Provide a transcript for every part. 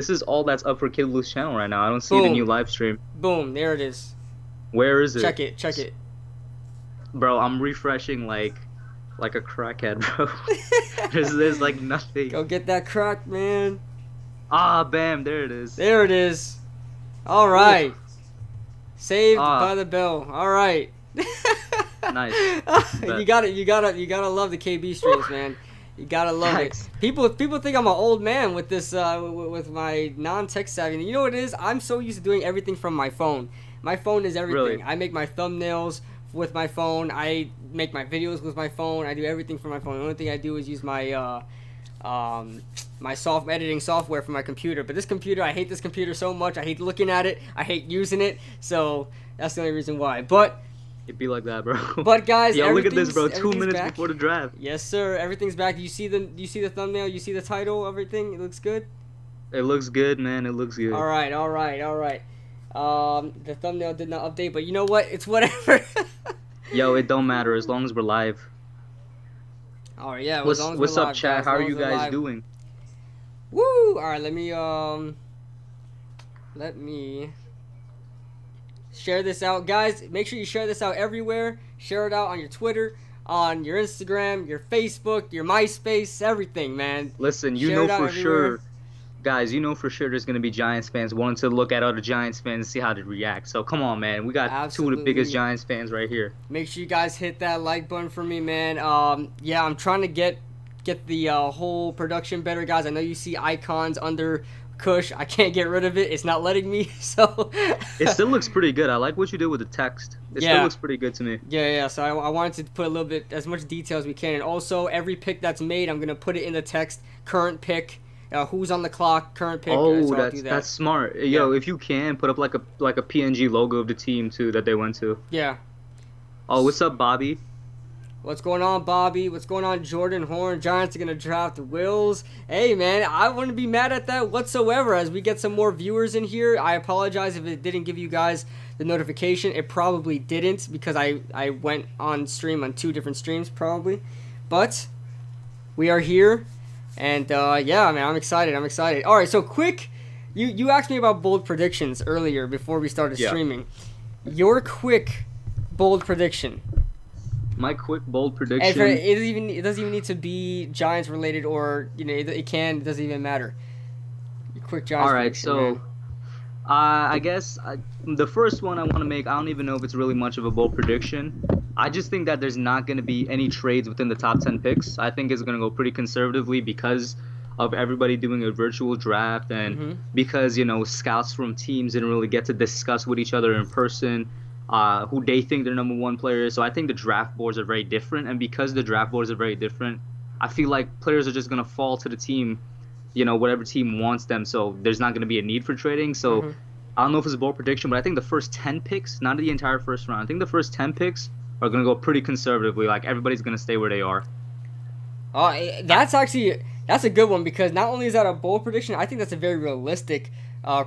This is all that's up for Kid Blue's channel right now. I don't see the new Boom. live stream. Boom. There it is. Where is it? Check it. Check it. Bro, I'm refreshing like a crackhead, bro. There's like nothing. Go get that crack, man. Ah, bam, there it is. There it is. All Ooh, right. Saved by ah, the bell. All right. nice. You Bet. got it. You gotta love the KB streams, man. You gotta love it. Thanks. People think I'm an old man with this with my non-tech savvy. And you know what it is? I'm so used to doing everything from my phone. My phone is everything. Really? I make my thumbnails with my phone. I make my videos with my phone. I do everything from my phone. The only thing I do is use my my editing software for my computer. But this computer, I hate this computer so much. I hate looking at it. I hate using it. So that's the only reason why. It'd be like that, bro. But guys, Yo, look at this, bro. Two everything's minutes back. before the draft. Yes, sir. Everything's back. You see the thumbnail? You see the title? Everything? It looks good. It looks good, man. It looks good. All right, all right, all right. The thumbnail did not update, but you know what? It's whatever. Yo, it don't matter as long as we're live. All right, yeah. As What's long as what's we're up, live, chat? guys, How as are long you as we're guys live. doing? Woo! All right, let me share this out, guys. Make sure you share this out everywhere. Share it out on your Twitter, on your Instagram, your Facebook, your MySpace, everything, man. Listen, you Share know it out for everywhere. sure, guys. You know for sure there's gonna be Giants fans wanting to look at other Giants fans and see how they react. So come on, man. We got two of the biggest Absolutely. Giants fans right here. Make sure you guys hit that like button for me, man. Yeah, I'm trying to get the whole production better, guys. I know you see icons under Kush. I can't get rid of it. It's not letting me. So It still looks pretty good. I like what you did with the text. It still yeah, looks pretty good to me. yeah. So I wanted to put a little bit as much detail as we can, and also every pick that's made, I'm gonna put it in the text. Current pick, who's on the clock, current pick. Oh, So I'll do that's that. smart. Yeah, Yo, if you can put up like a PNG logo of the team too that they went to. yeah. Oh, what's up, Bobby? What's going on, Bobby? What's going on, Jordan Horn? Giants are going to draft Wills. Hey, man, I wouldn't be mad at that whatsoever as we get some more viewers in here. I apologize if it didn't give you guys the notification. It probably didn't because I went on stream on 2 different streams probably. But we are here. And, yeah, man, I'm excited. I'm excited. All right, so quick. You asked me about bold predictions earlier before we started Yeah. streaming. Your quick bold prediction. My quick bold And prediction. it doesn't even need to be Giants related or it doesn't even matter. Quick Giants All right, prediction, man. so I guess the first one I want to make, I don't even know if it's really much of a bold prediction. I just think that there's not going to be any trades within the top 10 picks. I think it's going to go pretty conservatively because of everybody doing a virtual draft and Mm-hmm. because, scouts from teams didn't really get to discuss with each other in person who they think their number one player is. So I think the draft boards are very different. And because the draft boards are very different, I feel like players are just going to fall to the team, whatever team wants them. So there's not going to be a need for trading. So Mm-hmm. I don't know if it's a bold prediction, but I think the first 10 picks, not the entire first round, I think the first 10 picks are going to go pretty conservatively. Like everybody's going to stay where they are. That's a good one because not only is that a bold prediction, I think that's a very realistic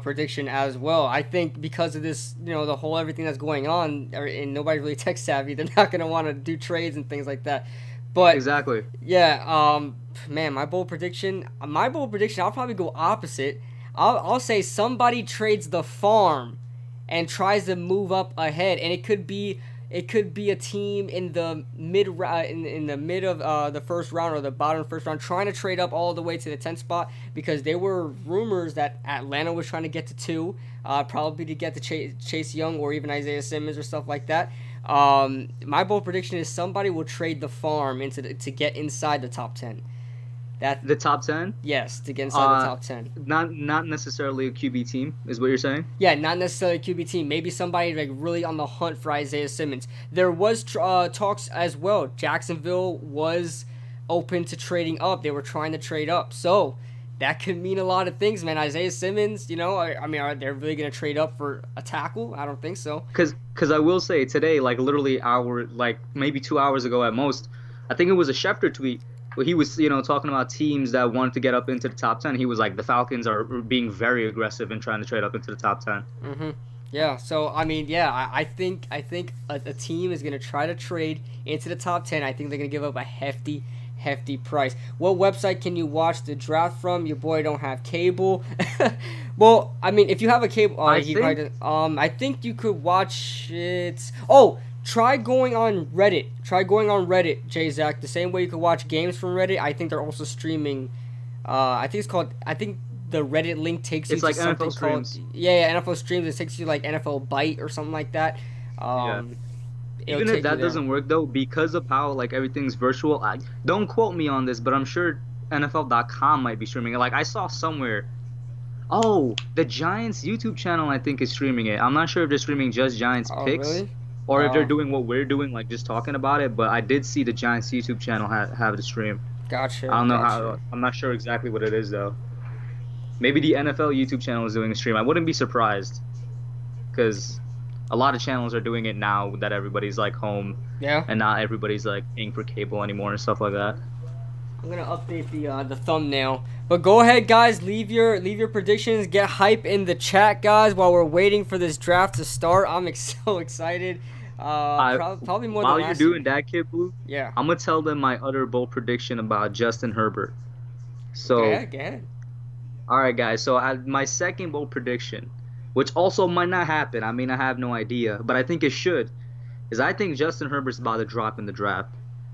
prediction as well. I think because of this, the whole everything that's going on, and nobody's really tech savvy, they're not gonna want to do trades and things like that. But Exactly. yeah, man, my bold prediction, I'll probably go opposite. I'll say somebody trades the farm and tries to move up ahead, and it could be a team in the in the mid of the first round or the bottom of the first round trying to trade up all the way to the 10th spot because there were rumors that Atlanta was trying to get to 2, probably to get to Chase Young or even Isaiah Simmons or stuff like that. My bold prediction is somebody will trade the farm to get inside the top 10. That The top 10, Yes, to get inside the uh, top 10. not necessarily a QB team, is what you're saying? Yeah, not necessarily a QB team. Maybe somebody like really on the hunt for Isaiah Simmons. There was talks as well. Jacksonville was open to trading up. They were trying to trade up. So that could mean a lot of things, man. Isaiah Simmons, I mean, are they really going to trade up for a tackle? I don't think so. Because I will say today, like literally maybe 2 hours ago at most, I think it was a Schefter tweet where he was, talking about teams that wanted to get up into the top 10. He was like, the Falcons are being very aggressive in trying to trade up into the top 10. Mm-hmm. Yeah. So I mean, yeah, I think a team is gonna try to trade into the top 10. I think they're gonna give up a hefty hefty price. What website can you watch the draft from? Your boy don't have cable. Well, I mean, if you have a cable, I he probably think I think you could watch it. Oh, try going on Reddit. Try going on Reddit, J Zach. The same way you could watch games from Reddit. I think they're also streaming. I think it's called. I think the Reddit link takes you it's to like something NFL called streams. NFL streams. It takes you like NFL Byte or something like that. Yeah. Um, it'll Even if take you that there. doesn't work though, because of how like everything's virtual, don't quote me on this, but I'm sure NFL.com might be streaming it. Like I saw somewhere, oh, the Giants YouTube channel I think is streaming it. I'm not sure if they're streaming just Giants Oh, picks really? or if they're Oh, doing what we're doing, like just talking about it. But I did see the Giants YouTube channel have the stream. I gotcha, don't know gotcha. how. I'm not sure exactly what it is though. Maybe the NFL YouTube channel is doing a stream. I wouldn't be surprised because a lot of channels are doing it now that everybody's like home Yeah. and not everybody's like paying for cable anymore and stuff like that. I'm gonna update the thumbnail. But go ahead, guys. Leave your predictions. Get hype in the chat, guys. While we're waiting for this draft to start, I'm so excited. I Probably more than While you're last year. doing that, Kid Blue, Yeah. I'm gonna tell them my utter bold prediction about Justin Herbert. Go So, ahead. Go ahead. all right, guys. So my second bold prediction, which also might not happen. I mean, I have no idea, but I think it should, is I think Justin Herbert's about to drop in the draft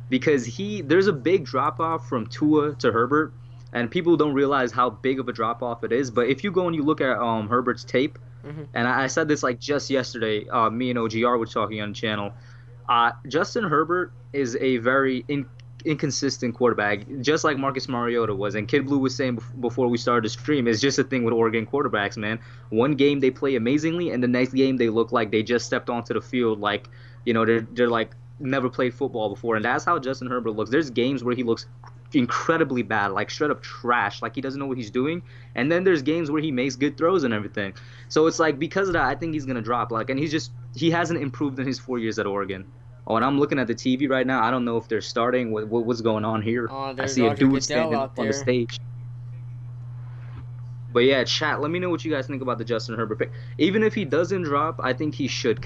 because there's a big drop off from Tua to Herbert, and people don't realize how big of a drop off it is. But if you go and you look at Herbert's tape, Hmm. and I said this like just yesterday, me and OGR were talking on the channel. Justin Herbert is a very inconsistent quarterback, just like Marcus Mariota was. And Kid Blue was saying before we started the stream, it's just a thing with Oregon quarterbacks, man. One game they play amazingly, and the next game they look like they just stepped onto the field, like they're like never played football before. And that's how Justin Herbert looks. There's games where he looks incredibly bad, like straight up trash, like he doesn't know what he's doing. And then there's games where he makes good throws and everything. So it's like because of that, I think he's gonna drop. Like, and he hasn't improved in his 4 years at Oregon. Oh, and I'm looking at the TV right now. I don't know if they're starting. What's going on here? Oh, I there's see a Roger dude Goodell standing up out on the there. stage. But yeah, chat. Let me know what you guys think about the Justin Herbert pick. Even if he doesn't drop, I think he should.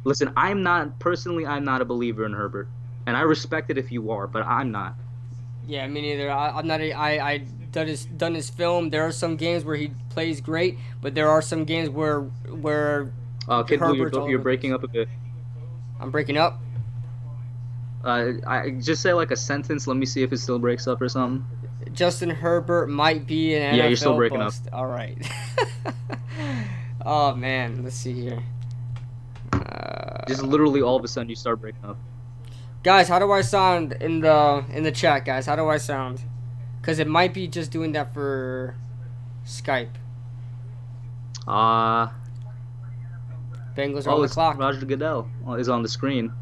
Listen, I'm not a believer in Herbert, and I respect it if you are, but I'm not. Yeah, me neither. I'm not. I done his film. There are some games where he plays great, but there are some games where Kid Blue, Herbert's all you're over the breaking place. up a bit. I'm breaking up. I just say like a sentence. Let me see if it still breaks up or something. Justin Herbert might be an Yeah, you're still NFL breaking up. bust. All right. Oh man, let's see here. Just literally all of a sudden you start breaking up. Guys, how do I sound in the chat, guys? How do I sound? Cause it might be just doing that for Skype. Uh Bengals are on the it's clock. Roger Goodell is on the screen.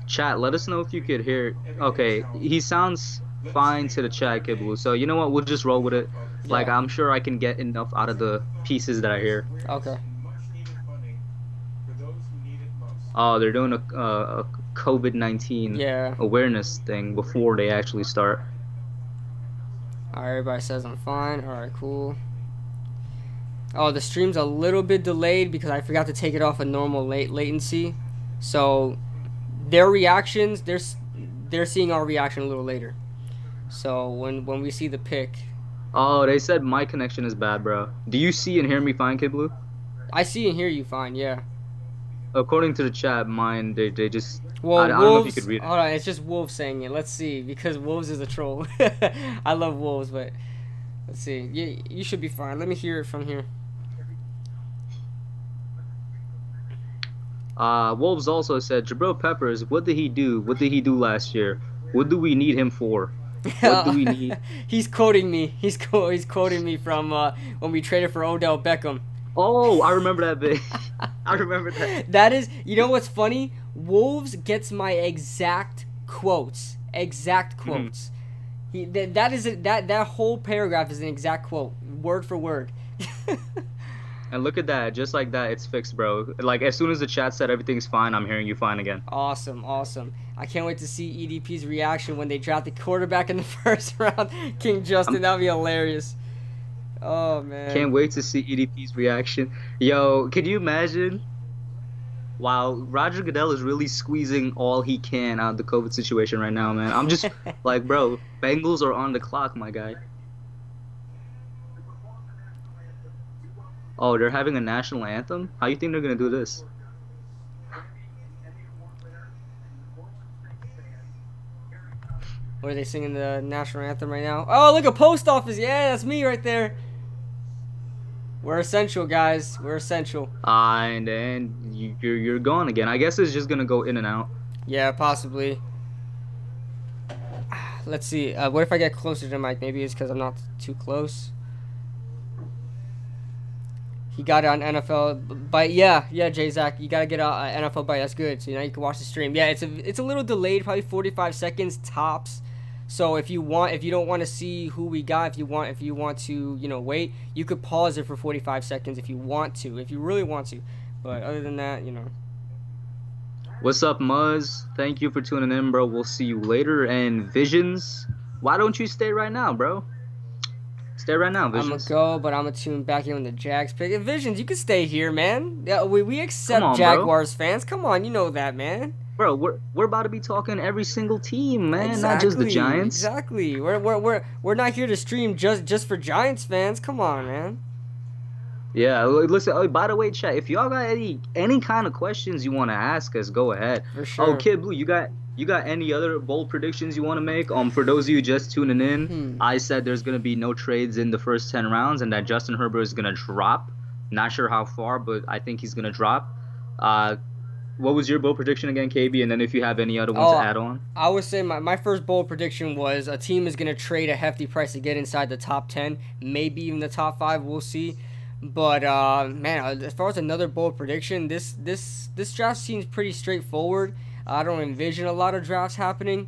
Chat, let us know if you could hear. Okay, he sounds fine to the chat, Kid Blue. So you know what? We'll just roll with it. Like Yeah. I'm sure I can get enough out of the pieces that I hear. Okay. Oh, they're doing a COVID-19 Yeah. awareness thing before they actually start. All right. Everybody says I'm fine. All right. Cool. Oh, the stream's a little bit delayed because I forgot to take it off a normal latency. So their reactions, they're seeing our reaction a little later. So when we see the pick, Oh, they said my connection is bad, bro. Do you see and hear me fine, Kid Blue? I see and hear you fine. Yeah. According to the chat, mine they just Well, I don't know if you could read it. Hold on, it's just Wolves saying it. Let's see, because Wolves is a troll. I love Wolves, but let's see. You should be fine. Let me hear it from here. Wolves also said Jabril Peppers. What did he do? What did he do last year? What do we need him for? What do we need? He's quoting me. He's quoting me from when we traded for Odell Beckham. Oh, I remember that bit. I remember that. That is, you know what's funny? Wolves gets my exact quotes. Exact quotes. That whole paragraph is an exact quote, word for word. And look at that, just like that, it's fixed, bro. Like as soon as the chat said everything's fine, I'm hearing you fine again. Awesome, awesome. I can't wait to see EDP's reaction when they draft the quarterback in the first round. King Justin, that'd be hilarious. Oh man. Can't wait to see EDP's reaction. Yo, can you imagine? Wow, Roger Goodell is really squeezing all he can out of the COVID situation right now, man. I'm just like, bro, Bengals are on the clock, my guy. Oh, they're having a national anthem? How you think they're gonna do this? What are they singing the national anthem right now? Oh, look, a post office. Yeah, that's me right there. We're essential, guys. We're essential. And then you're gone again. I guess it's just gonna go in and out. Yeah, possibly. Let's see. What if I get closer to the mic? Maybe it's because I'm not too close. He got it on NFL Bite. Yeah, Jay Zach, you gotta get a NFL Bite. That's good. So now you can watch the stream. Yeah, it's a little delayed, probably 45 seconds tops. So if you don't want to see who we got, if you want to, wait, you could pause it for 45 seconds if you want to, if you really want to. But other than that, What's up, Muzz? Thank you for tuning in, bro. We'll see you later. And Visions, why don't you stay right now, bro? Stay right now, I'm gonna Visions. go, but I'm gonna tune back in when the Jags pick. Visions, you can stay here, man. Yeah, we accept Come on, Jaguars fans. Come on, you know that, man. Bro, we're about to be talking every single team, man, Exactly, not just the Giants. exactly. We're not here to stream just for Giants fans. Come on, man. Yeah, listen. Oh, by the way, chat. If y'all got any kind of questions you want to ask us, go ahead. For Oh, sure. Kid Blue, you got any other bold predictions you want to make? For those of you just tuning in, I said there's gonna be no trades in the first 10 rounds, and that Justin Herbert is gonna drop. Not sure how far, but I think he's gonna drop. What was your bold prediction again, KB? And then if you have any other ones to add on. I would say my first bold prediction was a team is going to trade a hefty price to get inside the top 10, maybe even the top 5. We'll see. But man, as far as another bold prediction, this draft seems pretty straightforward. I don't envision a lot of drafts happening.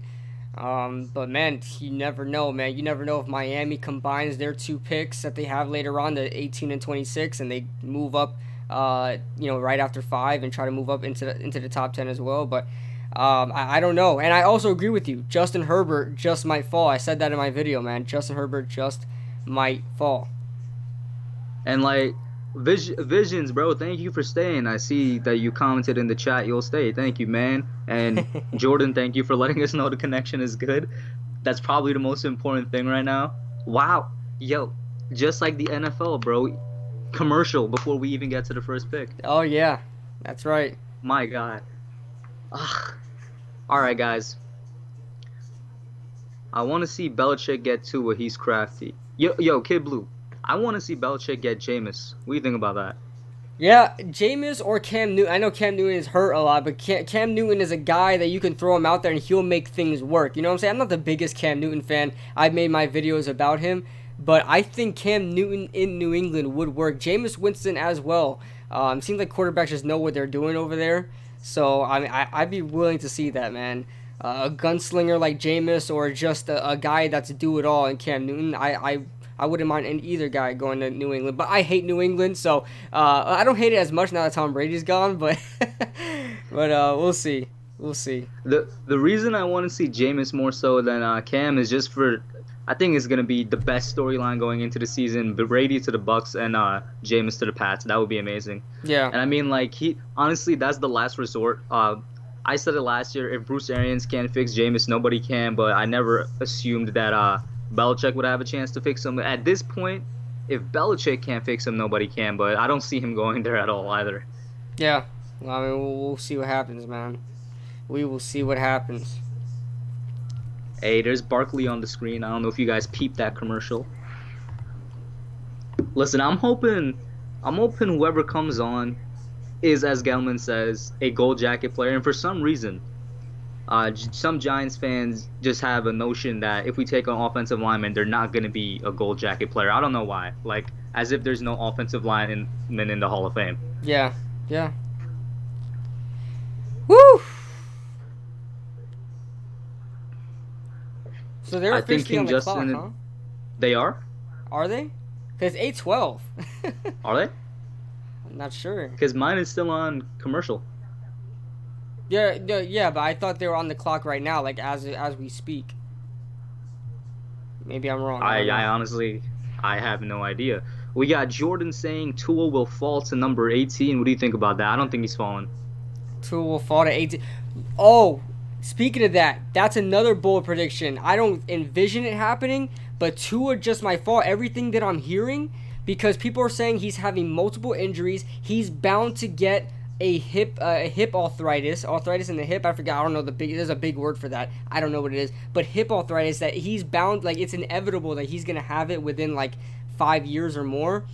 But man, you never know, man. You never know if Miami combines their 2 picks that they have later on, the 18 and 26, and they move up, right after 5 and try to move up into the top 10 as well. But I don't know. And I also agree with you. Justin Herbert just might fall. I said that in my video, man. Justin Herbert just might fall. And like Visions, bro, thank you for staying. I see that you commented in the chat you'll stay. Thank you, man. And Jordan, thank you for letting us know the connection is good. That's probably the most important thing right now. Wow. Yo, just like the NFL, bro. Commercial before we even get to the first pick. Oh yeah. That's right. My God. Ugh. All right, guys. I want to see Belichick get Tua. He's crafty. Yo, Kid Blue. I want to see Belichick get Jameis. What do you think about that? Yeah, Jameis or Cam Newton. I know Cam Newton is hurt a lot, but Cam Newton is a guy that you can throw him out there and he'll make things work. You know what I'm saying? I'm not the biggest Cam Newton fan. I've made my videos about him, but I think Cam Newton in New England would work. Jameis Winston as well. Seems like quarterbacks just know what they're doing over there. So I mean, I'd be willing to see that, man. A gunslinger like Jameis or just a guy that's do it all in Cam Newton. I wouldn't mind either guy going to New England, but I hate New England, so I don't hate it as much now that Tom Brady's gone. But we'll see. The reason I want to see Jameis more so than Cam is just for I think it's gonna be the best storyline going into the season. Brady to the Bucks and Jameis to the Pats. That would be amazing. Yeah. And I mean, like honestly, that's the last resort. I said it last year. If Bruce Arians can't fix Jameis, nobody can. But I never assumed that Belichick would have a chance to fix him. At this point, if Belichick can't fix him, nobody can. But I don't see him going there at all either. Yeah. Well, I mean, we'll see what happens, man. We will see what happens. Hey, there's Barkley on the screen. I don't know if you guys peeped that commercial. Listen, I'm hoping whoever comes on is, as Gelman says, a gold jacket player. And for some reason, some Giants fans just have a notion that if we take an offensive lineman, they're not going to be a gold jacket player. I don't know why. Like, as if there's no offensive lineman in the Hall of Fame. Yeah. Woo! So they're officially on the clock, huh? They are? Are they? Because 8:12. Are they? I'm not sure. Because mine is still on commercial. Yeah, but I thought they were on the clock right now, like as we speak. Maybe I'm wrong. I honestly, I have no idea. We got Jordan saying Tua will fall to number 18. What do you think about that? I don't think he's falling. Tua will fall to 18. Oh, speaking of that, that's another bold prediction. I don't envision it happening, but Tua just might fall. Everything that I'm hearing, because people are saying he's having multiple injuries. He's bound to get a hip arthritis in the hip. I forgot. I don't know there's a big word for that. I don't know what it is, but hip arthritis, that he's bound, like it's inevitable that he's gonna have it within like 5 years or more.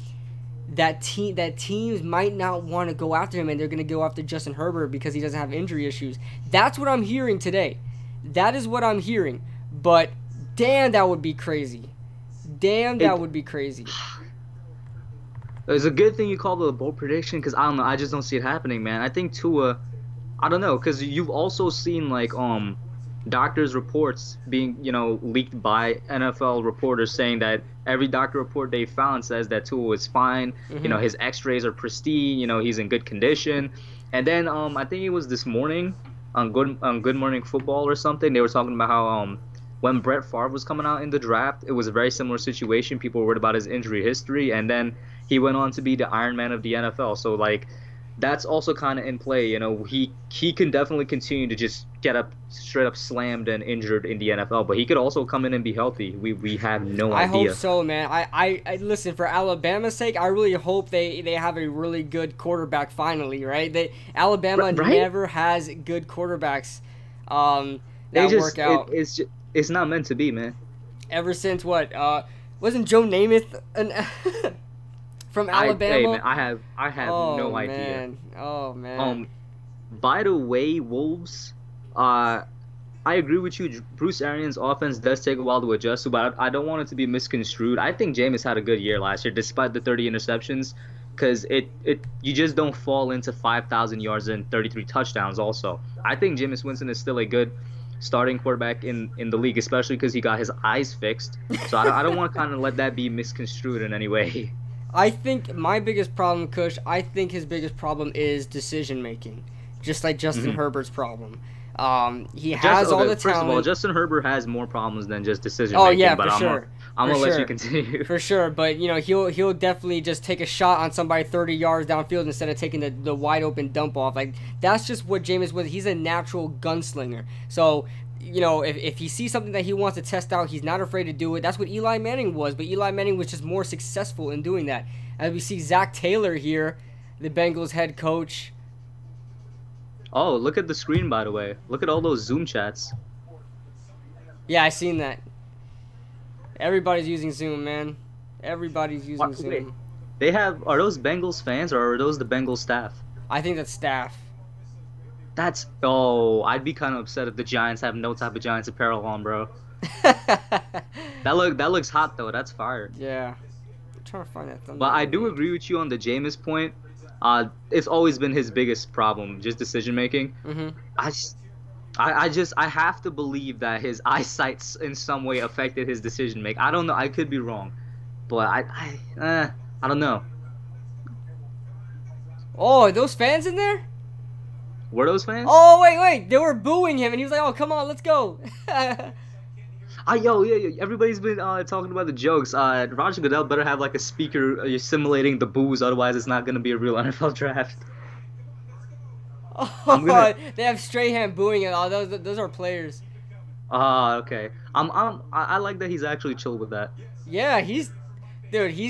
That teams might not want to go after him, and they're going to go after Justin Herbert because he doesn't have injury issues. That's what I'm hearing today. That is what I'm hearing. But damn, that would be crazy. Damn, that would be crazy. It's a good thing you called it a bold prediction because I don't know. I just don't see it happening, man. I think Tua, I don't know, because you've also seen like doctors' reports being leaked by NFL reporters saying that every doctor report they found says that Tua is fine. Mm-hmm. His X-rays are pristine. He's in good condition. And then I think it was this morning on Good Morning Football or something. They were talking about how when Brett Favre was coming out in the draft, it was a very similar situation. People were worried about his injury history, and then he went on to be the Iron Man of the NFL. So like that's also kind of in play. He can definitely continue to just get up straight up slammed and injured in the NFL, but he could also come in and be healthy. We have no I idea. hope so, man. I listen, for Alabama's sake, I really hope they have a really good quarterback finally, right? Alabama Right? never has good quarterbacks that work out. It's not meant to be, man. Ever since what? Wasn't Joe Namath from Alabama? Hey man, I have Oh no man. idea. Oh man. By the way, Wolves, I agree with you. Bruce Arians' offense does take a while to adjust to, but I don't want it to be misconstrued. I think Jameis had a good year last year, despite the 30 interceptions, because you just don't fall into 5,000 yards and 33 touchdowns. Also, I think Jameis Winston is still a good starting quarterback in the league, especially because he got his eyes fixed. So I don't want to kind of let that be misconstrued in any way. I think my biggest problem, Kush, I think his biggest problem is decision making, just like Justin Herbert's problem. He has all the talent. First of all, Justin Herbert has more problems than just decision Oh making. yeah, But for I'm sure. gonna For let sure. you continue. For sure, but he'll definitely just take a shot on somebody 30 yards downfield instead of taking the wide open dump off. Like that's just what Jameis was. He's a natural gunslinger. So if he sees something that he wants to test out, he's not afraid to do it. That's what Eli Manning was, but Eli Manning was just more successful in doing that. As we see Zach Taylor here, the Bengals head coach. Oh, look at the screen, by the way. Look at all those Zoom chats. Yeah, I seen that. Everybody's using Zoom, man. Everybody's using Zoom. Wait, are those Bengals fans or are those the Bengals staff? I think that's staff. I'd be kind of upset if the Giants have no type of Giants apparel on, bro. That looks hot though. That's fire. Yeah. I'm trying to find that thumbnail. But I do agree with you on the Jameis point. It's always been his biggest problem, just decision making. Mm-hmm. I have to believe that his eyesight in some way affected his decision making. I don't know. I could be wrong, but I don't know. Oh, are those fans in there? Were those fans? Oh, wait. They were booing him, and he was like, oh, come on, let's go. Yo, everybody's been talking about the jokes. Roger Goodell better have like a speaker simulating the boos, otherwise it's not gonna be a real NFL draft. Oh, they have Strahan booing it. Oh, those are players. Okay. I like that he's actually chill with that. Yeah, he's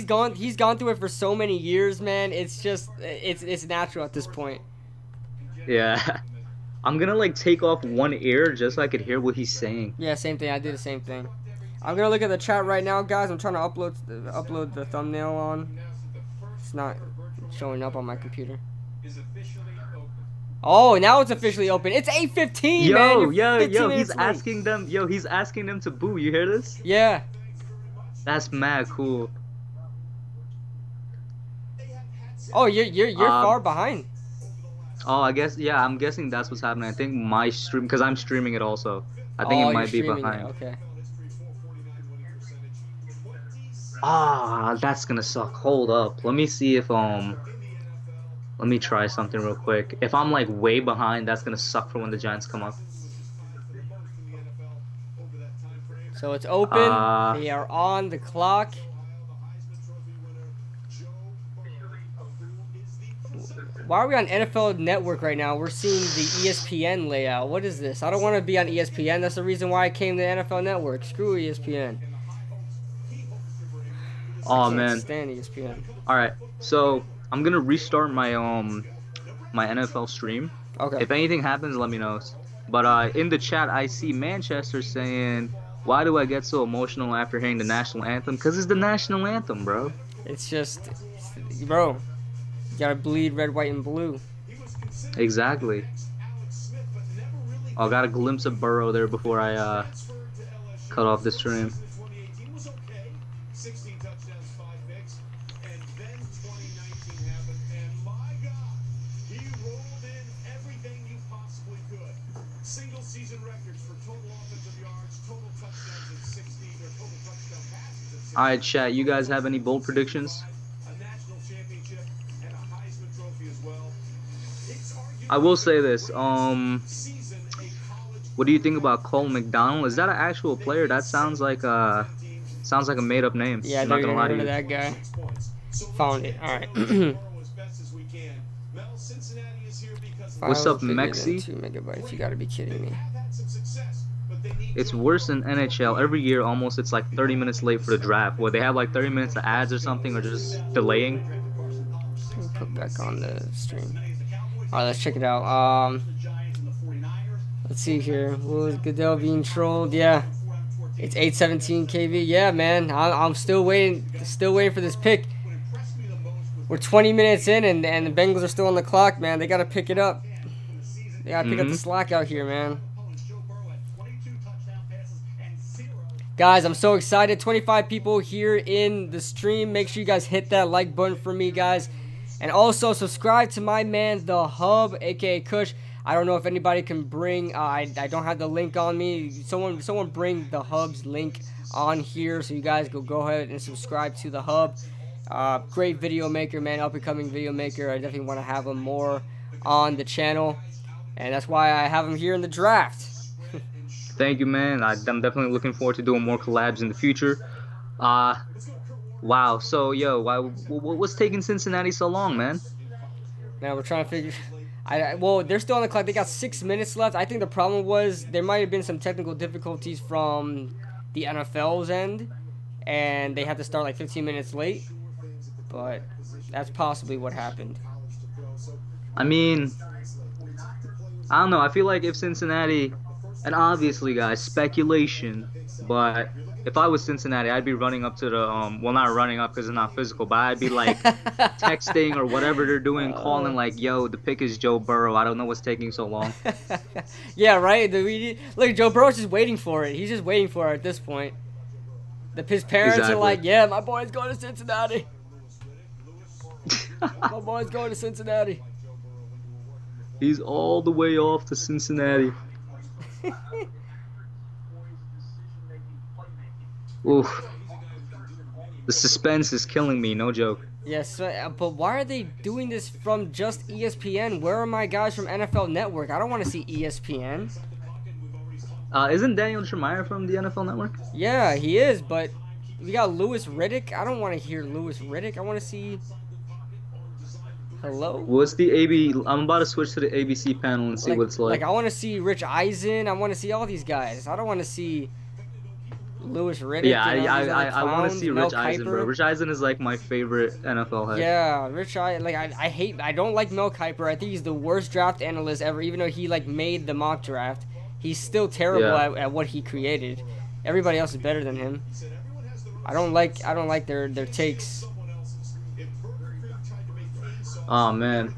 gone through it for so many years, man. It's just it's natural at this point. Yeah. I'm gonna like take off one ear just so I could hear what he's saying. Yeah, same thing. I did the same thing. I'm gonna look at the chat right now, guys. I'm trying to upload the thumbnail on. It's not showing up on my computer. Oh, now it's officially open. It's 8:15, man. Yo, he's asking them. Yo, he's asking them to boo. You hear this? Yeah. That's mad cool. Oh, you're far behind. Oh, I'm guessing that's what's happening. I think my stream, because I'm streaming it also. I think it might be behind. Okay. That's gonna suck. Hold up. Let me see if let me try something real quick. If I'm like way behind, that's gonna suck for when the Giants come up. So it's open. They are on the clock. Why are we on NFL Network right now? We're seeing the ESPN layout. What is this? I don't want to be on ESPN. That's the reason why I came to NFL Network. Screw ESPN. I Oh can't man. stand ESPN. All right. So I'm gonna restart my NFL stream. Okay. If anything happens, let me know. But in the chat, I see Manchester saying, "Why do I get so emotional after hearing the national anthem? Because it's the national anthem, bro." It's just, bro, you gotta bleed red, white, and blue. Exactly. Oh, I got a glimpse of Burrow there before I cut off the stream. All right, chat. You guys have any bold predictions? I will say this. What do you think about Cole McDonald? Is that an actual player? That sounds like a made up name. Yeah, I I'm thought not you gonna were lie to gonna you. heard of that guy. Found it. All right. What's Files up, bigger than Mexi? 2 MB. You gotta be kidding me. It's worse than NHL. Every year, almost it's like 30 minutes late for the draft, where they have like 30 minutes of ads or something, or just delaying. Let me put back on the stream. All right, let's check it out. Let's see here. Was Goodell being trolled? Yeah. It's 817 KV. Yeah, man. I'm still waiting for this pick. We're 20 minutes in, and the Bengals are still on the clock, man. They got to pick it up. They got to pick up the slack out here, man. Guys, I'm so excited. 25 people here in the stream. Make sure you guys hit that like button for me, guys. And also, subscribe to my man, The Hub, a.k.a. Kush. I don't know if anybody can bring, I don't have the link on me. Someone bring The Hub's link on here so you guys go ahead and subscribe to The Hub. Great video maker, man, up-and-coming video maker. I definitely want to have him more on the channel. And that's why I have him here in the draft. Thank you, man. I'm definitely looking forward to doing more collabs in the future. Wow. So, yo, what's taking Cincinnati so long, man? Man, we're trying to figure... well, they're still on the clock. They got 6 minutes left. I think the problem was there might have been some technical difficulties from the NFL's end, and they had to start like 15 minutes late. But that's possibly what happened. I mean, I don't know. I feel like if Cincinnati, and obviously, guys, speculation, but if I was Cincinnati, I'd be running up to the well, not running up because it's not physical, but I'd be like texting or whatever they're doing, calling like, "Yo, the pick is Joe Burrow. I don't know what's taking so long." Yeah, right. Look, Joe Burrow's just waiting for it. He's just waiting for it at this point. His parents are like, "Yeah, my boy's going to Cincinnati. My boy's going to Cincinnati." He's all the way off to Cincinnati. Oof. The suspense is killing me, no joke. Yes, but why are they doing this from just ESPN? Where are my guys from NFL Network? I don't want to see ESPN. Isn't Daniel Jeremiah from the NFL Network? Yeah, he is, but we got Louis Riddick. I don't want to hear Louis Riddick. I want to see... Hello? What's the AB? I'm about to switch to the ABC panel and see what it's like. Like, I want to see Rich Eisen. I want to see all these guys. I don't want to see Louis Riddick. Yeah, I want to see Rich Eisen, bro. Rich Eisen is like my favorite NFL head. Yeah, I don't like Mel Kiper. I think he's the worst draft analyst ever. Even though he like made the mock draft, he's still terrible at what he created. Everybody else is better than him. I don't like their takes. Oh man,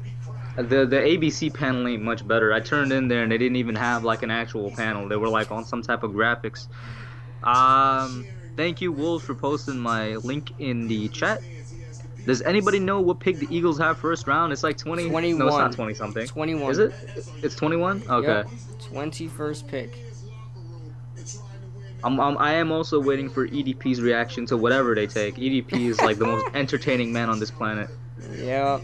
the ABC panel ain't much better. I turned in there and they didn't even have like an actual panel. They were like on some type of graphics. Thank you, Wolves, for posting my link in the chat. Does anybody know what pick the Eagles have first round? It's like 20. 21. No, it's not 20 something. 21. Is it? It's 21. Okay. Yep. 21st pick. I am also waiting for EDP's reaction to whatever they take. EDP is like the most entertaining man on this planet. Yeah.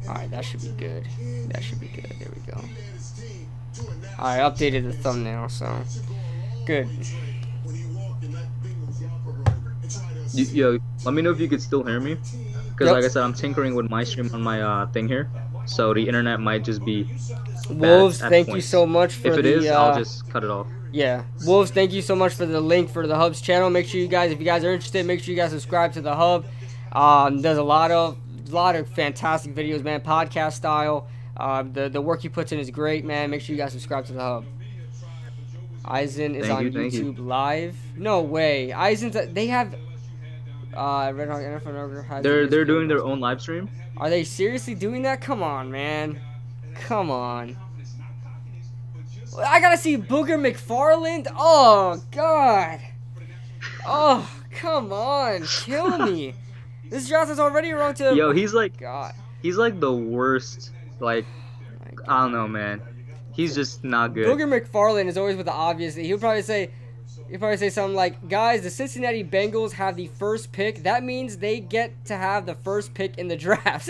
Alright, that should be good. That should be good. There we go. I updated the thumbnail, so good. Yo, let me know if you could still hear me, because Yep. like I said, I'm tinkering with my stream on my thing here, so the internet might just be bad Wolves, at thank you so points. much for If it the is, I'll just cut it off. yeah. Wolves, thank you so much for the link for the Hub's channel. Make sure you guys, if you guys are interested, make sure you guys subscribe to the Hub. There's a lot of fantastic videos, man, podcast style. The work he puts in is great, man. Make sure you guys subscribe to the Hub. Eisen is Thank on you, thank you. YouTube Live. No way. Eisen's they have Red Hawk NFL has the They're disappearing doing their boss. own live stream. Are they seriously doing that? Come on, man. Come on. I gotta see Booger McFarland. Oh God. Oh, come on. Kill me. This draft is already wrong to. Yo, Oh, God. he's like the worst. Like, My I don't know, God. man. He's just not good. Booger McFarland is always with the obvious. He'll probably say something like, "Guys, the Cincinnati Bengals have the first pick. That means they get to have the first pick in the draft."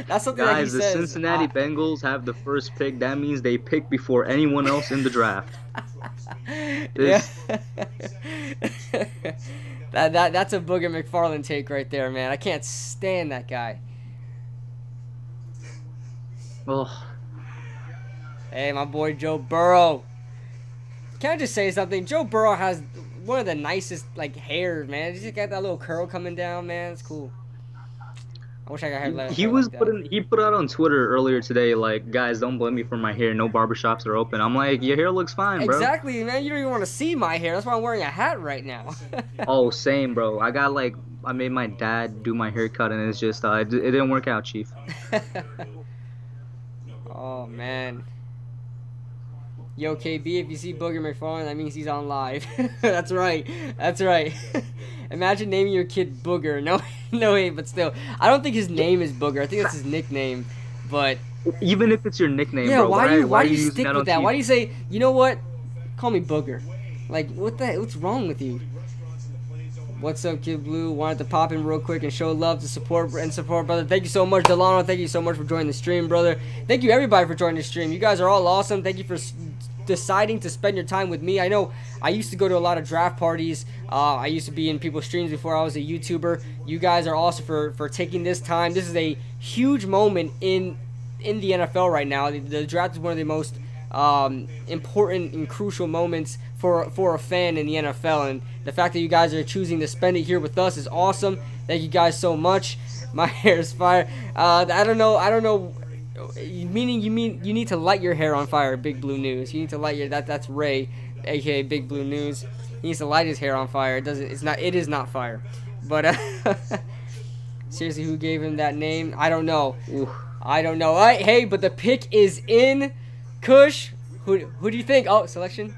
That's something that he Guys, the says. Cincinnati Bengals have the first pick. That means they pick before anyone else in the draft. Yeah. This, That's a Booger McFarland take right there, man. I can't stand that guy. oh, Hey, my boy Joe Burrow. Can I just say something? Joe Burrow has one of the nicest like hair, man. He's just got that little curl coming down, man. It's cool. I wish I could have hair like that. he put out on Twitter earlier today, like, guys, don't blame me for my hair. No barbershops are open. I'm like, your hair looks fine, bro. Exactly, man. You don't even want to see my hair. That's why I'm wearing a hat right now. Oh, same, bro. I made my dad do my haircut, and it's just, it didn't work out, Chief. Oh man. Yo, KB, if you see Booger McFarland, that means he's on live. That's right. That's right. Imagine naming your kid Booger. No, no way, but still, I don't think his name is Booger. I think that's his nickname. But Even if it's your nickname, yeah, bro, why do you using stick that with on that? Why do TV? you say, you know what? Call me Booger. Like, what's wrong with you? What's up, Kid Blue? Wanted to pop in real quick and show love to support brother. Thank you so much, Delano. Thank you so much for joining the stream, brother. Thank you everybody for joining the stream. You guys are all awesome. Thank you for deciding to spend your time with me. I know I used to go to a lot of draft parties. I used to be in people's streams before I was a YouTuber. You guys are awesome for taking this time. This is a huge moment in the NFL right now. The draft is one of the most important and crucial moments for a fan in the NFL, and the fact that you guys are choosing to spend it here with us is awesome. Thank you guys so much. My hair is fire. I don't know. Meaning you need to light your hair on fire. Big Blue News. You need to light your that's Ray, aka Big Blue News. He needs to light his hair on fire. It is not fire. But seriously, who gave him that name? I don't know. Oof. I don't know. All right, hey, but the pick is in. Kush, who do you think? Oh, selection.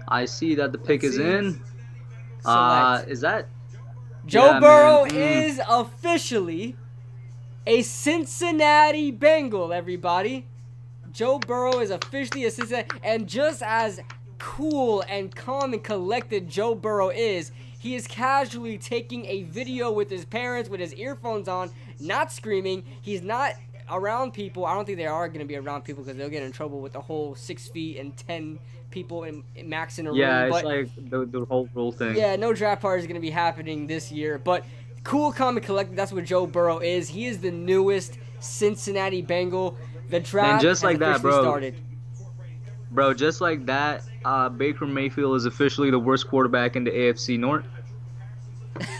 I see that the pick Let's is see. in. Select. Is that? Joe Yeah, Burrow man. is officially a Cincinnati Bengal, everybody. Joe Burrow is officially a Cincinnati, and just as cool and calm and collected Joe Burrow is, he is casually taking a video with his parents with his earphones on, not screaming. He's not around people. I don't think they are going to be around people because they'll get in trouble with the whole 6 feet and 10 people in max in a Yeah, room. it's But like the whole rule thing. yeah, no draft party is going to be happening this year. But cool, calm, and collected. That's what Joe Burrow is. He is the newest Cincinnati Bengal. The draft just has like that, officially bro. started. Bro, just like that, Baker Mayfield is officially the worst quarterback in the AFC North.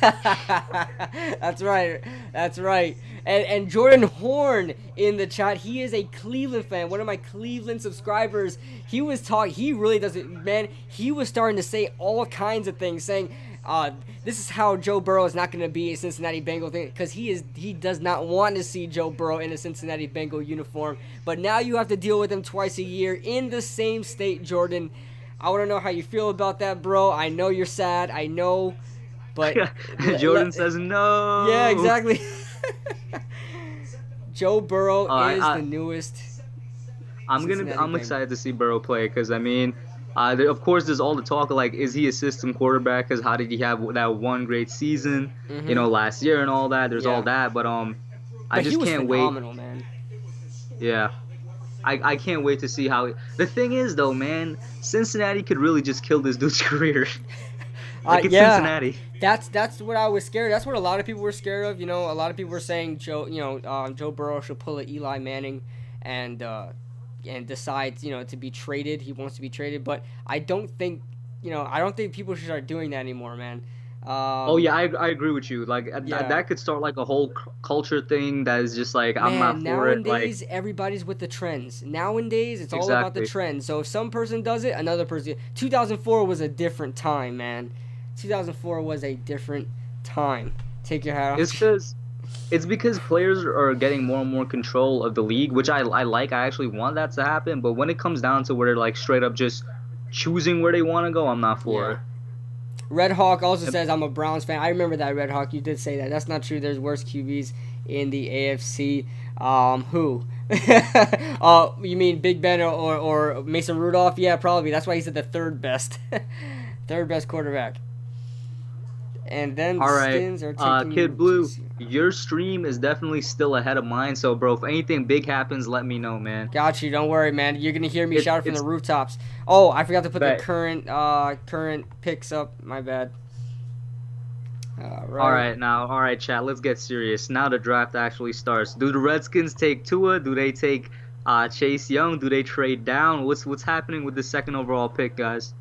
That's right. That's right. And Jordan Horn in the chat. He is a Cleveland fan. One of my Cleveland subscribers. He was talking. He really doesn't. Man, he was starting to say all kinds of things, saying, "This is how Joe Burrow is not going to be a Cincinnati Bengal thing because he does not want to see Joe Burrow in a Cincinnati Bengal uniform. But now you have to deal with him twice a year in the same state, Jordan. I want to know how you feel about that, bro. I know you're sad. I know." But Jordan says no. yeah, exactly. Joe Burrow is I- the newest. I'm Cincinnati Bengal. excited to see Burrow play because I mean, of course, there's all the talk like, is he a system quarterback? Because how did he have that one great season, last year and all that? There's Yeah. all that, but I But just he was can't phenomenal, wait. man. Yeah. I can't wait to see how. The thing is, though, man, Cincinnati could really just kill this dude's career. Like it's Yeah, Cincinnati. that's what I was scared. That's what a lot of people were scared of. A lot of people were saying Joe Burrow should pull a Eli Manning, and decides to be traded. He wants to be traded, but I don't think people should start doing that anymore, man. Oh Um, yeah, I agree with you. Like yeah, that could start like a whole culture thing that is just like I'm not man. for it. Like Nowadays, everybody's with the trends. Nowadays, it's all about the exactly. trends. So if some person does it, another person. 2004 was a different time, man. 2004 was a different time. Take your hat It's off. because it's because players are getting more and more control of the league, which I like. I actually want that to happen. But when it comes down to where they're like straight up just choosing where they want to go, I'm not for Yeah. it. Red Hawk also And- says I'm a Browns fan. I remember that, Red Hawk. You did say that. That's not true. There's worse QBs in the AFC. Who? You mean Big Ben or Mason Rudolph? Yeah, probably. That's why he said the third best, third best quarterback. And then the All right, Skins are taking Kid Blue, JC. your stream is definitely still ahead of mine. So, bro, if anything big happens, let me know, man. Got you. Don't worry, man. You're gonna hear me It's shout from the it's rooftops. Oh, I forgot to put the bet. current picks up. My bad. All All right. right, now, all right, chat. Let's get serious. Now the draft actually starts. Do the Redskins take Tua? Do they take Chase Young? Do they trade down? What's happening with the second overall pick, guys?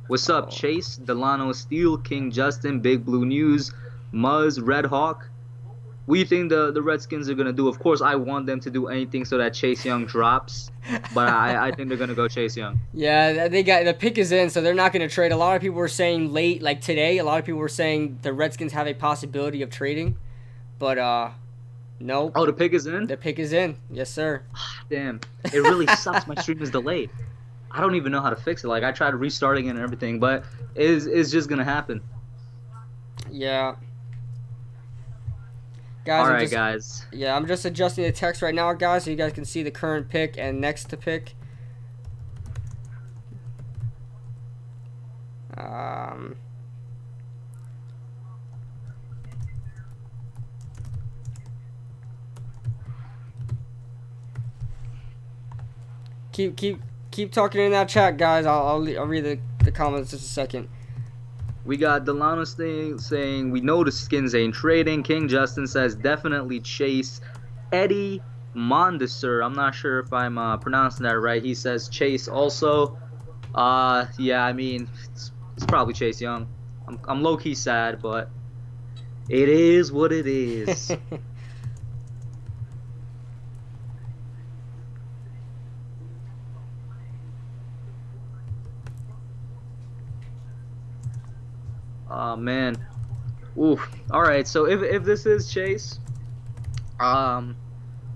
What's up, Oh. Chase, Delano, Steele, King Justin, Big Blue News, Muzz, Red Hawk? What do you think the Redskins are gonna do? Of course, I want them to do anything so that Chase Young drops, but I think they're gonna go Chase Young. Yeah, they got the pick is in, so they're not going to trade. A lot of people were saying late, like today. A lot of people were saying the Redskins have a possibility of trading, but no, Oh, the pick is in? the pick is in. Yes, sir. Damn, it really sucks. My stream is delayed. I don't even know how to fix it. Like I tried restarting it and everything, but it's just gonna happen. Yeah, guys, All I'm right, just guys. yeah, I'm just adjusting the text right now, guys, so you guys can see the current pick and next to pick. Um, keep talking in that chat, guys. I'll read the comments just a second. We got Delano saying we know the Skins ain't trading. King Justin says definitely Chase. Eddie Mondesir, I'm not sure if I'm pronouncing that right. He says Chase also. Yeah, I mean it's probably Chase Young. I'm low key sad, but it is what it is. Oh man. Oof. All right. So if this is Chase, um,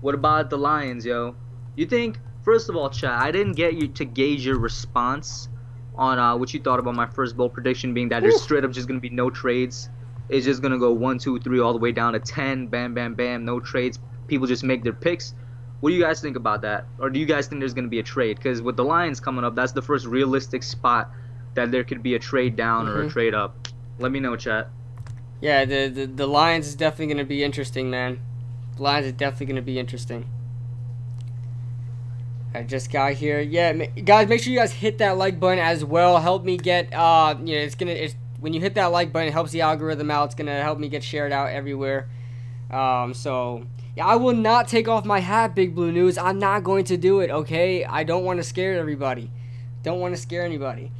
what about the Lions, yo? You think first of all, chat? I didn't get you to gauge your response on what you thought about my first bold prediction being that there's Whew. straight up just gonna be no trades. It's just gonna go 1, 2, 3 all the way down to 10. Bam, bam, bam. No trades. People just make their picks. What do you guys think about that? Or do you guys think there's gonna be a trade? Because with the Lions coming up, that's the first realistic spot that there could be a trade down or a Mhm. trade up. Let me know, chat. Yeah, the Lions is definitely going to be interesting, man. The Lions is definitely going to be interesting. I just got here. Yeah, guys, make sure you guys hit that like button as well. Help me get it's when you hit that like button, it helps the algorithm out. It's gonna help me get shared out everywhere. So yeah, I will not take off my hat, Big Blue News. I'm not going to do it. Okay, I don't want to scare everybody. Don't want to scare anybody.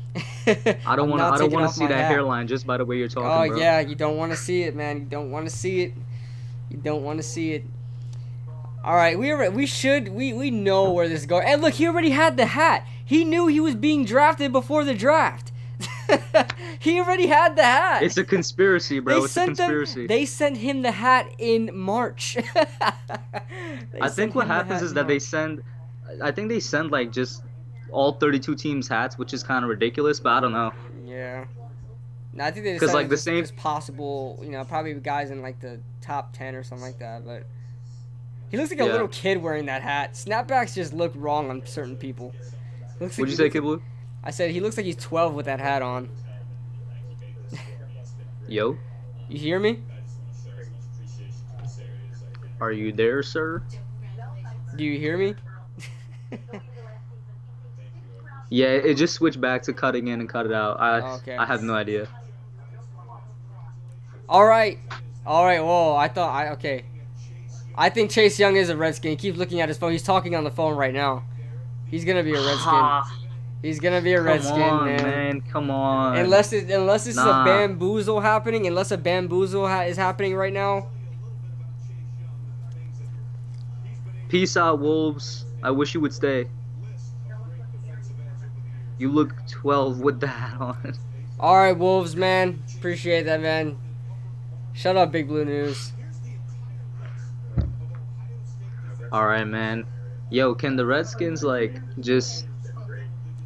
I don't I'm want to. not I don't taking want to off see my that hat. hairline just by the way you're Oh talking, bro. yeah, you don't want to see it, man. You don't want to see it. You don't want to see it. All right, we know where this is going. And look, he already had the hat. He knew he was being drafted before the draft. He already had the hat. It's a conspiracy, bro. It's a conspiracy. They sent him the hat in March. I think what happens is that they send. I think they send like just all 32 teams hats, which is kind of ridiculous, but I don't know. Yeah. No, I think they 'Cause, decided like, the same- just possible, probably guys in like the top 10 or something like that. But he looks like a Yeah. little kid wearing that hat. Snapbacks just look wrong on certain people. Looks like What'd you he say, looks Kid like- Blue? I said he looks like he's 12 with that hat on. Yo, You hear me? are you there, sir? Do you hear me? Yeah, it just switched back to cutting in and cut it out. Oh, okay. I have no idea. All right. All right. Whoa. Okay. I think Chase Young is a Redskin. He keeps looking at his phone. He's talking on the phone right now. He's gonna be a Redskin. Ha! He's gonna be a Come Redskin, on, man. man. Come on. Unless this is a Nah. bamboozle happening. Unless a bamboozle is happening right now. Peace out, Wolves. I wish you would stay. You look 12 with the hat on. All right, Wolves, man. Appreciate that, man. Shut up, Big Blue News. All right, man. Yo, can the Redskins like just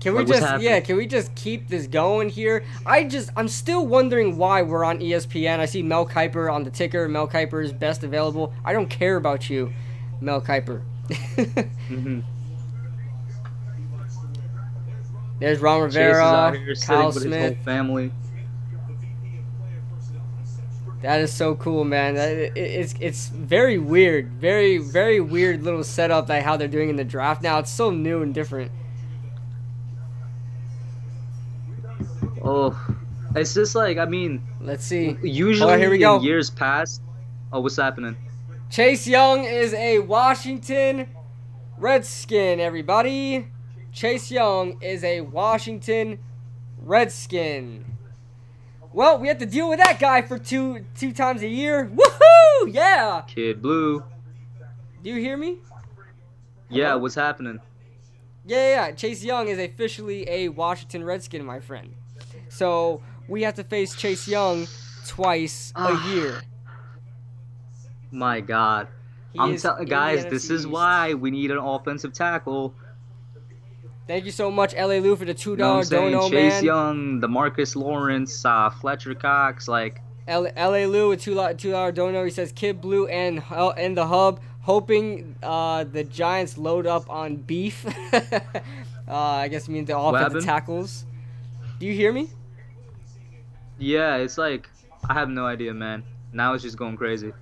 Can we like what's just happening? can we just keep this going here? I'm still wondering why we're on ESPN. I see Mel Kiper on the ticker. Mel Kiper is best available. I don't care about you, Mel Kiper. hmm There's Ron Chase is out Rivera, here sitting Kyle with his Smith. whole family. That is so cool, man. It's very weird, very weird little setup that how they're doing in the draft now. It's so new and different. Oh, it's just like I mean, Let's see. Oh, here we usually in go. years past. Oh, what's happening? Chase Young is a Washington Redskin, everybody. Chase Young is a Washington Redskin. Well, we have to deal with that guy for two times a year. Woohoo! Yeah. Kid Blue. Do you hear me? Yeah, Hello? what's happening? Yeah. Chase Young is officially a Washington Redskin, my friend. So we have to face Chase Young twice a year. My God. He I'm is telling in the guys, NFC this is East. why we need an offensive tackle. Thank you so much, LA Lou, for the $2 You know what I'm saying? dono, Chase man. Young, Demarcus Lawrence, Fletcher Cox, like LA Lou with $2 dono. He says Kid Blue and the hub, hoping the Giants load up on beef. I guess it means the offensive Webbin. tackles. Do you hear me? Yeah, it's like I have no idea, man. Now it's just going crazy.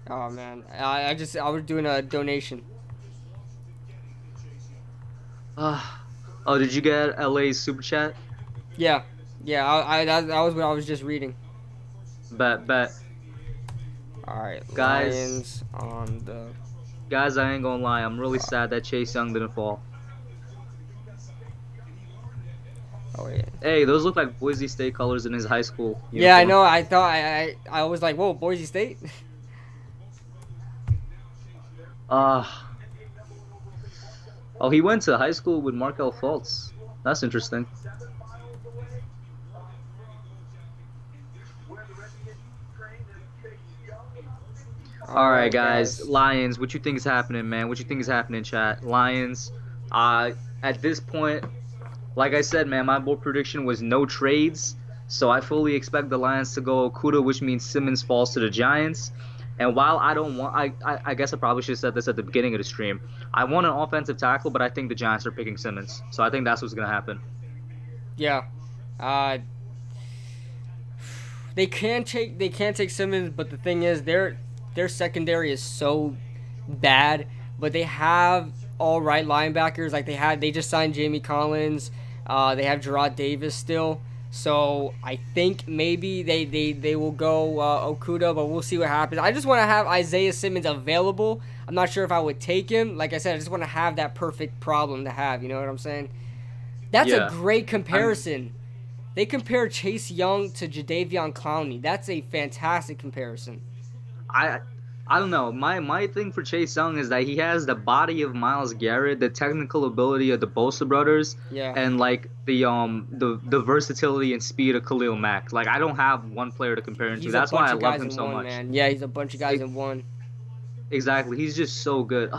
Oh man, I was doing a donation. Oh, did you get LA's super chat? Yeah. That was what I was just reading. Bet. All right, Guys. Lions on the. Guys, I ain't gonna lie. I'm really sad that Chase Young didn't fall. Oh yeah. Hey, those look like Boise State colors in his high school uniform. Yeah, I know. I thought I was like, whoa, Boise State. Oh, he went to high school with Markel Fultz. That's interesting. All right, guys. Lions, what you think is happening, man? What you think is happening, chat? Lions. At this point, like I said, man, my bold prediction was no trades. So I fully expect the Lions to go Okuda, which means Simmons falls to the Giants. And while I don't want, I guess I probably should have said this at the beginning of the stream. I want an offensive tackle, but I think the Giants are picking Simmons. So I think that's what's gonna happen. Yeah. They can take Simmons, but the thing is their secondary is so bad, but they have all right linebackers. Like they just signed Jamie Collins. They have Gerard Davis still. So I think maybe they will go Okuda, but we'll see what happens. I just want to have Isaiah Simmons available. I'm not sure if I would take him. Like I said, I just want to have that perfect problem to have. You know what I'm saying? That's a great comparison. They compare Chase Young to Jadeveon Clowney. That's a fantastic comparison. I don't know. My thing for Chase Young is that he has the body of Myles Garrett, the technical ability of the Bosa brothers, and like the versatility and speed of Khalil Mack. Like I don't have one player to compare him to. That's why I love him so much. Man. Yeah, he's a bunch of guys in one. Exactly. He's just so good.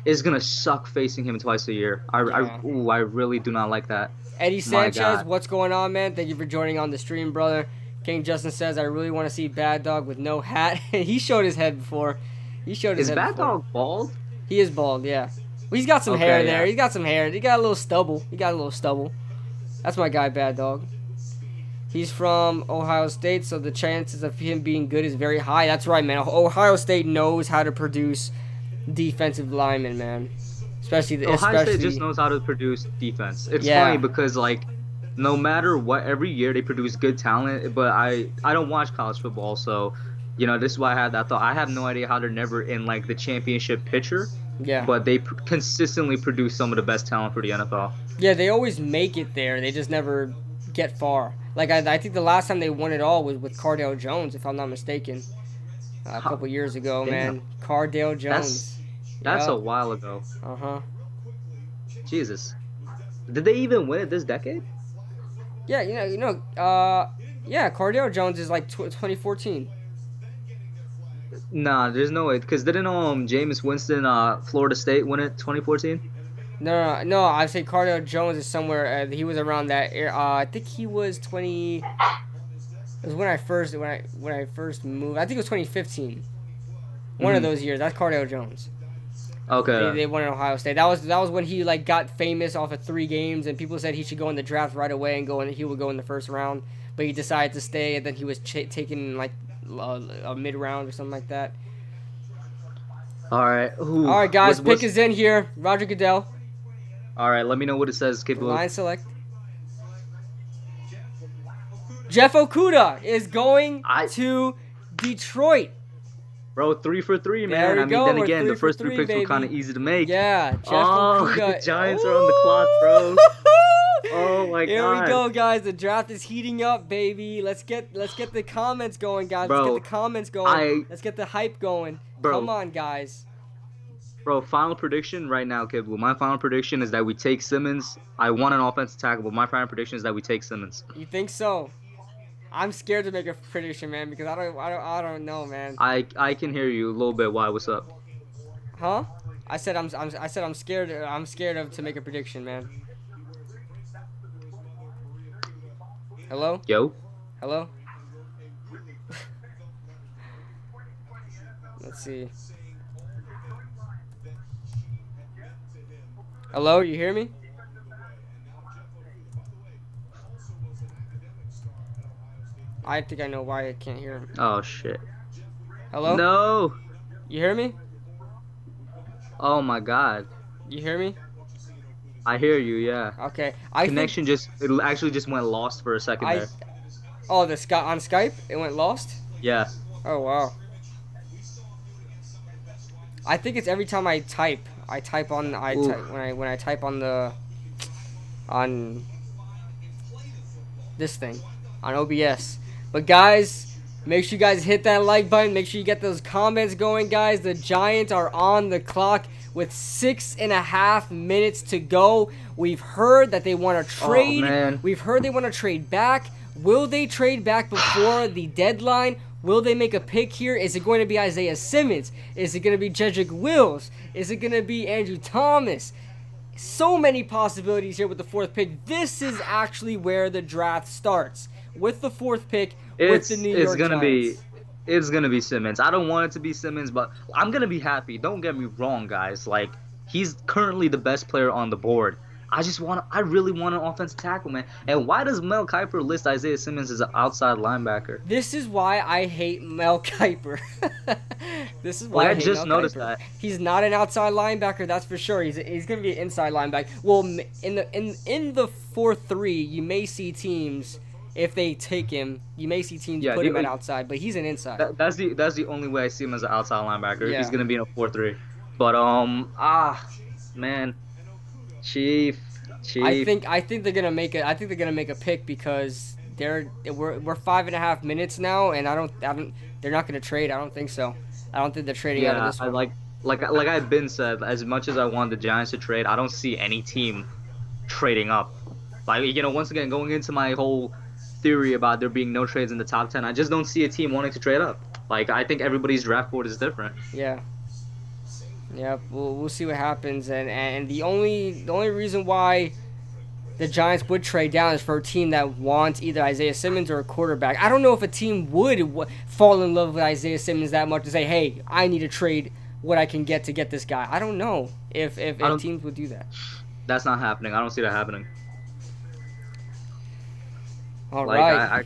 It's gonna suck facing him twice a year. I really do not like that. Eddie Sanchez, what's going on, man? Thank you for joining on the stream, brother. King Justin says, I really want to see Bad Dog with no hat. He showed his head before. Is Bad Dog bald? He is bald, yeah. Well, he's got some hair there. He's got some hair. He got a little stubble. That's my guy, Bad Dog. He's from Ohio State, so the chances of him being good is very high. That's right, man. Ohio State knows how to produce defensive linemen, man. Ohio State just knows how to produce defense. It's funny because, like, no matter what, every year they produce good talent. But I don't watch college football, so this is why I had that thought. I have no idea how they're never in like the championship picture, Yeah. but they consistently produce some of the best talent for the NFL. Yeah, they always make it there. They just never get far. Like I think the last time they won it all was with Cardale Jones, if I'm not mistaken, a How, couple years ago. damn, Man, Cardale that's Jones. that's a Yep. while ago. Uh huh. Jesus, did they even win it this decade? Yeah, yeah, Cardale Jones is like 2014. Nah, there's no way. Because didn't Jameis Winston Florida State win it 2014? No. I say Cardale Jones is somewhere. He was around that era. I think he was 20. It was when I first moved. I think it was 2015. One of Hmm. those years. That's Cardale Jones. Okay. They won at Ohio State. That was when he like got famous off of 3 games, and people said he should go in the draft right away and he would go in the first round, but he decided to stay, and then he was taken like a mid round or something like that. All right. All Who? right, guys, pick What's is in here. Roger Goodell, All right. Let me know what it says, Kid Blue. line select. Jeff Okuda is going I to Detroit. Bro, 3 for 3, man. There we I mean, go. then We're again, the 3 for first three 3, picks were kind of baby. easy to make. Yeah, Jeff Oh, Okuda. the Giants are on the clock, bro. Oh my Here God. we go, guys. The draft is heating up, baby. Let's get the comments going, guys. Bro, Let's get the comments going. I Let's get the hype going. Bro. Come on, guys. Bro, final prediction right now, Kid Blue. My final prediction is that we take Simmons. I want an offensive tackle, but my final prediction is that we take Simmons. You think so? I'm scared to make a prediction, man, because I don't know, man. I can hear you a little bit. Why? What's up? Huh? I said I'm scared. I'm scared of to make a prediction, man. Hello? Yo. Hello? Let's see. Hello, you hear me? I think I know why I can't hear him. Oh shit. Hello? No. You hear me? Oh my God. You hear me? I hear you. Yeah. Okay. Connection it actually just went lost for a second there. Oh, on Skype it went lost? Yeah. Oh wow. I think it's every time I type. When I type on this thing on OBS. But guys, make sure you guys hit that like button. Make sure you get those comments going, guys. The Giants are on the clock with 6.5 minutes to go. We've heard that they want to trade. Oh, man. We've heard they want to trade back. Will they trade back before the deadline? Will they make a pick here? Is it going to be Isaiah Simmons? Is it going to be Jedrick Wills? Is it going to be Andrew Thomas? So many possibilities here with the 4th pick. This is actually where the draft starts. With the 4th pick, with the New York Giants. It's gonna be Simmons. I don't want it to be Simmons, but I'm gonna be happy. Don't get me wrong, guys. Like, he's currently the best player on the board. I really want an offensive tackle, man. And why does Mel Kiper list Isaiah Simmons as an outside linebacker? This is why I hate Mel Kiper. This is why I hate just Mel noticed Kiper. that. He's not an outside linebacker, that's for sure. He's going to be an inside linebacker. Well, in the 4-3, you may see teams, if they take him, you may see teams put him at outside, but he's an inside. That's the only way I see him as an outside linebacker. Yeah. If he's gonna be in a 4-3. But man, Chief. I think they're gonna make it. I think they're gonna make a pick because we're 5.5 minutes now, and they're not gonna trade. I don't think so. I don't think they're trading out of this one. like I've been said, as much as I want the Giants to trade, I don't see any team trading up. Like, once again, going into my whole theory about there being no trades in the top 10, I just don't see a team wanting to trade up. Like, I think everybody's draft board is different. Yeah. Yeah, we'll see what happens, and the only reason why the Giants would trade down is for a team that wants either Isaiah Simmons or a quarterback. I don't know if a team would fall in love with Isaiah Simmons that much to say, hey, I need to trade what I can get to get this guy. I don't know if teams would do that. That's not happening. I don't see that happening. All right.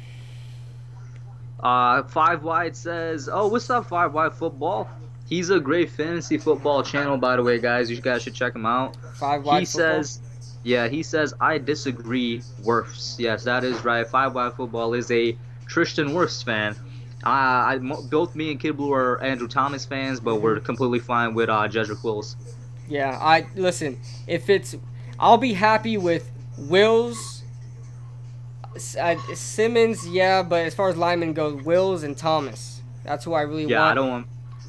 5 Wide says, "Oh, what's up, 5 Wide Football? He's a great fantasy football channel, by the way, guys. You guys should check him out." 5 Wide He Football? says, Yeah, he says I disagree. Wirfs. Yes, that is right. Five Wide Football is a Tristan Wirfs fan. Both me and Kid Blue are Andrew Thomas fans, but Hmm. we're completely fine with Jedrick Wills. Yeah, I listen. If it's, I'll be happy with Wills, Simmons. Yeah, but as far as linemen go, Wills and Thomas. That's who I really Yeah, want.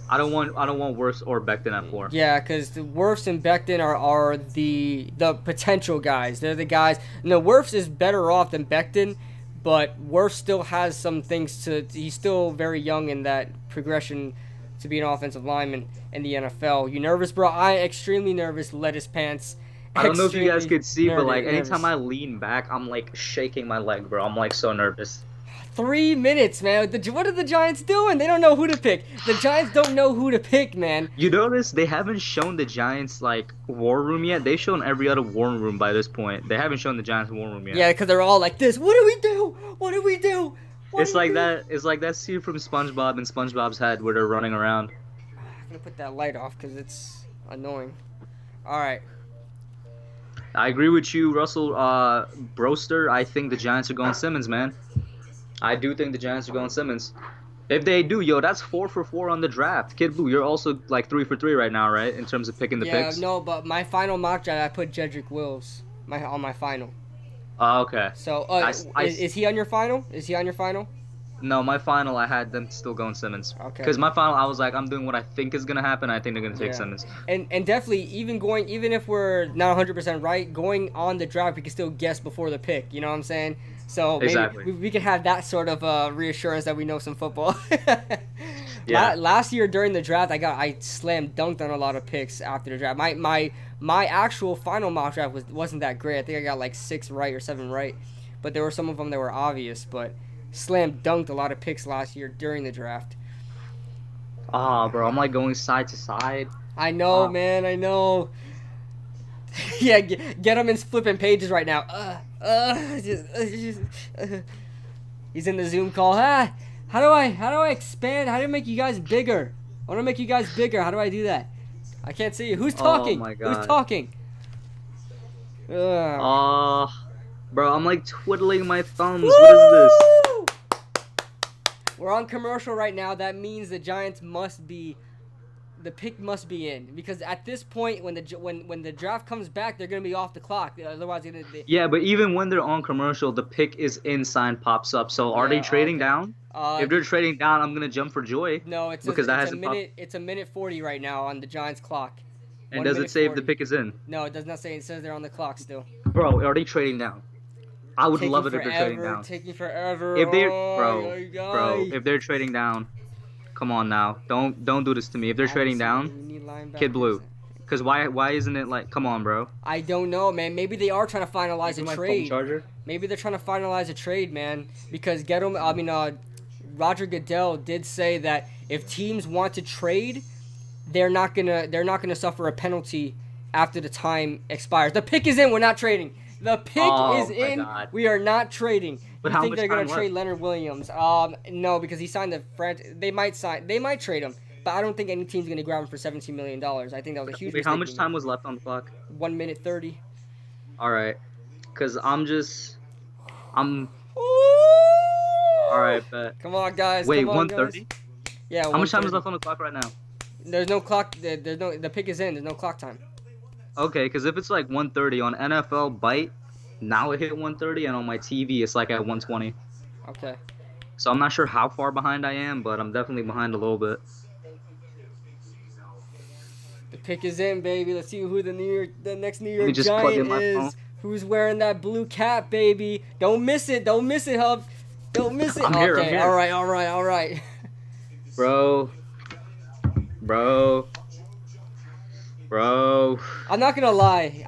I don't want Wirfs or Becton at four. Yeah, because the Wirfs and Becton are the potential guys. They're the guys. No, Wirfs is better off than Becton, but Wirfs still has some things to. He's still very young in that progression to be an offensive lineman in the NFL. You nervous, bro? I extremely nervous. Lettuce pants. I don't know if you guys Extremely could see, but like anytime nervous. I lean back, I'm like shaking my leg, bro. I'm like so nervous. 3 minutes, man. What are the Giants doing? They don't know who to pick. The Giants don't know who to pick, man. You notice they haven't shown the Giants like war room yet. They've shown every other war room by this point. They haven't shown the Giants war room yet. Yeah, because they're all like this. What do we do? What do we do? What It's do we like do? that. It's like that scene from SpongeBob and SpongeBob's head where they're running around. I'm gonna put that light off because it's annoying. All right. I agree with you, Russell Broster. I think the Giants are going Simmons, man. I do think the Giants are going Simmons. If they do, yo, that's 4 for 4 on the draft. Kid Blue, you're also like 3 for 3 right now, right? In terms of picking the Yeah, picks. no, but my final mock draft, I put Jedrick Wills on my final. Okay. So, I, is he on your final? Is he on your final? no, my final, I had them still going Simmons. Okay. Because my final, I was like, I'm doing what I think is gonna happen. I think they're gonna take Yeah. Simmons. And definitely even if we're not 100% right, going on the draft, we can still guess before the pick. You know what I'm saying? So maybe Exactly. we can have that sort of reassurance that we know some football. Yeah. Last year during the draft, I slam dunked on a lot of picks after the draft. My actual final mock draft wasn't that great. I think I got like 6 right or 7 right, but there were some of them that were obvious. But slam dunked a lot of picks last year during the draft. Ah, bro, I'm like going side to side. I know, Ah. man. I know. Yeah, get him in flipping pages right now. He's in the Zoom call. How do I expand? How do I make you guys bigger? I want to make you guys bigger. How do I do that? I can't see you. Who's talking? my Who's God. talking? Ugh. Bro, I'm like twiddling my thumbs. What is this? Woo! We're on commercial right now. That means the Giants the pick must be in, because at this point when the draft comes back, they're gonna be off the clock. Otherwise, Yeah, but even when they're on commercial, the pick is in sign pops up. So are they Yeah, trading okay. down? If they're trading down, I'm gonna jump for joy. No, it's Because that a hasn't popped. minute. It's a minute 40 right now on the Giants clock. And 1 does it minute say if the 40. pick is in? No, it does not say. It says they're on the clock still. Bro, are they trading down? I would Taking love it if they're trading forever, down. taking forever. If they're Oh, bro, if they're trading down, come on now. Don't do this to me. If they're trading down, We need linebackers. Kid Blue. Cause why isn't it like, come on, bro? I don't know, man. Maybe they are trying to finalize a My phone trade. charger. Maybe they're trying to finalize a trade, man. Because Roger Goodell did say that if teams want to trade, they're not gonna suffer a penalty after the time expires. The pick is in. We're not trading. The pick is my in. God. We are not trading. But You how think much they're gonna time trade left? Leonard Williams? No, because he signed the franchise. They might trade him, but I don't think any team's gonna grab him for $17 million. I think that was a huge Wait, mistake. how much they time made. was left on the clock? 1 minute 30. All right. Cause I'm all right, bet. Come on, guys. Wait, Come on, guys. 1:30? Yeah. How much time is 1:30. left on the clock right now? There's no clock. There's no. The pick is in. There's no clock time. Okay, because if it's like 1:30 on NFL Byte, now it hit 1:30, and on my TV it's like at 1:20. Okay. So I'm not sure how far behind I am, but I'm definitely behind a little bit. The pick is in, baby. Let's see who the next New me York just plug in Giant my is. phone. Who's wearing that blue cap, baby? Don't miss it. Don't miss it, Hub. Don't miss it. I'm here, I'm Okay. here. All right. All right. All right. Bro. I'm not gonna lie.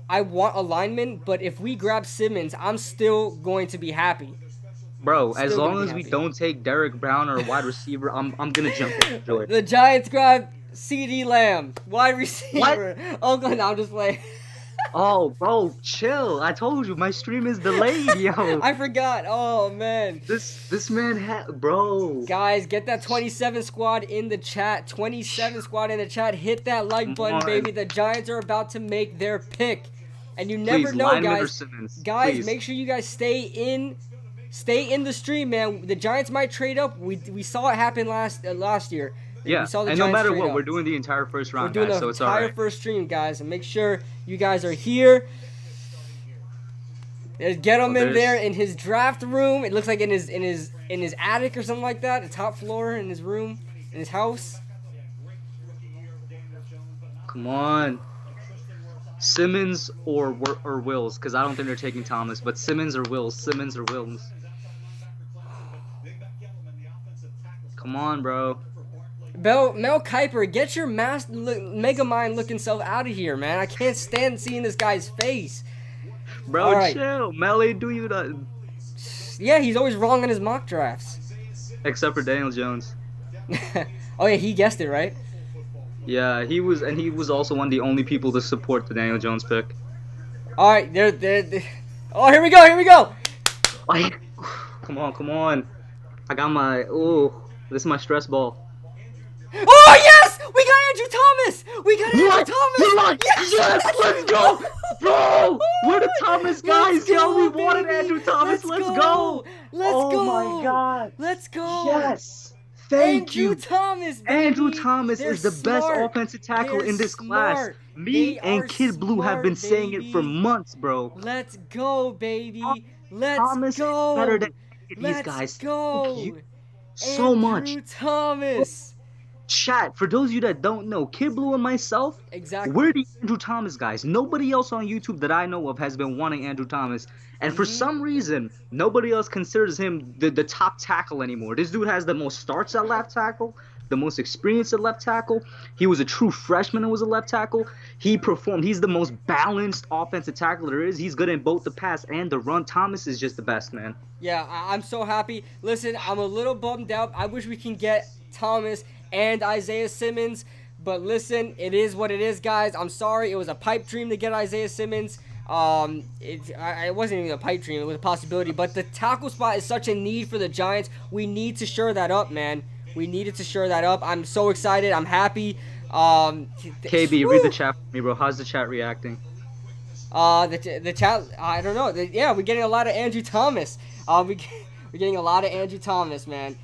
I want a lineman, but if we grab Simmons, I'm still going to be happy. Bro, as Still gonna long be as we happy. don't take Derek Brown or a wide receiver, I'm gonna jump for joy. The Giants grab CD Lamb, wide receiver. Oakland. I'm just playing. Oh, bro, chill. I told you my stream is delayed, yo. I forgot. Oh man. This man bro. Guys, get that 27 squad in the chat. 27 squad in the chat. Hit that like Come button, on. baby. The Giants are about to make their pick. And you never Please, know, Lineman or guys. Simmons. Guys, Please. make sure you guys stay in the stream, man. The Giants might trade up. We saw it happen last year. We Yeah, saw the and no Giants matter trade what, up. we're doing the entire first We're round, doing guys, the so it's all entire right. first stream, guys, and make sure you guys are here. Get him in there in his draft room. It looks like in his attic or something like that. The top floor in his room, in his house. Come on. Simmons or Wills, because I don't think they're taking Thomas, but Simmons or Wills. Simmons or Wills. Come on, bro. Mel Kiper, get your Mega Mind looking self out of here, man. I can't stand seeing this guy's face. Bro, All right. chill. Melee, do you not? Yeah, he's always wrong on his mock drafts. Except for Daniel Jones. Oh yeah, he guessed it, right? Yeah, he was, and he was also one of the only people to support the Daniel Jones pick. All right, they're. Oh, here we go. Come on. I got my. Ooh, this is my stress ball. Oh yes, we got Andrew Thomas. Andrew Thomas. Yes, let's go, bro. We're the Thomas guys, yo. We wanted Andrew Thomas. Let's go. Oh my God. Let's go. Yes. Thank Andrew you. Thomas, baby. Andrew Thomas They're is the best smart. offensive tackle They're in this smart. class. Me They and are Kid Blue have been smart, saying it for baby. months, bro. Let's go, baby. Let's Thomas go. is better than these Let's guys. go. Thank you so much. Andrew Thomas. Chat, for those of you that don't know, Kid Blue and myself, Exactly. we're the Andrew Thomas guys. Nobody else on YouTube that I know of has been wanting Andrew Thomas. And for some reason, nobody else considers him the top tackle anymore. This dude has the most starts at left tackle, the most experience at left tackle. He was a true freshman and was a left tackle. He performed. He's the most balanced offensive tackle there is. He's good in both the pass and the run. Thomas is just the best, man. Yeah, I'm so happy. Listen, I'm a little bummed out. I wish we can get Thomas and Isaiah Simmons. But listen, it is what it is, guys. I'm sorry. It was a pipe dream to get Isaiah Simmons. It wasn't even a pipe dream. It was a possibility. But the tackle spot is such a need for the Giants. We need to shore that up, man. We needed to shore that up. I'm so excited. I'm happy. KB, read the chat for me, bro. How's the chat reacting? The chat, I don't know. Yeah, we're getting a lot of Andrew Thomas. We're getting a lot of Andrew Thomas, man.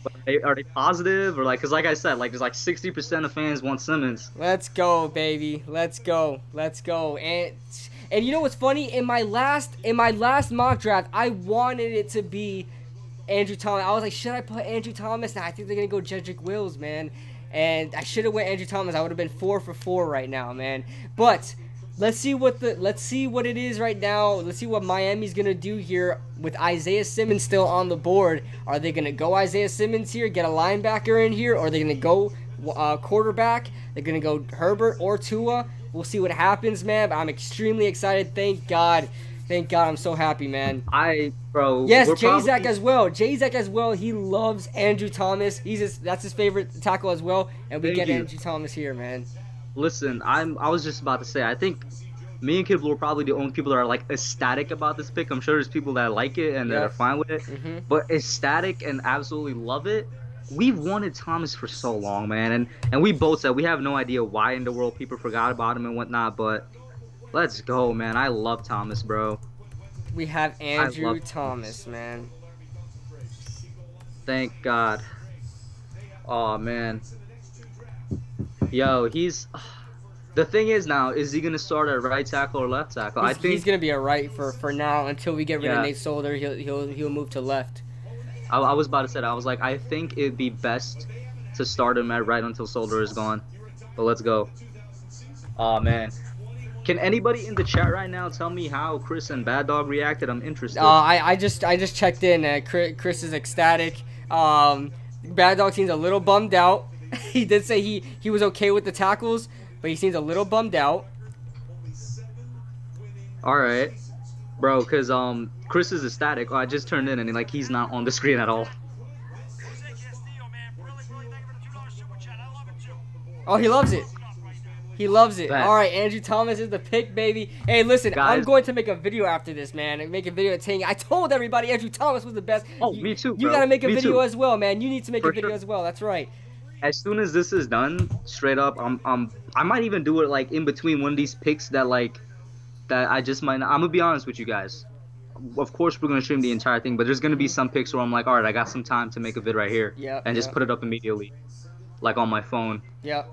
Are they positive or like? Cause like I said, like there's like 60% of fans want Simmons. Let's go, baby. Let's go. And you know what's funny? In my last mock draft, I wanted it to be Andrew Thomas. I was like, should I put Andrew Thomas? Nah, I think they're gonna go Jedrick Wills, man. And I should have went Andrew Thomas. I would have been 4 for 4 right now, man. But let's see what it is right now. Let's see what Miami's gonna do here with Isaiah Simmons still on the board. Are they gonna go Isaiah Simmons here, get a linebacker in here, or are they gonna go quarterback? They're gonna go Herbert or Tua. We'll see what happens, man. But I'm extremely excited. Thank God. I'm so happy, man. Bro. Yes, J-Zack as well. J-Zack as well. He loves Andrew Thomas. That's his favorite tackle as well. And we get Andrew Thomas here, man. Listen, I was just about to say, I think me and Kid Blue are probably the only people that are like ecstatic about this pick. I'm sure there's people that like it and that are fine with it, but ecstatic and absolutely love it. We've wanted Thomas for so long, man, and we both said we have no idea why in the world people forgot about him and whatnot, but let's go, man. I love Thomas, bro. We have Andrew Thomas, man. Thank God. Oh, man. Yo, the thing is now, is he gonna start at right tackle or left tackle? I think he's gonna be a right for now until we get rid of Nate Solder. He'll move to left. I was about to say that. I was like, I think it'd be best to start him at right until Solder is gone. But let's go. Oh man, can anybody in the chat right now tell me how Chris and Bad Dog reacted? I'm interested. I just checked in. Chris is ecstatic. Bad Dog seems a little bummed out. He did say he was okay with the tackles, but he seems a little bummed out. All right, bro. Cause Chris is ecstatic. Oh, I just turned in and like he's not on the screen at all. Oh, he loves it. He loves it. Bet. All right, Andrew Thomas is the pick, baby. Hey, listen, guys, I'm going to make a video after this, man. And make a video saying I told everybody Andrew Thomas was the best. Oh, me too, You bro. gotta make a Me video too. as well, man. You need to make a video sure. as well. That's right. As soon as this is done, straight up, I might even do it like in between one of these picks that like that I just might not. I'm gonna be honest with you guys. Of course, we're gonna stream the entire thing, but there's gonna be Hmm. some picks where I'm like, all right, I got some time to make a vid right here, Yep, and just yep, put it up immediately, like on my phone. yep.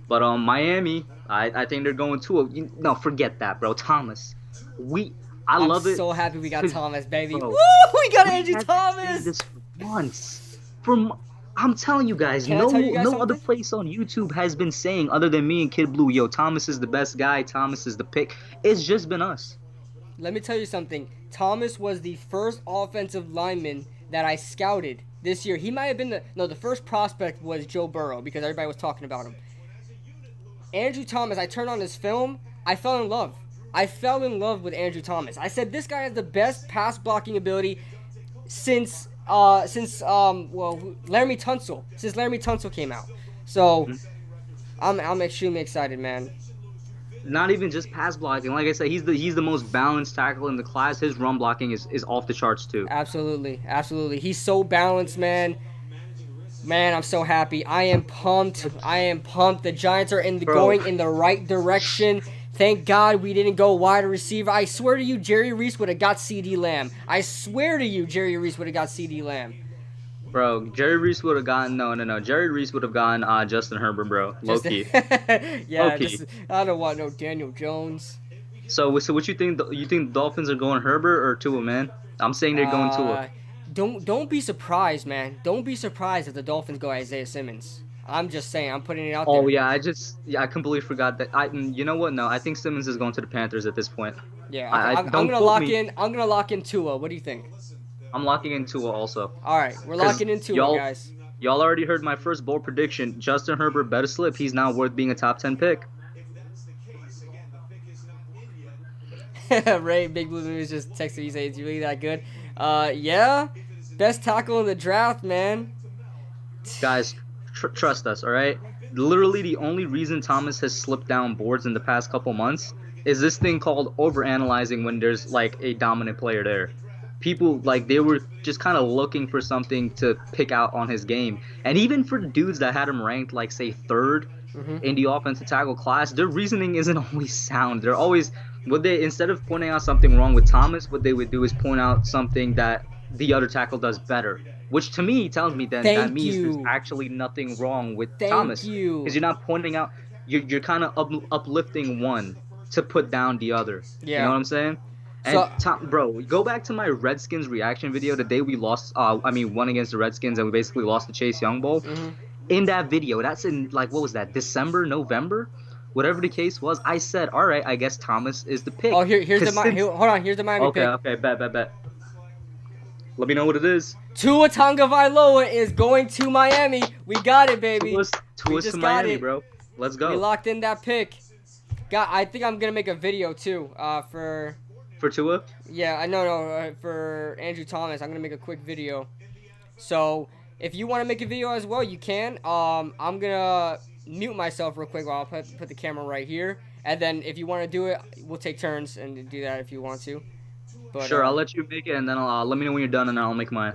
But Miami, I think they're going to a. No, forget that, bro. Thomas, we I I'm love it, so happy we got cause Thomas, baby. Woo! bro, We got we Andrew have been saying Thomas. this for months. From I'm telling you guys, Can I tell you guys no other something? place on YouTube has been saying other than me and Kid Blue, yo, Thomas is the best guy. Thomas is the pick. It's just been us. Let me tell you something. Thomas was the first offensive lineman that I scouted this year. He might have been the first prospect was Joe Burrow because everybody was talking about him. Andrew Thomas, I turned on his film, I fell in love. I fell in love with Andrew Thomas. I said this guy has the best pass blocking ability since Laramie Tunsil. Since Laramie Tunsil came out. So I'm extremely excited, man. Not even just pass blocking. Like I said, he's the most balanced tackle in the class. His run blocking is off the charts too. Absolutely, absolutely. He's so balanced, man. Man, I'm so happy. I am pumped. I am pumped. The Giants are Bro, going in the right direction. Thank God we didn't go wide receiver. I swear to you, Jerry Reese would have got CD Lamb. I swear to you, Jerry Reese would have got CD Lamb. bro, Jerry Reese would have gotten no. Jerry Reese would have gotten Justin Herbert, bro. Low Just key, low yeah, key. just I don't want no Daniel Jones. So what you think? You think the Dolphins are going Herbert or Tua, man? I'm saying they're going Tua. Uh, don't be surprised, man. Don't be surprised if the Dolphins go Isaiah Simmons. I'm just saying. I'm putting it out Oh there. yeah, I completely forgot that. You know what? No, I think Simmons is going to the Panthers at this point. Yeah, okay. I I'm don't gonna quote lock me. in. I'm gonna lock in Tua. What do you think? I'm locking in Tua also, All right, we're because locking in Tua, y'all guys. y'all already heard my first bold prediction. Justin Herbert better slip. He's now worth being a top 10 pick. Ray Big Blue News just texted me saying, "Is he really that good?" Yeah, best tackle in the draft, man. Guys, trust us, all right? Literally, the only reason Thomas has slipped down boards in the past couple months is this thing called overanalyzing when there's like a dominant player there. People like they were just kind of looking for something to pick out on his game, and even for dudes that had him ranked like say third Hmm. in the offensive tackle class, their reasoning isn't always sound. They're always what they instead of pointing out something wrong with Thomas, what they would do is point out something that the other tackle does better. Which to me tells me then that Thank means there's you, actually nothing wrong with thank Thomas because you. you're not pointing out you're kind of uplifting one to put down the other. You know Yeah. what I'm saying? And So, Tom, bro, go back to my Redskins reaction video the day we lost. I mean, won against the Redskins and we basically lost the Chase Young Bowl. hmm In that video, that's in like what was that? December, November, whatever the case was. I said, all right, I guess Thomas is the oh, pick. here's the Cause since hold on. Here's the Miami okay, pick. okay, bet. Let me know what it is. Tua Tagovailoa is going to Miami. We got it, baby. We To just got Miami, it. bro. Let's We go. locked in that pick. I think I'm gonna make a video too. For For Tua? yeah, I know, no, for Andrew Thomas, I'm gonna make a quick video. So if you want to make a video as well, you can. I'm gonna mute myself real quick while I'll put the camera right here, and then if you want to do it, we'll take turns and do that if you want to. But Sure, I'll let you make it, and then I'll let me know when you're done, and then I'll make mine.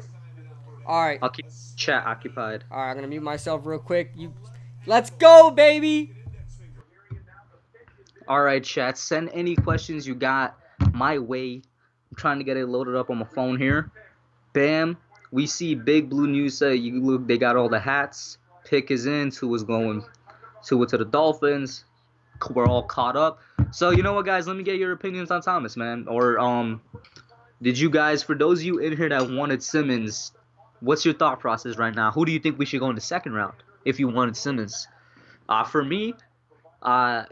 all right, I'll keep chat occupied. all right, I'm gonna mute myself real quick. Let's go, baby. All right, chat. Send any questions you got my way. I'm trying to get it loaded up on my phone here. Bam. We see Big Blue News say you look. They got all the hats. Pick is in. Tua's going. Tua to the Dolphins. We're all caught up. So you know what, guys? Let me get your opinions on Thomas, man. Or did you guys, for those of you in here that wanted Simmons, what's your thought process right now? Who do you think we should go in the second round if you wanted Simmons? For me,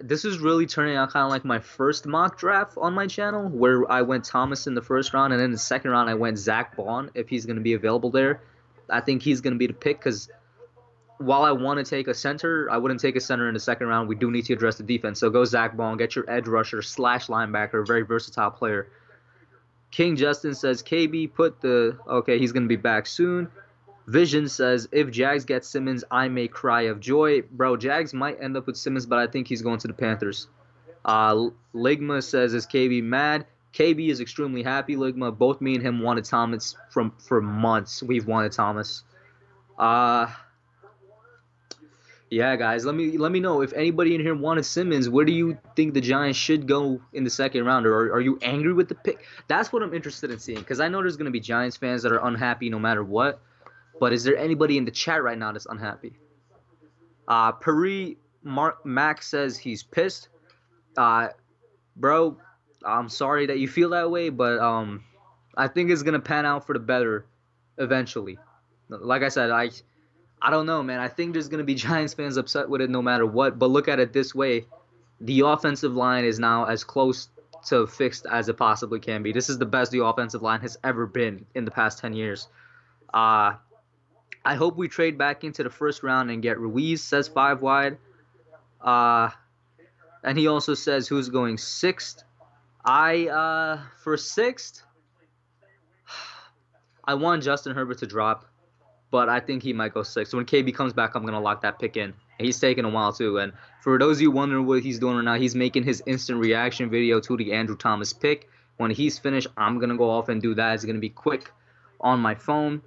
this is really turning out kind of like my first mock draft on my channel, where I went Thomas in the first round, and then in the second round I went Zach Bond if he's going to be available there. I think he's going to be the pick because while I want to take a center, I wouldn't take a center in the second round. We do need to address the defense. So go Zach Bond, get your edge rusher / linebacker, very versatile player. King Justin says KB okay, he's going to be back soon. Vision says, if Jags get Simmons, I may cry of joy. Bro, Jags might end up with Simmons, but I think he's going to the Panthers. Ligma says, is KB mad? KB is extremely happy, Ligma. Both me and him wanted Thomas for months. We've wanted Thomas. Yeah, guys, let me know if anybody in here wanted Simmons. Where do you think the Giants should go in the second round, or are you angry with the pick? That's what I'm interested in seeing because I know there's gonna be Giants fans that are unhappy no matter what. But is there anybody in the chat right now that's unhappy? Max says he's pissed. Uh, bro, I'm sorry that you feel that way, but I think it's gonna pan out for the better eventually. Like I said, I don't know, man. I think there's gonna be Giants fans upset with it no matter what. But look at it this way: the offensive line is now as close to fixed as it possibly can be. This is the best the offensive line has ever been in the past 10 years. Uh, I hope we trade back into the first round and get Ruiz, says 5 wide. Uh, and he also says who's going sixth. For sixth, I want Justin Herbert to drop, but I think he might go sixth. So when KB comes back, I'm gonna lock that pick in. He's taking a while too. And for those of you wondering what he's doing right now, he's making his instant reaction video to the Andrew Thomas pick. When he's finished, I'm gonna go off and do that. It's gonna be quick on my phone.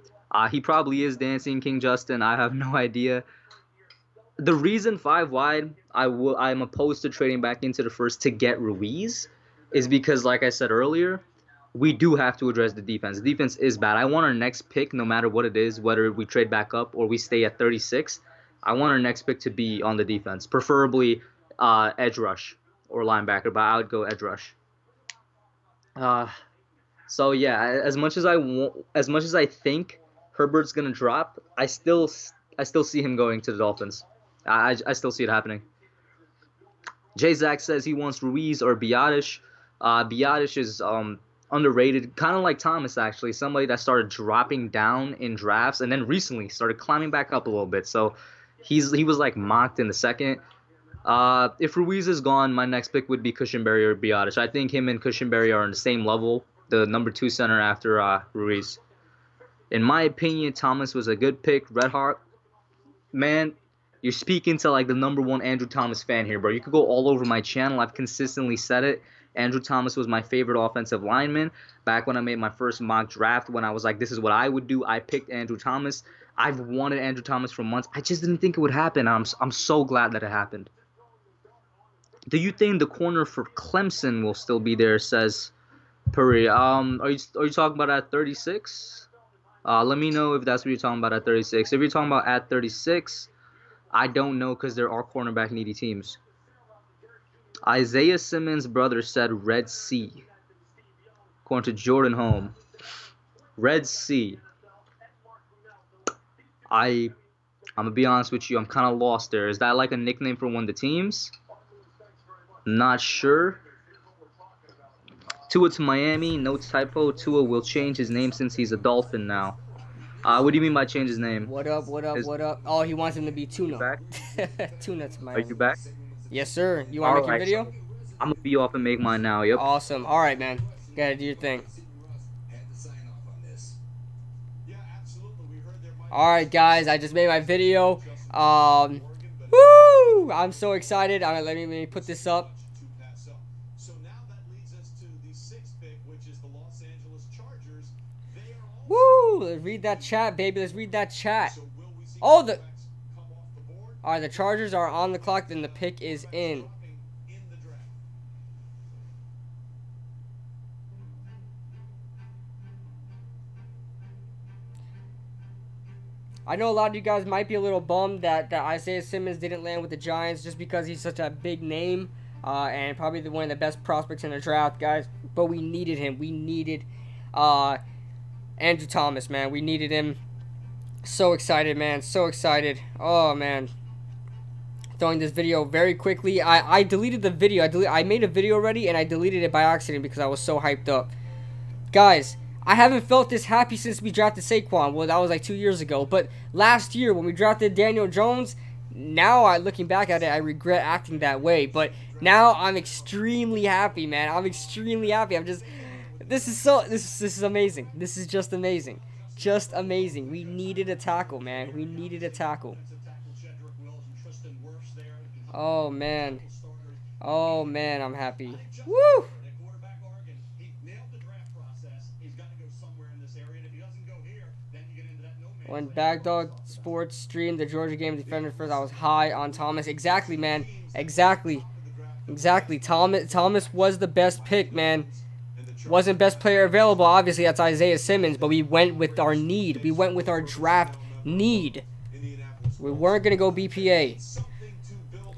He probably is dancing King Justin. I have no idea. The reason 5 wide I'm opposed to trading back into the first to get Ruiz is because, like I said earlier, we do have to address the defense. The defense is bad. I want our next pick, no matter what it is, whether we trade back up or we stay at 36. I want our next pick to be on the defense, preferably edge rush or linebacker, but I would go edge rush. Uh, so yeah, as much as I think Herbert's gonna drop, I still see him going to the Dolphins. I still see it happening. Jay Zach says he wants Ruiz or Biotish. Biotish is underrated, kind of like Thomas actually, somebody that started dropping down in drafts and then recently started climbing back up a little bit. So he was like mocked in the second. If Ruiz is gone, my next pick would be Cushenberry or Biotish. I think him and Cushenberry are on the same level, the number 2 center after Ruiz. In my opinion, Thomas was a good pick. Red Hawk, man, you're speaking to like the number one Andrew Thomas fan here, bro. You could go all over my channel. I've consistently said it. Andrew Thomas was my favorite offensive lineman. Back when I made my first mock draft, when I was like, this is what I would do, I picked Andrew Thomas. I've wanted Andrew Thomas for months. I just didn't think it would happen. I'm so glad that it happened. Do you think the corner for Clemson will still be there? Says Puri. Are you talking about at 36? Let me know if that's what you're talking about at 36. If you're talking about at 36, I don't know because there are cornerback needy teams. Isaiah Simmons' brother said Red Sea. According to Jordan Home. Red Sea. I'm gonna be honest with you, I'm kind of lost there. Is that like a nickname for one of the teams? Not sure. Tua to Miami, no typo. Tua will change his name since he's a Dolphin now. What do you mean by change his name? What up? What up? Is What up? Oh, he wants him to be you Tuna. back? Tuna to Are Miami. you back? Yes, sir. You want to All make your right, so video? I'm gonna be off and make mine now. Yep. Awesome. All right, man. Gotta do your thing. All right, guys. I just made my video. Woo! I'm so excited. Let me put this up. Woo! Let's read that chat, baby. Let's read that chat. Oh, all right. The Chargers are on the clock. Then the pick is in. I know a lot of you guys might be a little bummed that Isaiah Simmons didn't land with the Giants just because he's such a big name and probably one of the best prospects in the draft, guys. But we needed him. We needed Andrew Thomas, man. We needed him. So excited, man. So excited. Oh, man. Throwing this video very quickly. I deleted the video. I made a video already and I deleted it by accident because I was so hyped up. Guys, I haven't felt this happy since we drafted Saquon. Well, that was like 2 years ago. But last year when we drafted Daniel Jones, now looking back at it, I regret acting that way. But now I'm extremely happy, man. I'm extremely happy. This is amazing. This is just amazing. Just amazing. We needed a tackle, man. We needed a tackle. Oh, man. Oh, man, I'm happy. Woo! When Bagdog Sports streamed the Georgia game defender first. I was high on Thomas. Exactly, man. Exactly. Thomas was the best pick, man. Wasn't best player available. Obviously, that's Isaiah Simmons, but we went with our need. We went with our draft need. We weren't going to go BPA.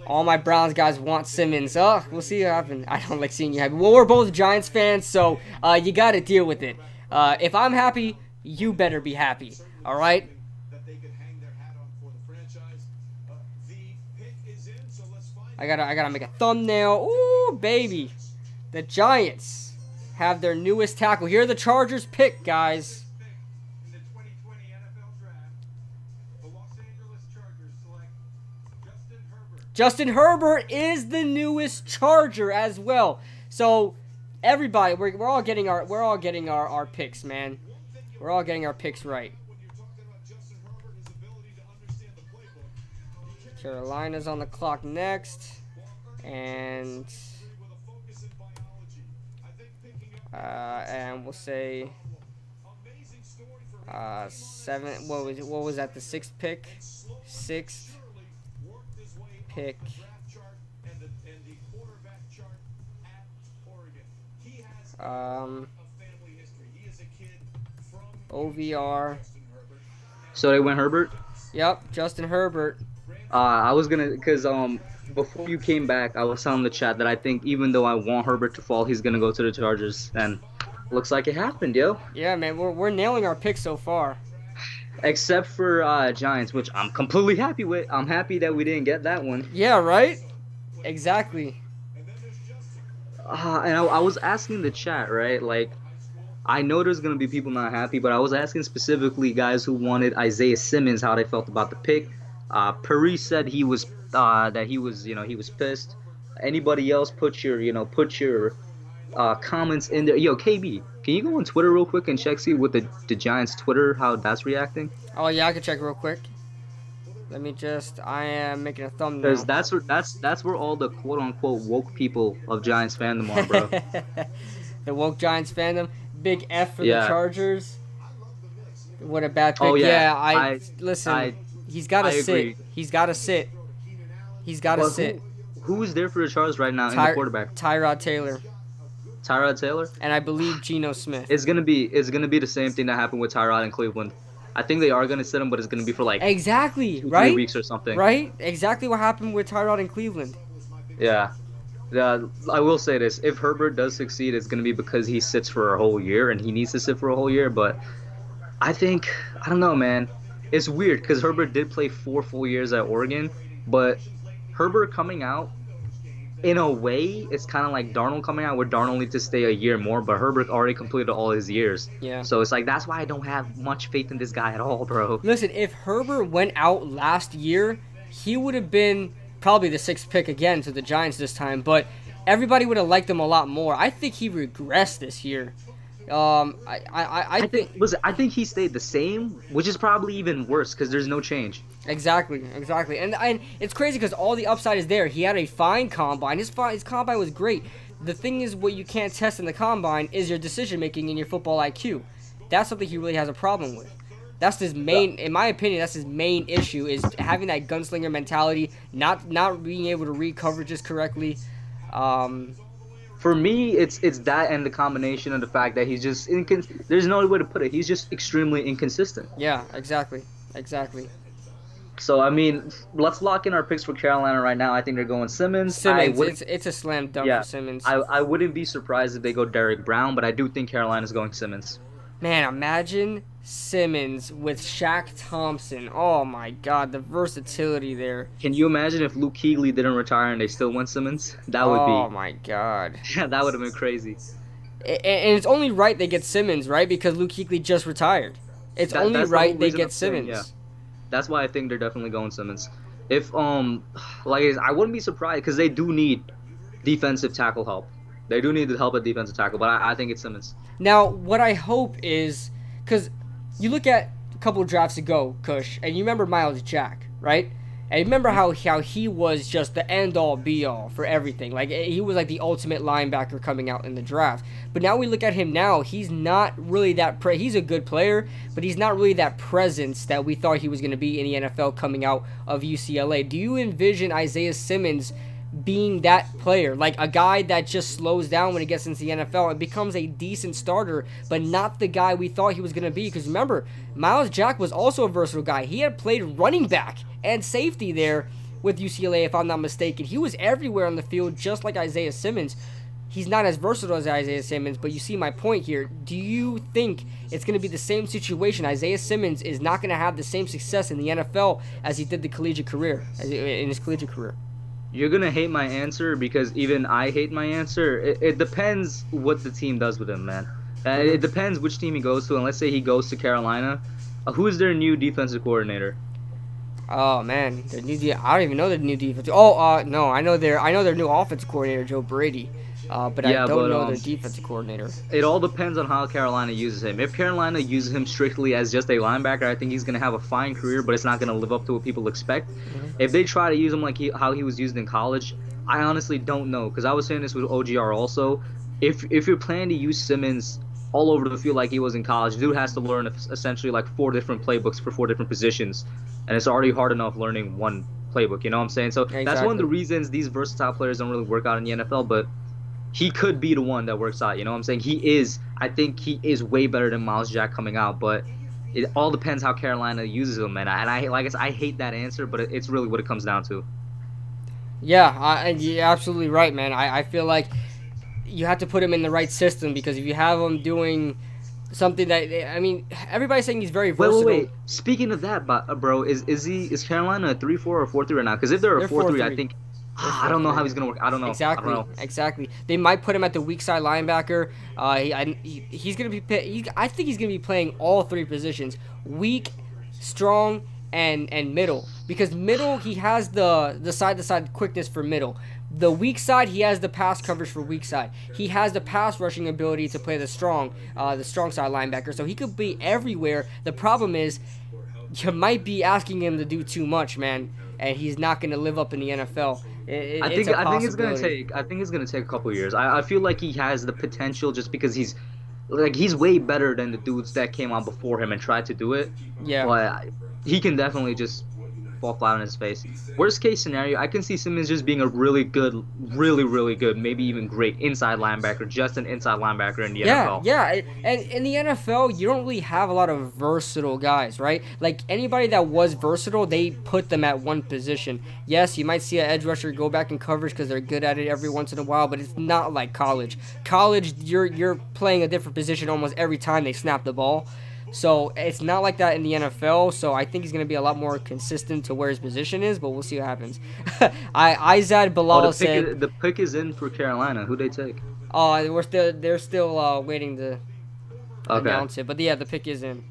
All my Browns guys want Simmons. Oh, we'll see what happens. I don't like seeing you happy. Well, we're both Giants fans, so you got to deal with it. If I'm happy, you better be happy. All right? I gotta make a thumbnail. Ooh, baby. The Giants have their newest tackle. Here are the Chargers pick, guys. Justin Herbert is the newest Charger as well. So everybody, we're all getting our picks, man. We're all getting our picks right. Carolina's on the clock next, and we'll say 7. What was that? The sixth pick. Pick. OVR. So they went Herbert. Yep, Justin Herbert. I was gonna, because before you came back, I was telling the chat that I think even though I want Herbert to fall, he's gonna go to the Chargers, and looks like it happened, yo. Yeah, man, we're nailing our picks so far. Except for Giants, which I'm completely happy with. I'm happy that we didn't get that one. Yeah, right? Exactly. And I was asking the chat, right? Like, I know there's gonna be people not happy, but I was asking specifically guys who wanted Isaiah Simmons how they felt about the pick. Paris said he was he was pissed. Anybody else, put your comments in there. Yo, KB, can you go on Twitter real quick and see with the Giants Twitter how that's reacting? Oh yeah, I can check real quick. Let me I am making a thumbnail. Because that's where all the quote unquote woke people of Giants fandom are, bro. The woke Giants fandom. Big F for the Chargers. What a bad pick. Oh yeah, listen. He's got to sit. Agree. He's got to sit. He's got to sit. Who is there for the Chargers right now in the quarterback? Tyrod Taylor. Tyrod Taylor? And I believe Geno Smith. It's gonna be the same thing that happened with Tyrod in Cleveland. I think they are gonna sit him, but it's gonna be for like 2-3 weeks or something. Right? Exactly what happened with Tyrod in Cleveland. Yeah. I will say this: if Herbert does succeed, it's gonna be because he sits for a whole year, and he needs to sit for a whole year. But I don't know, man. It's weird because Herbert did play 4 full years at Oregon, but Herbert coming out, in a way, it's kind of like Darnold coming out, where Darnold needs to stay a year more, but Herbert already completed all his years. Yeah. So it's like, that's why I don't have much faith in this guy at all, bro. Listen, if Herbert went out last year, he would have been probably the 6th pick again to the Giants this time, but everybody would have liked him a lot more. I think he regressed this year. I think he stayed the same, which is probably even worse because there's no change. Exactly, and it's crazy because all the upside is there. He had a fine combine. His combine was great. The thing is, what you can't test in the combine is your decision making and your football IQ. That's something he really has a problem with. That's his main, in my opinion, that's his main issue, is having that gunslinger mentality, not being able to read coverages correctly. For me, it's that and the combination of the fact that he's just there's no other way to put it. He's just extremely inconsistent. Yeah, exactly. So, I mean, let's lock in our picks for Carolina right now. I think they're going Simmons. It's a slam dunk for Simmons. I wouldn't be surprised if they go Derrick Brown, but I do think Carolina's going Simmons. Man, imagine Simmons with Shaq Thompson. Oh, my God, the versatility there. Can you imagine if Luke Kuechly didn't retire and they still went Simmons? That would be... Oh, my God. Yeah, that would have been crazy. And it's only right they get Simmons, right? Because Luke Kuechly just retired. It's only right they get Simmons. Yeah. That's why I think they're definitely going Simmons. If, I wouldn't be surprised because they do need defensive tackle help. They do need the help at defensive tackle, but I think it's Simmons. Now, what I hope is, because you look at a couple of drafts ago, Kush, and you remember Miles Jack, right? And remember how he was just the end all be all for everything. Like he was like the ultimate linebacker coming out in the draft. But now we look at him now, he's not really that he's a good player, but he's not really that presence that we thought he was going to be in the NFL coming out of UCLA. Do you envision Isaiah Simmons being that player, like a guy that just slows down when he gets into the NFL and becomes a decent starter, but not the guy we thought he was going to be? Because remember, Miles Jack was also a versatile guy. He had played running back and safety there with UCLA, if I'm not mistaken. He was everywhere on the field, just like Isaiah Simmons. He's not as versatile as Isaiah Simmons, but you see my point here. Do you think it's going to be the same situation? Isaiah Simmons is not going to have the same success in the NFL as he did in his collegiate career. You're gonna hate my answer because even I hate my answer. It depends what the team does with him, man. It depends which team he goes to. And let's say he goes to Carolina, who's their new defensive coordinator? Oh man, I don't even know their new defense. Oh, no, I know their new offensive coordinator, Joe Brady. But I don't know their defensive coordinator. It all depends on how Carolina uses him. If Carolina uses him strictly as just a linebacker, I think he's going to have a fine career, but it's not going to live up to what people expect. If they try to use him like how he was used in college, I honestly don't know. Because I was saying this with OGR also. If you're planning to use Simmons all over the field like he was in college, dude has to learn essentially like 4 different playbooks for 4 different positions. And it's already hard enough learning one playbook, you know what I'm saying? So Exactly. That's one of the reasons these versatile players don't really work out in the NFL, but he could be the one that works out, you know what I'm saying? I think he is way better than Miles Jack coming out, but it all depends how Carolina uses him, man. And I hate that answer, but it's really what it comes down to. Yeah, you're absolutely right, man. I feel like you have to put him in the right system, because if you have him doing something that, I mean, everybody's saying he's very versatile. Wait. Speaking of that, bro, is Carolina a 3-4 or 4-3 right now? Because if they're a 4-3, I think I don't know how he's gonna work. I don't know. Exactly. They might put him at the weak side linebacker. He's gonna be. I think he's gonna be playing all 3 positions: weak, strong, and middle. Because middle, he has the side to side quickness for middle. The weak side, he has the pass coverage for weak side. He has the pass rushing ability to play the strong side linebacker. So he could be everywhere. The problem is, you might be asking him to do too much, man, and he's not going to live up in the NFL. I think it's gonna take a couple years. I feel like he has the potential just because he's way better than the dudes that came on before him and tried to do it. Yeah. But he can definitely just fall flat on his face. Worst case scenario, I can see Simmons just being a really good, maybe even great inside linebacker, just an inside linebacker in the NFL. Yeah, and in the NFL, you don't really have a lot of versatile guys, right? Like, anybody that was versatile, they put them at one position. Yes, you might see an edge rusher go back in coverage because they're good at it every once in a while, but it's not like college. College, you're playing a different position almost every time they snap the ball. So it's not like that in the NFL. So I think he's going to be a lot more consistent to where his position is, but we'll see what happens. Izad Bilal said the pick is in for Carolina. Who they take? They're still waiting to announce it. But yeah, the pick is in.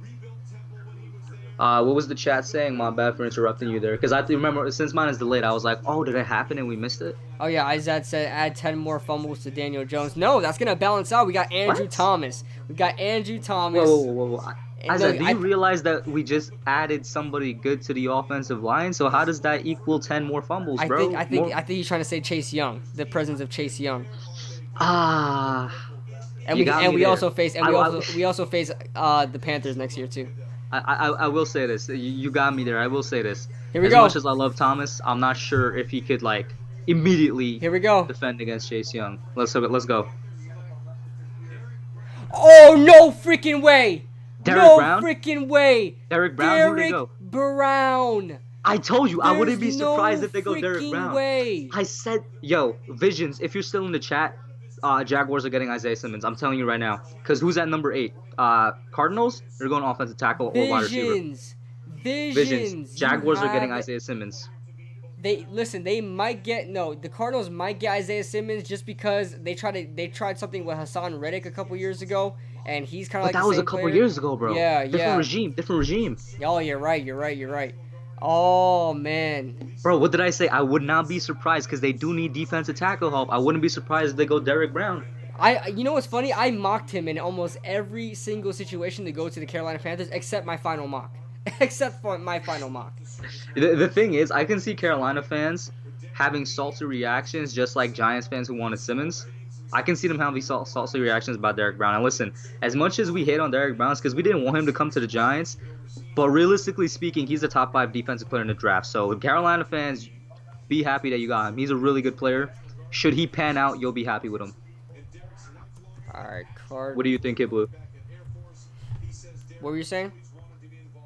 What was the chat saying? My bad for interrupting you there. Because I remember, since mine is delayed, I was like, oh, did it happen and we missed it? Oh, yeah, Izad said add 10 more fumbles to Daniel Jones. No, that's going to balance out. We got Andrew Thomas. Whoa. Isaac, do you realize that we just added somebody good to the offensive line? So how does that equal 10 more fumbles, bro? I think he's trying to say Chase Young, the presence of Chase Young. And we also face the Panthers next year too. I will say this. You got me there. I will say this. Here we go. As much as I love Thomas, I'm not sure if he could immediately defend against Chase Young. Let's go. Oh, no freaking way! Derek Brown? Freaking way! Derek Brown? Who they go? Brown. I told you, I wouldn't be surprised if they go Derek Brown. Way. I said, Visions, if you're still in the chat, Jaguars are getting Isaiah Simmons. I'm telling you right now. Because who's at number 8? Cardinals? They're going offensive tackle or wide receiver. Visions. Jaguars are getting Isaiah Simmons. They might get the Cardinals might get Isaiah Simmons just because they tried something with Hassan Reddick a couple years ago, and he's kind of like that was a couple years ago, bro. Yeah, different regime. Oh, you're right. Oh man, bro, what did I say? I would not be surprised because they do need defensive tackle help. I wouldn't be surprised if they go Derek Brown. You know what's funny? I mocked him in almost every single situation to go to the Carolina Panthers except my final mock. except for my final mock. The thing is, I can see Carolina fans having salty reactions just like Giants fans who wanted Simmons. I can see them having salty reactions about Derek Brown. And listen, as much as we hate on Derek Brown, it's because we didn't want him to come to the Giants. But realistically speaking, he's the top 5 defensive player in the draft. So Carolina fans, be happy that you got him. He's a really good player. Should he pan out, you'll be happy with him. All right, card. What do you think, Kid Blue? What were you saying?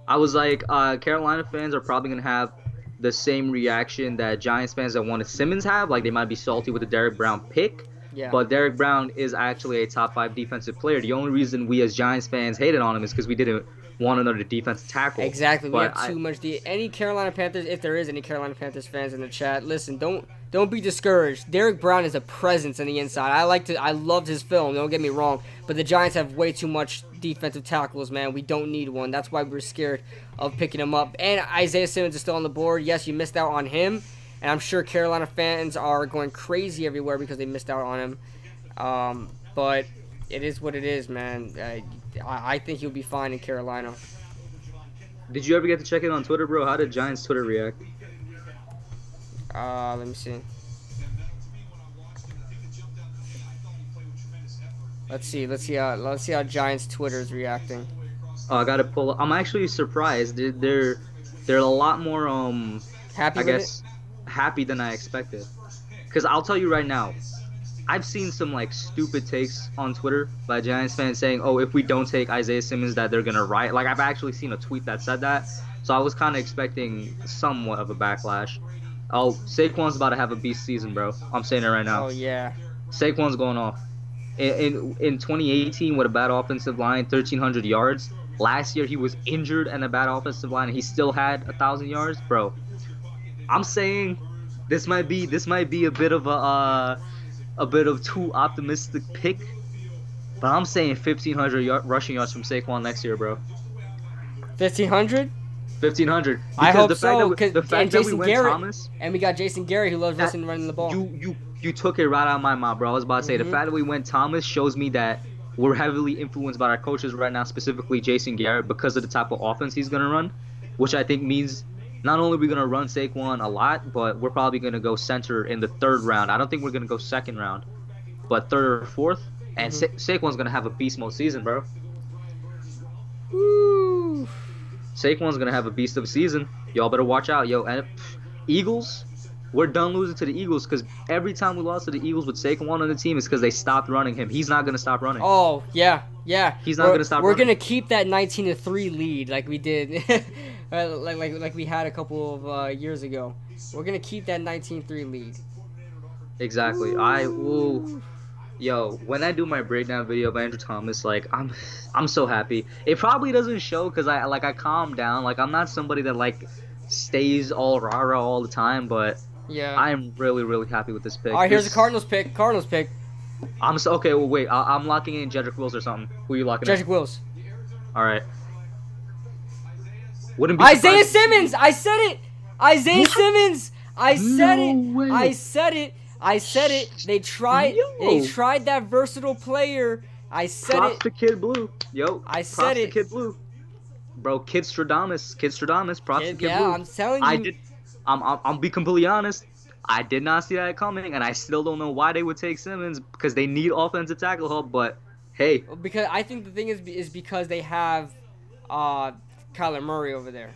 I was like, Carolina fans are probably going to have the same reaction that Giants fans that wanted Simmons have. Like, they might be salty with the Derek Brown pick. Yeah. But Derek Brown is actually a top 5 defensive player. The only reason we as Giants fans hated on him is because we didn't want another defensive tackle. Exactly. We But have too much. Any Carolina Panthers, if there is any Carolina Panthers fans in the chat, listen, don't be discouraged. Derek Brown is a presence on the inside. I loved his film. Don't get me wrong. But the Giants have way too much defensive tackles, man. We don't need one. That's why we're scared of picking him up. And Isaiah Simmons is still on the board. Yes, you missed out on him. And I'm sure Carolina fans are going crazy everywhere because they missed out on him. But it is what it is, man. I think he'll be fine in Carolina. did you ever get to check in on Twitter, bro? How did Giants Twitter react? Let me see. Let's see how Giants Twitter is reacting. I gotta pull up. I'm actually surprised. They're a lot more Happy I with guess happy than I expected. Cause I'll tell you right now, I've seen some like stupid takes on Twitter by Giants fans saying, "Oh, if we don't take Isaiah Simmons, that they're gonna riot." Like I've actually seen a tweet that said that, so I was kind of expecting somewhat of a backlash. Oh, Saquon's about to have a beast season, bro. I'm saying it right it? now. Oh yeah. Saquon's going off. In 2018 with a bad offensive line, 1,300 yards. Last year he was injured and a bad offensive line, and he still had 1,000 yards, bro. I'm saying this might be a bit of a bit of too optimistic pick, but I'm saying 1,500 rushing yards from Saquon next year, bro. 1,500. 1,500. I hope the so. fact that we Jason went Garrett, Thomas, and we got Jason Garrett who loves running the ball. you took it right out of my mouth, bro. I was about to say the Mhm. fact that we went Thomas shows me that we're heavily influenced by our coaches right now, specifically Jason Garrett, because of the type of offense he's gonna run, which I think means not only are we gonna run Saquon a lot, but we're probably gonna go center in the 3rd round. I don't think we're gonna go 2nd round, but 3rd or 4th. And Saquon's gonna have a beast mode season, bro. Woo. Saquon's gonna have a beast of a season. Y'all better watch out, yo. And Eagles, we're done losing to the Eagles because every time we lost to the Eagles with Saquon on the team, it's because they stopped running him. He's not gonna stop running. Oh yeah. He's not gonna stop We're running. gonna keep that 19-3 lead like we did, like we had a couple of years ago. We're gonna keep that 19-3 lead. Exactly. Yo, when I do my breakdown video of Andrew Thomas, like I'm so happy. It probably doesn't show because I calm down. Like I'm not somebody that like stays all rah-rah all the time, but Yeah. I'm really, really happy with this pick. All right, here's the Cardinals pick. Okay. Well, wait. I'm locking in Jedrick Wills or something. Who are you locking in? Jedrick Wills. All right. Wouldn't be Isaiah surprised- Simmons. I said it. Isaiah Simmons. I said No it. way. I said it. They tried. Yo. They tried that versatile player. I said Props it. to Kid Blue. Yo. I props said to it. Kid Blue. Bro, Kid Stradamus. Props to Kid Yeah, Blue. I'm telling you. I'm be completely honest. I did not see that coming, and I still don't know why they would take Simmons because they need offensive tackle help. But hey, Because I think the thing is because they have Kyler Murray over there.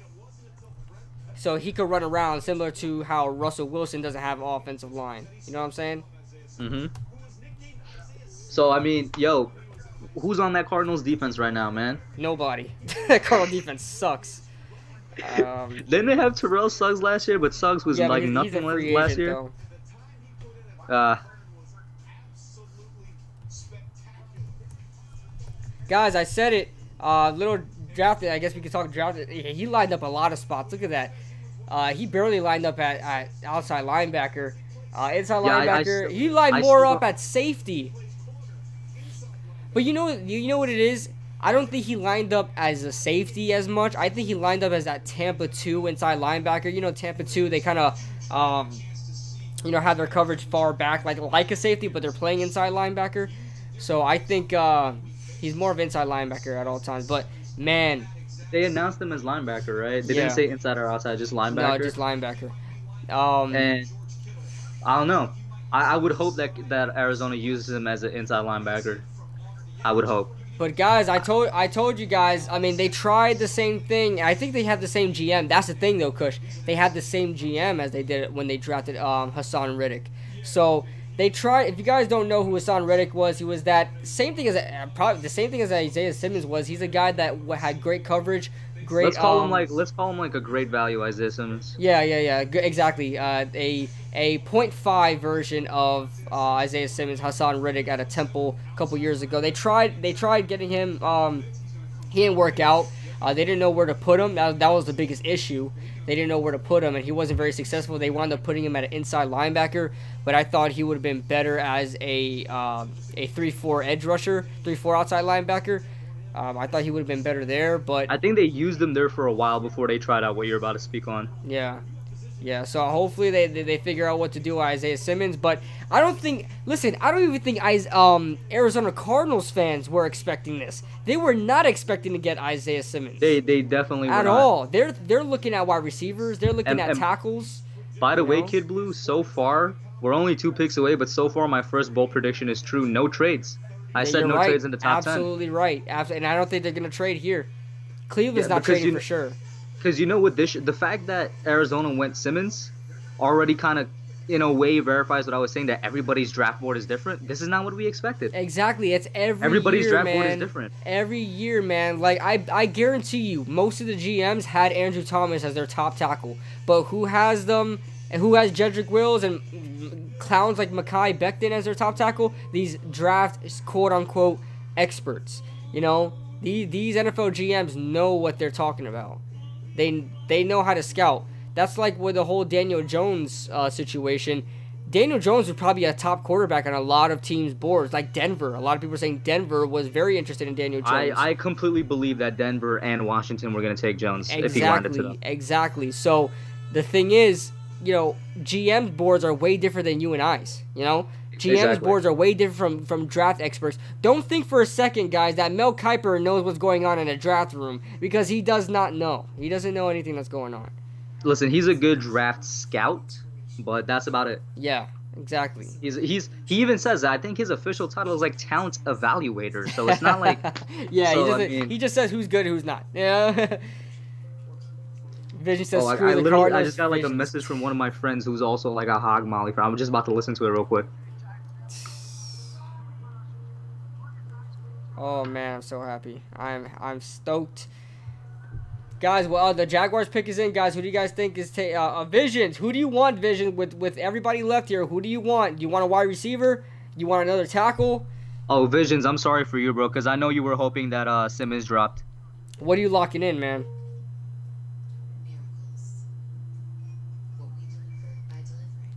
So he could run around similar to how Russell Wilson doesn't have an offensive line. You know what I'm saying? So I mean, yo, who's on that Cardinals defense right now, man? Nobody. Cardinal defense sucks. Didn't they have Terrell Suggs last year? But Suggs was Yeah, like but he's nothing a free last agent, year. though. Guys, I said it. Little drafted. I guess we could talk drafted. He lined up a lot of spots. Look at that. He barely lined up at outside linebacker. Inside Yeah, linebacker. I He lined I more still- up at safety. But you know what it is? I don't think he lined up as a safety as much. I think he lined up as that Tampa 2 inside linebacker. You know, Tampa 2, they kind of, have their coverage far back, like a safety, but they're playing inside linebacker. So I think He's more of inside linebacker at all times. But man, They announced him as linebacker, right? They didn't yeah, say inside or outside, just no, linebacker. just linebacker. Um, And I don't know. I would hope that Arizona uses him as an inside linebacker. I would hope. But guys, I told you guys. I mean, they tried the same thing. I think they have the same GM. That's the thing, though, Kush. They had the same GM as they did when they drafted Hassan Riddick. So they tried. If you guys don't know who Hassan Riddick was, he was that same thing as probably the same thing as Isaiah Simmons was. He's a guy that had great coverage, great. Let's call him like a great value Isaiah Simmons. Yeah. Exactly. A .5 version of Isaiah Simmons, Hassan Riddick at a Temple a couple years ago. They tried getting him. He didn't work out. They didn't know where to put him. That was the biggest issue. They didn't know where to put him, and he wasn't very successful. They wound up putting him at an inside linebacker, but I thought he would have been better as a 3-4 edge rusher, 3-4 outside linebacker. I thought he would have been better there, but I think they used him there for a while before they tried out what you're about to speak on. yeah. So hopefully they figure out what to do with Isaiah Simmons. But I don't even think Arizona Cardinals fans were expecting this. They were not expecting to get Isaiah Simmons. They definitely were at not. all. They're looking at wide receivers. They're looking at And tackles. by the you way, know? Kid Blue, so far we're only 2 picks away, but so far my first bold prediction is true. No trades. I Yeah, said you're no right. trades in the top 10. Absolutely right. And I don't think they're gonna trade here. Cleveland's Yeah, not because trading for sure. Because you know what, the fact that Arizona went Simmons already kind of in a way verifies what I was saying, that everybody's draft board is different. This is not what we expected. Exactly. It's Everybody's year, draft man. board is different. Every year, man. Like I guarantee you, most of the GMs had Andrew Thomas as their top tackle, but who has them and who has Jedrick Wills and clowns like Mekhi Becton as their top tackle? These draft quote unquote experts. You know, these NFL GMs know what they're talking about. They know how to scout. That's like with the whole Daniel Jones situation. Daniel Jones was probably a top quarterback on a lot of teams' boards, like Denver. A lot of people are saying Denver was very interested in Daniel Jones. I completely believe that Denver and Washington were going to take Jones if he wanted to. Exactly. So the thing is, you know, GM's boards are way different than you and I's. You know, GM's Exactly. boards are way different from draft experts. Don't think for a second, guys, that Mel Kiper knows what's going on in a draft room, because he does not know. He doesn't know anything that's going on. Listen, he's a good draft scout, but that's about it. Yeah, exactly. He even says that. I think his official title is like talent evaluator. So it's not like yeah, so, he just says who's good, who's not. Yeah. Vision says screw I the literally Cardinals. I just got like a Vision- message from one of my friends who's also like a Hog Molly fan. I'm just about to listen to it real quick. Oh man, I'm so happy. I'm stoked. Guys, well, the Jaguars pick is in. Guys, who do you guys think is Visions? Who do you want, Vision? With everybody left here, who do you want? Do you want a wide receiver? You want another tackle? Oh, Visions, I'm sorry for you, bro, because I know you were hoping that Simmons dropped. What are you locking in, man? Miracles. What we deliver by delivering.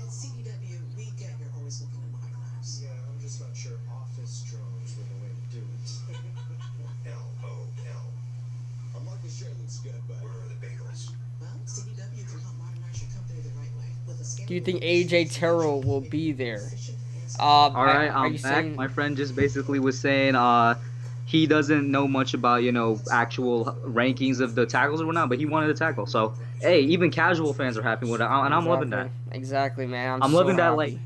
At CDW, we get you're always looking to modernize. Yeah, I'm just not sure office drones were the way to do it. LOL. I'm not sure it looks good, but where are the bagels? Well, CDW can help modernize your company the right way. With a Do you think AJ Terrell will be there? All right, are I'm you back. saying- My friend just basically was saying he doesn't know much about, actual rankings of the tackles or whatnot, but he wanted a tackle. So, hey, even casual fans are happy with it, and I'm loving that. Exactly, man. I'm so loving that, happy. like,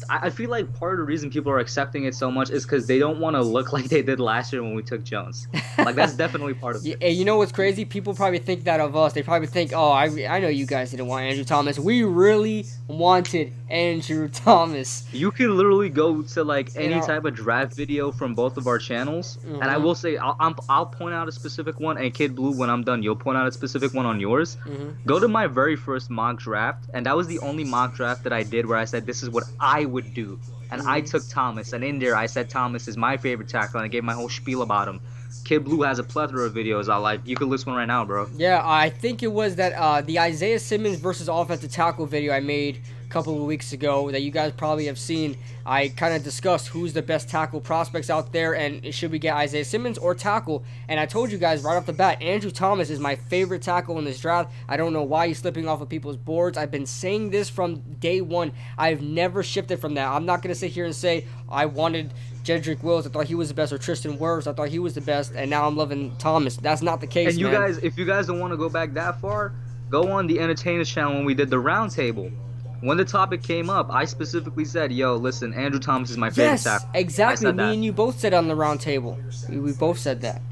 I feel like part of the reason people are accepting it so much is because they don't want to look like they did last year when we took Jones. Like, that's definitely part of it. Yeah, you know what's crazy? People probably think that of us. They probably think, oh, I know you guys didn't want Andrew Thomas. We really wanted Andrew Thomas. You can literally go to like any know- type of draft video from both of our channels, and I Mhm. will say I'll point out a specific one, and Kid Blue, when I'm done, you'll point out a specific one on yours. Mhm. Go to my very first mock draft, and that was the only mock draft that I did where I said this is what I would do, and I took Thomas, and in there I said Thomas is my favorite tackle, and I gave my whole spiel about him. Kid Blue has a plethora of videos I like. You can list one right now, bro. Yeah, I think it was that the Isaiah Simmons versus offensive tackle video I made couple of weeks ago that you guys probably have seen. I kind of discussed who's the best tackle prospects out there and should we get Isaiah Simmons or tackle. And I told you guys right off the bat, Andrew Thomas is my favorite tackle in this draft. I don't know why he's slipping off of people's boards. I've been saying this from day one. I've never shifted from that. I'm not going to sit here and say I wanted Jedrick Wills. I thought he was the best, or Tristan Wirfs. I thought he was the best, and now I'm loving Thomas. That's not the case, And you man. guys, if you guys don't want to go back that far, go on the Entertainers channel when we did the roundtable. When the topic came up, I specifically said, "Yo, listen, Andrew Thomas is my favorite Yes, tackle." exactly. I said Me that. and you both said it on the round table. We both said that.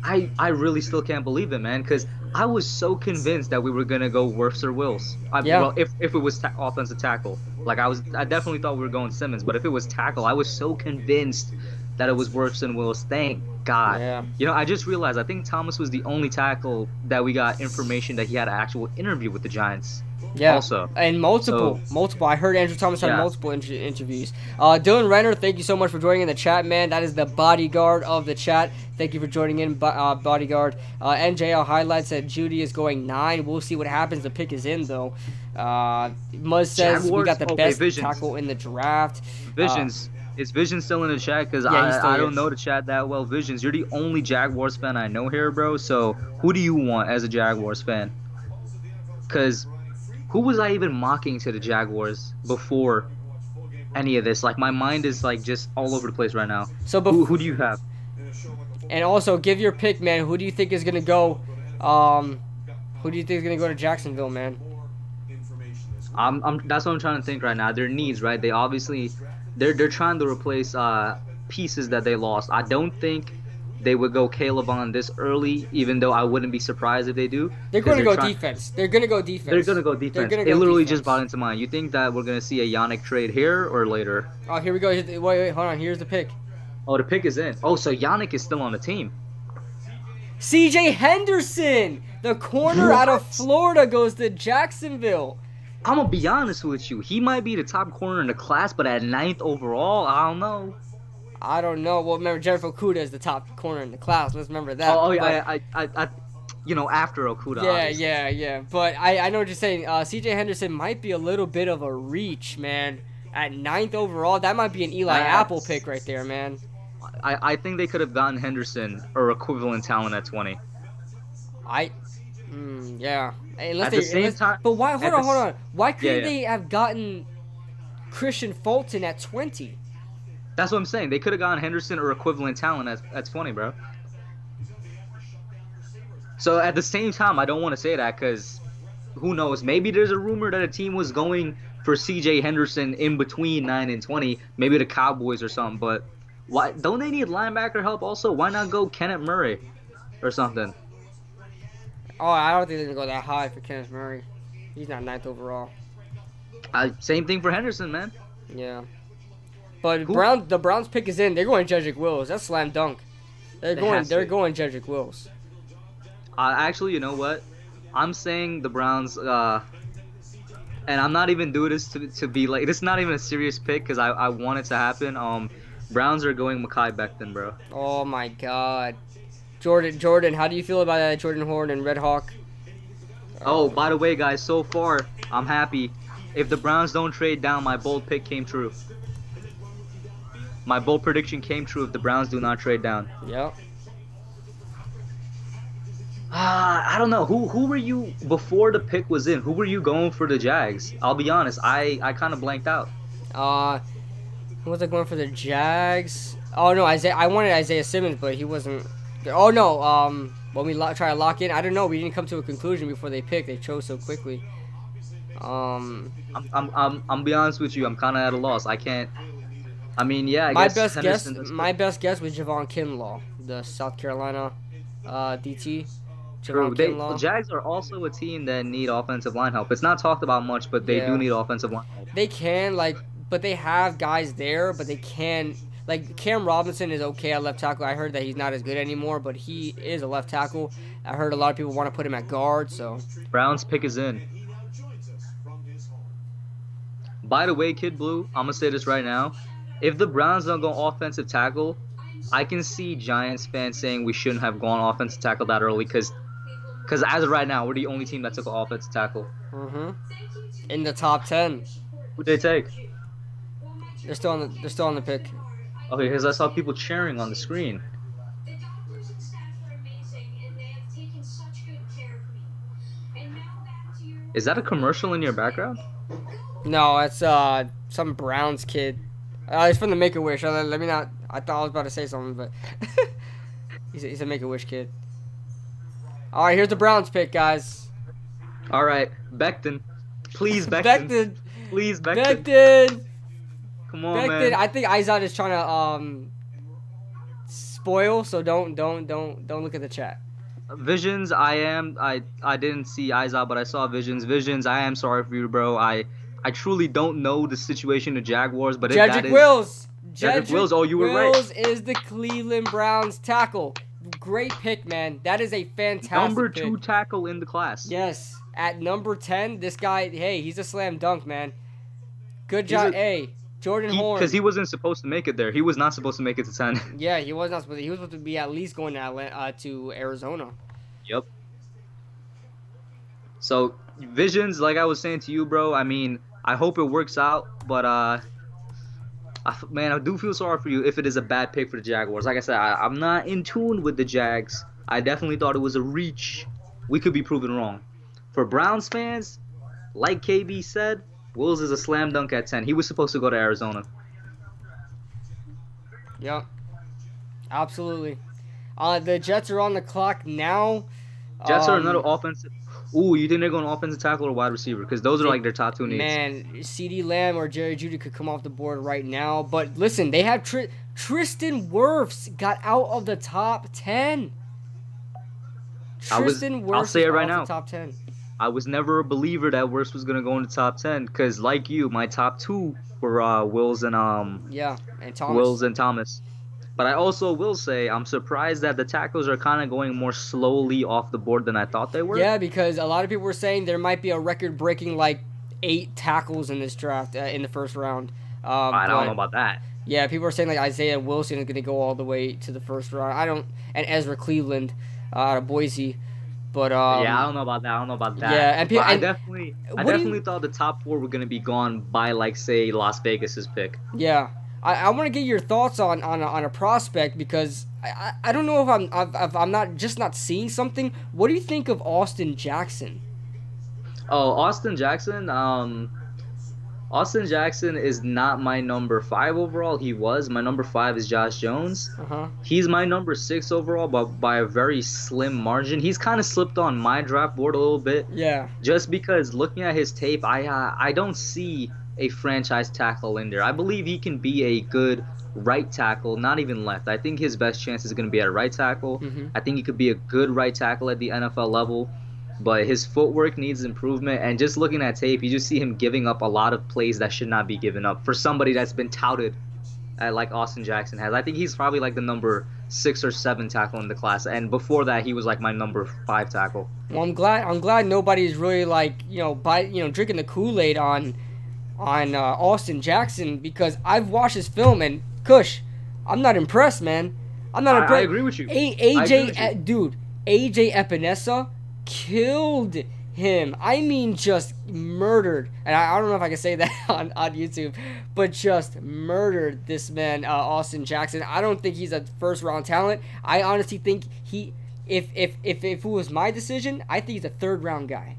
I really still can't believe it, man, because I was so convinced that we were gonna go Wirfs or Wills. Yeah. Well, if it was offensive tackle, like I definitely thought we were going Simmons, but if it was tackle, I was so convinced that it was Wirfs and Wills. Thank God. Yeah. You know, I just realized I think Thomas was the only tackle that we got information that he had an actual interview with the Giants. Yeah, Also. and multiple. I heard Andrew Thomas had Yeah. multiple interviews. Dylan Renner, thank you so much for joining in the chat, man. That is the bodyguard of the chat. Thank you for joining in, bodyguard. NJL highlights that Judy is going 9. We'll see what happens. The pick is in though. Muzz says we Jaguars? got the Okay, best Visions. tackle in the draft. Visions. Is Visions still in the chat? Because Yeah, he's still I here. don't know the chat that well. Visions, you're the only Jaguars fan I know here, bro. So who do you want as a Jaguars fan? Because who was I even mocking to the Jaguars before any of this? Like, my mind is, like, just all over the place right now. So Who do you have? and also give your pick, man. Who do you think is gonna go? Who do you think is gonna go to Jacksonville, man? That's what I'm trying to think right now. Their needs, right? They obviously, they're trying to replace pieces that they lost. I don't think they would go Caleb on this early, even though I wouldn't be surprised if they do. They're gonna 'Cause go trying- defense. They're gonna go defense. They're gonna go defense. gonna It go literally defense. just brought into mind. You think that we're gonna see a Yannick trade here or later? Oh, here we go. Wait, hold on. Here's the pick. Oh, the pick is in. Oh, so Yannick is still on the team. CJ Henderson, the corner out of Florida, goes to Jacksonville. I'm gonna be honest with you. He might be the top corner in the class, but at 9th overall, I don't know. I don't know. Well, remember, Jeff Okudah is the top corner in the class. Let's remember that. Oh But- yeah, I you know, after Okuda. yeah, obviously. yeah. But I know what you're saying. CJ Henderson might be a little bit of a reach, man. At 9th overall, that might be an Eli That's- Apple pick right there, man. I think they could have gotten Henderson or equivalent talent at 20. Yeah. Unless At the same time- But why? Hold at on, the hold s- on. Why couldn't yeah. they have gotten Christian Fulton at 20? That's what I'm saying. They could have gotten Henderson or equivalent talent at 20, bro. So at the same time, I don't want to say that because who knows? Maybe there's a rumor that a team was going for CJ Henderson in between 9 and 20. Maybe the Cowboys or something. But why don't they need linebacker help also? Why not go Kenneth Murray or something? Oh, I don't think they're gonna go that high for Kenneth Murray. He's not 9th overall. Same thing for Henderson, man. Yeah. But Who- the Browns pick is in. They're going Jedrick Wills. That's slam dunk. They're It going. has to They're be. going Jedrick Wills. Actually, you know what? I'm saying the Browns, and I'm not even doing this to be like, this is not even a serious pick because I want it to happen. Browns are going Mekhi Becton, bro. Oh my God. Jordan, how do you feel about that? Jordan Horn and Red Hawk. Oh, by the way, guys, so far, I'm happy. If the Browns don't trade down, my bold pick came true. My bold prediction came true if the Browns do not trade down. Yep. I don't know. Who were you, before the pick was in, who were you going for the Jags? I'll be honest, I kind of blanked out. Who was I going for the Jags? Oh no, I wanted Isaiah Simmons, but he wasn't. Oh no. When we try to lock in, I don't know. We didn't come to a conclusion before they picked. They chose so quickly. I'm be honest with you, I'm kind of at a loss. I can't. I mean, yeah. I my guess best guess. Henderson is- My best guess was Javon Kinlaw, the South Carolina DT. True. Javon The Kinlaw. Jags are also a team that need offensive line help. It's not talked about much, but they Yeah. do need offensive line help. They can but they have guys there, but they can. Like Cam Robinson is okay at left tackle. I heard that he's not as good anymore, but he is a left tackle. I heard a lot of people want to put him at guard. So Browns pick is in. He now joins us from his home. By the way, Kid Blue, I'm gonna say this right now. If the Browns don't go offensive tackle, I can see Giants fans saying we shouldn't have gone offensive tackle that early because Because as of right now, we're the only team that took an offensive tackle. In the top 10. Who'd they take? They're still on the pick. Okay, because I saw people cheering on the screen. The doctors and staff are amazing, and they have taken such good care of me. And now back to your. Is that a commercial in your background? No, it's some Browns kid. It's from the Make-A-Wish. Let me not. I thought I was about to say something, but he's a Make-A-Wish kid. All right, here's the Browns pick, guys. All right, Becton. Please, Becton. Please, Becton. Becton. Come on, Becton. man. I think Izod is trying to spoil, so don't look at the chat. Visions, I didn't see Izod, but I saw Visions. Visions, I am sorry for you, bro. I truly don't know the situation of Jaguars, but if that Jedrick is Wills. Jedrick Wills, oh, you were right. Wills is the Cleveland Browns tackle. Great pick, man. That is a fantastic number pick. 2 tackle in the class. Yes. At number 10, this guy, hey, he's a slam dunk, man. Good job. Hey, Jordan Horn. Because he wasn't supposed to make it there. He was not supposed to make it to 10. Yeah, he was not supposed to. He was supposed to be at least going to Arizona. Yep. So, Visions, like I was saying to you, bro, I mean, I hope it works out, but man, I do feel sorry for you if it is a bad pick for the Jaguars. Like I said, I'm not in tune with the Jags. I definitely thought it was a reach. We could be proven wrong. For Browns fans, like KB said, Wills is a slam dunk at 10. He was supposed to go to Arizona. Yep. Absolutely. The Jets are on the clock now. Jets are another offensive. Ooh, you think they're going offensive tackle or wide receiver? Because those are like their top 2 needs. Man, CeeDee Lamb or Jerry Jeudy could come off the board right now. But listen, they have Tristan Wirfs got out of the top 10. Tristan Wirfs I'll say it right off now. the top 10. I was never a believer that Wirfs was going to go in the top 10 because, like you, my top 2 were Wills and Thomas. Wills and Thomas. But I also will say I'm surprised that the tackles are kind of going more slowly off the board than I thought they were. Yeah, because a lot of people were saying there might be a record-breaking 8 tackles in this draft in the first round. I don't know about that. Yeah, people are saying Isaiah Wilson is going to go all the way to the first round. And Ezra Cleveland out of Boise. But yeah, I don't know about that. Yeah, but I definitely thought the top 4 were going to be gone by say Las Vegas's pick. Yeah. I want to get your thoughts on a prospect because I don't know if I'm not seeing something. What do you think of Austin Jackson? Oh, Austin Jackson. Austin Jackson is not my number 5 overall. He was. My number 5 is Josh Jones. He's my number 6 overall, but by a very slim margin. He's kind of slipped on my draft board a little bit. Yeah. Just because looking at his tape, I don't see a franchise tackle in there. I believe he can be a good right tackle, not even left. I think his best chance is going to be at right tackle. I think he could be a good right tackle at the NFL level, but his footwork needs improvement. And just looking at tape, you just see him giving up a lot of plays that should not be given up for somebody that's been touted like Austin Jackson has. I think he's probably like the number 6 or 7 tackle in the class, and before that he was like my number 5 tackle. Well, I'm glad nobody's really drinking the Kool-Aid on Austin Jackson because I've watched his film and Kush, I'm not impressed, man. I'm not impressed. I agree with you. AJ Epinesa killed him. I mean, just murdered. And I don't know if I can say that on YouTube, but just murdered this man, Austin Jackson. I don't think he's a first round talent. I honestly think if it was my decision, I think he's a 3rd round guy.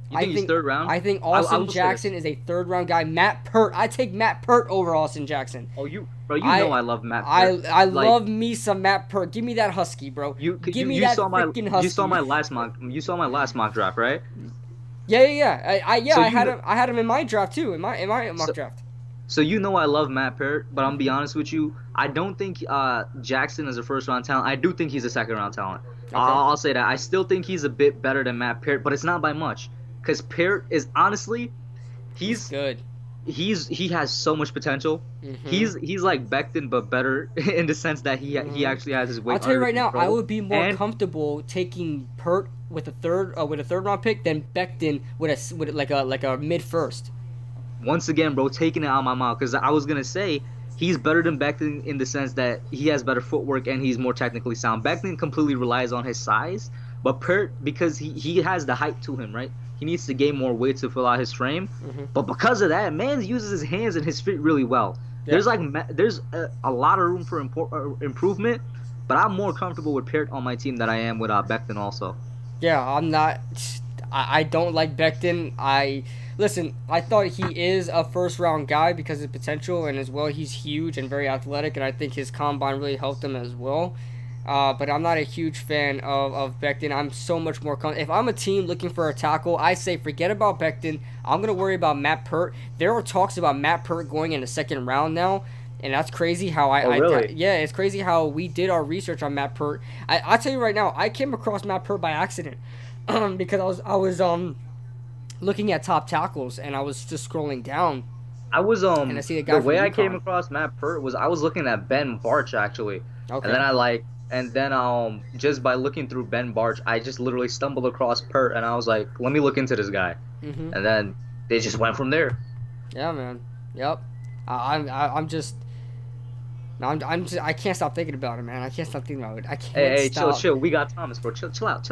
You think he's 3rd round? I think Austin Jackson is a 3rd round guy. Matt Pert. I take Matt Pert over Austin Jackson. Oh, you know I love Matt Pert. I love me some Matt Pert. Give me that husky, bro. Give me that freaking husky. You saw my last mock draft, right? Yeah. I had him in my draft too. In my mock draft. So I love Matt Pert, but I'm gonna be honest with you. I don't think Jackson is a 1st round talent. I do think he's a 2nd round talent. Okay. I'll say that. I still think he's a bit better than Matt Pert, but it's not by much. Because Peart is honestly, he's good. He has so much potential. He's like Becton, but better in the sense that he actually has his weight. I'll tell you right now, I would be more comfortable taking Peart with a 3rd round pick than Becton with a mid 1st. Once again, bro, taking it out of my mouth because I was gonna say he's better than Becton in the sense that he has better footwork and he's more technically sound. Becton completely relies on his size, But Pert, because he has the height to him, right? He needs to gain more weight to fill out his frame. But because of that, man uses his hands and his feet really well. Yeah. There's a lot of room for improvement, but I'm more comfortable with Pert on my team than I am with Becton also. Yeah, I'm not. I don't like Becton. Listen. I thought he is a first round guy because of potential, and as well he's huge and very athletic, and I think his combine really helped him as well. But I'm not a huge fan of Becton. I'm so much more if I'm a team looking for a tackle, I say forget about Becton. I'm gonna worry about Matt Pert. There are talks about Matt Pert going in the second round now. And that's crazy how really? yeah, it's crazy how we did our research on Matt Pert. I'll tell you right now, I came across Matt Pert by accident because I was looking at top tackles and I was just scrolling down. I was And I see a guy the from way I UConn. came across Matt Pert was I was looking at Ben Barch actually, Okay. and then just by looking through Ben Barch, I just literally stumbled across Pert and I was like, let me look into this guy, Mhm. and then they just went from there. Yeah, man. Yep. I'm just. No, I can't stop thinking about it, man. I can't stop thinking about it. I can't Hey, stop. chill. We got Thomas, bro. Chill out.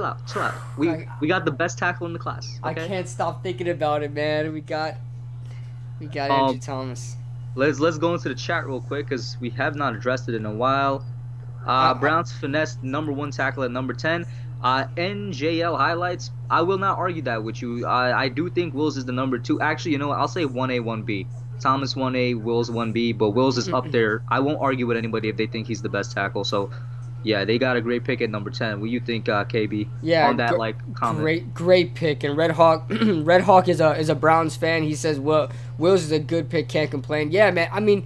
We got the best tackle in the class. I Okay? can't stop thinking about it, man. We got Andrew Thomas. Let's go into the chat real quick because we have not addressed it in a while. Browns finesse #1 tackle at number 10. NJL highlights. I will not argue that with you. I do think Wills is the number 2. Actually, you know what? I'll say 1A, 1B. Thomas 1A, Wills 1B, but Wills is up there. I won't argue with anybody if they think he's the best tackle. So, yeah, they got a great pick at number 10. What do you think, KB? Yeah, On that comment. great pick. And Red Hawk Red Hawk is a Browns fan. He says, "Well, Wills is a good pick. Can't complain." Yeah, man. I mean,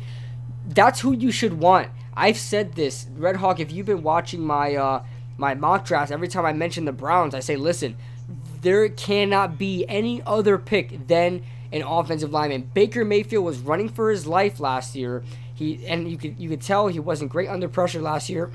that's who you should want. I've said this, Red Hawk. If you've been watching my my mock drafts, every time I mention the Browns, I say, listen, there cannot be any other pick than an offensive lineman. Baker Mayfield was running for his life last year. You could tell he wasn't great under pressure last year.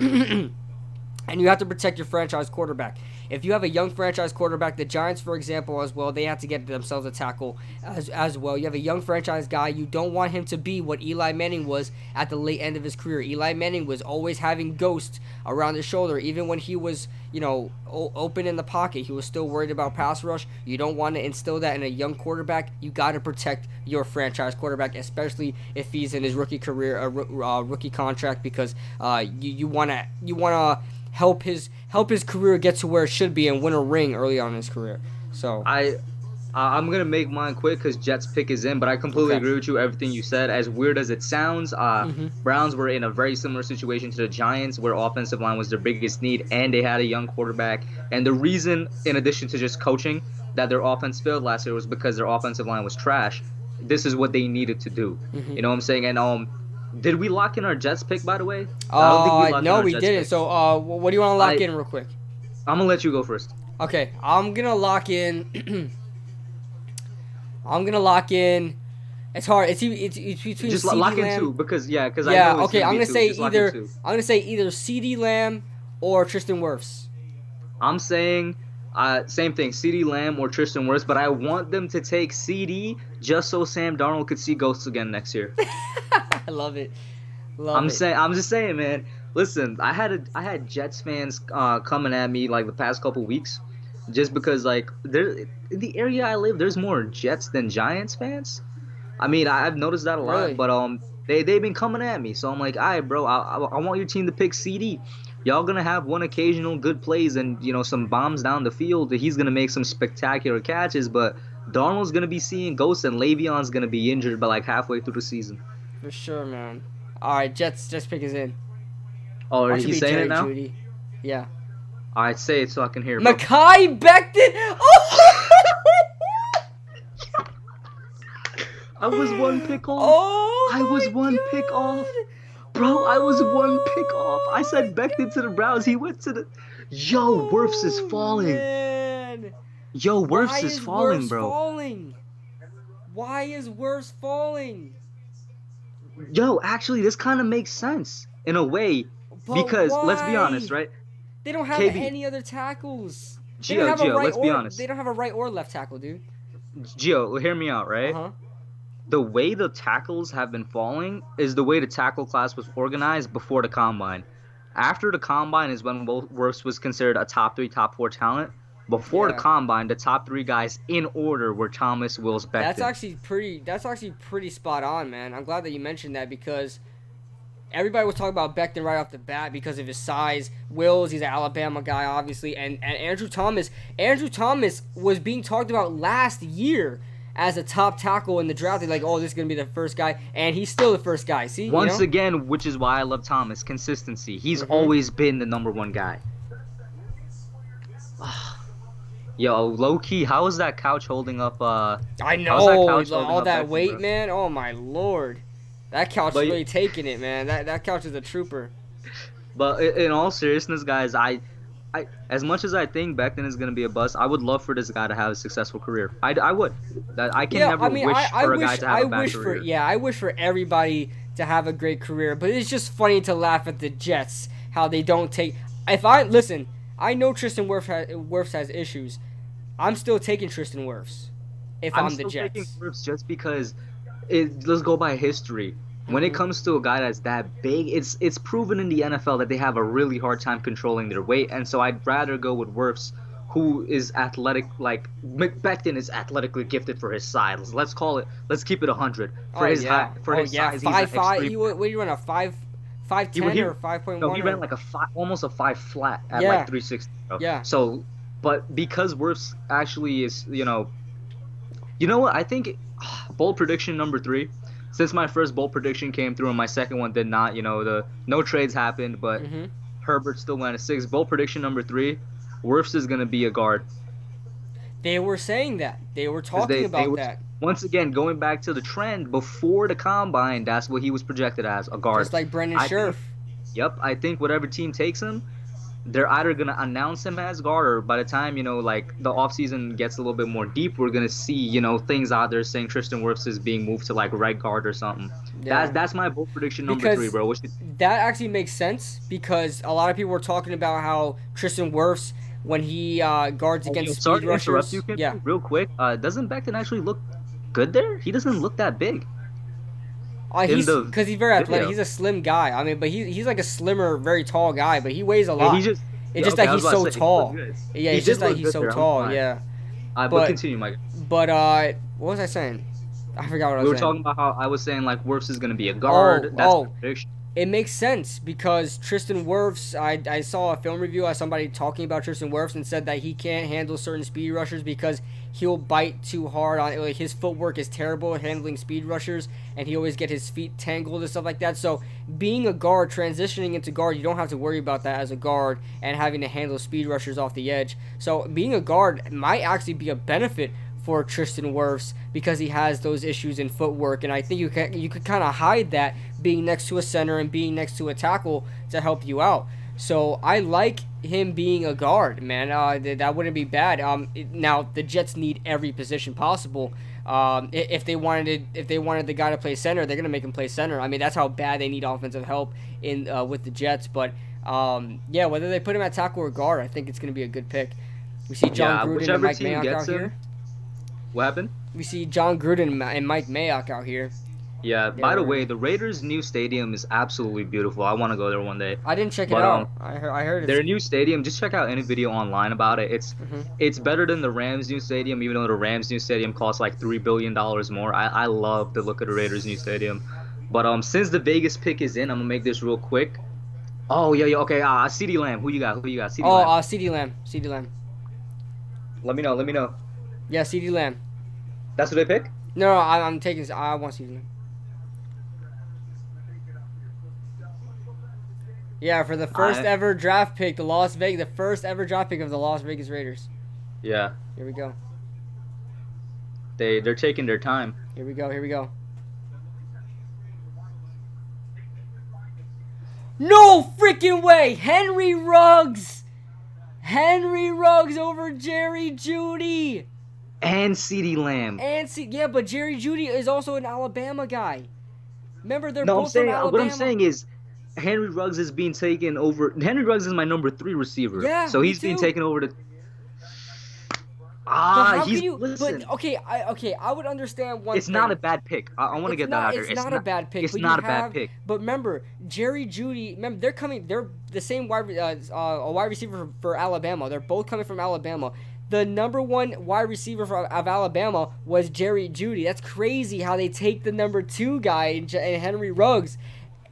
And you have to protect your franchise quarterback. If you have a young franchise quarterback, the Giants, for example, as well, they have to get themselves a tackle as well. You have a young franchise guy. You don't want him to be what Eli Manning was at the late end of his career. Eli Manning was always having ghosts around his shoulder. Even when he was, open in the pocket, he was still worried about pass rush. You don't want to instill that in a young quarterback. You got to protect your franchise quarterback, especially if he's in his rookie career, rookie contract, because you want to help his career get to where it should be and win a ring early on in his career. So I'm gonna make mine quick because Jets pick is in, but I completely Okay. agree with you. Everything you said, as weird as it sounds, Browns were in a very similar situation to the Giants, where offensive line was their biggest need, and they had a young quarterback. And the reason, in addition to just coaching, that their offense failed last year was because their offensive line was trash. This is what they needed to do. You know what I'm saying? And did we lock in our Jets pick, by the way? I don't think we locked in no, our we Jets didn't. pick. So what do you want to lock in real quick? I'm gonna let you go first. Okay, I'm gonna lock in. I'm gonna lock in. It's hard. It's between Just CD lock in Lamb. 2 because I know it's Okay. I'm be gonna 2. say Just lock in either. 2. I'm gonna say either CD Lamb or Tristan Wirfs. I'm saying same thing, CeeDee Lamb or Tristan Wirfs, but I want them to take CD just so Sam Darnold could see ghosts again next year. I love it. I'm just saying, man. Listen, I had Jets fans coming at me like the past couple weeks, just because like there in the area I live, there's more Jets than Giants fans. I mean, I've noticed that a lot, Really? but they've been coming at me, so I'm like, all right, bro, I want your team to pick CD. Y'all gonna have one occasional good plays and some bombs down the field. He's gonna make some spectacular catches, but Darnold's gonna be seeing ghosts and Le'Veon's gonna be injured by like halfway through the season. For sure, man. All right, Jets pick is in. Oh, Watch he's be saying Jerry it now? Jeudy. Yeah. All right, say it so I can hear. Bro. Mekhi Becton. Oh! I was one pick off. Oh, I was my one pick off. God. Bro, I was one pick off. I said Becton to the Browns. He went to the. Yo, Wirfs is falling. Man. Yo, Why Wirfs is falling, Wirfs bro. falling? Why is Wirfs falling? Yo, actually, this kind of makes sense in a way But because let's be why? honest, right? They don't have KB. any other tackles. They Gio, don't have a Gio, right let's be or- honest. They don't have a right or left tackle, dude. Gio, hear me out, right? Uh-huh. The way the tackles have been falling is the way the tackle class was organized before the combine. After the combine is when Wirfs was considered a top 3, top 4 talent. Before the Yeah. combine, the top 3 guys in order were Thomas, Wills, That's Becton. actually pretty. That's actually pretty spot on, man. I'm glad that you mentioned that because everybody was talking about Becton right off the bat because of his size. Wills, he's an Alabama guy, obviously, and Andrew Thomas. Andrew Thomas was being talked about last year as a top tackle in the draft. They're like, oh, this is gonna be the first guy, and he's still the first guy. See, Once again, which is why I love Thomas, consistency. He's always been the number 1 guy. Yo, low key, how is that couch holding up? I how's know that couch holding all up that Becton, weight, bro? man. Oh my lord, that couch But is really taking it, man. That couch is a trooper. But in all seriousness, guys, I as much as I think Becton is gonna be a bust, I would love for this guy to have a successful career. I would. That I can never wish for a guy to have a bad career. I wish for everybody to have a great career, but it's just funny to laugh at the Jets how they don't take. If I listen, I know Tristan Wirfs has issues. I'm still taking Tristan Wirfs if I'm the still Jets. taking Wirfs just because let's go by history. When it comes to a guy that's that big, it's proven in the NFL that they have a really hard time controlling their weight, and so I'd rather go with Wirfs, who is athletic. Like Becton is athletically gifted for his size. Let's keep it 100 for his height, for his size. 5'5". What do you run, a 5'10" or 5.1? No, he ran like almost a 5 flat at Yeah. like 360. Yeah. So, but because Wirfs actually is, you know what? I think bold prediction number 3. Since my first bold prediction came through and my second one did not, the no trades happened, but Herbert still went at 6. Bold prediction number 3, Wirfs is gonna be a guard. They were saying that. They were talking about that. Once again, going back to the trend before the combine, that's what he was projected as, a guard. Just like Brendan I Scherf. Yep, I think whatever team takes him, they're either gonna announce him as guard, or by the time like the offseason gets a little bit more deep, we're gonna see things out there saying Tristan Wirfs is being moved to like right guard or something. Yeah. That's my bold prediction number Because 3, bro. that actually makes sense because a lot of people were talking about how Tristan Wirfs, when he guards against Sorry speed to interrupt rushers, you, Kim, yeah. real quick. Doesn't Becton actually look good there? He doesn't look that big. He's because he's very athletic. video. He's a slim guy. I mean, but he's like a slimmer, very tall guy. But he weighs a lot. It's It's just that he's so tall. Yeah, it's just that he's so tall. Yeah. But continue, Mike. But what was I saying? I forgot what I was saying. We were talking about how I was saying like Wirfs is gonna be a guard. That's my prediction. It makes sense because Tristan Wirfs, I saw a film review of somebody talking about Tristan Wirfs and said that he can't handle certain speed rushers because he'll bite too hard on like his footwork is terrible at handling speed rushers and he always get his feet tangled and stuff like that. So being a guard, transitioning into guard, you don't have to worry about that as a guard and having to handle speed rushers off the edge. So being a guard might actually be a benefit for Tristan Wirfs because he has those issues in footwork, and I think you could kind of hide that being next to a center and being next to a tackle to help you out. So I like him being a guard, man. That wouldn't be bad. Now the Jets need every position possible. If they wanted the guy to play center, they're gonna make him play center. I mean that's how bad they need offensive help in with the Jets. But yeah, whether they put him at tackle or guard, I think it's gonna be a good pick. We see John Gruden and Mike Mayock out here. What happened? We see John Gruden and Mike Mayock out here. Yeah, by the way, the Raiders' new stadium is absolutely beautiful. I want to go there one day. I didn't check it out. I heard their new stadium. Just check out any video online about it. It's better than the Rams' new stadium, even though the Rams' new stadium costs like $3 billion more. I love the look of the Raiders' new stadium. But since the Vegas pick is in, I'm gonna make this real quick. Oh yeah, okay. CeeDee Lamb. Who you got? CeeDee Lamb. CeeDee Lamb. CeeDee Lamb. Let me know. Yeah, CeeDee Lamb. That's what they pick? No, I'm taking. I want CeeDee Lamb. Yeah, for the first ever draft pick, the first ever draft pick of the Las Vegas Raiders. Yeah. Here we go. They're taking their time. Here we go. No freaking way! Henry Ruggs over Jerry Jeudy. And CeeDee Lamb. Yeah, but Jerry Jeudy is also an Alabama guy. Remember, they're both from Alabama. What I'm saying is, Henry Ruggs is being taken over. Henry Ruggs is my number 3 receiver. Yeah, so he's being taken over to. But how He's can you? listen. But I would understand one It's thing. not a bad pick. I want to get that out there. It's not a bad pick, It's but you not a bad have. pick. But remember, Jerry Judy. Remember, they're coming. They're the same a wide receiver for Alabama. They're both coming from Alabama. The number one wide receiver of Alabama was Jerry Judy. That's crazy how they take the number two guy in Henry Ruggs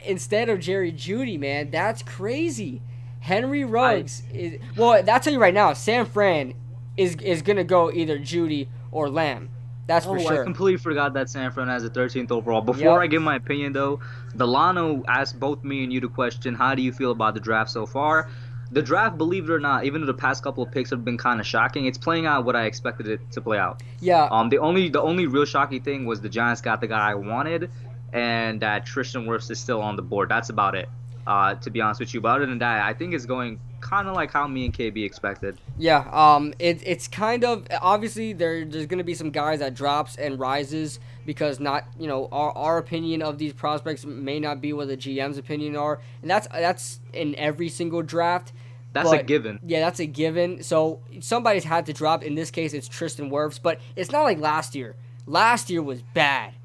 instead of Jerry Judy, man. That's crazy. Henry Ruggs is well. I'll tell you right now, San Fran is gonna go either Judy or Lamb. That's for I sure. completely forgot that San Fran has a 13th overall. Before Yep. I give my opinion, though, Delano asked both me and you the question, how do you feel about the draft so far? The draft, believe it or not, even though the past couple of picks have been kind of shocking, it's playing out what I expected it to play out. Yeah. The only real shocking thing was the Giants got the guy I wanted, and that Tristan Wirfs is still on the board. That's about it. To be honest with you, but other than that, I think it's going kind of like how me and KB expected. Yeah, it's kind of obviously there's gonna be some guys that drops and rises because not our opinion of these prospects may not be what the GM's opinion are, and that's in every single draft. That's a But, given. Yeah, that's a given. So somebody's had to drop. In this case, it's Tristan Wirfs, but it's not like last year. Last year was bad.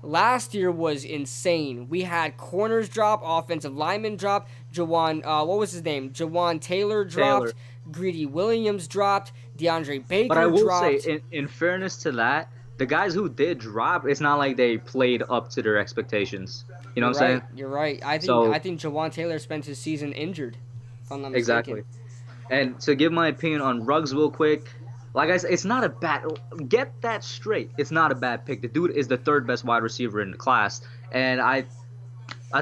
Last year was insane. We had corners drop, offensive linemen drop. Jawan, what was his name? Jawan Taylor dropped. Greedy Williams dropped. DeAndre Baker But I will dropped. say, in fairness to that, the guys who did drop, it's not like they played up to their expectations. You know what I'm saying? You're right. I think Jawan Taylor spent his season injured. If I'm not mistaken. Exactly. And to give my opinion on Ruggs real quick, like I said, it's not a bad. Get that straight. It's not a bad pick. The dude is the third best wide receiver in the class, and I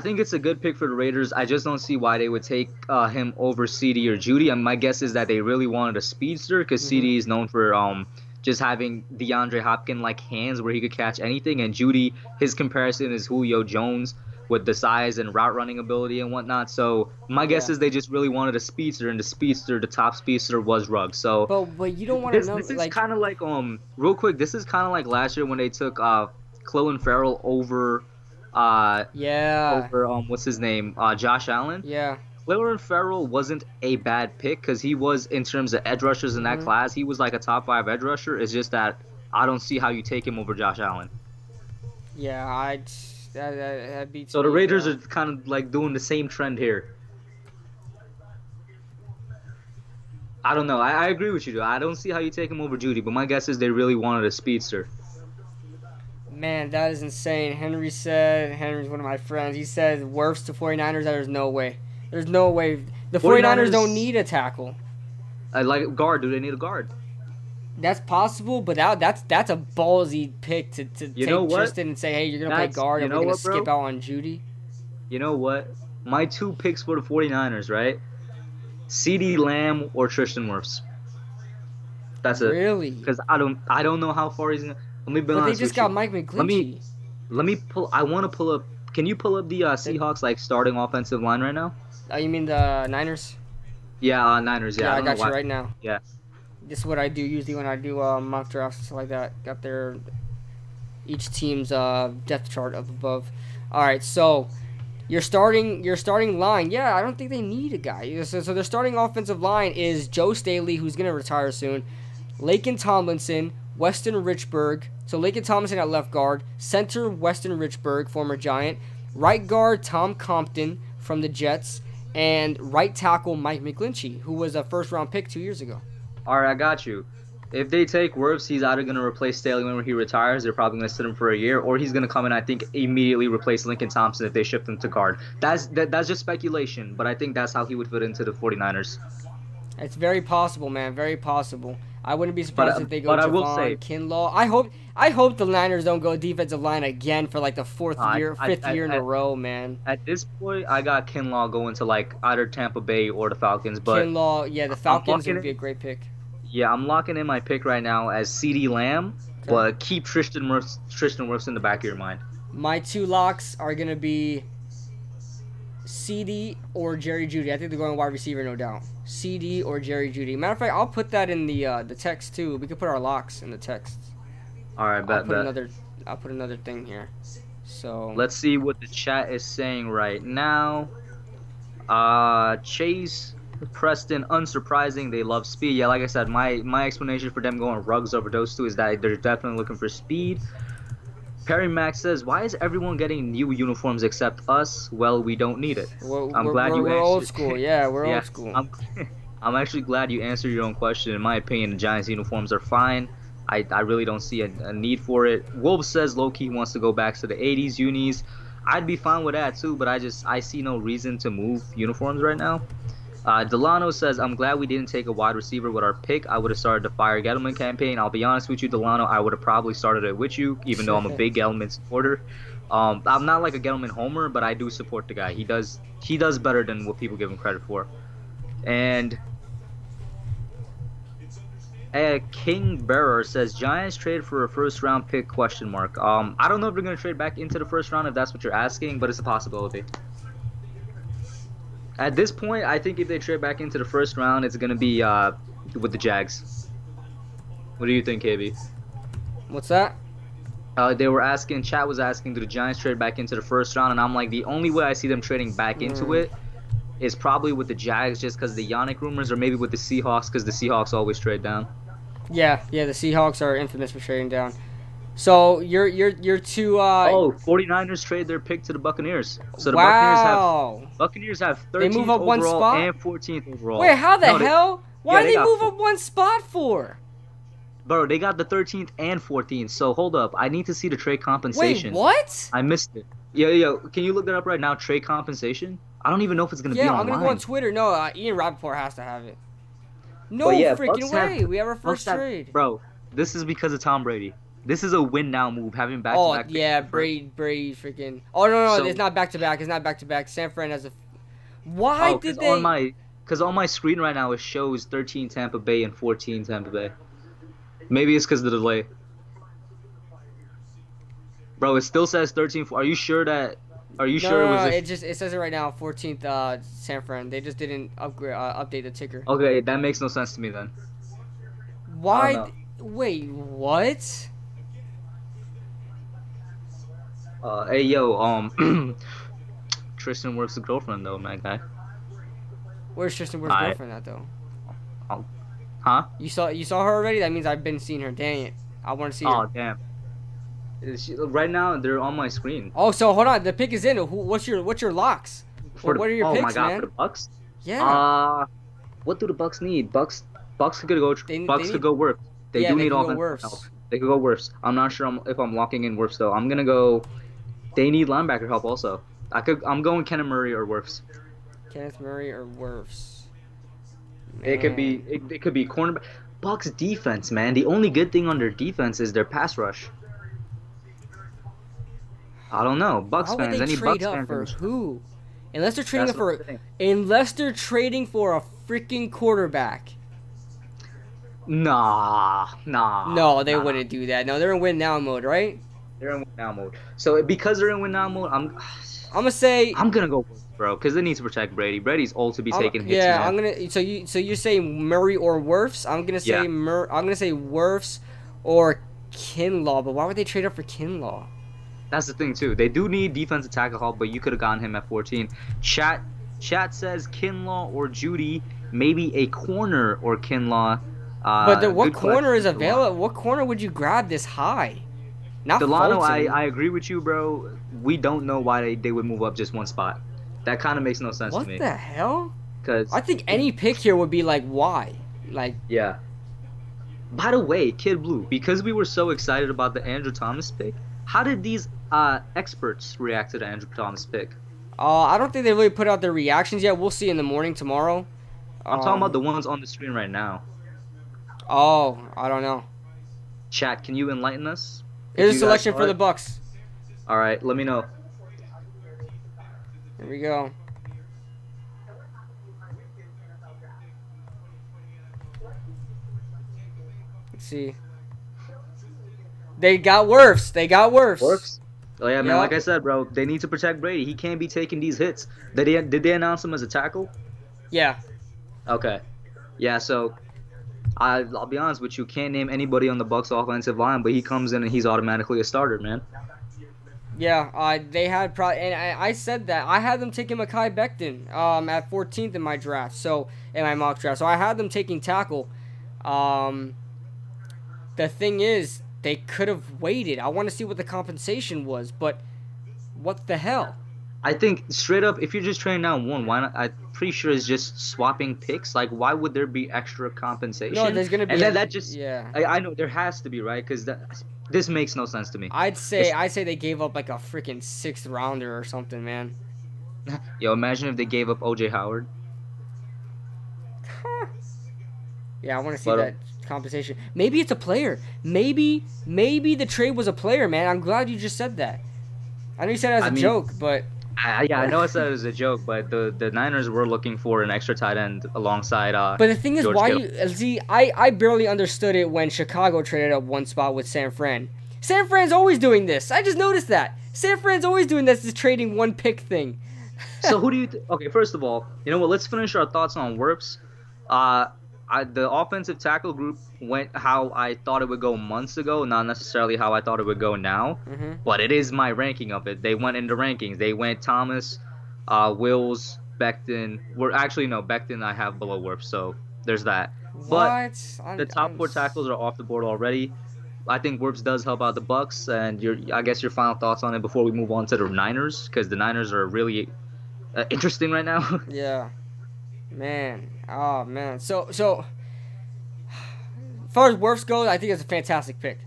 think it's a good pick for the Raiders. I just don't see why they would take him over CD or Judy. And my guess is that they really wanted a speedster because CD is known for just having DeAndre Hopkins like hands where he could catch anything, and Judy, his comparison is Julio Jones with the size and route running ability and whatnot. So my guess is they just really wanted a speedster, and the top speedster was Ruggs. So But you don't want to know this is like kind of like real quick. This is kind of like last year when they took Clelin Ferrell over what's his name, Josh Allen. Yeah. Clelin Ferrell wasn't a bad pick because he was, in terms of edge rushers in that class, he was like a top 5 edge rusher. It's just that I don't see how you take him over Josh Allen. Yeah, that beats So the me, Raiders are kind of like doing the same trend here. I don't know. I agree with you, though. I don't see how you take him over Judy, but my guess is they really wanted a speedster. Man, that is insane. Henry's one of my friends. He said Wirfs to 49ers. There's no way. There's no way. The 49ers don't need a tackle. Like guard. Do they need a guard? That's possible, but that's a ballsy pick to take Tristan and say, hey, you're going to play guard and we're going to skip out on Judy. You know what? My 2 picks for the 49ers, right? CeeDee Lamb or Tristan Wirfs. That's it. Really? Because I don't know how far he's going to... Let me be honest with you. But they just got Mike McGlinchey. Let me pull... I want to pull up... Can you pull up the Seahawks like starting offensive line right now? You mean the Niners? Yeah, Niners. Yeah, I got you right now. Yeah. This is what I do usually when I do mock drafts and stuff like that. Got each team's depth chart up above. All right, so your starting line. Yeah, I don't think they need a guy. So their starting offensive line is Joe Staley, who's gonna retire soon, Laken Tomlinson, Weston Richburg. So Laken Tomlinson at left guard, center Weston Richburg, former Giant, right guard Tom Compton from the Jets, and right tackle Mike McGlinchey, who was a first-round pick 2 years ago. All right, I got you. If they take Wirfs, he's either going to replace Staley when he retires. They're probably going to sit him for a year, or he's going to come in, I think, immediately replace Lincoln Thompson if they shift him to guard. That's just speculation, but I think that's how he would fit into the 49ers. It's very possible, man. Very possible. I wouldn't be surprised if they go Javon Kinlaw. I hope the Niners don't go defensive line again for like the fifth year in a row, man. At this point, I got Kinlaw going to like either Tampa Bay or the Falcons. But Kinlaw, yeah, the Falcons would be a great pick. Yeah, I'm locking in my pick right now as CeeDee Lamb, but keep Tristan Wirfs in the back of your mind. My 2 locks are gonna be CD or Jerry Judy. I think they're going wide receiver, no doubt. CD or Jerry Judy. Matter of fact, I'll put that in the text too. We could put our locks in the text. All right, bet. I'll put another thing here. So let's see what the chat is saying right now. Chase Preston, unsurprising, they love speed. Yeah, like I said, my explanation for them going Ruggs over those two is that they're definitely looking for speed. Perry Max says, "Why is everyone getting new uniforms except us? Well, we don't need it." We're, I'm we're, glad we're, you we're old answered. school. Yeah, we're Yeah, old school. I'm actually glad you answered your own question. In my opinion, the Giants uniforms are fine. I really don't see a need for it. Wolves says low-key wants to go back to the 80s unis. I'd be fine with that too, but I see no reason to move uniforms right now. Delano says, "I'm glad we didn't take a wide receiver with our pick. I would have started the Fire Gettleman campaign. I'll be honest with you, Delano, I would have probably started it with you, even though I'm a big Gettleman supporter. I'm not like a Gettleman homer, but I do support the guy. He does better than what people give him credit for. And King Bearer says Giants trade for a first round pick question mark. I don't know if they're gonna trade back into the first round if that's what you're asking, but it's a possibility. At this point, I think if they trade back into the first round, it's gonna be with the Jags. What do you think, KB? What's that? They were asking, chat was asking, do the Giants trade back into the first round? And I'm like, the only way I see them trading back into it is probably with the Jags, just because the Yannick rumors, or maybe with the Seahawks, because the Seahawks always trade down. Yeah, the Seahawks are infamous for trading down. So you're two. 49ers trade their pick to the Buccaneers. So the Wow. Buccaneers have They 13th move up one overall spot? and 14th overall. Wait, how the No, hell? Why yeah, do they they got move up one spot for? Bro, they got the 13th and 14th. So hold up, I need to see the trade compensation. Wait, what? I missed it. Yo, can you look that up right now? Trade compensation? I don't even know if it's gonna be Yeah, online. I'm gonna go on Twitter. No, Ian Rappaport has to have it. No But yeah, freaking Bucks way. have- We have our Bucks first have- trade. Bro, this is because of Tom Brady. This is a win now move, having back Oh to back. yeah, Brady freaking. Oh no, So- it's not back to back. It's not back to back. San Fran has a. Why Oh, did they? because on my screen right now it shows 13 Tampa Bay and 14 Tampa Bay. Maybe it's because of the delay. Bro, it still says 13. Are you sure that? Are you sure No, it was? it says it right now. 14th San Fran. They just didn't update the ticker. Okay, that makes no sense to me then. Why? I don't Wait, what? Hey yo, Tristan Works' girlfriend though, my guy. Where's Tristan Wirfs' I- girlfriend at though? Huh? You saw her already? That means I've been seeing her. Dang it! I want to see Oh her. damn. Right now they're on my screen. Oh, so hold on. The pick is in. What's your locks? What are your oh picks, my god, man? for the Bucks? Yeah. What do the Bucks need? Bucks could go. They Bucks need- could go Wirfs. They Yeah, do they need could go offensive Wirfs. help. They could go Wirfs. I'm not sure if I'm locking in Wirfs though. I'm gonna go. They need linebacker help also. I'm going Kenneth Murray or Wirfs. Kenneth Murray or Wirfs? It could be. Man. It could be cornerback. Bucks defense, man. The only good thing on their defense is their pass rush. I don't know. Bucks Why would fans. they Any trade Bucks up fans? for who? Unless they're trading That's for what I'm saying. unless they're trading for a freaking quarterback. Nah. No, they nah. wouldn't do that. No, they're in win now mode, right? They're in win now mode. So because they're in win now mode, I'm gonna say. I'm gonna go bro, because they need to protect Brady. Brady's old to be taking hits. Yeah, man. I'm gonna. So you're saying Murray or Wirfs? I'm gonna say Yeah. I'm gonna say Wirfs or Kinlaw. But why would they trade up for Kinlaw? That's the thing too. They do need defensive tackle help, but you could have gotten him at 14. Chat says Kinlaw or Judy, maybe a corner or Kinlaw. But what good corner is question, available? What corner would you grab this high? Not Delano, Fulton. I agree with you, bro. We don't know why they would move up just one spot. That kind of makes no sense What to me. the hell? Cause I think any pick here would be like, why? Like, yeah. By the way, Kid Blue, because we were so excited about the Andrew Thomas pick, how did these experts react to the Andrew Thomas pick? I don't think they really put out their reactions yet. We'll see in the morning tomorrow. I'm talking about the ones on the screen right now. Oh, I don't know. Chat, can you enlighten us? Here's a If you guys selection saw for it? the Bucks. All right, let me know. Here we go. Let's see. They got Wirfs. Works. Oh yeah, man. Yeah. Like I said, bro, they need to protect Brady. He can't be taking these hits. Did they announce him as a tackle? Yeah. Okay. Yeah. So, I'll be honest with you. Can't name anybody on the Bucks offensive line, but he comes in and he's automatically a starter, man. Yeah, they had probably, and I said that I had them taking Mekhi Becton at 14th in my draft, so in my mock draft. So I had them taking tackle. Um, the thing is, they could have waited. I want to see what the compensation was, but what the hell? I think straight up, if you're just trading down one, why not? I'm pretty sure it's just swapping picks. Like, why would there be extra compensation? No, there's gonna be And then that just, yeah. I know there has to be, right? Because this makes no sense to me. I'd say they gave up like a freaking 6th rounder or something, man. Yo, imagine if they gave up OJ Howard. Yeah, I want to see But, that compensation. Maybe it's a player. Maybe the trade was a player, man. I'm glad you just said that. I know you said it as I a mean, joke, but Yeah, I know I said it was a joke, but the Niners were looking for an extra tight end alongside but the thing is, George why Kittle. you see? I barely understood it when Chicago traded up one spot with San Fran. San Fran's always doing this. I just noticed that. San Fran's always doing this trading one pick thing. So who do you? Okay, first of all, you know what? Let's finish our thoughts on Wirfs. The offensive tackle group went how I thought it would go months ago, not necessarily how I thought it would go now. Mm-hmm. But it is my ranking of it. They went into rankings. They went Thomas, Wills, Becton. Becton I have below Wirfs, so there's that. But What? the top four tackles are off the board already. I think Wirfs does help out the Bucks, and I guess your final thoughts on it before we move on to the Niners, because the Niners are really interesting right now. Yeah, man. Oh man. So as far as Wirfs goes, I think it's a fantastic pick.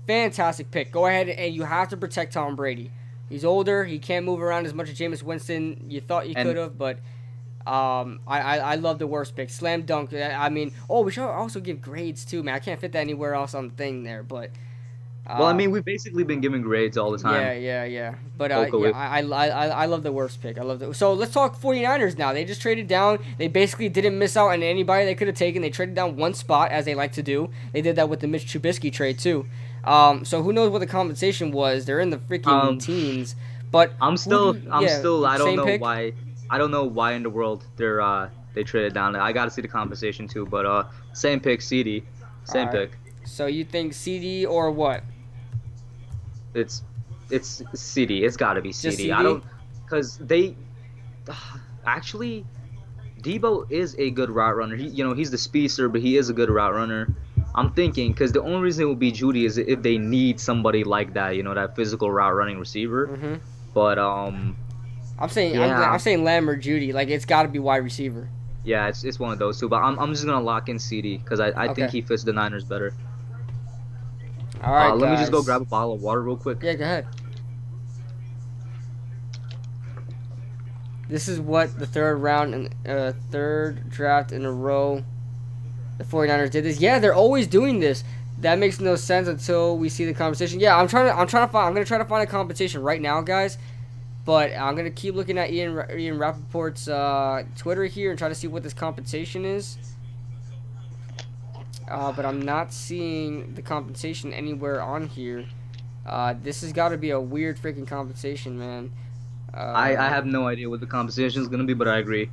Fantastic pick. Go ahead and you have to protect Tom Brady. He's older. He can't move around as much as Jameis Winston. You thought you And- could have, but I love the worst pick. Slam dunk. I mean, we should also give grades too, man. I can't fit that anywhere else on the thing there, but. Well, I mean, we've basically been giving grades all the time. Yeah. But Okay. I love the worst pick. I love it. So let's talk 49ers now. They just traded down. They basically didn't miss out on anybody they could have taken. They traded down one spot, as they like to do. They did that with the Mitch Trubisky trade too. So who knows what the compensation was? They're in the freaking teens. But I don't same know pick? why. I don't know why in the world they traded down. I got to see the compensation too, but same pick, CD, same Alright. pick. So you think CD or what? It's CD. It's got to be Just CD. I CD? don't, because they actually Debo is a good route runner. He's the speedster, but he is a good route runner. I'm thinking because the only reason it would be Judy is if they need somebody like that, that physical route running receiver. Mm-hmm. But I'm saying Yeah. I'm saying Lamb or Judy. Like it's got to be wide receiver. yeah, it's one of those two. But I'm just gonna lock in CD because I Okay. think he fits the Niners better. All right, Let me just go guys. grab a bottle of water real quick. Yeah, go ahead. This is what the third draft in a row the 49ers did this. Yeah, they're always doing this. That makes no sense until we see the compensation. Yeah, I'm gonna try to find a compensation right now, guys. But I'm gonna keep looking at Ian Rappaport's Twitter here and try to see what this compensation is. But I'm not seeing the compensation anywhere on here. This has got to be a weird freaking compensation, man. I have no idea what the compensation is gonna be, but I agree.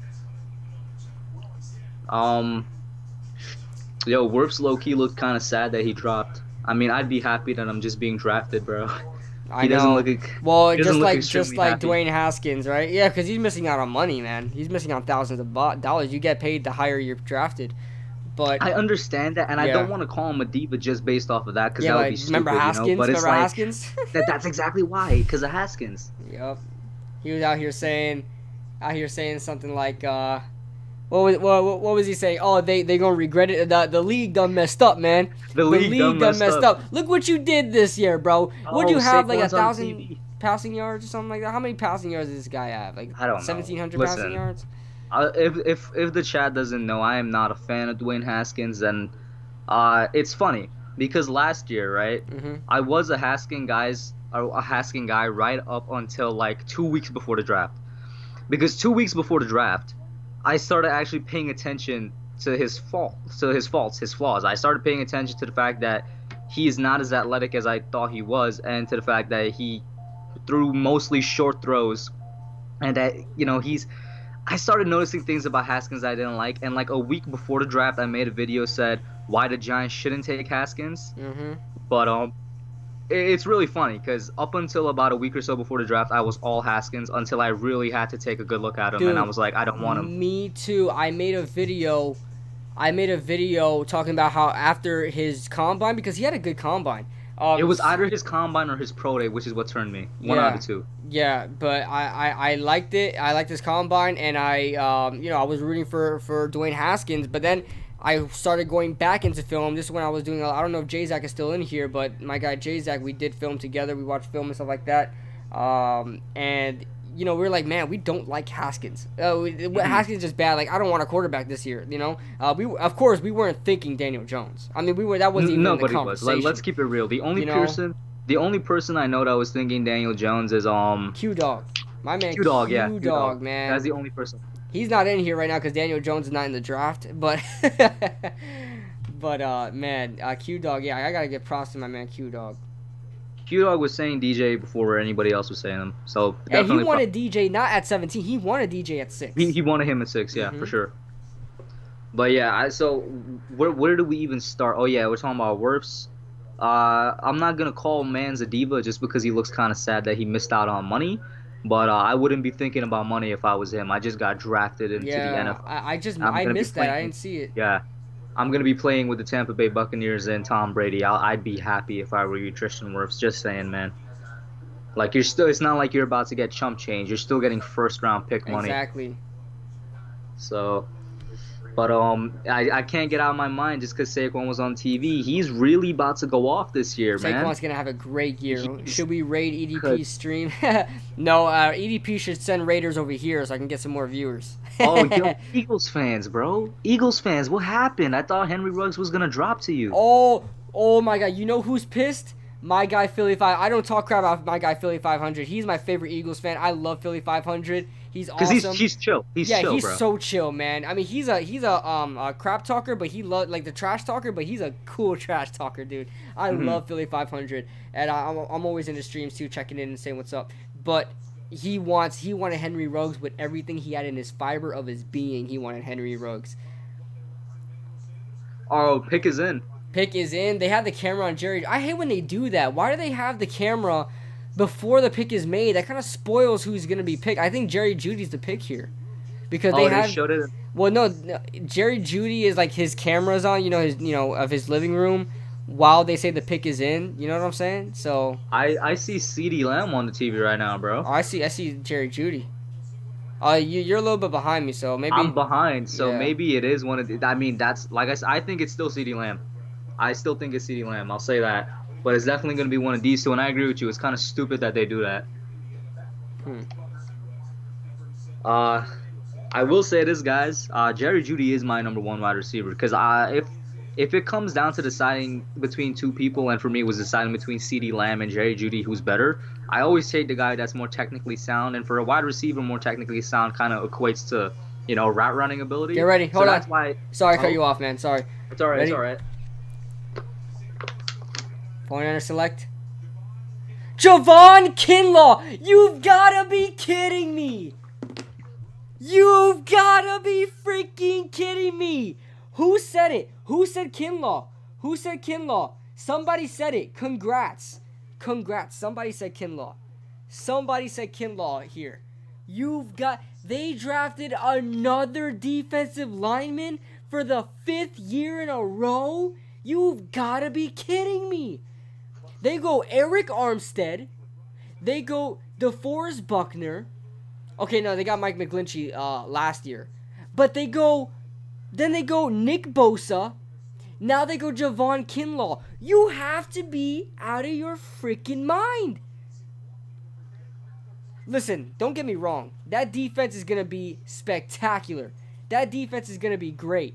Wirfs low key looked kind of sad that he dropped. I mean, I'd be happy that I'm just being drafted, bro. I He doesn't know. look. Well, he doesn't just look like extremely happy. Dwayne Haskins, right? Yeah, because he's missing out on money, man. He's missing out thousands of dollars. You get paid the higher you're drafted, but I understand that, and I Yeah. don't want to call him a diva just based off of that, because yeah, that would but be stupid, remember Haskins? But it's Remember like Haskins? that's exactly why, because of Haskins. Yep. He was out here saying something like, what was he saying? Oh, they gonna regret it. The league done messed up, man. The league done messed up. Look what you did this year, bro. What'd you Oh, have, like Saquon's on 1,000 TV. passing yards or something like that? How many passing yards does this guy have? Like I don't know. 1,700 Listen. passing yards? If the chat doesn't know, I am not a fan of Dwayne Haskins, and it's funny because last year, right, Mm-hmm. I was a Haskins guy right up until like 2 weeks before the draft, because 2 weeks before the draft, I started actually paying attention to his flaws. I started paying attention to the fact that he is not as athletic as I thought he was, and to the fact that he threw mostly short throws, and that I started noticing things about Haskins I didn't like, and like a week before the draft, I made a video said why the Giants shouldn't take Haskins, Mm-hmm. but it's really funny because up until about a week or so before the draft, I was all Haskins until I really had to take a good look at him, and I Dude, was like, I don't want him. me too. I made a video talking about how after his combine, because he had a good combine. It was either his combine or his pro day, which is what turned me. One out of the two. Yeah, but I liked it. I liked his combine, and I was rooting for Dwayne Haskins. But then I started going back into film. This is when I was doing. I don't know if J-Zack is still in here, but my guy J-Zack, we did film together. We watched film and stuff like that. And we were like, man, we don't like Haskins. Haskins is just bad. Like, I don't want a quarterback this year. We weren't thinking Daniel Jones. I mean, that wasn't even in the Nobody was. conversation. Let's keep it real. The only You know? person I know that was thinking Daniel Jones is Q Dog, my man. Q Dog. Yeah, Q Dog, man. That's the only person. He's not in here right now because Daniel Jones is not in the draft. But man, Q Dog. Yeah, I gotta get props to my man Q Dog. Q Dog was saying DJ before anybody else was saying him. So And definitely he wanted DJ not at 17. He wanted DJ at 6. he wanted him at 6. Yeah, for sure. But yeah, so where do we even start? Oh yeah, we're talking about Wirfs. I'm not gonna call Man's a diva just because he looks kind of sad that he missed out on money. But I wouldn't be thinking about money if I was him. I just got drafted into the NFL. I missed that. I didn't see it. Yeah, I'm gonna be playing with the Tampa Bay Buccaneers and Tom Brady. I'd be happy if I were you, Tristan Wirfs. Just saying, man. Like it's not like you're about to get chump change. You're still getting first round pick money. Exactly. So, but I can't get out of my mind just because Saquon was on TV. He's really about to go off this year, man. Saquon's gonna have a great year. Should we raid EDP's stream? No, EDP should send raiders over here so I can get some more viewers. Oh, yo, Eagles fans, bro. Eagles fans, what happened? I thought Henry Ruggs was gonna drop to you. Oh my God! You know who's pissed? My guy Philly 5. I don't talk crap about my guy Philly 500. He's my favorite Eagles fan. I love Philly 500. He's awesome. Because he's chill. He's chill, he's bro. so chill, man. I mean, he's a crap talker, but he like the trash talker, but he's a cool trash talker, dude. I love Philly 500, and I'm always in the streams too, checking in and saying what's up. But he wanted Henry Ruggs with everything he had in his fiber of his being. He wanted Henry Ruggs. Oh, pick is in. Pick is in. They have the camera on Jerry. I hate when they do that. Why do they have the camera before the pick is made? That kind of spoils who's going to be picked. I think Jerry Judy's the pick here. Because they showed it. Well, no, Jerry Judy is like his camera's on, of his living room while they say the pick is in. You know what I'm saying? So I see CeeDee Lamb on the TV right now, bro. I see Jerry Judy. You're a little bit behind me, so maybe I'm behind, so yeah. maybe it is one of the. I mean, that's like I said. I think it's still CeeDee Lamb. I still think it's CeeDee Lamb. I'll say that, but it's definitely going to be one of these two. And I agree with you. It's kind of stupid that they do that. I will say this, guys. Jerry Judy is my number 1 wide receiver because if it comes down to deciding between two people, and for me it was deciding between CeeDee Lamb and Jerry Judy, who's better, I always take the guy that's more technically sound. And for a wide receiver, more technically sound kind of equates to route running ability. Get ready. Hold on. That's why. Sorry, I cut you off, man. Sorry. It's all right. Ready? It's all right. 49er select. Javon Kinlaw! You've gotta be kidding me! You've gotta be freaking kidding me! Who said it? Who said Kinlaw? Who said Kinlaw? Somebody said it. Congrats. Somebody said Kinlaw. Somebody said Kinlaw here. They drafted another defensive lineman for the 5th year in a row? You've gotta be kidding me! They go Eric Armstead. They go DeForest Buckner. Okay, no, they got Mike McGlinchey last year. But then they go Nick Bosa. Now they go Javon Kinlaw. You have to be out of your freaking mind. Listen, don't get me wrong. That defense is going to be spectacular. That defense is going to be great.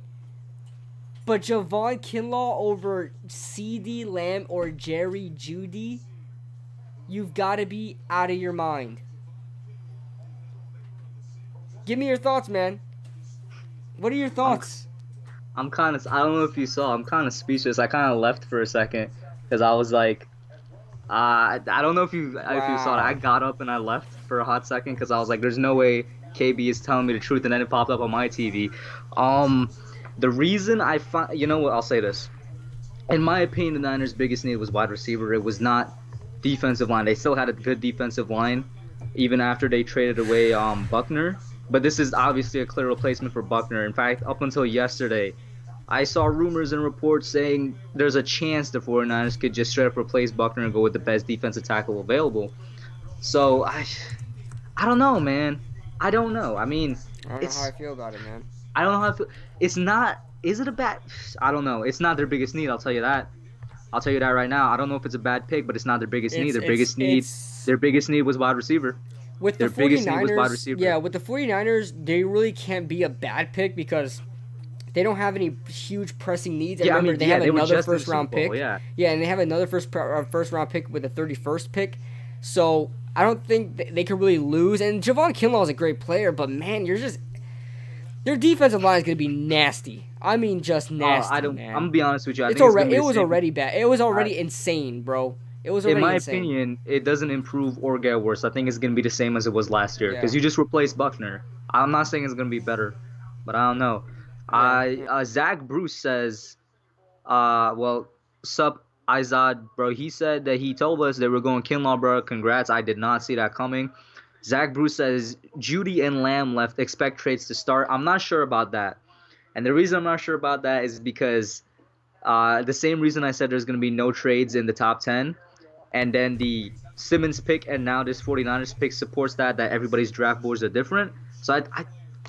But Javon Kinlaw over CeeDee Lamb or Jerry Judy, you've got to be out of your mind. Give me your thoughts, man. What are your thoughts? I don't know if you saw, I'm kind of speechless. I kind of left for a second because I was like, I don't know if you saw it. I got up and I left for a hot second because I was like, there's no way KB is telling me the truth, and then it popped up on my TV. The reason I find, you know what, I'll say this. In my opinion, the Niners' biggest need was wide receiver. It was not defensive line. They still had a good defensive line, even after they traded away Buckner. But this is obviously a clear replacement for Buckner. In fact, up until yesterday, I saw rumors and reports saying there's a chance the 49ers could just straight up replace Buckner and go with the best defensive tackle available. So I don't know, man. I don't know. I mean, I don't know how I feel about it, man. I don't know how I feel. It's not. Is it a bad? I don't know. It's not their biggest need. I'll tell you that. I'll tell you that right now. I don't know if it's a bad pick, but it's not their biggest need. Their biggest need was wide receiver. With the Their biggest need was wide 49ers, receiver. yeah, with the 49ers, they really can't be a bad pick because they don't have any huge pressing needs. Yeah, Remember, they have they were another just in the first round Super Bowl, pick. Yeah. And they have another first round pick with the 31st pick. So I don't think they can really lose. And Javon Kinlaw is a great player, but man, their defensive line is going to be nasty. I mean, just nasty. Man. I'm gonna be honest with you. I It's think already. It was same. already bad. It was already insane, bro. It was already In my insane. opinion, it doesn't improve or get worse. I think it's gonna be the same as it was last year because Yeah. you just replaced Buckner. I'm not saying it's gonna be better, but I don't know. Zach Bruce says, well, sup Izad, bro. He said that he told us they were going Kinlaw, bro. Congrats. I did not see that coming. Zach Bruce says Judy and Lamb left. Expect trades to start. I'm not sure about that. And the reason I'm not sure about that is because the same reason I said there's going to be no trades in the top 10. And then the Simmons pick and now this 49ers pick supports that everybody's draft boards are different. So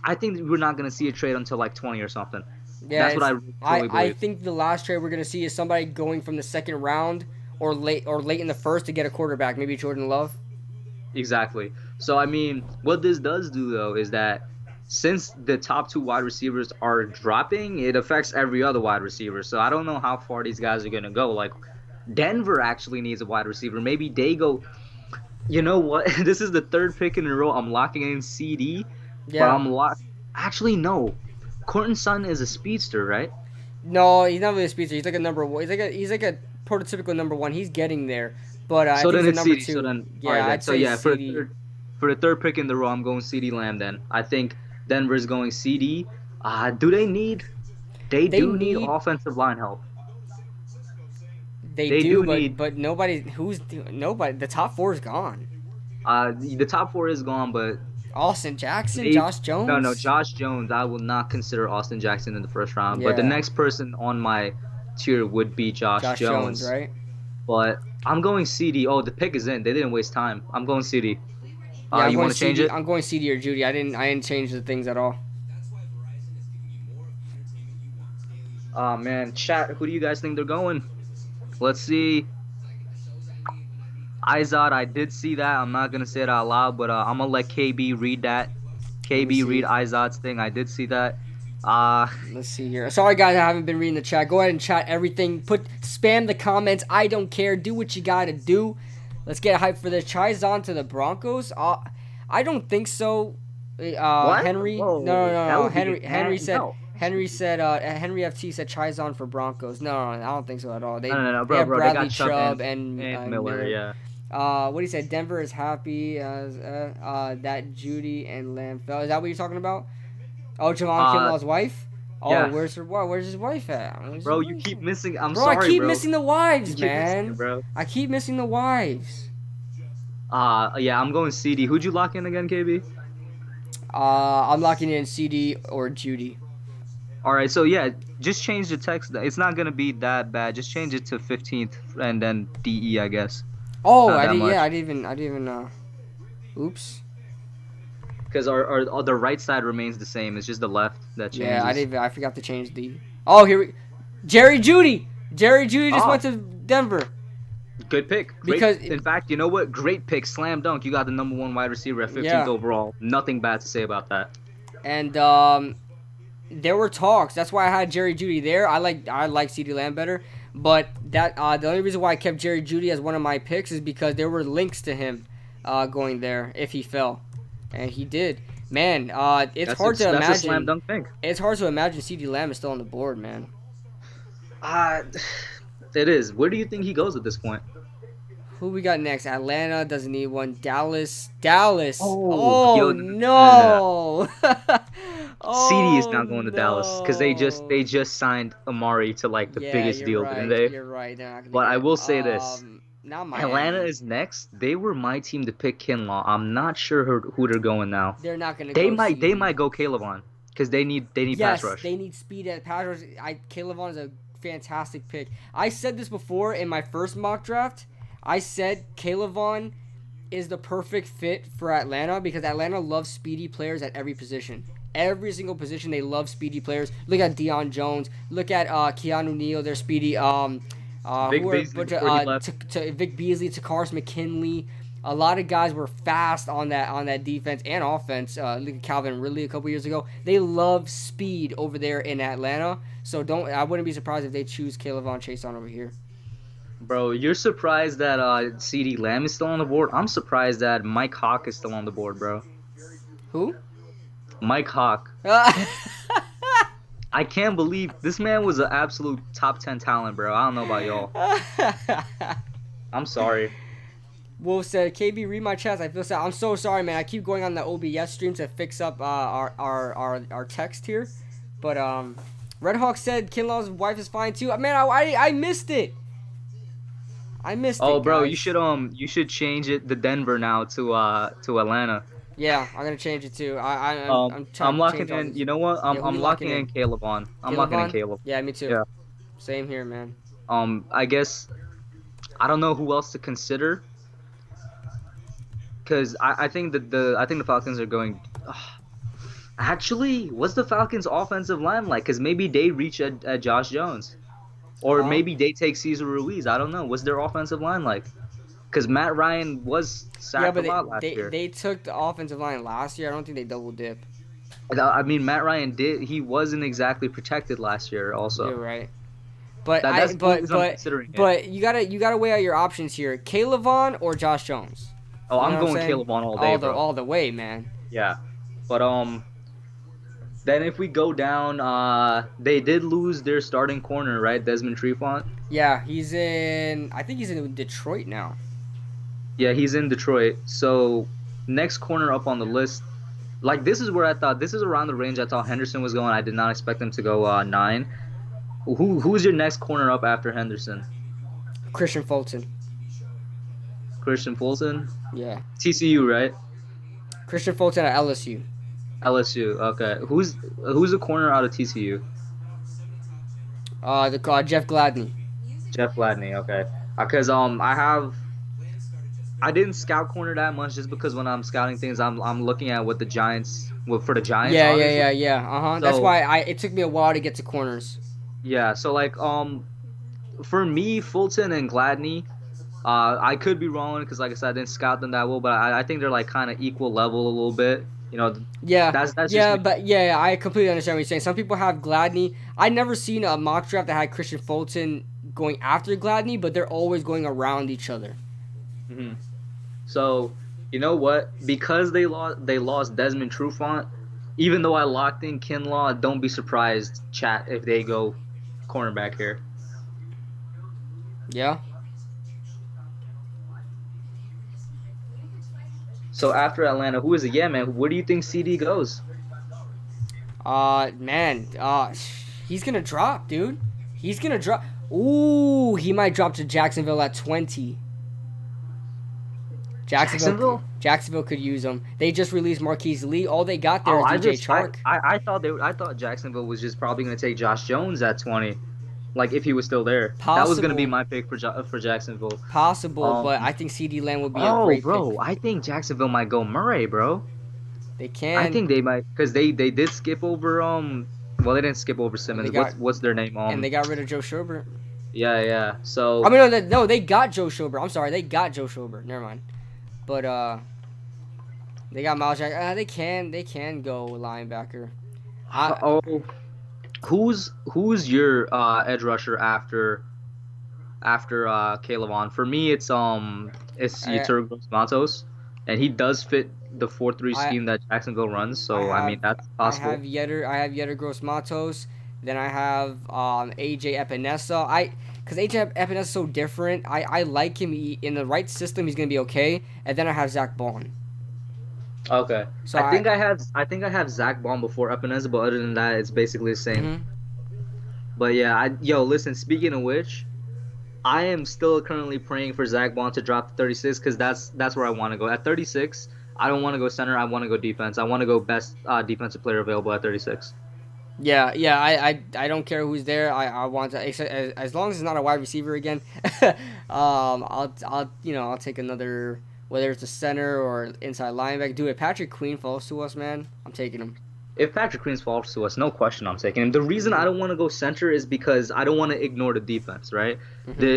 I think we're not going to see a trade until like 20 or something. Yeah, That's what I truly I believe. think the last trade we're gonna see is somebody going from the second round or late in the first to get a quarterback, maybe Jordan Love. Exactly. So, I mean, what this does do, though, is that since the top two wide receivers are dropping, it affects every other wide receiver. So, I don't know how far these guys are going to go. Like, Denver actually needs a wide receiver. Maybe they go, you know what? This is the third pick in a row. I'm locking in CD. Yeah. But I'm Actually, no. Courtland Sutton is a speedster, right? No, he's not really a speedster. He's like a number one. He's like a prototypical number one. He's getting there, but I So think then he's a it's number CD. two. So then, Yeah, all right, I'd so say yeah, CD. for the third pick in the row, I'm going CD Lamb then. I think Denver's going CD. Do they need? They do need need- offensive line help. They they do, do need- but nobody. Nobody? The top four is gone. The top four is gone, but Austin Jackson, they- Josh Jones. No, Josh Jones. I will not consider Austin Jackson in the first round. But the Yeah. next person on my tier would be Josh Jones. right? But I'm going CD. Oh, the pick is in. They didn't waste time. I'm going CD. Yeah, I'm you going want to change CD, it? I'm going CD or Judy. I didn't change the things at all. Oh man, chat. Who do you guys think they're going? Let's see. Izod, I did see that. I'm not gonna say it out loud, but I'm gonna let KB read that. KB see. read Izod's thing. I did see that. Let's see here. Sorry guys, I haven't been reading the chat. Go ahead and chat everything. Spam the comments. I don't care. Do what you gotta do. Let's get hyped for this. Chizon to the Broncos. I don't think so. What? Henry. Whoa, No. that would be Henry said. no. Henry said. Henry FT said Chizon for Broncos. No, I don't think so at all. They No, they have bro. They Bradley got Chubb and Miller. Yeah. What do you say? Denver is happy as that Judy and Lamb fell. Is that what you're talking about? Oh, Javon Kinlaw's wife. Oh, yeah. Where's his wife at? Bro, you keep missing. I'm Bro, sorry, I keep bro. missing the wives, You keep missing man. it, bro. I keep missing the wives. Yeah, I'm going CD. Who'd you lock in again, KB? I'm locking in CD or Judy. All right, so yeah, just change the text. It's not gonna be that bad. Just change it to 15th and then DE, I guess. Oh, Not I that did. much. Yeah, I didn't even. Oops. Because our the right side remains the same. It's just the left that changes. Yeah, I forgot to change the. Oh, Jerry Judy. Jerry Judy just Oh. went to Denver. Good pick. Great. Because- In fact, you know what? Great pick. Slam dunk. You got the number one wide receiver at 15th Yeah. overall. Nothing bad to say about that. And there were talks. That's why I had Jerry Judy there. I like CeeDee Lamb better, but that the only reason why I kept Jerry Judy as one of my picks is because there were links to him going there if he fell, and he did. Man, it's hard to imagine. That's a slam dunk pick. It's hard to imagine CeeDee Lamb is still on the board, man. It is. Where do you think he goes at this point? Who we got next? Atlanta doesn't need one. Dallas. Oh, Oh yo, no. CD is not going to Oh, Dallas because they just signed Amari to like the biggest you're deal, right, didn't they? You're right. They're not gonna But get I it. will say this. Not Miami. Atlanta is next. They were my team to pick Kinlaw. I'm not sure who they're going now. They're not gonna They go. might CD. go Caleb on because they need pass Yes, rush. they need speed at pass rush. Caleb Vaughn is a fantastic pick. I said this before in my first mock draft. I said Caleb Vaughn is the perfect fit for Atlanta because Atlanta loves speedy players at every position. Every single position, they love speedy players. Look at Deion Jones. Look at Keanu Neal. They're speedy. Vic Beasley before he left. Vic Beasley, Takaris McKinley. A lot of guys were fast on that defense and offense. Look at Calvin Ridley a couple years ago. They love speed over there in Atlanta. So I wouldn't be surprised if they choose Caleb Vaughn Chase on over here. Bro, you're surprised that CeeDee Lamb is still on the board? I'm surprised that Mike Hawk is still on the board, bro. Who? Mike Hawk. I can't believe this man was an absolute top 10 talent, bro. I don't know about y'all. I'm sorry. Wolf said, KB, read my chats. I feel sad. I'm so sorry, man. I keep going on the OBS stream to fix up our text here. But Red Hawk said Kinlaw's wife is fine too. Man, I missed it. I missed it. Oh, bro, guys. you should change it to Denver now to Atlanta. Yeah, I'm gonna change it too. I'm trying. I'm to locking change all in. this. You know what? Yeah, who I'm you locking locking in Caleb on. I'm locking in Caleb. Yeah, me too. Yeah. Same here, man. I guess I don't know who else to consider. Because I think that the Falcons are going. Actually, what's the Falcons' offensive line like? Because maybe they reach at Josh Jones, or maybe they take Cesar Ruiz. I don't know. What's their offensive line like? Because Matt Ryan was sacked a lot last year. They took the offensive line last year. I don't think they double dip. I mean, Matt Ryan did. He wasn't exactly protected last year. Also, You're right. But that's the reason I'm considering it. but you gotta weigh out your options here. Caleb Vaughn or Josh Jones. Oh, You know I'm what I'm going saying? Caleb on all day, bro. All the way, man. Yeah, but then if we go down, they did lose their starting corner, right? Desmond Trufant. Yeah, I think he's in Detroit now. Yeah, he's in Detroit. So next corner up on the list, like this is around the range I thought Henderson was going. I did not expect him to go 9. Who's your next corner up after Henderson? Christian Fulton. Christian Fulton. Yeah. TCU, right? Christian Fulton at LSU. LSU. Okay. Who's the corner out of TCU? Jeff Gladney. Jeff Gladney. Okay. Because I didn't scout corner that much just because when I'm scouting things, I'm looking at what the Giants, for the Giants. Yeah. That's So- why it took me a while to get to corners. Yeah. So like for me, Fulton and Gladney, I could be wrong because like I said, I didn't scout them that well, but I think they're like kind of equal level a little bit. You know. Yeah, That's just yeah, me. but yeah, I completely understand what you're saying. Some people have Gladney. I never seen a mock draft that had Christian Fulton going after Gladney, but they're always going around each other. Mhm. So, you know what? Because they lost Desmond Trufant, even though I locked in Kinlaw, don't be surprised, chat, if they go cornerback here. Yeah. So after Atlanta, who is it? Yeah, man. Where do you think CD goes? Man, he's gonna drop, dude. He's gonna drop. Ooh, he might drop to Jacksonville at 20. Jacksonville could use him. They just released Marquise Lee. All they got there is DJ Chark. I thought Jacksonville was just probably gonna take Josh Jones at 20, like if he was still there. That was gonna be my pick for Jacksonville. Possible, but I think CD Lamb would be a great pick. I think Jacksonville might go Murray, bro. They can. I think they might, because they did skip over well, they didn't skip over Simmons. What's their name? And they got rid of Joe Schobert. Yeah. So I mean, no, they got Joe Schobert. I'm sorry, they got Joe Schobert. Never mind. But they got Miles Jack. They can go linebacker. Who's your edge rusher after Caleb on? For me, it's Yetur Gross-Matos, and he does fit the 4-3 scheme that Jacksonville runs. So I mean that's possible. I have Yetur Gross-Matos. Then I have AJ Epinesa. Because AJ Epinesa is so different. I like him. In the right system, he's gonna be okay. And then I have Zach Bond. Okay. So I think I have Zach Bond before Epinesa, but other than that, it's basically the same. Mhm. But yeah, listen. Speaking of which, I am still currently praying for Zach Bond to drop to 36 because that's where I want to go. At 36, I don't want to go center. I want to go defense. I want to go best defensive player available at 36. Yeah, yeah. I don't care who's there. I want to as long as it's not a wide receiver again. I'll take another, whether it's a center or inside linebacker. Dude, if Patrick Queen falls to us, man, I'm taking him. If Patrick Queen falls to us, no question I'm taking him. The reason I don't want to go center is because I don't want to ignore the defense, right?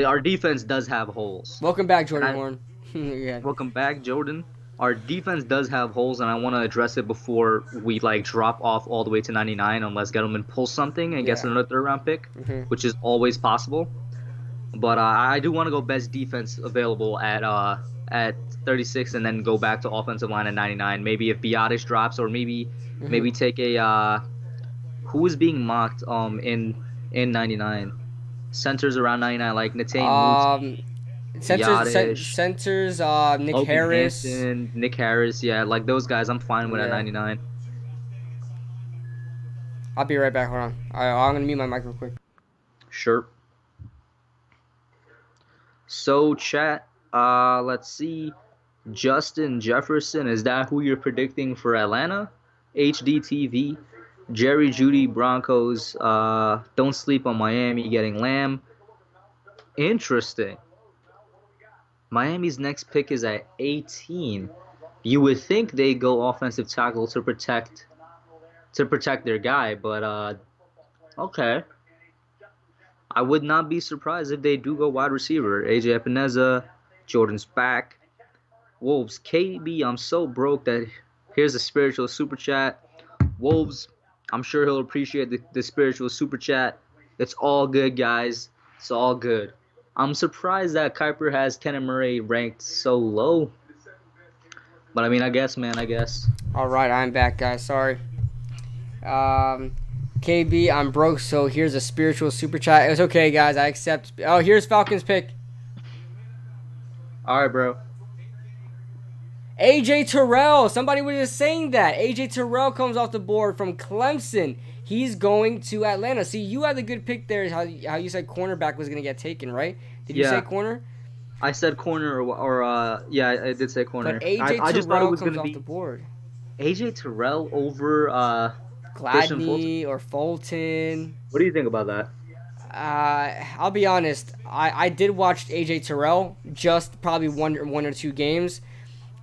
Our defense does have holes. Welcome back, Jordan And Horn. Yeah. Welcome back, Jordan. Our defense does have holes, and I want to address it before we like drop off all the way to 99, unless Gettleman pulls something and gets Yeah. another third-round pick, Mhm. which is always possible. But I do want to go best defense available at 36, and then go back to offensive line at 99. Maybe if Biotish drops, or maybe take a who is being mocked in 99 centers around 99 like Natane Moose, Um, Biotish, centers. Nick Logan Harris. Hansen, Nick Harris, yeah, like those guys I'm fine with at Yeah. 99. I'll be right back. Hold on. I'm gonna mute my mic real quick. Sure. So chat, let's see. Justin Jefferson, is that who you're predicting for Atlanta? HDTV. Jerry Judy Broncos. Don't sleep on Miami getting Lamb. Interesting. Miami's next pick is at 18. You would think they go offensive tackle to protect their guy, but okay. I would not be surprised if they do go wide receiver. AJ Epineza, Jordan's back. Wolves, KB, I'm so broke that here's a spiritual super chat. Wolves, I'm sure he'll appreciate the spiritual super chat. It's all good, guys. It's all good. I'm surprised that Kuiper has Kenneth Murray ranked so low. But I mean, I guess. All right, I'm back, guys. Sorry. KB, I'm broke, so here's a spiritual super chat. It was okay, guys. I accept. Oh, here's Falcons pick. All right, bro. AJ Terrell. Somebody was just saying that. AJ Terrell comes off the board from Clemson. He's going to Atlanta. See, you had a good pick there. How you said cornerback was going to get taken, right? Did you Yeah. say corner? I said corner or yeah, I did say corner. But AJ I just thought it Terrell was comes gonna off be the board. AJ Terrell over Christian Fulton. Gladney or Fulton. What do you think about that? I'll be honest. I did watch AJ Terrell just probably one or two games.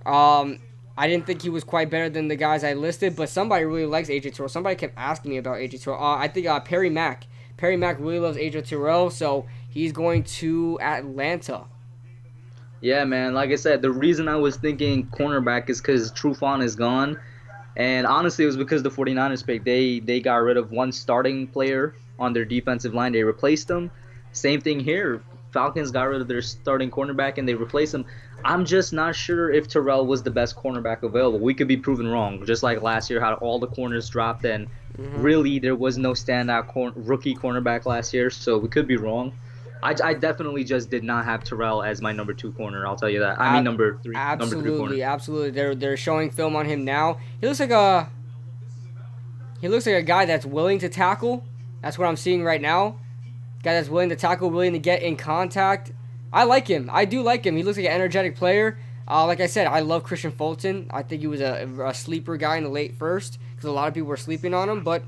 I didn't think he was quite better than the guys I listed, but somebody really likes AJ Terrell. Somebody kept asking me about AJ Terrell. I think Perry Mack. Perry Mack really loves AJ Terrell, so he's going to Atlanta. Yeah, man. Like I said, the reason I was thinking cornerback is because Trufant is gone. And honestly, it was because the 49ers pick. They got rid of one starting player on their defensive line. They replaced him. Same thing here. Falcons got rid of their starting cornerback and they replaced him. I'm just not sure if Terrell was the best cornerback available. We could be proven wrong. Just like last year, how all the corners dropped and really there was no standout rookie cornerback last year. So we could be wrong. I definitely just did not have Terrell as my number 2 corner. I'll tell you that. I mean number 3 corner. Absolutely. They're showing film on him now. He looks like a guy that's willing to tackle. That's what I'm seeing right now. Guy that's willing to tackle, willing to get in contact. I like him. I do like him. He looks like an energetic player. Like I said, I love Christian Fulton. I think he was a sleeper guy in the late first because a lot of people were sleeping on him. But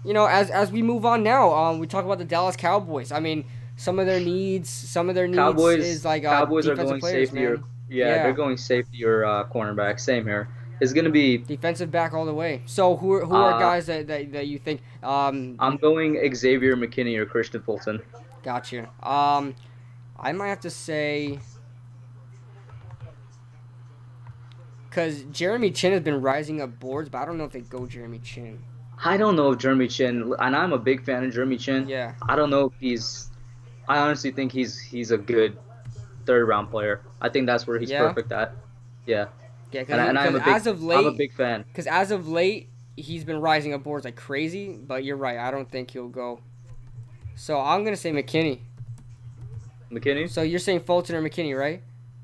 you know, as we move on now, we talk about the Dallas Cowboys. I mean, some of their needs Cowboys is like Cowboys are defensive going players, safety man. or they're going safety or cornerback. Same here. It's gonna be. Defensive back all the way. So who are guys that you think? I'm going Xavier McKinney or Christian Fulton. Gotcha. I might have to say, because Jeremy Chin has been rising up boards, but I don't know if they go Jeremy Chin. I don't know if Jeremy Chin, and I'm a big fan of Jeremy Chin. Yeah. I don't know if he's. I honestly think he's a good 3rd round player. I think that's where he's perfect at. Yeah. Yeah, And I'm a big fan. Because as of late, he's been rising up boards like crazy. But you're right. I don't think he'll go. So I'm gonna say McKinney. McKinney? So you're saying Fulton or McKinney, right?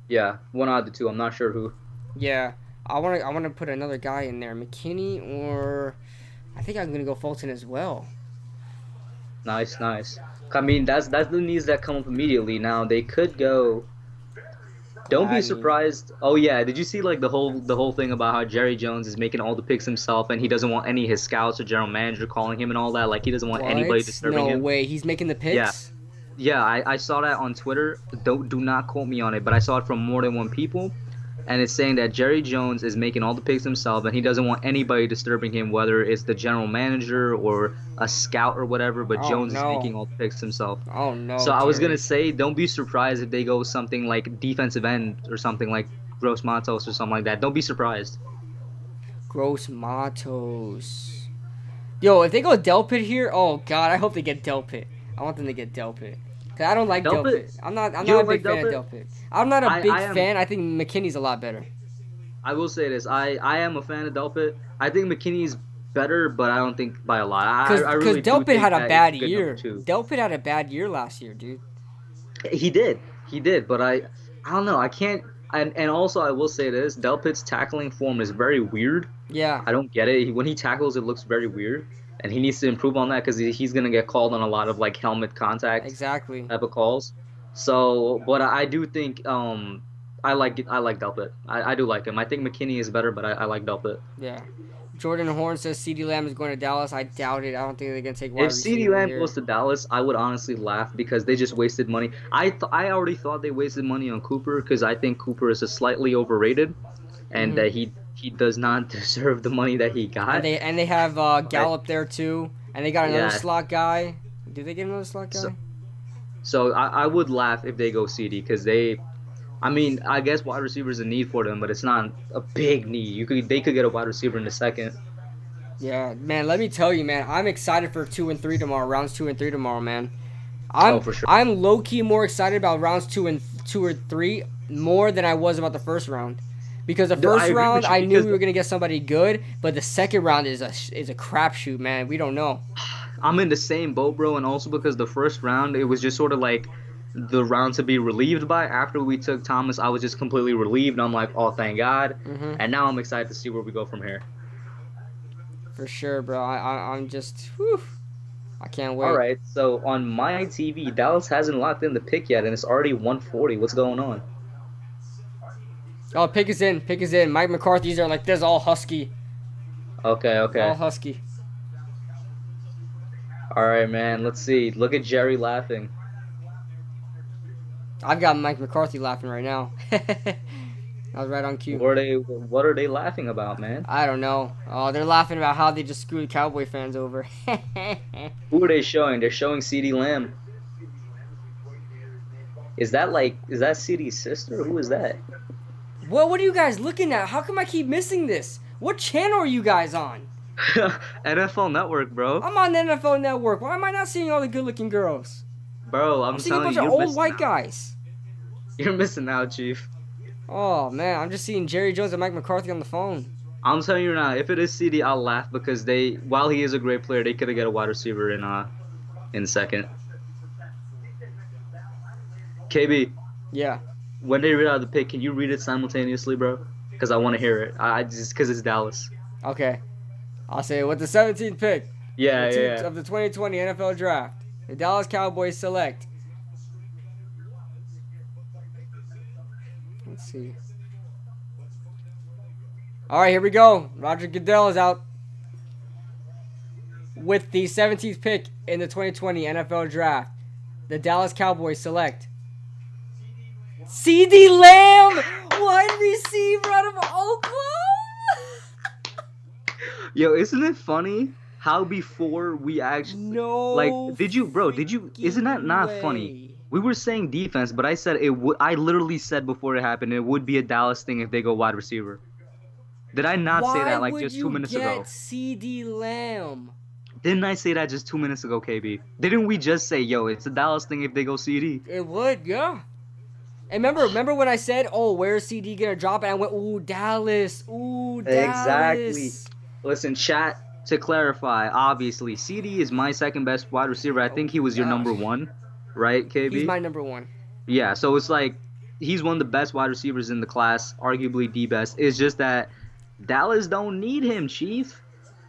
Yeah, one out of the 2. I'm not sure who. Yeah, I wanna put another guy in there, McKinney or I think I'm gonna go Fulton as well. Nice. I mean, that's the news that come up immediately. Now they could go. Don't be Gladney. surprised. Oh yeah, did you see like the whole thing about how Jerry Jones is making all the picks himself and he doesn't want any of his scouts or general manager calling him and all that? Like he doesn't want anybody What? disturbing No him. way. He's making the Yeah. picks? Yeah, I saw that on Twitter. Do not quote me on it, but I saw it from more than one people, and it's saying that Jerry Jones is making all the picks himself, and he doesn't want anybody disturbing him, whether it's the general manager or a scout or whatever. But Oh Jones is making no. all the picks himself. Oh no, So I was gonna Jerry. say, don't be surprised if they go something like defensive end or something like Gross Matos or something like that. Don't be surprised. Gross Matos. Yo, if they go Delpit here, oh god, I hope they get Delpit. I want them to get Delpit. Cause I don't like Delpit? Delpit. I'm not You a don't big like fan of Delpit? Delpit. I'm not a big I am. fan. I think McKinney's a lot better. I will say this. I am a fan of Delpit. I think McKinney's better, but I don't think by a lot. I Cause really do Delpit think had a that bad it's a good number year. two. Delpit had a bad year last year, dude. He did, but I don't know. I can't. And also I will say this: Delpit's tackling form is very weird. Yeah, I don't get it. When he tackles, it looks very weird, and he needs to improve on that because he's gonna get called on a lot of like helmet contact exactly. type of calls. So, but I do think I like Delpit. I do like him. I think McKinney is better, but I like Delpit. Yeah. Jordan Horn says CeeDee Lamb is going to Dallas. I doubt it. I don't think they're gonna take wide If CeeDee receiver Lamb here. goes to Dallas, I would honestly laugh because they just wasted money. I already thought they wasted money on Cooper because I think Cooper is a slightly overrated, and Mhm. that he does not deserve the money that he got. And they have Gallup there too, and they got another Yeah. slot guy. Did they get another slot guy? So I would laugh if they go CD because I mean, I guess wide receiver is a need for them, but it's not a big need. They could get a wide receiver in the second. Yeah, man. Let me tell you, man. I'm excited for 2 and 3 tomorrow. Rounds 2 and 3 tomorrow, man. Oh, for sure. I'm low key more excited about rounds 2 or 3 more than I was about the first round. Because the No, I first agree with round you I knew because- we were gonna get somebody good, but the second round is a crapshoot, man. We don't know. I'm in the same boat, bro, and also because the first round it was just sort of like the round to be relieved by. After we took Thomas, I was just completely relieved. I'm like, oh, thank God. Hmm. And now I'm excited to see where we go from here. For sure, bro. I'm just, whew, I can't wait. All right, so on my TV, Dallas hasn't locked in the pick yet, and it's already 140. What's going on? Oh, pick is in. Pick is in. Mike McCarthy's are like this, all husky. Okay, All okay. husky. All right, man. Let's see. Look at Jerry laughing. I've got Mike McCarthy laughing right now. I was right on cue. What are they laughing about, man? I don't know. Oh, they're laughing about how they just screwed Cowboy fans over. Who are they showing? They're showing CeeDee Lamb. Is that CeeDee's sister? Who is that? What are you guys looking at? How come I keep missing this? What channel are you guys on? NFL Network, bro. I'm on the NFL Network. Why am I not seeing all the good-looking girls? Bro, I'm I'm seeing a telling bunch you, of you're old missing white out. guys. You're missing out, Chief. Oh man, I'm just seeing Jerry Jones and Mike McCarthy on the phone. I'm telling you now, if it is CD, I'll laugh because while he is a great player, they could have got a wide receiver in second. KB, Yeah. when they read out the pick, can you read it simultaneously, bro? Because I want to hear it. I just because it's Dallas. Okay. I'll say with the 17th pick Yeah, of the yeah. of the 2020 NFL Draft, the Dallas Cowboys select. Let's see. All right, here we go. Roger Goodell is out with the 17th pick in the 2020 NFL Draft. The Dallas Cowboys select CeeDee Lamb, wide receiver out of Oklahoma. Yo, isn't it funny how before we actually No. Isn't that not funny? We were saying defense, but I said it would. I literally said before it happened, it would be a Dallas thing if they go wide receiver. Did I not say that like just 2 minutes ago? CeeDee Lamb? Didn't I say that just 2 minutes ago, KB? Didn't we just say, yo, it's a Dallas thing if they go CD? It would, yeah. And remember when I said, "Oh, where's CD gonna drop?" And I went, "Ooh, Dallas, ooh, Dallas." Exactly. Listen, chat, to clarify, obviously, CD is my second best wide receiver. I think he was your gosh. number one, right, KB? He's my number one. Yeah, so it's like he's one of the best wide receivers in the class, arguably the best. It's just that Dallas don't need him, Chief.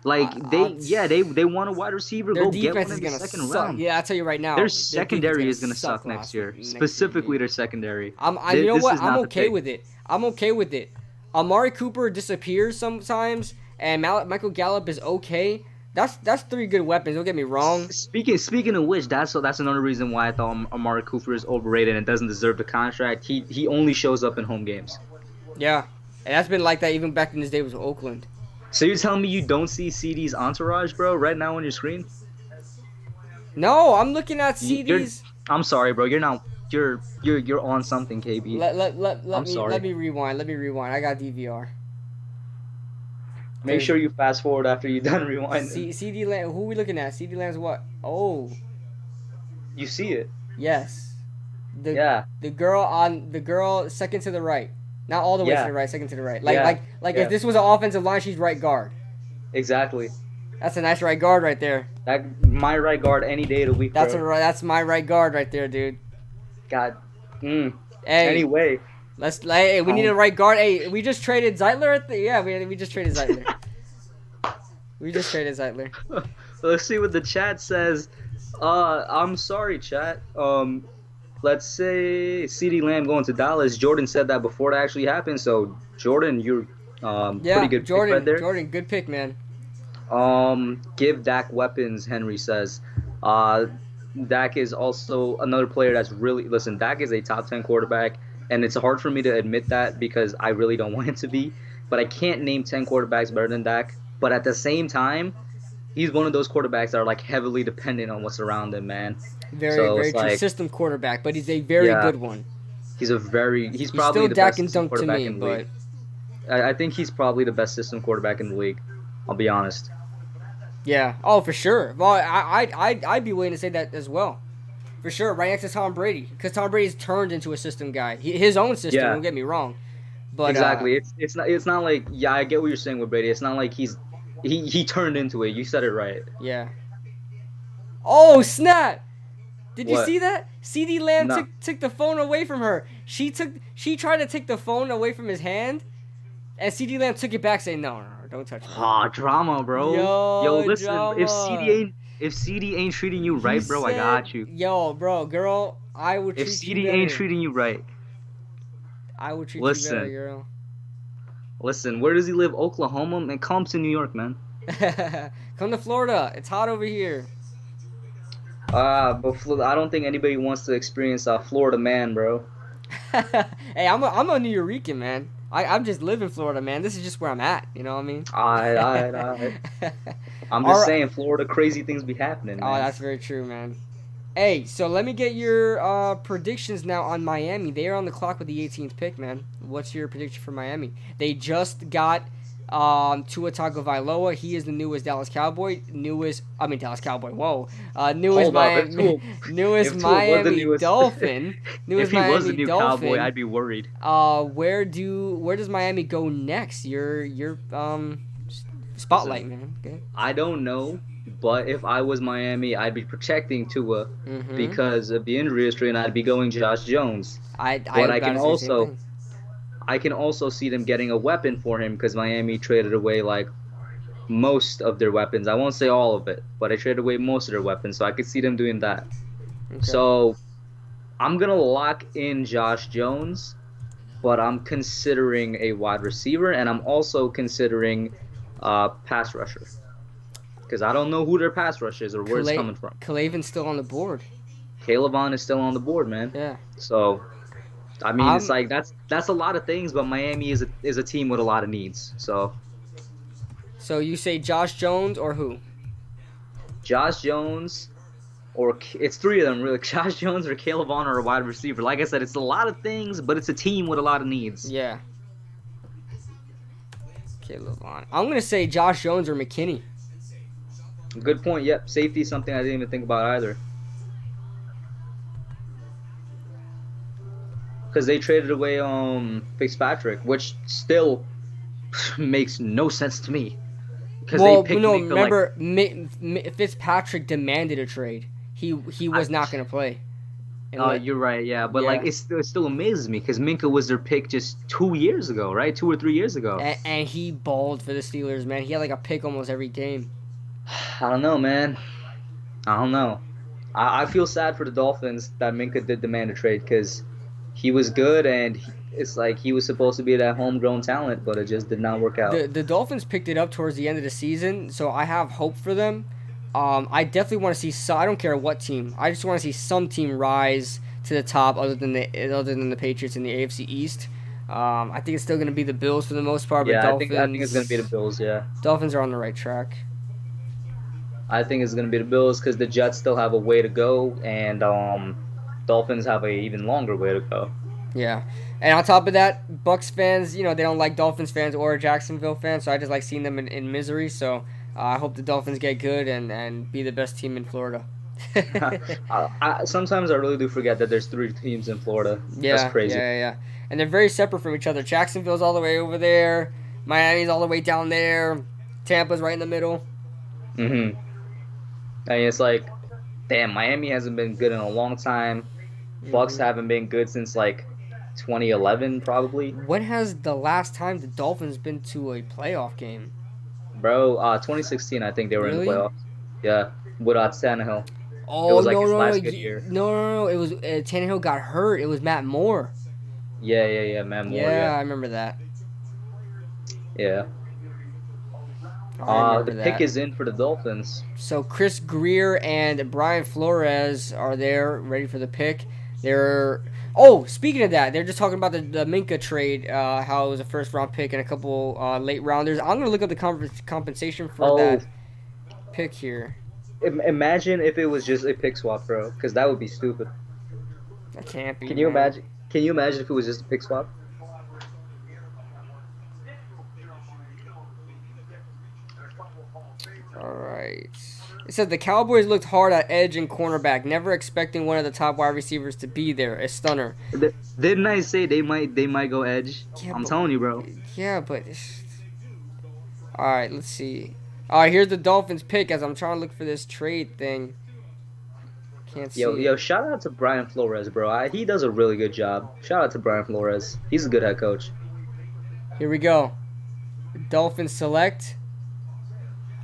Like they want a wide receiver. Their Go get defense one is in the gonna second suck. round. Yeah, I'll tell you right now. Their Their defense secondary is gonna suck suck next year. next Specifically, dude. their secondary. You know This what? is I'm not the okay pick. with it. I'm okay with it. Amari Cooper disappears sometimes, and Michael Gallup is okay. That's three good weapons. Don't get me wrong. Speaking of which, that's another reason why I thought Amari Cooper is overrated and doesn't deserve the contract. He only shows up in home games. Yeah, and that's been like that even back in his day with Oakland. So you're telling me you don't see CD's entourage, bro, right now on your screen? No, I'm looking at You're, CD's. I'm sorry, bro. You're not. You're on something, KB. I'm sorry. Let me rewind. Let me rewind. I got DVR. Make sure you fast forward after you're done rewinding. CD Lamb. Who we looking at? CD Lamb's what? Oh, You see it? yes. Yeah. The girl second to the right. Not all the way Yeah. to the right, second to the right. Like Yeah. if this was an offensive line, she's right guard. Exactly. That's a nice right guard right there. My right guard any day of the week. That's bro. that's my right guard right there, dude. God. Hey, Anyway. Hey, we need a right guard. Hey, we just traded Zeitler. We just traded Zeitler. We just traded Zeitler. Let's see what the chat says. I'm sorry, chat. Let's say CeeDee Lamb going to Dallas. Jordan said that before it actually happened. So Jordan, you're pretty good Jordan. pick right there. Jordan, good pick, man. Give Dak weapons, Henry says. Dak is also another player that's really listen. Dak is a top 10 quarterback, and it's hard for me to admit that because I really don't want him to be. But I can't name 10 quarterbacks better than Dak. But at the same time, he's one of those quarterbacks that are like heavily dependent on what's around him, man. Very So very it's true like- system quarterback, but he's a very Yeah. good one. He's probably He's the still best Dak and system Dunk to quarterback me, in the but league. I think he's probably the best system quarterback in the league. I'll be honest. yeah. Oh, for sure. Well, I'd be willing to say that as well. For sure, right next to Tom Brady, because Tom Brady's turned into a system guy. His own system. Yeah. Don't get me wrong. But Exactly. It's not like I get what you're saying with Brady. It's not like he turned into it. You said it right. Yeah. Oh snap! Did you What? see that? CD Lamb No. took the phone away from her. She tried to take the phone away from his hand, and CD Lamb took it back, saying, "No, don't touch me." Ah, drama, bro. Yo, Listen. drama. If CD ain't treating you right, bro, I got you. Yo, bro, girl, I would treat If you CD better. ain't treating you right, I would treat you Listen. better, girl. listen. Where does he live? Oklahoma, man. Come to New York, man. Come to Florida. It's hot over here. But I don't think anybody wants to experience Florida man, bro. Hey, I'm a New Yorican, man. I'm just live in Florida, man. This is just where I'm at. You know what I mean? I. I'm All just right. saying, Florida crazy things be happening, Oh, man. that's very true, man. Hey, so let me get your predictions now on Miami. They are on the clock with the 18th pick, man. What's your prediction for Miami? They just got Tua Tagovailoa. He is the newest Dallas Cowboy. Dallas Cowboy. Whoa. Newest Hold up, if Miami. Tua- Newest if Tua was the Miami newest- Dolphin. Newest If he Miami was the new Dolphin. cowboy, I'd be worried. Where does Miami go next? Your spotlight, man. Okay. I don't know, but if I was Miami, I'd be protecting Tua Mhm. because of the injury history, and I'd be going Josh Jones. I But was I can about to say the same also- thing. I can also see them getting a weapon for him because Miami traded away like most of their weapons. I won't say all of it, but I traded away most of their weapons, so I could see them doing that. Okay. So I'm gonna lock in Josh Jones, but I'm considering a wide receiver, and I'm also considering pass rusher because I don't know who their pass rush is or where it's coming from. Calavin's still on the board. Caleb Vaughn is still on the board, man. Yeah. So, I mean, it's I'm- like that's a lot of things, but Miami is a team with a lot of needs. So, So you say Josh Jones or who? Josh Jones, or it's three of them really. Josh Jones or Caleb Vaughn or a wide receiver. Like I said, it's a lot of things, but it's a team with a lot of needs. Yeah. Caleb Vaughn. I'm gonna say Josh Jones or McKinney. Good point. Yep, safety is something I didn't even think about either. Because they traded away Fitzpatrick, which still makes no sense to me. Because Well, they picked no, Nick to, like, remember Fitzpatrick demanded a trade. He was not gonna play. And let, You're right, yeah, but like yeah. it still amazes me because Minka was their pick just 2 years ago, right? 2 or 3 years ago. And he balled for the Steelers, man. He had like a pick almost every game. I don't know, man. I don't know. I feel sad for the Dolphins that Minka did demand a trade because he was good and it's like he was supposed to be that homegrown talent, but it just did not work out. The Dolphins picked it up towards the end of the season, so I have hope for them. I definitely want to see. I don't care what team. I just want to see some team rise to the top, other than the Patriots in the AFC East. I think it's still going to be the Bills for the most part, but Yeah, Dolphins. I think it's gonna be the Bills. Yeah, Dolphins are on the right track. I think it's gonna be the Bills because the Jets still have a way to go, and Dolphins have a even longer way to go. Yeah, and on top of that, Bucks fans, they don't like Dolphins fans or Jacksonville fans, so I just like seeing them in misery. So I hope the Dolphins get good and be the best team in Florida. Sometimes I really do forget that there's 3 teams in Florida. Yeah, That's crazy. yeah. And they're very separate from each other. Jacksonville's all the way over there. Miami's all the way down there. Tampa's right in the middle. And it's like, damn, Miami hasn't been good in a long time. Bucks haven't been good since like 2011, probably. When has the last time the Dolphins been to a playoff game? Bro, 2016, I think they were in the Really? playoffs. Yeah, without Tannehill. Oh, was like no, his no, last no. good year. No. It was Tannehill got hurt. It was Matt Moore. Yeah, man. Moore, Yeah, I remember that. Yeah. I remember The that. pick is in for the Dolphins. So Chris Greer and Brian Flores are there, ready for the pick. They're speaking of that, they're just talking about the Minka trade, how it was a first round pick and a couple late rounders. I'm gonna look up the compensation for that pick here. Imagine if it was just a pick swap, bro, because that would be stupid. That can't be. Can you man. imagine? Can you imagine if it was just a pick swap? All right. It said the Cowboys looked hard at edge and cornerback, never expecting one of the top wide receivers to be there. A stunner. Didn't I say they might go edge? Yeah, I'm but- telling you, bro. Yeah, but. All right, let's see. All right, here's the Dolphins pick as I'm trying to look for this trade thing. Can't see. Yo, shout out to Brian Flores, bro. He does a really good job. Shout out to Brian Flores. He's a good head coach. Here we go. Dolphins select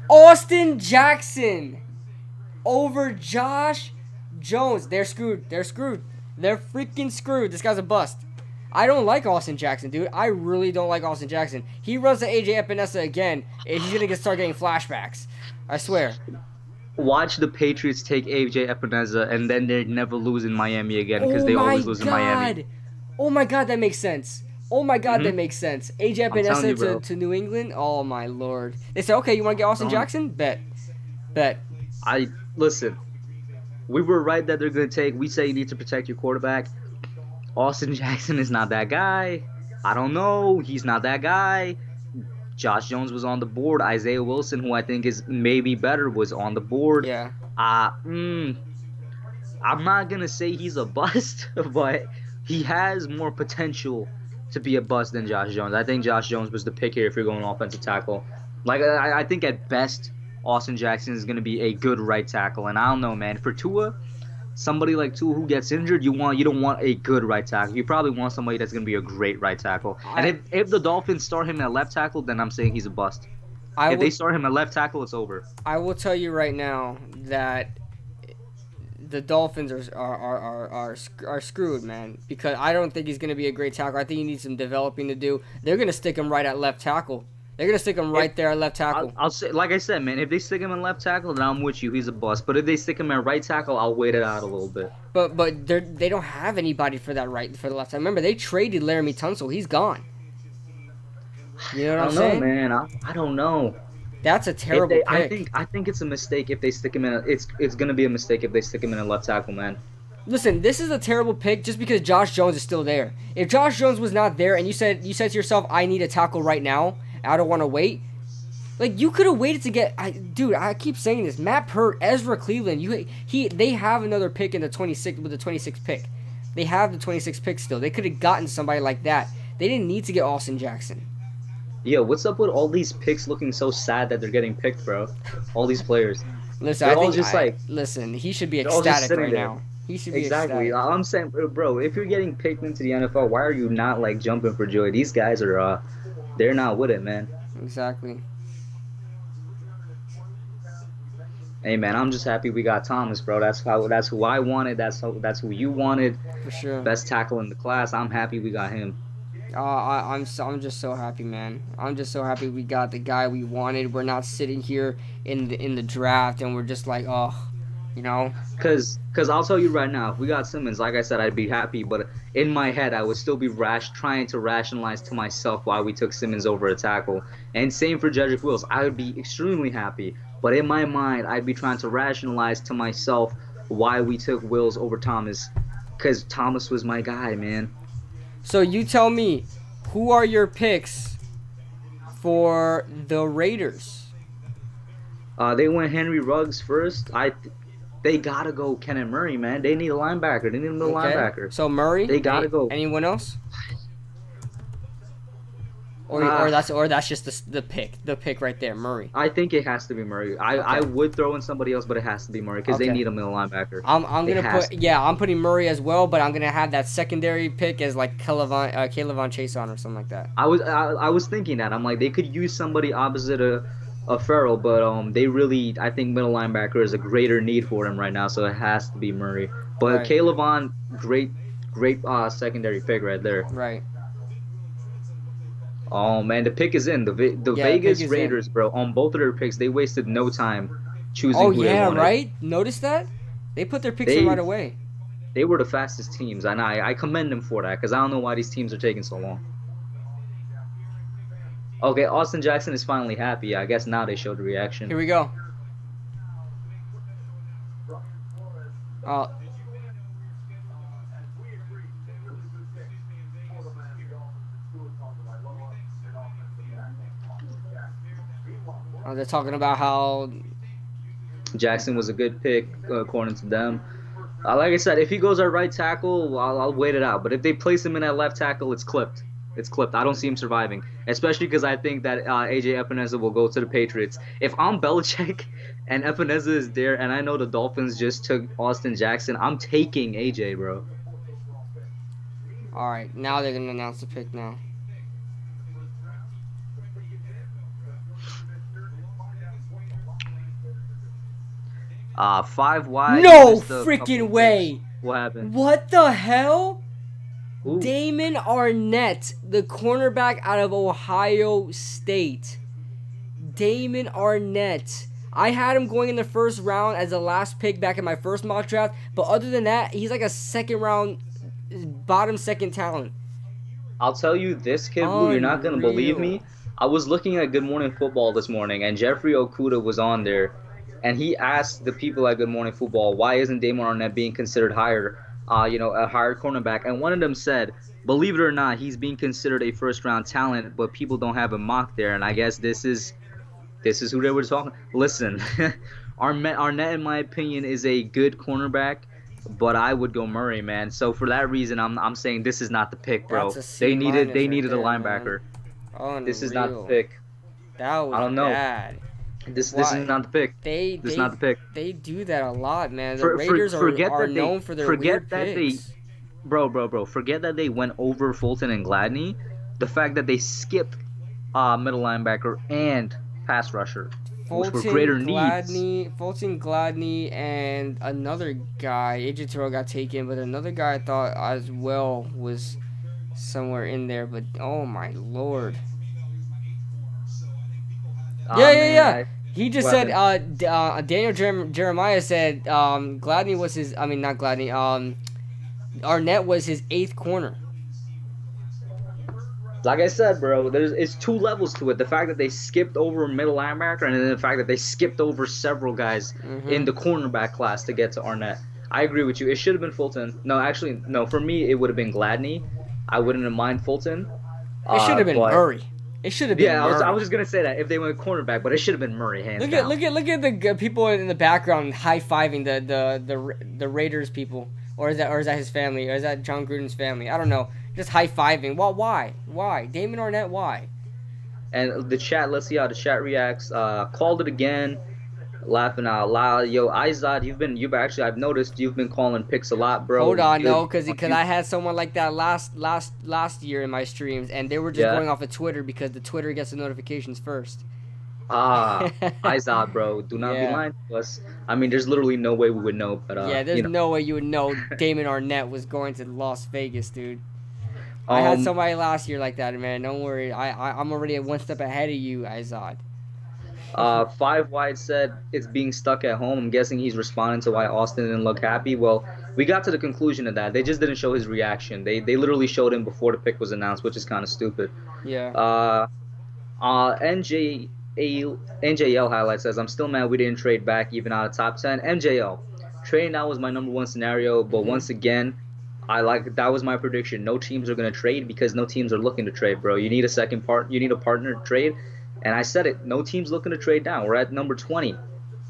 Austin Jackson over Josh Jones. They're screwed. They're freaking screwed. This guy's a bust. I don't like Austin Jackson, dude. I really don't like Austin Jackson. He runs to AJ Epinesa again, and he's gonna start getting flashbacks. I swear. Watch the Patriots take AJ Epinesa, and then they never lose in Miami again because they always lose in Miami. Oh my god, that makes sense. That makes sense. AJ telling you, Epinesa bro. to New England. Oh my lord. They said, okay, you want to get Austin Jackson? Bet. Listen. We were right that they're gonna take. We say you need to protect your quarterback. Austin Jackson is not that guy. I don't know. He's not that guy. Josh Jones was on the board. Isaiah Wilson, who I think is maybe better, was on the board. Yeah. I'm not gonna say he's a bust, but he has more potential to be a bust than Josh Jones. I think Josh Jones was the pick here if you're going offensive tackle. Like I think at best, Austin Jackson is gonna be a good right tackle, and I don't know, man. For Tua, somebody like Tua who gets injured, you don't want a good right tackle. You probably want somebody that's gonna be a great right tackle. And if the Dolphins start him at left tackle, then I'm saying he's a bust. If they start him at left tackle, it's over. I will tell you right now that the Dolphins are screwed, man. Because I don't think he's gonna be a great tackle. I think he needs some developing to do. They're gonna stick him right at left tackle. They're gonna stick him right there at left tackle. I'll say, like I said, man, if they stick him in left tackle, then I'm with you. He's a bust. But if they stick him at right tackle, I'll wait it out a little bit. But they don't have anybody for that for the left side. Remember, they traded Laramie Tunsil. He's gone. You know what I'm saying? I don't know, man. I don't know. That's a terrible pick. I think it's a mistake if they stick him in. It's gonna be a mistake if they stick him in a left tackle, man. Listen, this is a terrible pick just because Josh Jones is still there. If Josh Jones was not there and you said to yourself, I need a tackle right now, I don't want to wait. Like, you could have waited to get... Dude, I keep saying this. Matt Pert, Ezra Cleveland, they have another pick in the 26th with the 26th pick. They have the 26th pick still. They could have gotten somebody like that. They didn't need to get Austin Jackson. Yo, what's up with all these picks looking so sad that they're getting picked, bro? All these players. Listen, They're I all think... just like... Listen, he should be they're all just ecstatic sitting right there. now. He should be Exactly. ecstatic. I'm saying, bro, if you're getting picked into the NFL, why are you not like jumping for joy? These guys are, they're not with it, man. Exactly. Hey, man, I'm just happy we got Thomas, bro. That's who I wanted. That's who you wanted. For sure. Best tackle in the class. I'm happy we got him. I'm just so happy, man. I'm just so happy we got the guy we wanted. We're not sitting here in the draft and we're just like, oh, you know. Cause I'll tell you right now, if we got Simmons, like I said, I'd be happy. But in my head, I would still be trying to rationalize to myself why we took Simmons over a tackle. And same for Jedrick Wills. I would be extremely happy. But in my mind, I'd be trying to rationalize to myself why we took Wills over Thomas. Cause Thomas was my guy, man. So you tell me, who are your picks for the Raiders? They went Henry Ruggs first. They gotta go Kenneth Murray, man. They need a linebacker. They need a middle linebacker. So Murray. They gotta go. Anyone else? Or that's just the pick right there, Murray. I think it has to be Murray. I would throw in somebody else, but it has to be Murray because they need a middle linebacker. I'm putting Murray as well, but I'm gonna have that secondary pick as like Caleb Chase on or something like that. I was thinking that. I'm like, they could use somebody opposite a Farrell, but they really, I think middle linebacker is a greater need for him right now, so it has to be Murray. But Right. Caleb, great secondary pick right there. Right. Oh man, the pick is in. The Yeah, Vegas pick is Raiders, bro. On both of their picks, they wasted no time choosing Oh who they yeah, wanted. right. Notice that they put their picks in right away. They were the fastest teams, and I commend them for that because I don't know why these teams are taking so long. Okay, Austin Jackson is finally happy. I guess now they showed the reaction. Here we go. They're talking about how Jackson was a good pick according to them. Like I said, if he goes at right tackle, I'll wait it out. But if they place him in at left tackle, it's clipped. It's clipped. I don't see him surviving, especially because I think that AJ Epineza will go to the Patriots. If I'm Belichick and Epineza is there, and I know the Dolphins just took Austin Jackson, I'm taking AJ, bro. All right, now they're gonna announce the pick now. Five wide. No missed a couple freaking of way! picks. What happened? What the hell? Ooh. Damon Arnett, the cornerback out of Ohio State. Damon Arnett. I had him going in the first round as the last pick back in my first mock draft, but other than that, he's like a second round, bottom second talent. I'll tell you this, Kid Blue, you're not going to believe Unreal. me. I was looking at Good Morning Football this morning, and Jeffrey Okuda was on there, and he asked the people at Good Morning Football, why isn't Damon Arnett being considered higher, a higher cornerback? And one of them said, believe it or not, he's being considered a first-round talent, but people don't have him mocked there, and I guess this is who they were talking. Listen, Arnett, in my opinion, is a good cornerback, but I would go Murray, man. So for that reason, I'm saying this is not the pick, bro. That's a C They needed right a there, linebacker. man. This is not the Unreal. pick. That was I don't know. bad. This Why? is not the pick. This is not the pick. They do that a lot, man. The For- Raiders forget are that they- known for their forget weird that picks. Bro. Forget that they went over Fulton and Gladney. The fact that they skipped middle linebacker and pass rusher, which were greater needs. Fulton, Gladney, and another guy. AJ Terrell got taken, but another guy I thought as well was somewhere in there. But oh my lord. Yeah. He just What said, Daniel Jeremiah said, Gladney was his, I mean, not Gladney, Arnett was his 8th corner. Like I said, bro, it's two levels to it. The fact that they skipped over middle linebacker, and then the fact that they skipped over several guys in the cornerback class to get to Arnett. I agree with you. It should have been Fulton. No, actually, no. For me, it would have been Gladney. I wouldn't have mind Fulton. It should have been Murray. It should have been Murray. I was just gonna say that if they went cornerback, but it should have been Murray, hands down. Look at the people in the background high fiving the Raiders people, or is that his family, or is that John Gruden's family? I don't know. Just high fiving. Well, why? Damon Arnett, why? And the chat, let's see how the chat reacts. Called it again. Laughing out loud. Yo, Izod, you've actually, I've noticed you've been calling picks a lot, bro. Hold on, You're no, because I had someone like that last year in my streams, and they were just yeah. going off of Twitter because the Twitter gets the notifications first. Ah, Izod, bro. Do not be Yeah. lying to us. I mean, there's literally no way we would know, but Yeah, there's you know. no way you would know Damon Arnett was going to Las Vegas, dude. I had Um, somebody last year like that, man. Don't worry. I'm already one step ahead of you, Izod. Five Wide said it's being stuck at home. I'm guessing he's responding to why Austin didn't look happy. Well, we got to the conclusion of that. They just didn't show his reaction. They literally showed him before the pick was announced, which is kind of stupid. Yeah. Uh, NJL highlight says, I'm still mad we didn't trade back even out of top 10. MJL, trading now was my number one scenario, but Mhm. once again, that was my prediction. No teams are gonna trade because no teams are looking to trade, bro. You need a you need a partner to trade. And I said it, no team's looking to trade down. We're at number 20,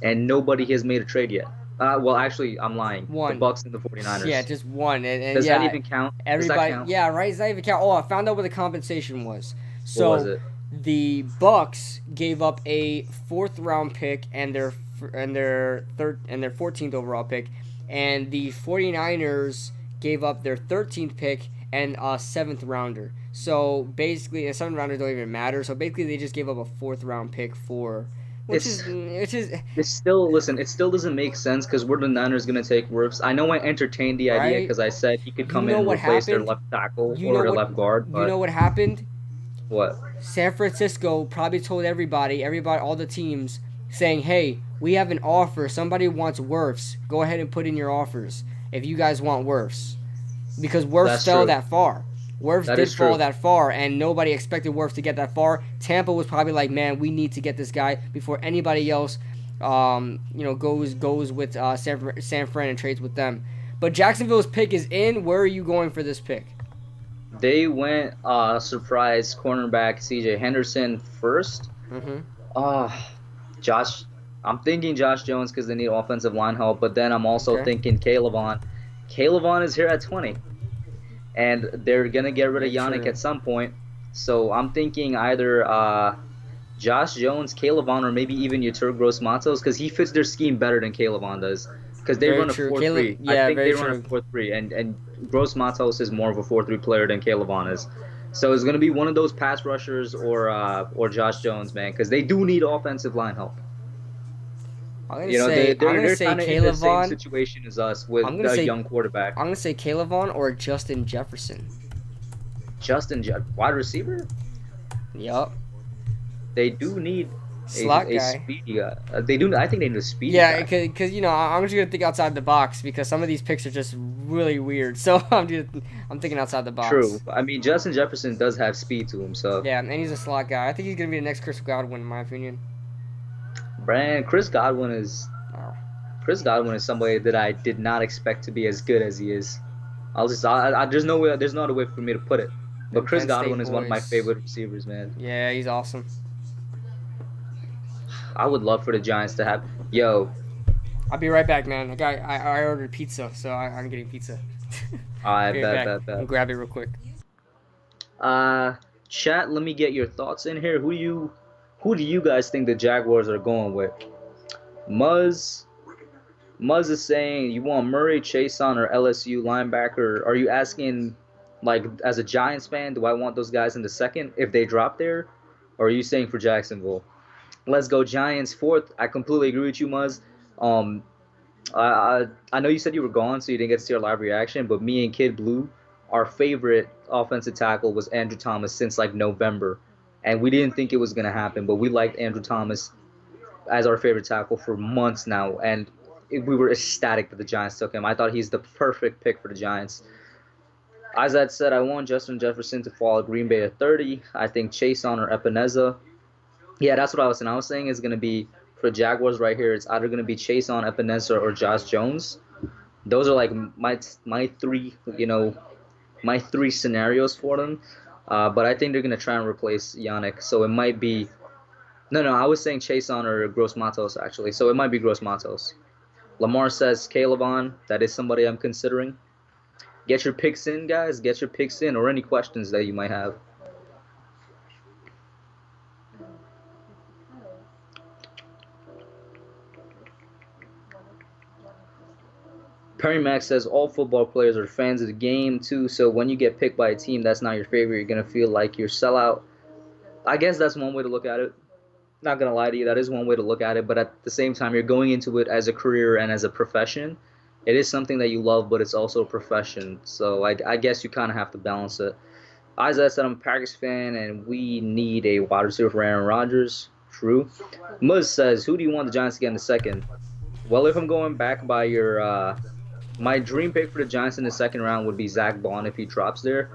and nobody has made a trade yet. Well, actually, I'm lying. The One. Bucks and the Yeah, 49ers. just one. And Does that yeah, even count? Does that everybody. count? Yeah, right. It's not even count. Oh, I found out what the compensation was. What was So it? the Bucks gave up a fourth round pick and their 14th overall pick, and the 49ers gave up their 13th pick and a seventh rounder. So basically, and seventh rounders don't even matter. So basically, they just gave up a fourth round pick for, It's which is It's still listen. It still doesn't make sense because we're the Niners gonna take Wirfs. I know I entertained the idea right. because I said he could You come in know and what replace their happened? left tackle You or know their what? left guard. You know But what happened? what? San Francisco probably told everybody, all the teams, saying, "Hey, we have an offer. Somebody wants Wirfs. Go ahead and put in your offers if you guys want Wirfs." Because Wirfs That's fell true. that far. Wirfs That did is fall true. that far, and nobody expected Wirfs to get that far. Tampa was probably like, "Man, we need to get this guy before anybody else, goes with San Fran and trades with them." But Jacksonville's pick is in. Where are you going for this pick? They went surprise cornerback C.J. Henderson first. Mm-hmm. Uh Josh. I'm thinking Josh Jones because they need offensive line help, but then I'm also Okay. thinking Caleb. Caleb is here at 20, and they're gonna get rid of Very Yannick true. at some point. So I'm thinking either Josh Jones, Caleb or maybe even Yetur Gross Matos, because he fits their scheme better than Caleb does. Because they Very run a true. 4-3. Caleb. I Yeah, think very they run a true. 4-3, and Gross Matos is more of a 4-3 player than Caleb is. So it's gonna be one of those pass rushers or Josh Jones, man, because they do need offensive line help. You know, I'm gonna they're say kind of in the Caleb same Vaughn. situation as us I'm with gonna a say young quarterback. I'm gonna say Caleb Vaughn or Justin Jefferson. Wide receiver. Yup. They do need Slot a guy. speedy guy. They do. I think they need a speedy Yeah, guy. because I'm just gonna think outside the box because some of these picks are just really weird. So I'm thinking outside the True. box. I mean, Justin Jefferson does have speed to him, so Yeah, and he's a slot guy. I think he's gonna be the next Chris Godwin, in my opinion. Brand Oh. Chris Godwin is somebody that I did not expect to be as good as he is. There's no way, there's not a way for me to put it. But Them Chris Penn State Godwin is one of my boys. favorite receivers, man. Yeah, he's awesome. I would love for the Giants to have. Yo, I'll be right back, man. I ordered pizza, so I'm getting pizza. I Be right bet, back. bet, I'm bet. gonna grab it real quick. Chat. Let me get your thoughts in here. Who do you guys think the Jaguars are going with? Muzz. Muzz is saying you want Murray, Chason, or LSU linebacker. Are you asking, like, as a Giants fan, do I want those guys in the second if they drop there? Or are you saying for Jacksonville? Let's go Giants fourth. I completely agree with you, Muzz. Um, I know you said you were gone, so you didn't get to see our live reaction, but me and Kid Blue, our favorite offensive tackle was Andrew Thomas since like November. And we didn't think it was going to happen, but we liked Andrew Thomas as our favorite tackle for months now, and we were ecstatic that the Giants took him. I thought he's the perfect pick for the Giants. As I said, I want Justin Jefferson to fall at Green Bay at 30. I think Chason or Epineza. Yeah, that's what I was saying. I was saying it's going to be for Jaguars right here. It's either going to be Chason, Epineza, or Josh Jones. Those are like my three, my three scenarios for them. But I think they're going to try and replace Yannick. So it might be no. I was saying Chason or Gross Matos actually. So it might be Gross Matos. Lamar says Caleb. That is somebody I'm considering. Get your picks in, guys. Get your picks in, or any questions that you might have. Perry Max says all football players are fans of the game too. So when you get picked by a team that's not your favorite, you're gonna feel like you're sellout. I guess that's one way to look at it. Not gonna lie to you, that is one way to look at it. But at the same time, you're going into it as a career and as a profession. It is something that you love, but it's also a profession. So I guess you kind of have to balance it. Isaiah said I'm a Packers fan, and we need a wide receiver for Aaron Rodgers. True. Muz says, who do you want the Giants to get in the second? Well, if I'm going back by your my dream pick for the Giants in the second round would be Zach Bond if he drops there.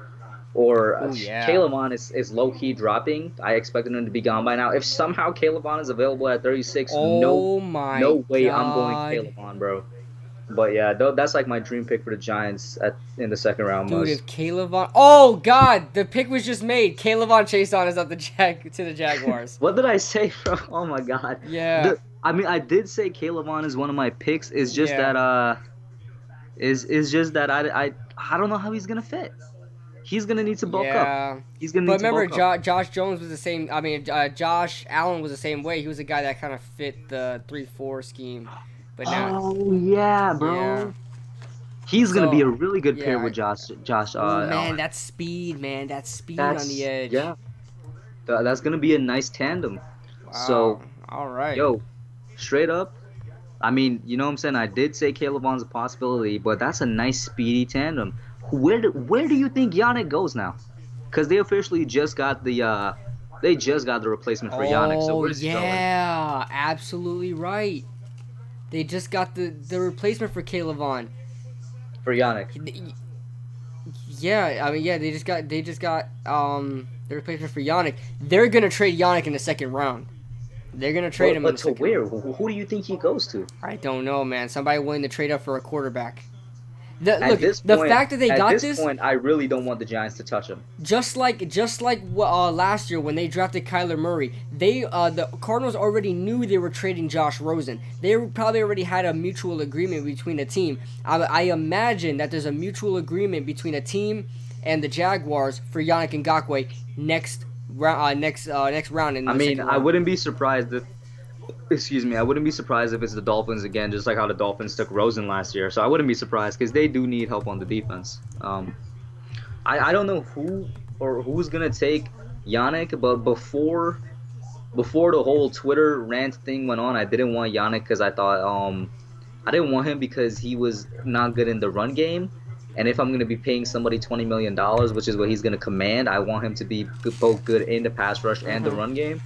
Or Oh yeah. Caleb Vaughn is low key dropping. I expected him to be gone by now. If somehow Caleb Vaughn is available at 36, Oh my no way I'm going God. Caleb Vaughn, bro. But yeah, that's like my dream pick for the Giants in the second round. Dude, Muz. if Caleb Vaughn... Oh, God! The pick was just made. Caleb Vaughn Chason is at the to the Jaguars. What did I say, bro? Oh my God. Yeah. I mean, I did say Caleb Vaughn is one of my picks. It's just Yeah. that is just that I don't know how he's gonna fit. He's gonna need to bulk up. Yeah. He's gonna But need to remember, bulk up. Josh Jones was the same. I mean, Josh Allen was the same way. He was a guy that kind of fit the 3-4 scheme. But now... Oh yeah, bro. Yeah. He's gonna So, be a really good pair yeah. with Josh. Oh, man, Allen. that's speed, man. That's speed That's on the edge. yeah. That's gonna be a nice tandem. Wow. So, all right. yo, straight up. I mean, you know what I'm saying? I did say Caleb Vaughn's a possibility, but that's a nice speedy tandem. Where do you think Yannick goes now? Because they officially just got the replacement for Yannick. So Oh, where's he going? yeah. Absolutely right. They just got the replacement for Caleb Vaughn. For Yannick. Yeah, I mean, yeah, they just got the replacement for Yannick. They're gonna trade Yannick in the second round. They're gonna trade him in But the to second where? round. Who do you think he goes to? I don't know, man. Somebody willing to trade up for a quarterback. At this The point, fact that they got at this point, I really don't want the Giants to touch him. just like last year when they drafted Kyler Murray, the Cardinals already knew they were trading Josh Rosen. They probably already had a mutual agreement between the team. I imagine that there's a mutual agreement between a team and the Jaguars for Yannick Ngakoue next round. In the I mean, second I round. wouldn't be surprised if. Excuse me, I wouldn't be surprised if it's the Dolphins again, just like how the Dolphins took Rosen last year. So I wouldn't be surprised because they do need help on the defense. I don't know who's gonna take Yannick, but before the whole Twitter rant thing went on, I didn't want Yannick because I thought I didn't want him because he was not good in the run game. And if I'm gonna be paying somebody $20 million, which is what he's gonna command, I want him to be both good in the pass rush and the run game.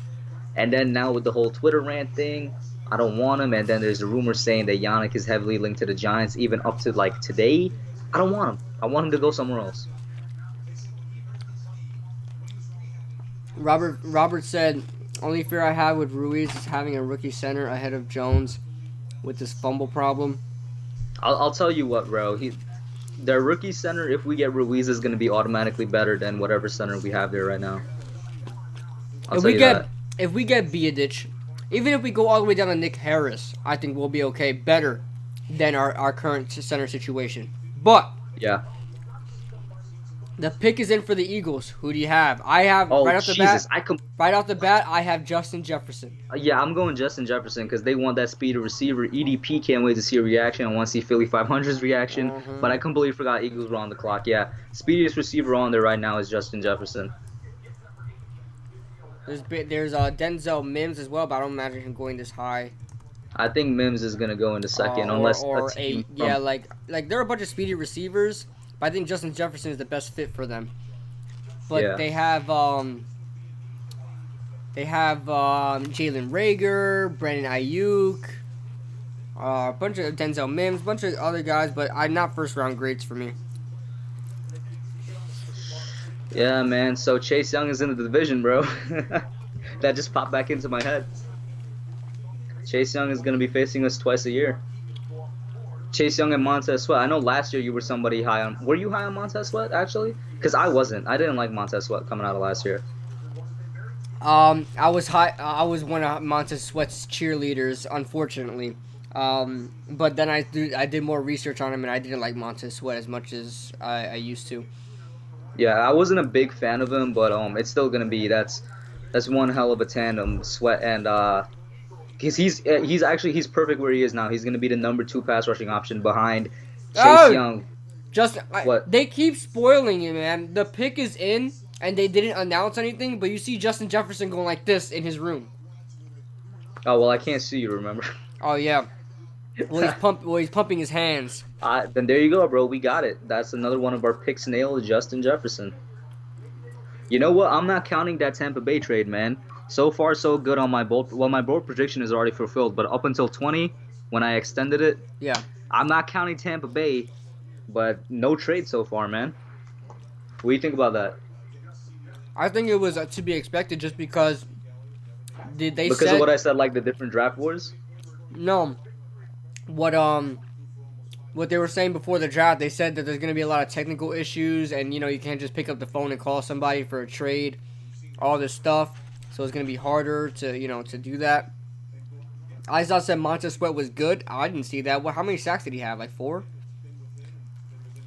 And then now with the whole Twitter rant thing, I don't want him. And then there's a rumor saying that Yannick is heavily linked to the Giants, even up to like today. I don't want him. I want him to go somewhere else. Robert said, only fear I have with Ruiz is having a rookie center ahead of Jones with this fumble problem. I'll tell you what, bro. Their rookie center, if we get Ruiz, is going to be automatically better than whatever center we have there right now. I'll tell you that. If we get Biadic, even if we go all the way down to Nick Harris, I think we'll be okay. Better than our current center situation. But Yeah. the pick is in for the Eagles. Who do you have? I have Oh, right off the Jesus. bat. Right off the bat, I have Justin Jefferson. Yeah, I'm going Justin Jefferson because they want that speedy receiver. EDP can't wait to see a reaction. I want to see Philly 500's reaction. But I completely forgot Eagles were on the clock. Yeah, speediest receiver on there right now is Justin Jefferson. There's Denzel Mims as well, but I don't imagine him going this high. I think Mims is gonna go into second, unless like there are a bunch of speedy receivers, but I think Justin Jefferson is the best fit for them. But Yeah. they have Jalen Rager, Brandon Ayuk, a bunch of Denzel Mims, a bunch of other guys, but not first round grades for me. Yeah, man. So Chase Young is in the division, bro. That just popped back into my head. Chase Young is gonna be facing us twice a year. Chase Young and Montez Sweat. I know last year you were somebody high on. Were you high on Montez Sweat actually? Because I wasn't. I didn't like Montez Sweat coming out of last year. I was high. I was one of Montez Sweat's cheerleaders, unfortunately. But then I did more research on him, and I didn't like Montez Sweat as much as I used to. Yeah, I wasn't a big fan of him, but it's still gonna be that's one hell of a tandem, Sweat and because he's perfect where he is now. He's gonna be the number 2 pass rushing option behind Chase Oh, Young. What? they keep spoiling it, man. The pick is in, and they didn't announce anything, but you see Justin Jefferson going like this in his room. Oh well, I can't see you. Remember? Oh yeah. He's pumping his hands. Then there you go, bro. We got it. That's another one of our picks nailed. Justin Jefferson. You know what? I'm not counting that Tampa Bay trade, man. So far, so good on my bold. Well, my bold prediction is already fulfilled, but up until 20, when I extended it, Yeah. I'm not counting Tampa Bay, but no trade so far, man. What do you think about that? I think it was to be expected just because Because said of what I said, like the different draft wars. no. What they were saying before the draft, they said that there's going to be a lot of technical issues, and you can't just pick up the phone and call somebody for a trade, all this stuff. So it's going to be harder to do that. Izod said Montez Sweat was good. I didn't see that. How many sacks did he have? Like 4?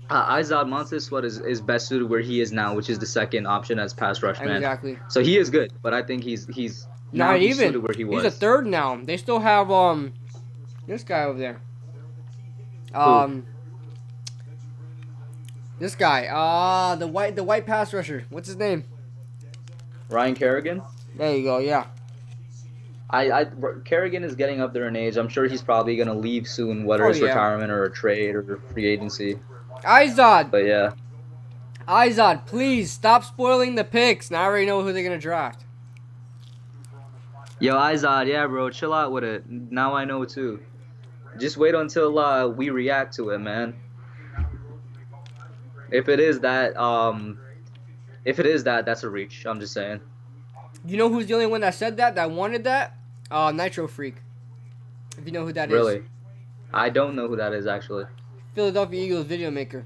Izod Montez Sweat is best suited where he is now, which is the second option as pass rush man. Exactly. So he is good, but I think he's now Not he's even. suited where he was. He's a third now. They still have this guy over there. This guy. The white pass rusher. What's his name? Ryan Kerrigan. There you go. Yeah. Kerrigan is getting up there in age. I'm sure he's probably gonna leave soon, whether Oh, it's yeah. retirement or a trade or free agency. Izod. But yeah, Izod, please stop spoiling the picks. Now I already know who they're gonna draft. yo Izod, yeah, bro, chill out with it. Now I know too. Just wait until we react to it, man. If it is that, that's a reach. I'm just saying. You know who's the only one that said that wanted that? Nitro Freak. If you know who that is. Really, I don't know who that is actually. Philadelphia Eagles video maker.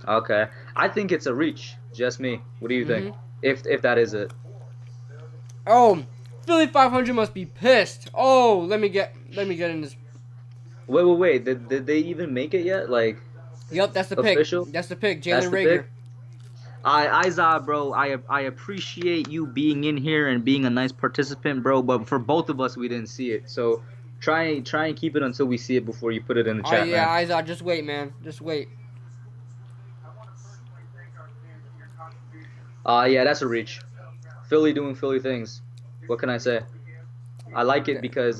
Okay, I think it's a reach. Just me. What do you think? If that is it. Oh, Philly 500 must be pissed. Oh, let me get in this. Wait. Did they even make it yet? Like, Yep, that's the official? pick. That's the pick. That's Jalen the Rager. pick? Izod, bro, I appreciate you being in here and being a nice participant, bro. But for both of us, we didn't see it. So try and keep it until we see it before you put it in the chat, Yeah, man. Izod, just wait, man. Just wait. Yeah, that's a reach. Philly doing Philly things. What can I say? I like it because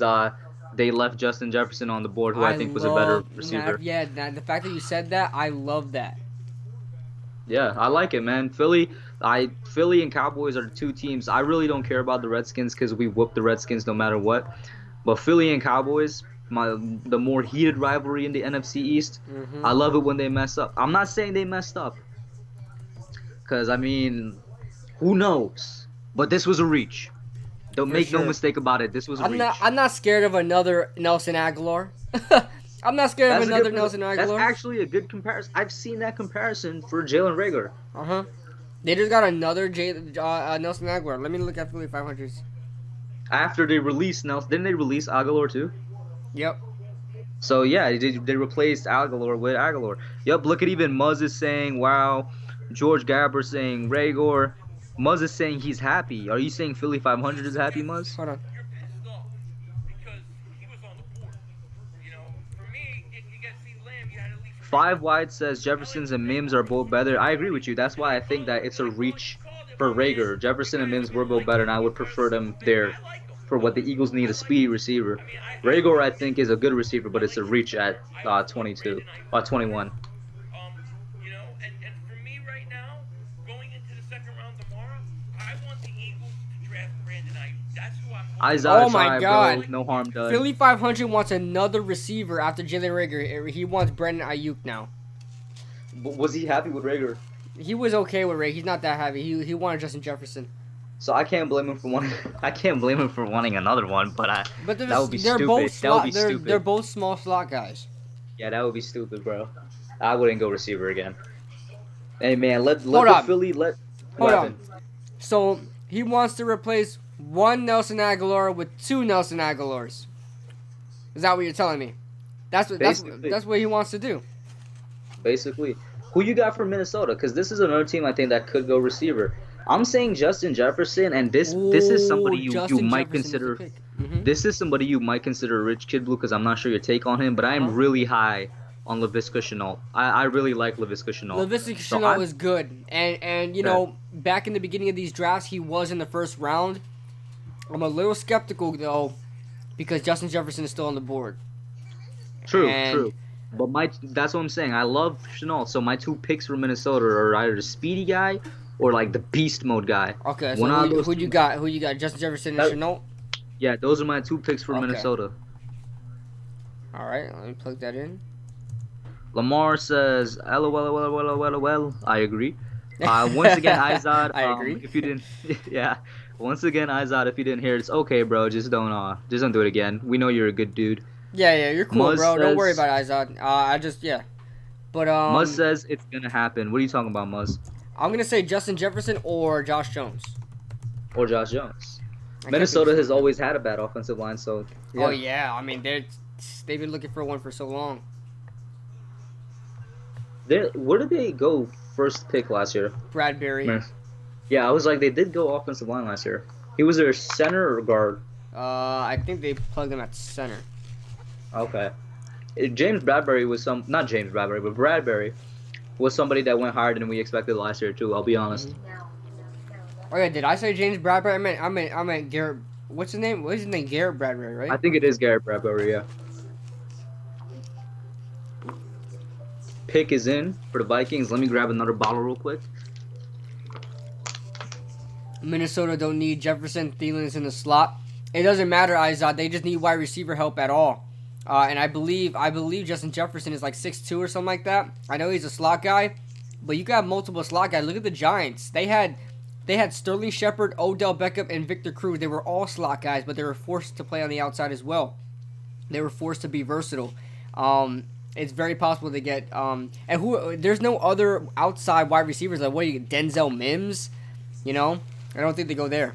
they left Justin Jefferson on the board, who I think was a better receiver. The fact that you said that, I love that. Yeah, I like it, man. Philly and Cowboys are the two teams. I really don't care about the Redskins because we whoop the Redskins no matter what. But Philly and Cowboys, the more heated rivalry in the NFC East, I love it when they mess up. I'm not saying they messed up because, I mean, who knows? But this was a reach. Don't make no mistake about it. This was a reach. I'm not scared of another Nelson Aguilar. I'm not scared of another Nelson Aguilar. That's actually a good comparison. I've seen that comparison for Jalen Rager. They just got another Nelson Aguilar. Let me look at Philly 500s. After they released Nelson, didn't they release Aguilar too? Yep. So yeah, they replaced Aguilar with Aguilar. Yep, look at even Muzz is saying, wow. George Gabber saying Rager. Muzz is saying he's happy. Are you saying Philly 500 is happy, Muzz? Hold on. You're pissed off because he was on the board. You know, for me, you got to see Lamb, you had at least... 5 Wide says Jeffersons and Mims are both better. I agree with you. That's why I think that it's a reach for Rager. Jefferson and Mims were both better, and I would prefer them there for what the Eagles need, a speedy receiver. Rager, I think, is a good receiver, but it's a reach at 22 or 21. You know, and for me right now, going into the second round tomorrow, I want the Eagles to draft Brandon Ayuk. That's who I'm hoping. Isaiah Oh my try, God. bro. No harm done. Philly 500 wants another receiver after Jalen Rager. He wants Brandon Ayuk now. Was he happy with Rager? He was okay with Ray. He's not that happy. He wanted Justin Jefferson. So I can't blame him for wanting. I can't blame him for wanting another one, but that would be they're stupid. both That would be slot. stupid. They're both small slot guys. Yeah, that would be stupid, bro. I wouldn't go receiver again. Hey man, let Hold on. Philly let. Hold what on. happened? So he wants to replace one Nelson Aguilar with 2 Nelson Aguilars. Is that what you're telling me? That's what he wants to do. Basically, who you got from Minnesota? Because this is another team I think that could go receiver. I'm saying Justin Jefferson, and this is somebody you might consider. Mm-hmm. This is somebody you might consider a rich kid blue because I'm not sure your take on him, but I am really high on LaVisca Chenault. I really like LaVisca Chenault. LaVisca So Chenault I'm- is good, and you Yeah. know, back in the beginning of these drafts, he was in the first round. I'm a little skeptical though, because Justin Jefferson is still on the board. True, And true. But that's what I'm saying. I love Chenault. So my two picks for Minnesota are either the speedy guy or like the beast mode guy. okay, so One out of those who you two- got? Who you got? Justin Jefferson and That- Chenault. Yeah, those are my two picks for Okay. Minnesota. All right, let me plug that in. Lamar says, LOL. I agree. Once again, Izod. I agree. If you didn't, yeah. Once again, Izod. If you didn't hear it, it's okay, bro. Just don't do it again. We know you're a good dude. Yeah, you're cool, Muzz bro. Don't worry says- about Izod. But Muzz says it's gonna happen. What are you talking about, Muzz? I'm gonna say Justin Jefferson or Josh Jones. Or Josh Jones? I can't Minnesota be- has always had a bad offensive line, so yeah. Oh yeah, I mean they've been looking for one for so long. Where did they go first pick last year? Bradbury. Man. Yeah, I was like, they did go offensive line last year. He was their center or guard. I think they plugged him at center. Okay. James Bradbury was not James Bradbury, but Bradbury was somebody that went higher than we expected last year too. I'll be honest. Oh yeah, did I say James Bradbury? I meant Garrett. What's his name? What's his name? Garrett Bradbury, right? I think it is Garrett Bradbury. Yeah. Pick is in for the Vikings. Let me grab another bottle real quick. Minnesota don't need Jefferson. Thielen is in the slot. It doesn't matter, Izod. They just need wide receiver help at all. And I believe Justin Jefferson is like 6'2" or something like that. I know he's a slot guy, but you got multiple slot guys. Look at the Giants. They had Sterling Shepard, Odell Beckham, and Victor Cruz. They were all slot guys, but they were forced to play on the outside as well. They were forced to be versatile. It's very possible to get there's no other outside wide receivers like Denzel Mims, you know. I don't think they go there.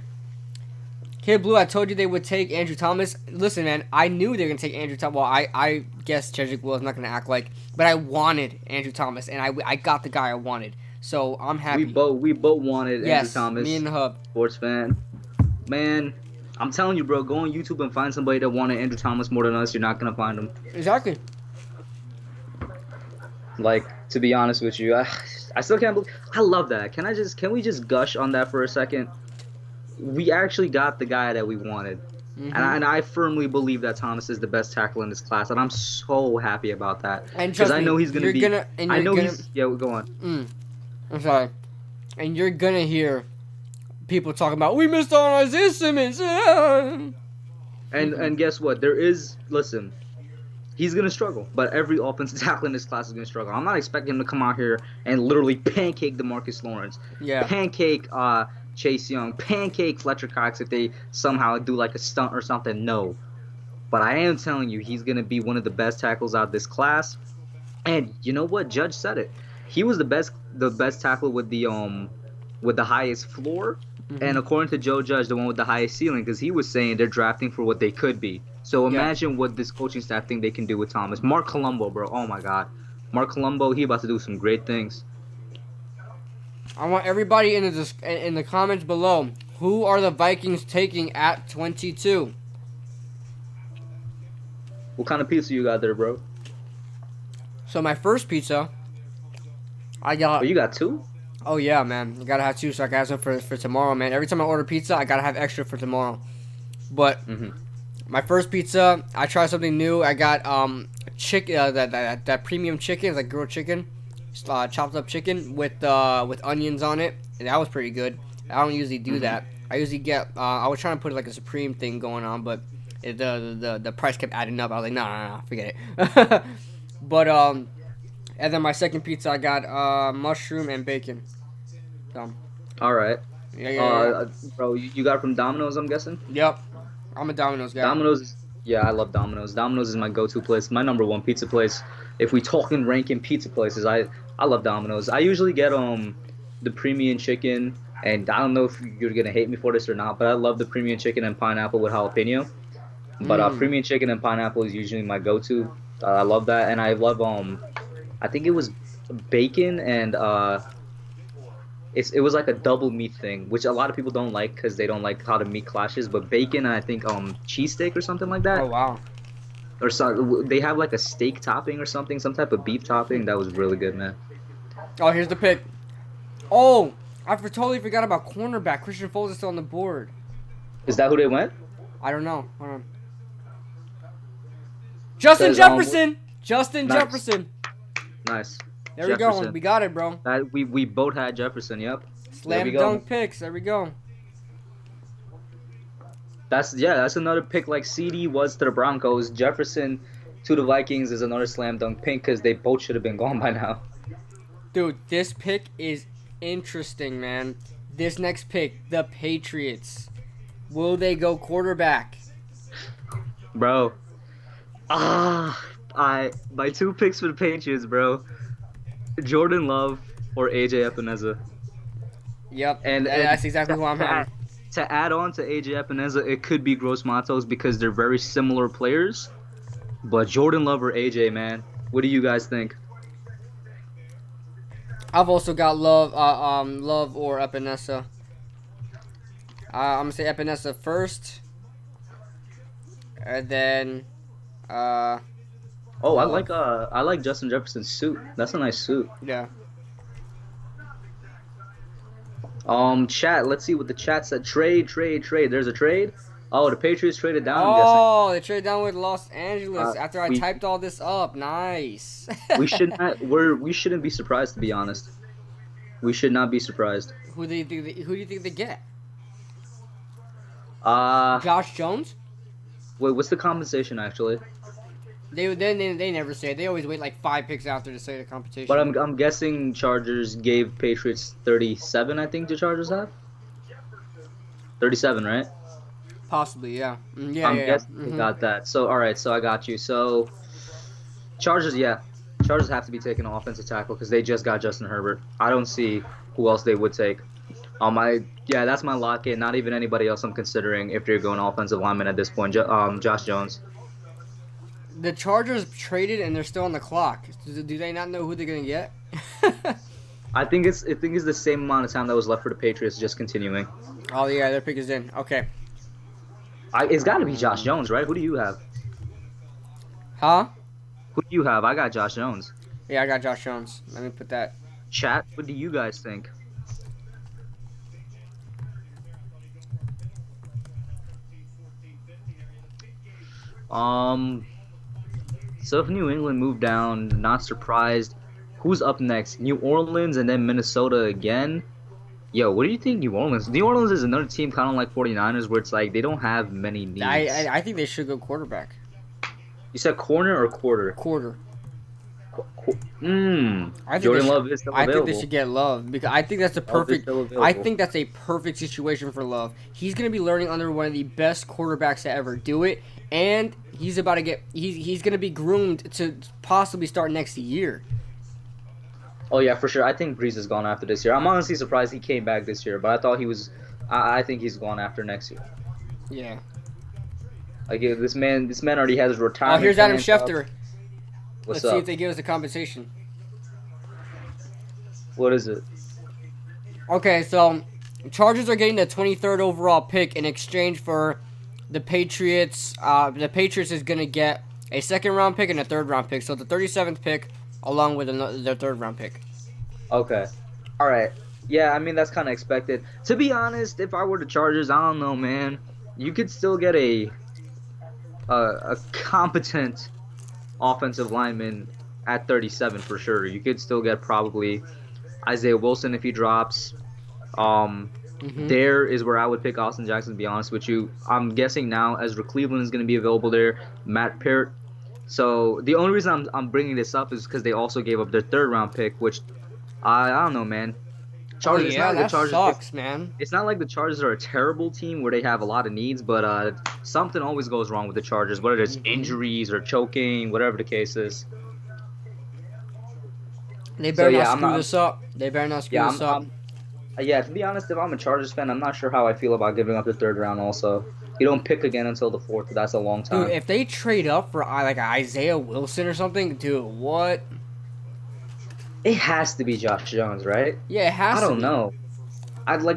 Kid Blue, I told you they would take Andrew Thomas. Listen, man, I knew they were gonna take Andrew Thomas. Well, I guess Cedric Wills not gonna act like, but I wanted Andrew Thomas, and I got the guy I wanted. So I'm happy. We both wanted yes, Andrew Thomas. me and the hub. Sports fan. Man, I'm telling you, bro, go on YouTube and find somebody that wanted Andrew Thomas more than us. You're not gonna find him. Exactly. Like, to be honest with you, I still can't believe. I love that. Can we just gush on that for a second? We actually got the guy that we wanted. Mhm. And I firmly believe that Thomas is the best tackle in this class, and I'm so happy about that. And Because trust I me, know he's gonna you're be. gonna- and I you're know gonna- he's. Yeah, go on. I'm sorry. And you're gonna hear people talking about we missed out on Isaiah Simmons. And guess what? Listen, he's gonna struggle. But every offensive tackle in this class is gonna struggle. I'm not expecting him to come out here and literally pancake DeMarcus Lawrence, Yeah. pancake Chase Young, pancake Fletcher Cox if they somehow do like a stunt or something. No. But I am telling you, he's gonna be one of the best tackles out of this class. And you know what? Judge said it. He was the best tackle with the highest floor. Mm-hmm. And according to Joe Judge, the one with the highest ceiling, because he was saying they're drafting for what they could be. So Yeah. imagine what this coaching staff think they can do with Thomas. Mark Colombo, bro. Oh my God. Mark Colombo, he about to do some great things. I want everybody in the comments below. Who are the Vikings taking at 22? What kind of pizza you got there, bro? So my first pizza, I got. Oh, you got two? Oh yeah, man. You gotta have two so I can have some for tomorrow, man. Every time I order pizza, I gotta have extra for tomorrow. But my first pizza, I tried something new. I got that premium chicken, it's like grilled chicken, chopped up chicken with onions on it, and that was pretty good. I don't usually do that. I usually get. I was trying to put like a supreme thing going on, but the price kept adding up. I was like, no, forget it. But and then my second pizza, I got mushroom and bacon. So, All right. yeah. Bro, you got it from Domino's, I'm guessing? Yep. I'm a Domino's guy. Domino's, yeah, I love Domino's. Domino's is my go-to place, my number one pizza place. If we talking ranking pizza places, I love Domino's. I usually get the premium chicken, and I don't know if you're gonna hate me for this or not, but I love the premium chicken and pineapple with jalapeno. But premium chicken and pineapple is usually my go-to. I love that, and I love I think it was bacon and it was like a double meat thing, which a lot of people don't like because they don't like how the meat clashes. But bacon and I think cheesesteak or something like that. Oh wow. or so, they have like a steak topping or something, some type of beef topping. That was really good, man. Oh, here's the pick. Oh, totally forgot about cornerback. Christian Foles is still on the board. Is that who they went? I don't know. Hold on. Justin Says, Jefferson. Justin nice. Jefferson. Nice. There we go. We got it, bro. That we both had Jefferson. Yep. Slam dunk picks. There we go. That's another pick like CD was to the Broncos. Jefferson to the Vikings is another slam dunk pick because they both should have been gone by now. Dude, this pick is interesting, man. This next pick, the Patriots. Will they go quarterback? Bro. My two picks for the Patriots, bro. Jordan Love or AJ Epineza. Yep, And that's exactly who I'm having. To add on to AJ Epineza, it could be Gross Matos because they're very similar players. But Jordan Love or AJ, man, what do you guys think? I've also got Love or Epinesa. I'm gonna say Epinesa first, and then Oh, I like Justin Jefferson's suit. That's a nice suit. yeah. Chat. Let's see what the chat said. Trade. There's a trade. Oh, the Patriots traded down. Oh, they traded down with Los Angeles Uh, after I we- typed all this up. Nice. I'm guessing. We shouldn't be surprised, to be honest. We should not be surprised. Who do you think they get? Uh, Josh Jones? wait, what's the compensation actually? They never say. They always wait like 5 picks after to say the competition. But I'm guessing Chargers gave Patriots 37. I think the Chargers have 37, right? Possibly, yeah. Yeah, I'm yeah. guessing they got that. So all right, so I got you. So Chargers have to be taking an offensive tackle because they just got Justin Herbert. I don't see who else they would take. That's my lock in. Not even anybody else I'm considering if they're going offensive lineman at this point. Josh Jones. The Chargers traded and they're still on the clock. Do they not know who they're gonna get? I think it's the same amount of time that was left for the Patriots, just continuing. Oh yeah, their pick is in. Okay. It's got to be Josh Jones, right? Who do you have? Huh? Who do you have? I got Josh Jones. Yeah, I got Josh Jones. Let me put that. Chat, what do you guys think? So if New England moved down, not surprised. Who's up next? New Orleans and then Minnesota again? Yo, what do you think New Orleans? New Orleans is another team kind of like 49ers where it's like they don't have many needs. I think they should go quarterback. You said corner or quarter? Quarter. Jordan Love is still available. I think they should get Love because I think that's the Love is perfect. still available. I think that's a perfect situation for Love. He's gonna be learning under one of the best quarterbacks to ever do it, and he's about to get. He's gonna be groomed to possibly start next year. Oh yeah, for sure. I think Breeze is gone after this year. I'm honestly surprised he came back this year, but I thought he was. I think he's gone after next year. Yeah. Like this man already has retirement. Oh, here's Adam plans up. Schefter. What's Let's see up? if they give us the compensation. What is it? Okay, so Chargers are getting the 23rd overall pick in exchange for the Patriots. The Patriots is gonna get a 2nd round pick and a 3rd round pick. So the 37th pick along with their 3rd round pick. Okay. All right. Yeah, I mean that's kind of expected. To be honest, if I were the Chargers, I don't know, man. You could still get a competent offensive lineman at 37 for sure. You could still get probably Isaiah Wilson if he drops. There is where I would pick Austin Jackson, to be honest with you. I'm guessing now Ezra Cleveland is going to be available there. Matt Parrott. So the only reason I'm bringing this up is because they also gave up their 3rd round pick, which I don't know, man. Chargers, yeah, that Chargers, sucks, man. It's not like the Chargers are a terrible team where they have a lot of needs, but something always goes wrong with the Chargers, whether it's injuries or choking, whatever the case is. They better So, yeah, not I'm screw not- this up. They better not screw Yeah, this up. Yeah, to be honest, if I'm a Chargers fan, I'm not sure how I feel about giving up the 3rd round also. You don't pick again until the 4th, that's a long time. Dude, if they trade up for like Isaiah Wilson or something, dude, what? It has to be Josh Jones, right? Yeah, it has I to don't be. know.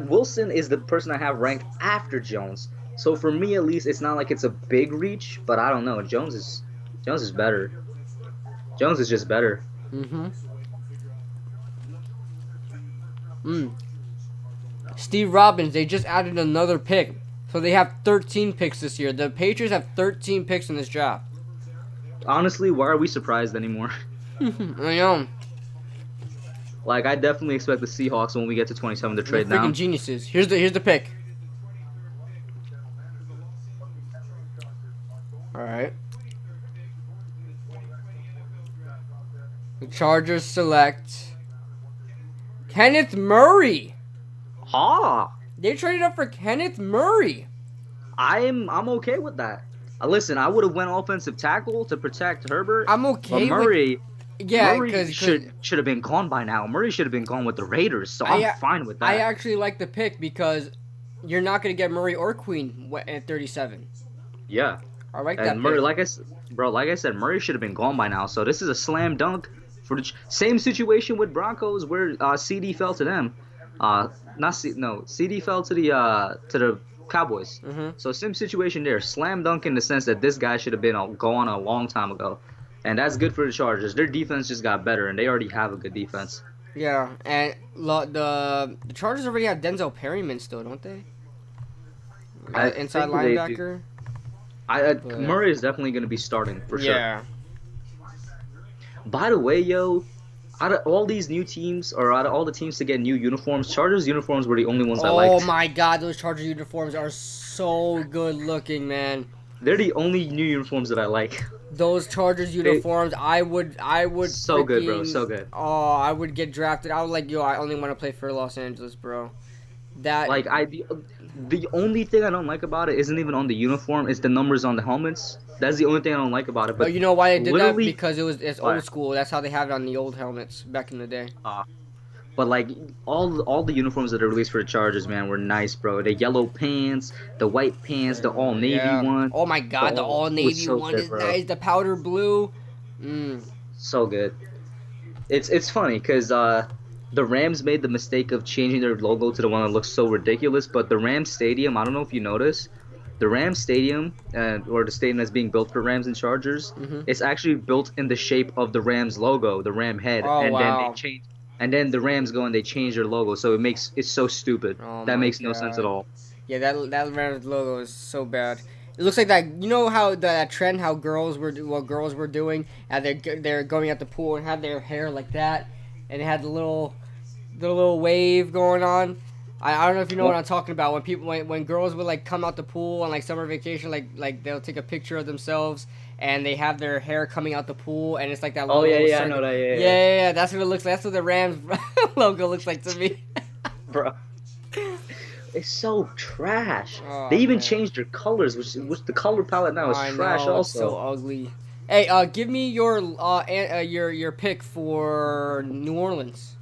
Wilson is the person I have ranked after Jones. So for me at least, it's not like it's a big reach, but I don't know. Jones is Jones is better. Jones is just better. Mm-hmm. Steve Robbins, they just added another pick. So they have 13 picks this year. The Patriots have 13 picks in this draft. Honestly, why are we surprised anymore? I know. Like, I definitely expect the Seahawks when we get to 27 to They're trade freaking down. geniuses. Here's the pick. All right. The Chargers select Kenneth Murray. Ha! They traded up for Kenneth Murray. I'm okay with that. Listen, I would have went offensive tackle to protect Herbert. I'm But okay Murray, Yeah, Murray because should have been gone by now. Murray should have been gone with the Raiders, so I- I'm fine with that. I actually like the pick because you're not going to get Murray or Queen at 37. Yeah. I like that And Murray, pick. like I said, Murray should have been gone by now. So this is a slam dunk for the same situation with Broncos where CD fell to them. CD fell to the Cowboys. Mhm. So same situation there, slam dunk in the sense that this guy should have been gone a long time ago, and that's good for the Chargers. Their defense just got better, and they already have a good defense. Yeah, and the Chargers already have Denzel Perryman still, don't they? Inside think they do. linebacker. But- Murray is definitely going to be starting for sure. Yeah. By the way, yo, out of all these new teams, or out of all the teams to get new uniforms, Chargers uniforms were the only ones I Oh liked. my God, those Charger uniforms are so good looking, man. They're the only new uniforms that I like. Those Chargers uniforms, I would. So good, bro. freaking- So good. Oh, I would get drafted. I would like, yo, I only want to play for Los Angeles, bro. That Like the only thing I don't like about it isn't even on the uniform. It's the numbers on the helmets. That's the only thing I don't like about it. But But you know why they did that? literally- Because it's What? old school. That's how they have it on the old helmets back in the day. But like all the uniforms that are released for the Chargers, man, were nice, bro. The yellow pants, the white pants, the all navy Yeah. one, Oh my God, the Oh, all it was navy so one good, is bro. nice. The powder blue. so good. It's funny because the Rams made the mistake of changing their logo to the one that looks so ridiculous. But the Rams Stadium, I don't know if you noticed, the Rams Stadium, or the stadium that's being built for Rams and Chargers, Mhm. it's actually built in the shape of the Rams logo, the Ram head, Oh, and then wow. they change. And then the Rams go and they change their logo, so it's so stupid. Oh That my makes no sense God. at all. Yeah, that Rams logo is so bad. It looks like that. You know how that trend, how what girls were doing, and they're going at the pool and had their hair like that, and it had the little wave going on. I don't know if you know what I'm talking about. When people when girls would like come out the pool on like summer vacation, like they'll take a picture of themselves and they have their hair coming out the pool, and it's like that. Oh little yeah, I circle. know that. Yeah. Yeah. That's what it looks like. That's what the Rams logo looks like to me. Bro. It's so trash. Oh, They even man. changed their colors, which the color palette now is I trash know, also. it's so ugly. Hey, give me your pick for New Orleans.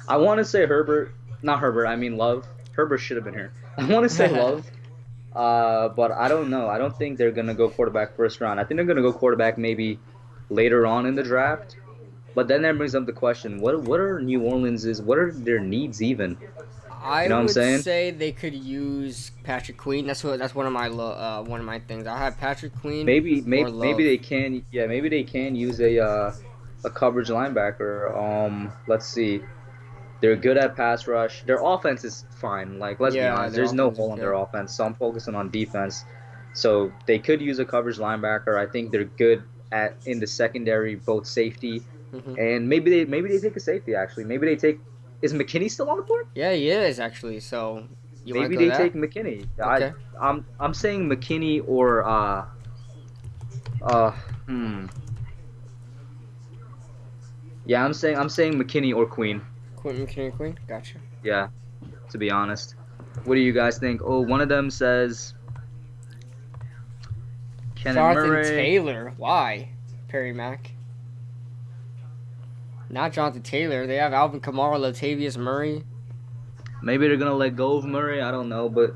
I want to say Herbert, not Herbert. I mean Love. Herbert should have been here. I want to say Love, but I don't know. I don't think they're gonna go quarterback first round. I think they're gonna go quarterback maybe later on in the draft. But then that brings up the question: what are New Orleans's? What are their needs even? I know what I'm would saying? say they could use Patrick Queen. That's one of my things. I have Patrick Queen. Maybe Love. they can. Yeah, maybe they can use a coverage linebacker. Let's see. They're good at pass rush. Their offense is fine. Like, let's be Yeah, honest. their There's no offense is hole in their good. offense. So I'm focusing on defense. So they could use a coverage linebacker. I think they're good in the secondary, both safety, Mhm. and maybe they take a safety actually. Maybe they take. Is McKinney still on the board? Yeah, he is actually. So you want Maybe to go they that? take McKinney. Okay. I'm saying McKinney or Yeah, I'm saying McKinney or Queen. Quentin McKinney Queen. Gotcha. Yeah, to be honest. What do you guys think? Oh, one of them says Kenneth Jonathan Murray. Taylor. Why? Perry Mack. Not Jonathan Taylor. They have Alvin Kamara, Latavius Murray. Maybe they're gonna let go of Murray. I don't know, but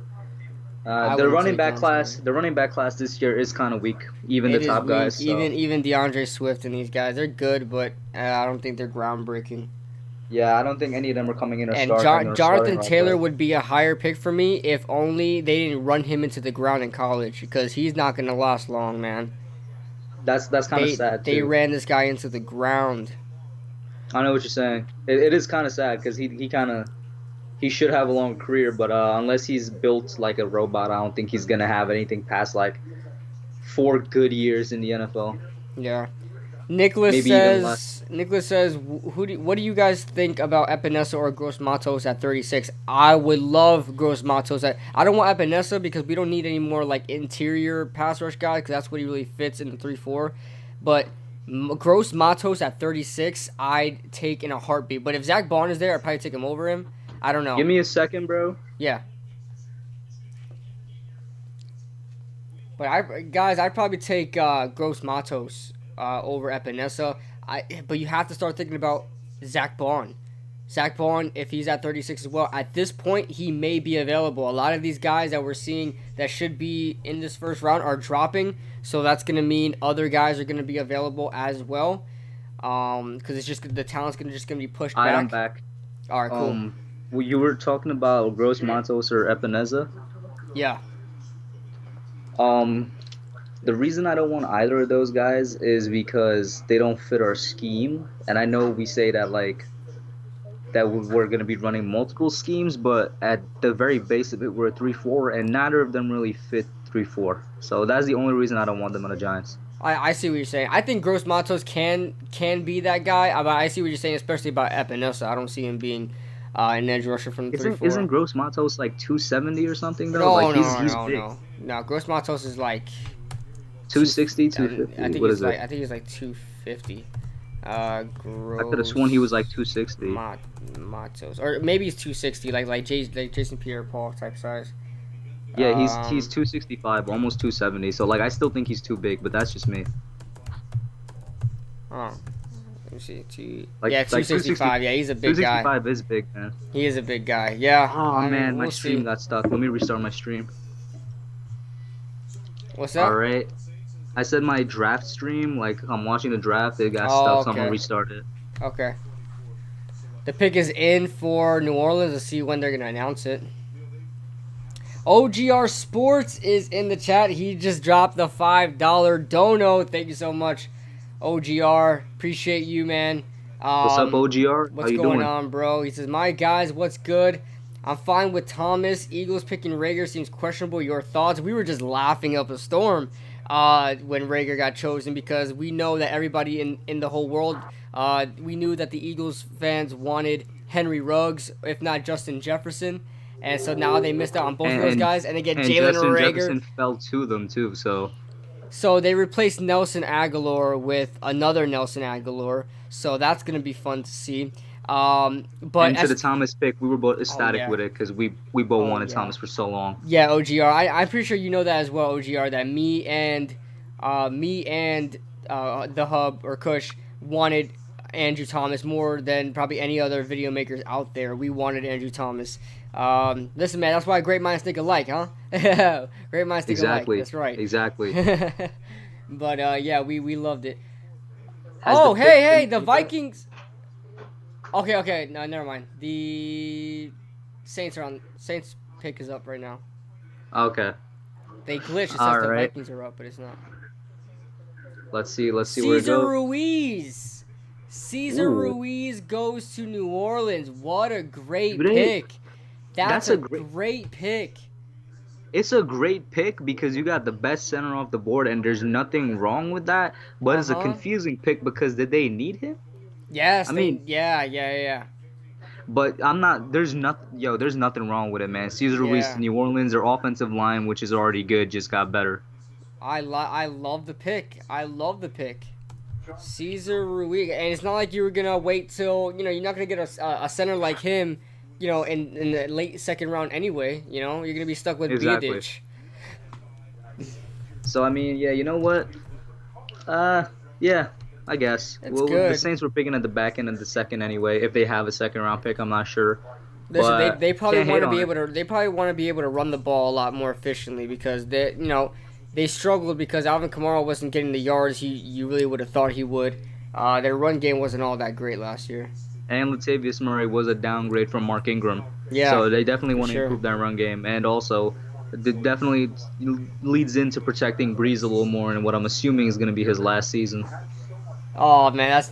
I the wouldn't running take back Jonathan class, Murray. the running back class this year is kind of weak. Even It the is top weak. guys. So. Even DeAndre Swift and these guys, they're good, but I don't think they're groundbreaking. Yeah, I don't think any of them are coming in or And starting Jonathan right Taylor away. would be a higher pick for me if only they didn't run him into the ground in college, because he's not gonna last long, man. That's kind of sad They too. ran this guy into the ground. I know what you're saying. It is kind of sad because he should have a long career, but unless he's built like a robot, I don't think he's gonna have anything past like 4 good years in the NFL. Yeah. Nicholas Maybe even less. says. What do you guys think about Epinesa or Gross Matos at 36? I would love Gross Matos at. I don't want Epinesa because we don't need any more like interior pass rush guys because that's what he really fits in the 3-4. But Gross Matos at 36, I'd take in a heartbeat. But if Zach Bond is there, I'd probably take him over him. I don't know. Give me a second, bro. Yeah. But I'd probably take Gross Matos over Epinesa. But you have to start thinking about Zach Bond. Zach Bond, if he's at 36 as well, at this point he may be available. A lot of these guys that we're seeing that should be in this first round are dropping, so that's gonna mean other guys are gonna be available as well. Because it's just the talent's gonna be pushed back. I'm back. All right, cool. Well, you were talking about Gross Matos or Epineza. Yeah. The reason I don't want either of those guys is because they don't fit our scheme, and I know we say that like that we're going to be running multiple schemes, but at the very base of it, we're a 3-4, and neither of them really fit 3-4. So that's the only reason I don't want them on the Giants. I see what you're saying. I think Gross Matos can be that guy, but I see what you're saying, especially about Epinesa. I don't see him being an edge rusher from the 3-4. Isn't Gross Matos like 270 or something though? No, like he's big. No, Gross Matos is like 260, 250. I think What he's is like it? I think he's like 250. I could have sworn he was like 260. Matos, or maybe he's 260, like Jason Pierre-Paul type size. Yeah, he's 265, almost 270. So like I still think he's too big, but that's just me. Oh, let me see. 265. Yeah, he's a big guy. 265 is big, man. He is a big guy. Yeah. Oh man, my we'll stream see. got stuck. Let me restart my stream. What's that? All right. I said my draft stream, like I'm watching the draft, it got Oh, stuck, so I'm okay. gonna restart it. Okay. The pick is in for New Orleans. Let's see when they're gonna announce it. OGR Sports is in the chat. He just dropped the $5 dono. Thank you so much, OGR. Appreciate you, man. What's up, OGR? What's How you going doing? on, bro? He says, "My guys, what's good? I'm fine with Thomas. Eagles picking Rager seems questionable. Your thoughts?" We were just laughing up a storm when Rager got chosen because we know that everybody in the whole world, we knew that the Eagles fans wanted Henry Ruggs, if not Justin Jefferson. And so now they missed out on both of those guys, and they get Jalen Justin Rager. Jefferson fell to them too, so So they replaced Nelson Aguilar with another Nelson Aguilar. So that's gonna be fun to see. But and to the Thomas pick, we were both ecstatic yeah. with it because we both wanted yeah. Thomas for so long. Yeah, OGR. I'm pretty sure you know that as well, OGR. That me and the Hub or Kush wanted Andrew Thomas more than probably any other video makers out there. We wanted Andrew Thomas. Listen, man, that's why great minds think alike, huh? Great minds think Exactly. alike. That's right. Exactly. But yeah, we loved it. Has Oh, the pick hey, been the made yet? Vikings. Okay, no, never mind. The Saints pick is up right now. Okay. They glitch. It says All the right. Vikings are up, but it's not. Let's see where it Cesar goes. Ruiz. Cesar Ooh. Ruiz goes to New Orleans. What a great Great. pick. That's a great- great pick. It's a great pick because you got the best center off the board, and there's nothing wrong with that. But it's a Uh-huh. confusing pick because did they need him? Yes, I mean- yeah. But I'm not. There's nothing wrong with it, man. Cesar Ruiz Yeah. to New Orleans, their offensive line, which is already good, just got better. I love the pick. I love the pick. Cesar Ruiz, and it's not like you were gonna wait till you're not gonna get a center like him, in the late second round anyway. You're gonna be stuck with Exactly. Biadic. So I mean, yeah, you know what? Yeah, I guess. It's Well, good. the Saints were picking at the back end of the second anyway. If they have a second round pick, I'm not sure. Listen, But they probably can't want hate to be on able to. They probably want to be able to run the ball a lot more efficiently because they struggled because Alvin Kamara wasn't getting the yards you really would have thought he would. Their run game wasn't all that great last year. and Latavius Murray was a downgrade from Mark Ingram. Yeah, So they definitely for want to sure. improve that run game, and also it definitely leads into protecting Breeze a little more, and what I'm assuming is going to be his last season. Oh man,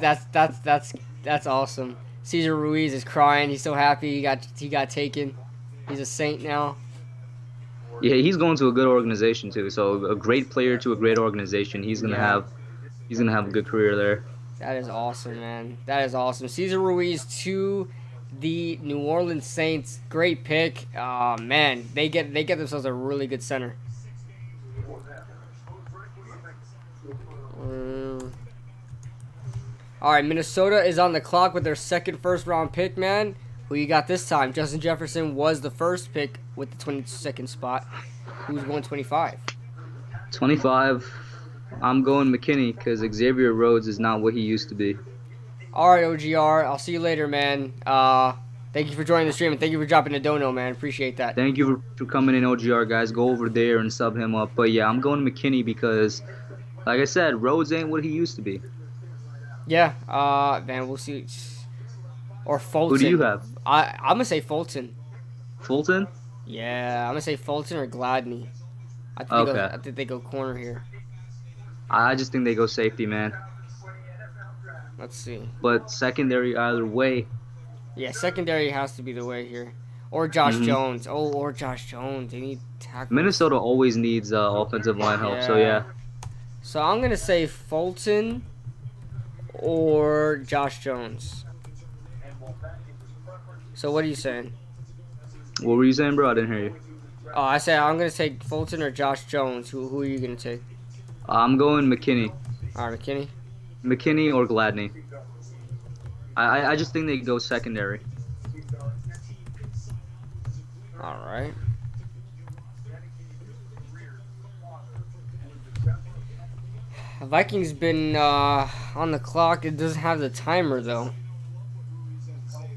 that's awesome. Cesar Ruiz is crying. He's so happy he got taken. He's a Saint now. Yeah, he's going to a good organization too. So a great player to a great organization. Yeah, He's gonna have a good career there. that is awesome, man. That is awesome. Cesar Ruiz to the New Orleans Saints. Great pick. Oh man, they get themselves a really good center. Mm. All right, Minnesota is on the clock with their second first round pick, man. Who you got this time? Justin Jefferson was the first pick with the 22nd spot. Who's going 25? 25. I'm going McKinney because Xavier Rhodes is not what he used to be. All right, OGR. I'll see you later, man. Thank you for joining the stream and thank you for dropping a dono, man. Appreciate that. Thank you for coming in, OGR guys. Go over there and sub him up. But yeah, I'm going McKinney because, like I said, Rhodes ain't what he used to be. Yeah. Man, we'll see. Or Fulton. Who do you have? I'm gonna say Fulton. Fulton? Yeah, I'm gonna say Fulton or Gladney. Okay. I think they go corner here. I just think they go safety, man. Let's see. But secondary either way. Yeah, secondary has to be the way here. Or Josh Mhm. Jones. Oh, or Josh Jones. They need tackles. Minnesota always needs offensive line help. So yeah. So I'm gonna say Fulton or Josh Jones. So what are you saying? What were you saying, bro? I didn't hear you. Oh, I said I'm gonna take Fulton or Josh Jones. Who are you gonna take? I'm going McKinney. All right, McKinney. McKinney or Gladney. I just think they go secondary. All right. Vikings been on the clock. It doesn't have the timer though.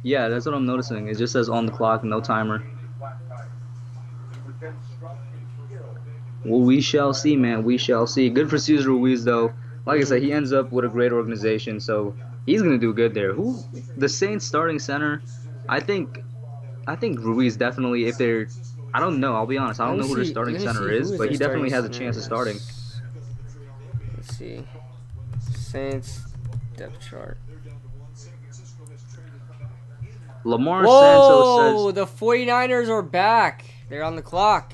Yeah, that's what I'm noticing. It just says on the clock, no timer. Well, we shall see, man. We shall see. Good for Cesar Ruiz, though. Like I said, he ends up with a great organization, so he's gonna do good there. Who? The Saints starting center? I think Ruiz definitely. If they're, I don't know. I'll be honest. I don't know who their starting center is, but he definitely has a chance of starting. Let's see. Saints depth chart. Lamar Whoa! Santos says The 49ers are back. They're on the clock.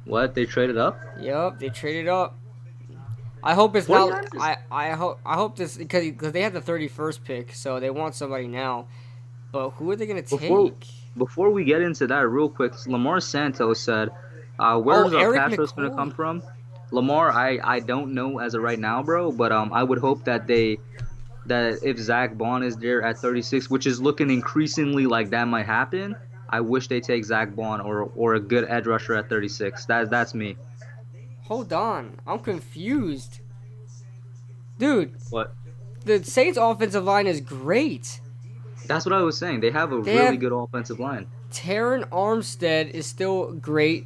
what? They traded up? Yep, they traded up. I hope it's not. I hope this because they had the 31st pick, so they want somebody now. But who are they gonna take? Before we get into that, real quick, Lamar Santos said, "Where's our Eric pass rush gonna McCoy. come from?" Lamar, I don't know as of right now, bro. But I would hope that if Zach Bond is there at 36, which is looking increasingly like that might happen, I wish they take Zach Bond or a good edge rusher at 36. That's me. Hold on, I'm confused, dude. What? The Saints' offensive line is great. That's what I was saying. They have a They really have- good offensive line. Taron Armstead is still great.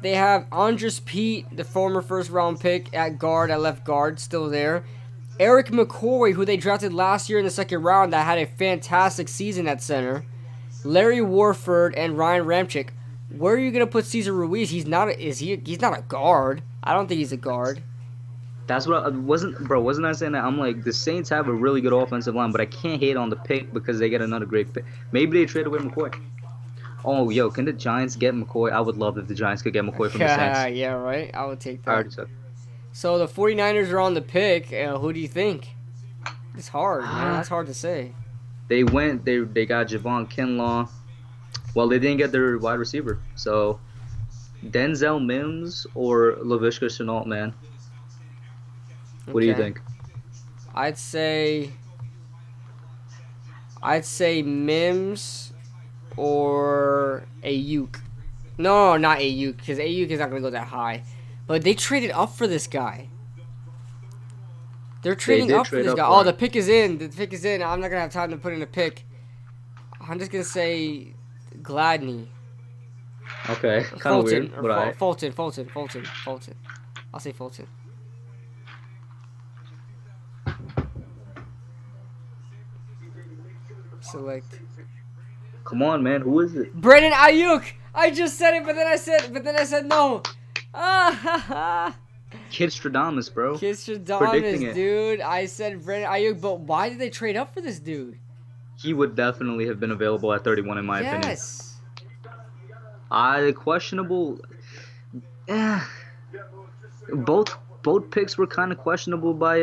They have Andres Pete, the former first-round pick at left guard, still there. Eric McCoy, who they drafted last year in the second round, that had a fantastic season at center. Larry Warford and Ryan Ramchick. Where are you gonna put Cesar Ruiz? He's not a guard. I don't think he's a guard. That's what wasn't I saying that? I'm like, the Saints have a really good offensive line, but I can't hate on the pick because they get another great pick. Maybe they trade away McCoy. Oh, yo, can the Giants get McCoy? I would love if the Giants could get McCoy from the Saints. Yeah, right. I would take I already that. said. So the 49ers are on the pick. Who do you think? It's hard, man. That's hard to say. They got Javon Kinlaw. Well, they didn't get their wide receiver. So, Denzel Mims or Laviska Shenault, man. What do you Okay. think? I'd say Mims or Ayuk. No, not Ayuk, because Ayuk is not going to go that high. But they traded up for this guy. They're trading did up for trade this up guy. for Oh, him. the pick is in. The pick is in. I'm not going to have time to put in a pick. I'm just going to say Gladney. Okay, kind of weird, Or but I. Fulton. I'll say Fulton. Select. Come on, man. Who is it? Brandon Ayuk. I just said it, but then I said no. Ah ha ha. Kid Stradamus, bro. Predicting Kistradamus, it. dude. I said Brandon Ayuk, but why did they trade up for this dude? He would definitely have been available at 31, in my opinion. Yes. Questionable. Eh, both picks were kind of questionable by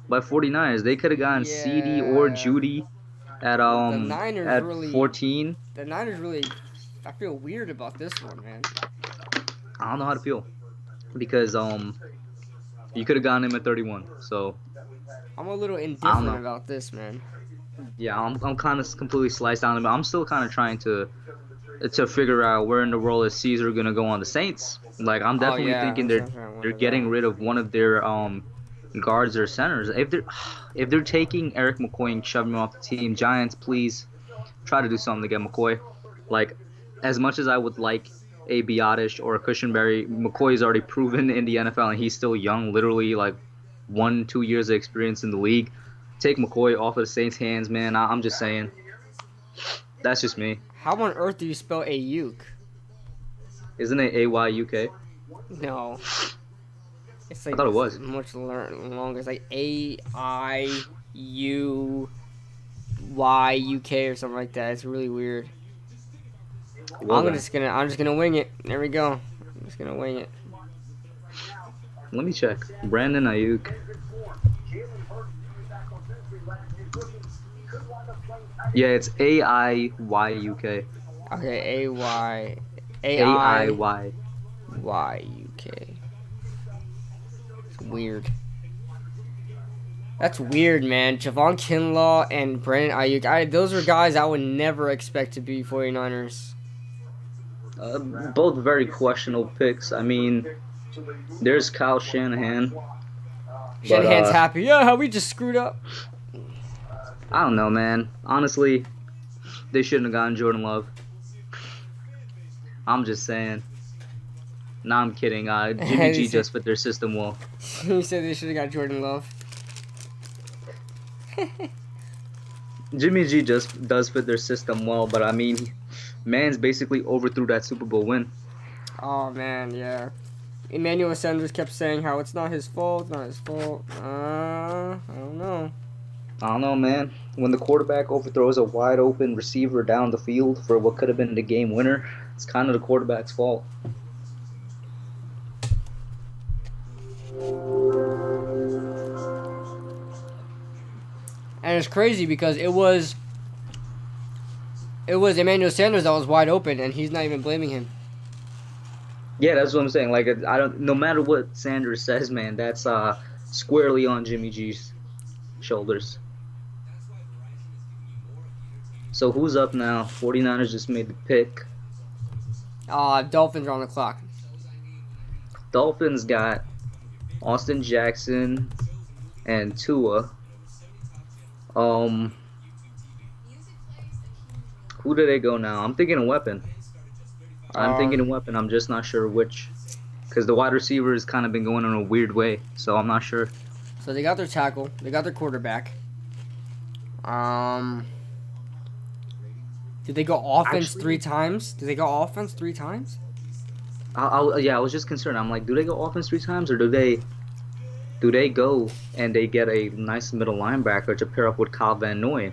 49ers. They could have gotten CD or Yeah. Judy at Niners at really- 14. The Niners really. I feel weird about this one, man. I don't know how to feel because you could have gotten him at 31. So I'm a little know. indifferent about this, man. yeah, I'm kind of completely sliced down. But I'm still kind of trying to figure out where in the world is Caesar gonna go on the Saints. Like I'm definitely thinking they're getting rid of one of their guards or centers. If they're taking Eric McCoy and shoving him off the team, Giants, please try to do something to get McCoy. Like as much as I would like a Biotish or a Cushenberry, McCoy is already proven in the NFL and he's still young, literally like 1-2 years of experience in the league. Take McCoy off of the Saints' hands, man. I'm just saying. That's just me. How on earth do you spell Ayuk? Isn't it AYUK? No. It's like I thought it was. much longer. It's like AIUYUK or something like that. It's really weird. Well, I'm just gonna wing it. There we go. I'm just gonna wing it. let me check. Brandon Ayuk. Yeah, it's AIYUK. Okay, AIYYUK. It's weird. That's weird, man. Javon Kinlaw and Brandon Ayuk. Those are guys I would never expect to be 49ers. Both very questionable picks. I mean, there's Kyle Shanahan. Shanahan's happy. Yeah, we just screwed up. I don't know, man. Honestly, they shouldn't have gotten Jordan Love. I'm just saying. Nah, I'm kidding. Jimmy G just fit their system well. He said they should have got Jordan Love. Jimmy G just does fit their system well, but I mean, man's basically overthrew that Super Bowl win. Oh, man, yeah. Emmanuel Sanders kept saying how it's not his fault, I don't know. I don't know, man. When the quarterback overthrows a wide open receiver down the field for what could have been the game winner, it's kind of the quarterback's fault. And it's crazy because it was Emmanuel Sanders that was wide open, and he's not even blaming him. Yeah, that's what I'm saying. Like, I don't. No matter what Sanders says, man, that's squarely on Jimmy G's shoulders. So who's up now? 49ers just made the pick. Dolphins are on the clock. Dolphins got Austin Jackson and Tua. Who do they go now? I'm thinking a weapon. I'm just not sure which. Because the wide receiver has kind of been going in a weird way. So I'm not sure. So they got their tackle. They got their quarterback. Did they go offense three times? I was just concerned. I'm like, do they go offense 3 times, or do they go and they get a nice middle linebacker to pair up with Kyle Van Noy,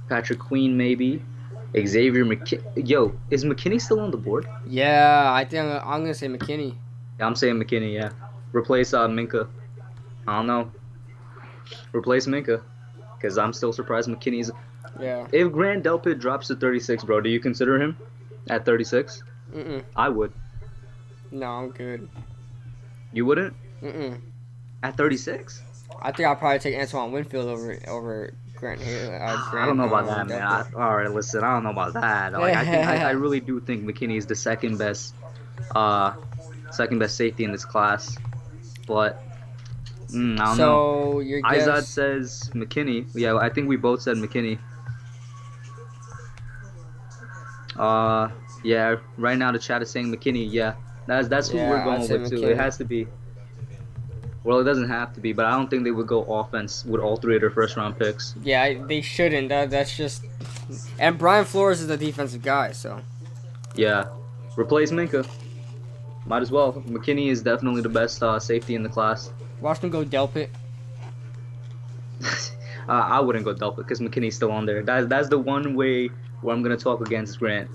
Patrick Queen maybe, Xavier McKinney? Yo, is McKinney still on the board? Yeah, I think I'm gonna say McKinney. Yeah, I'm saying McKinney. Yeah, replace Minka. I don't know. Replace Minka, because I'm still surprised McKinney's. Yeah. If Grant Delpit drops to 36, bro, do you consider him at 36? I would. No, I'm good. You wouldn't? At 36? I think I'll probably take Antoine Winfield over Grant here. I don't know about that, man. All right, listen, I don't know about that. Like, I really do think McKinney is the second best safety in this class, but I don't know. So your guess? Izad says McKinney. Yeah, I think we both said McKinney. Yeah. Right now the chat is saying McKinney. Yeah, that's who we're going with too. It has to be. Well, it doesn't have to be, but I don't think they would go offense with all three of their first round picks. Yeah, they shouldn't. That's just. And Brian Flores is the defensive guy, so. Yeah. Replace Minka. Might as well. McKinney is definitely the best safety in the class. Watch them go Delpit. I wouldn't go Delpit because McKinney's still on there. That's the one way where I'm gonna talk against Grant.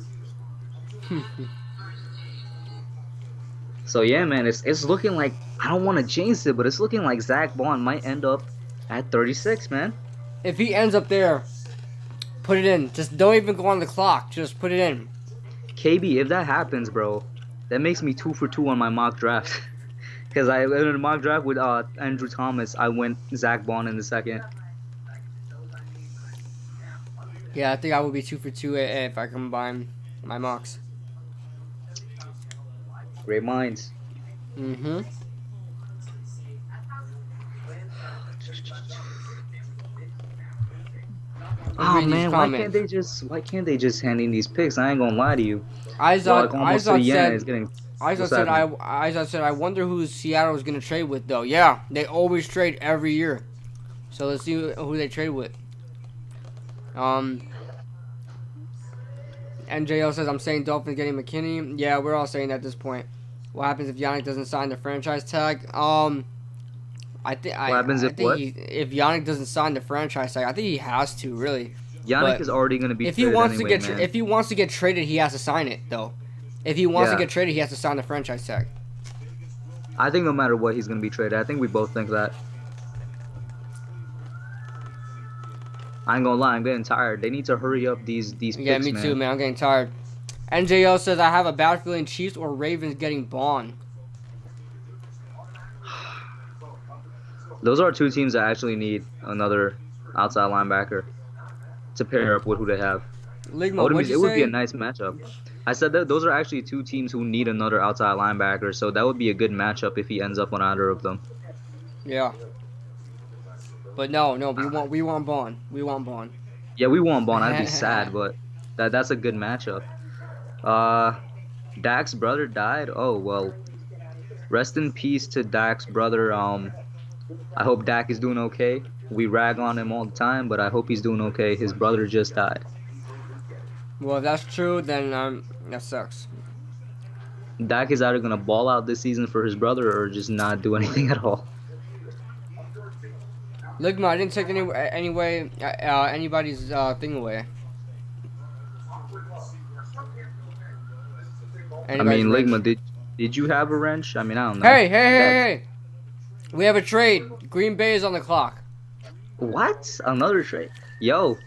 So yeah, man, it's looking like, I don't want to jinx it, but it's looking like Zach Bond might end up at 36, man. If he ends up there, put it in. Just don't even go on the clock. Just put it in. KB, if that happens, bro, that makes me 2 for 2 on my mock draft. Because in a mock draft with Andrew Thomas, I went Zach Bond in the second. Yeah, I think I would be 2 for 2 if I combine my mocks. Great minds. Mm-hmm. Oh Read these man, comments. why can't they just hand in these picks? I ain't gonna lie to you. Izod What's said happening? Izod said I wonder who Seattle is gonna trade with though. Yeah, they always trade every year. So let's see who they trade with. NJL says I'm saying Dolphins getting McKinney. Yeah, we're all saying that at this point. What happens if Yannick doesn't sign the franchise tag? What happens if what? If Yannick doesn't sign the franchise tag, I think he has to really. Yannick But is already gonna be. If he traded wants anyway, to get man. if he wants to get traded, he has to sign it though. If he wants to Yeah. get traded, he has to sign the franchise tag. I think no matter what, he's gonna be traded. I think we both think that. I ain't gonna lie, I'm getting tired. They need to hurry up these picks, Yeah, me too, man. I'm getting tired. NJL says I have a bad feeling Chiefs or Ravens getting Bond. Those are two teams that actually need another outside linebacker to pair up with who they have. Ligma, what'd It you would be say? a nice matchup. I said that those are actually two teams who need another outside linebacker, so that would be a good matchup if he ends up on either of them. Yeah. But no, we want Bond. We want Bond. Yeah, we want Bond. I'd be sad, but that's a good matchup. Dak's brother died. Oh well, rest in peace to Dak's brother. I hope Dak is doing okay. We rag on him all the time, but I hope he's doing okay. His brother just died. Well, if that's true, then that sucks. Dak is either gonna ball out this season for his brother or just not do anything at all. Ligma, I didn't take anybody's thing away. I mean, Ligma, did you have a wrench? I mean, I don't know. Hey! We have a trade. Green Bay is on the clock. What? Another trade? Yo.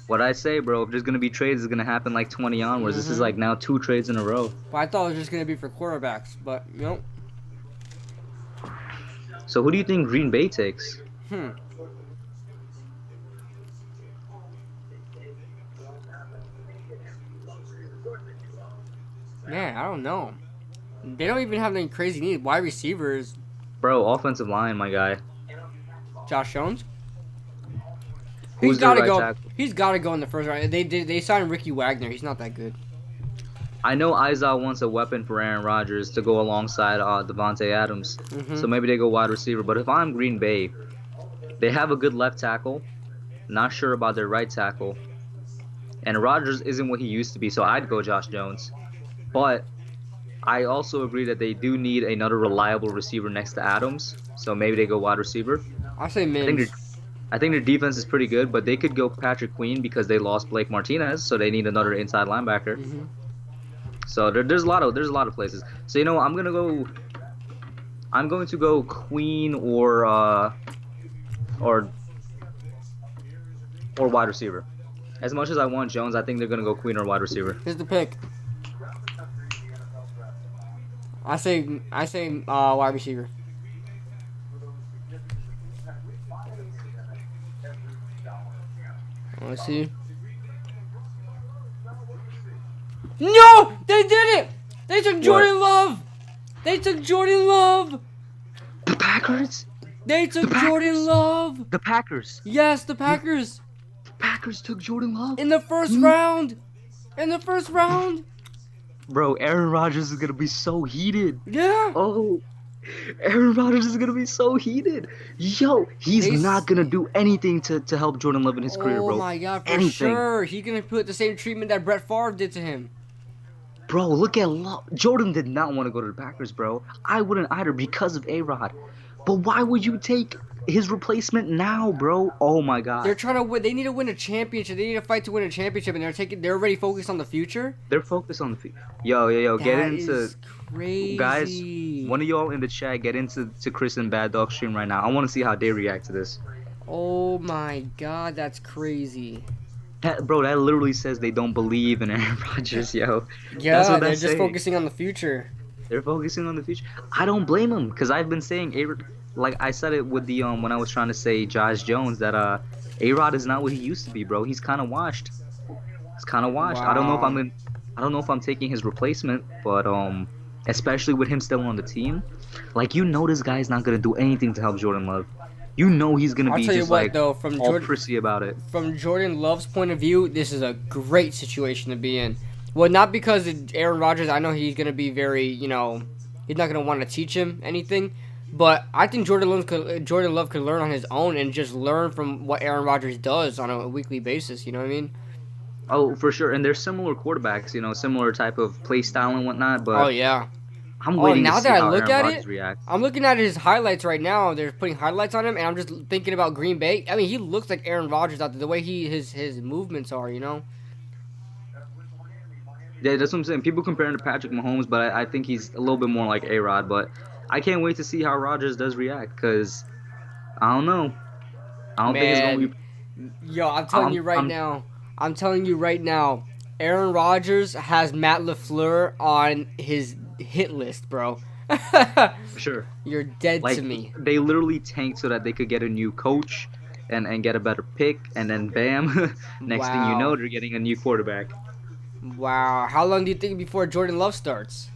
What I say, bro? If there's gonna be trades, it's gonna happen like 20 onwards. This is like now 2 trades in a row. But I thought it was just gonna be for quarterbacks, but nope. So who do you think Green Bay takes? Man, I don't know. They don't even have any crazy needs. Wide receivers, Bro, offensive line, my guy. Josh Jones. Who's He's their gotta right go. tackle? He's gotta go in the first round. They signed Ricky Wagner. He's not that good. I know Izal wants a weapon for Aaron Rodgers to go alongside Devontae Adams. So maybe they go wide receiver. But if I'm Green Bay, they have a good left tackle. Not sure about their right tackle. And Rodgers isn't what he used to be, so I'd go Josh Jones. But I also agree that they do need another reliable receiver next to Adams. So maybe they go wide receiver. I say Mims. I think their defense is pretty good, but they could go Patrick Queen because they lost Blake Martinez, so they need another inside linebacker. So there's a lot of places. So you know what, I'm going to go Queen or wide receiver. As much as I want Jones, I think they're gonna go Queen or wide receiver. Here's the pick. I say wide receiver. Let's see. No! They did it! They took Jordan Love! They took Jordan Love! The Packers? They took Jordan Love! The Packers. Yes, the Packers! The Packers took Jordan Love. In the first round! In the first round! Bro, Aaron Rodgers is gonna be so heated. Yeah! Oh, Aaron Rodgers is gonna be so heated. Yo, he's They not gonna do anything to help Jordan Love in his career, Oh bro. my god, for Anything. sure. He gonna put the same treatment that Brett Favre did to him. Bro, look at Love. Jordan did not want to go to the Packers, bro. I wouldn't either because of A-Rod. But why would you take his replacement now, bro? Oh my They're god. trying to win. They need to win a championship. They need to fight to win a championship, and they're already focused on the future. They're focused on the Yo, get That into is crazy. guys. One of y'all in the chat, get into Chris and Bad Dog stream right now. I want to see how they react to this. Oh my god, that's crazy. Bro, that literally says they don't believe in Aaron Rodgers, yo. Yeah, That's what they're that's just saying. focusing on the future. They're focusing on the future. I don't blame them because I've been saying like I said it with the when I was trying to say Josh Jones that A-Rod is not what he used to be, bro. He's kind of washed. He's kind of washed. I don't know if Wow. I don't know if I'm taking his replacement, but especially with him still on the team, like this guy's not gonna do anything to help Jordan Love. You know he's gonna I'll be tell you just what, like though, from all Jordan, prissy about it. from Jordan Love's point of view, this is a great situation to be in. Well, not because of Aaron Rodgers. I know he's gonna be very, he's not gonna want to teach him anything. But I think Jordan Love could learn on his own and just learn from what Aaron Rodgers does on a weekly basis. You know what I mean? Oh, for sure. And they're similar quarterbacks, similar type of play style and whatnot. But Oh yeah. I'm waiting now to see that I how look Aaron at Rodgers it, reacts. I'm looking at his highlights right now. They're putting highlights on him, and I'm just thinking about Green Bay. I mean, he looks like Aaron Rodgers out there. The way his movements are, Yeah, that's what I'm saying. People compare him to Patrick Mahomes, but I think he's a little bit more like A-Rod. But I can't wait to see how Rodgers does react because I don't know. I don't think it's going to be. Yo, I'm telling you right now. I'm telling you right now. Aaron Rodgers has Matt LaFleur on his hit list, bro. For sure. You're dead Like, to me. they literally tanked so that they could get a new coach and get a better pick, and then bam, next thing you know, Wow. they're getting a new quarterback. Wow. How long do you think before Jordan Love starts?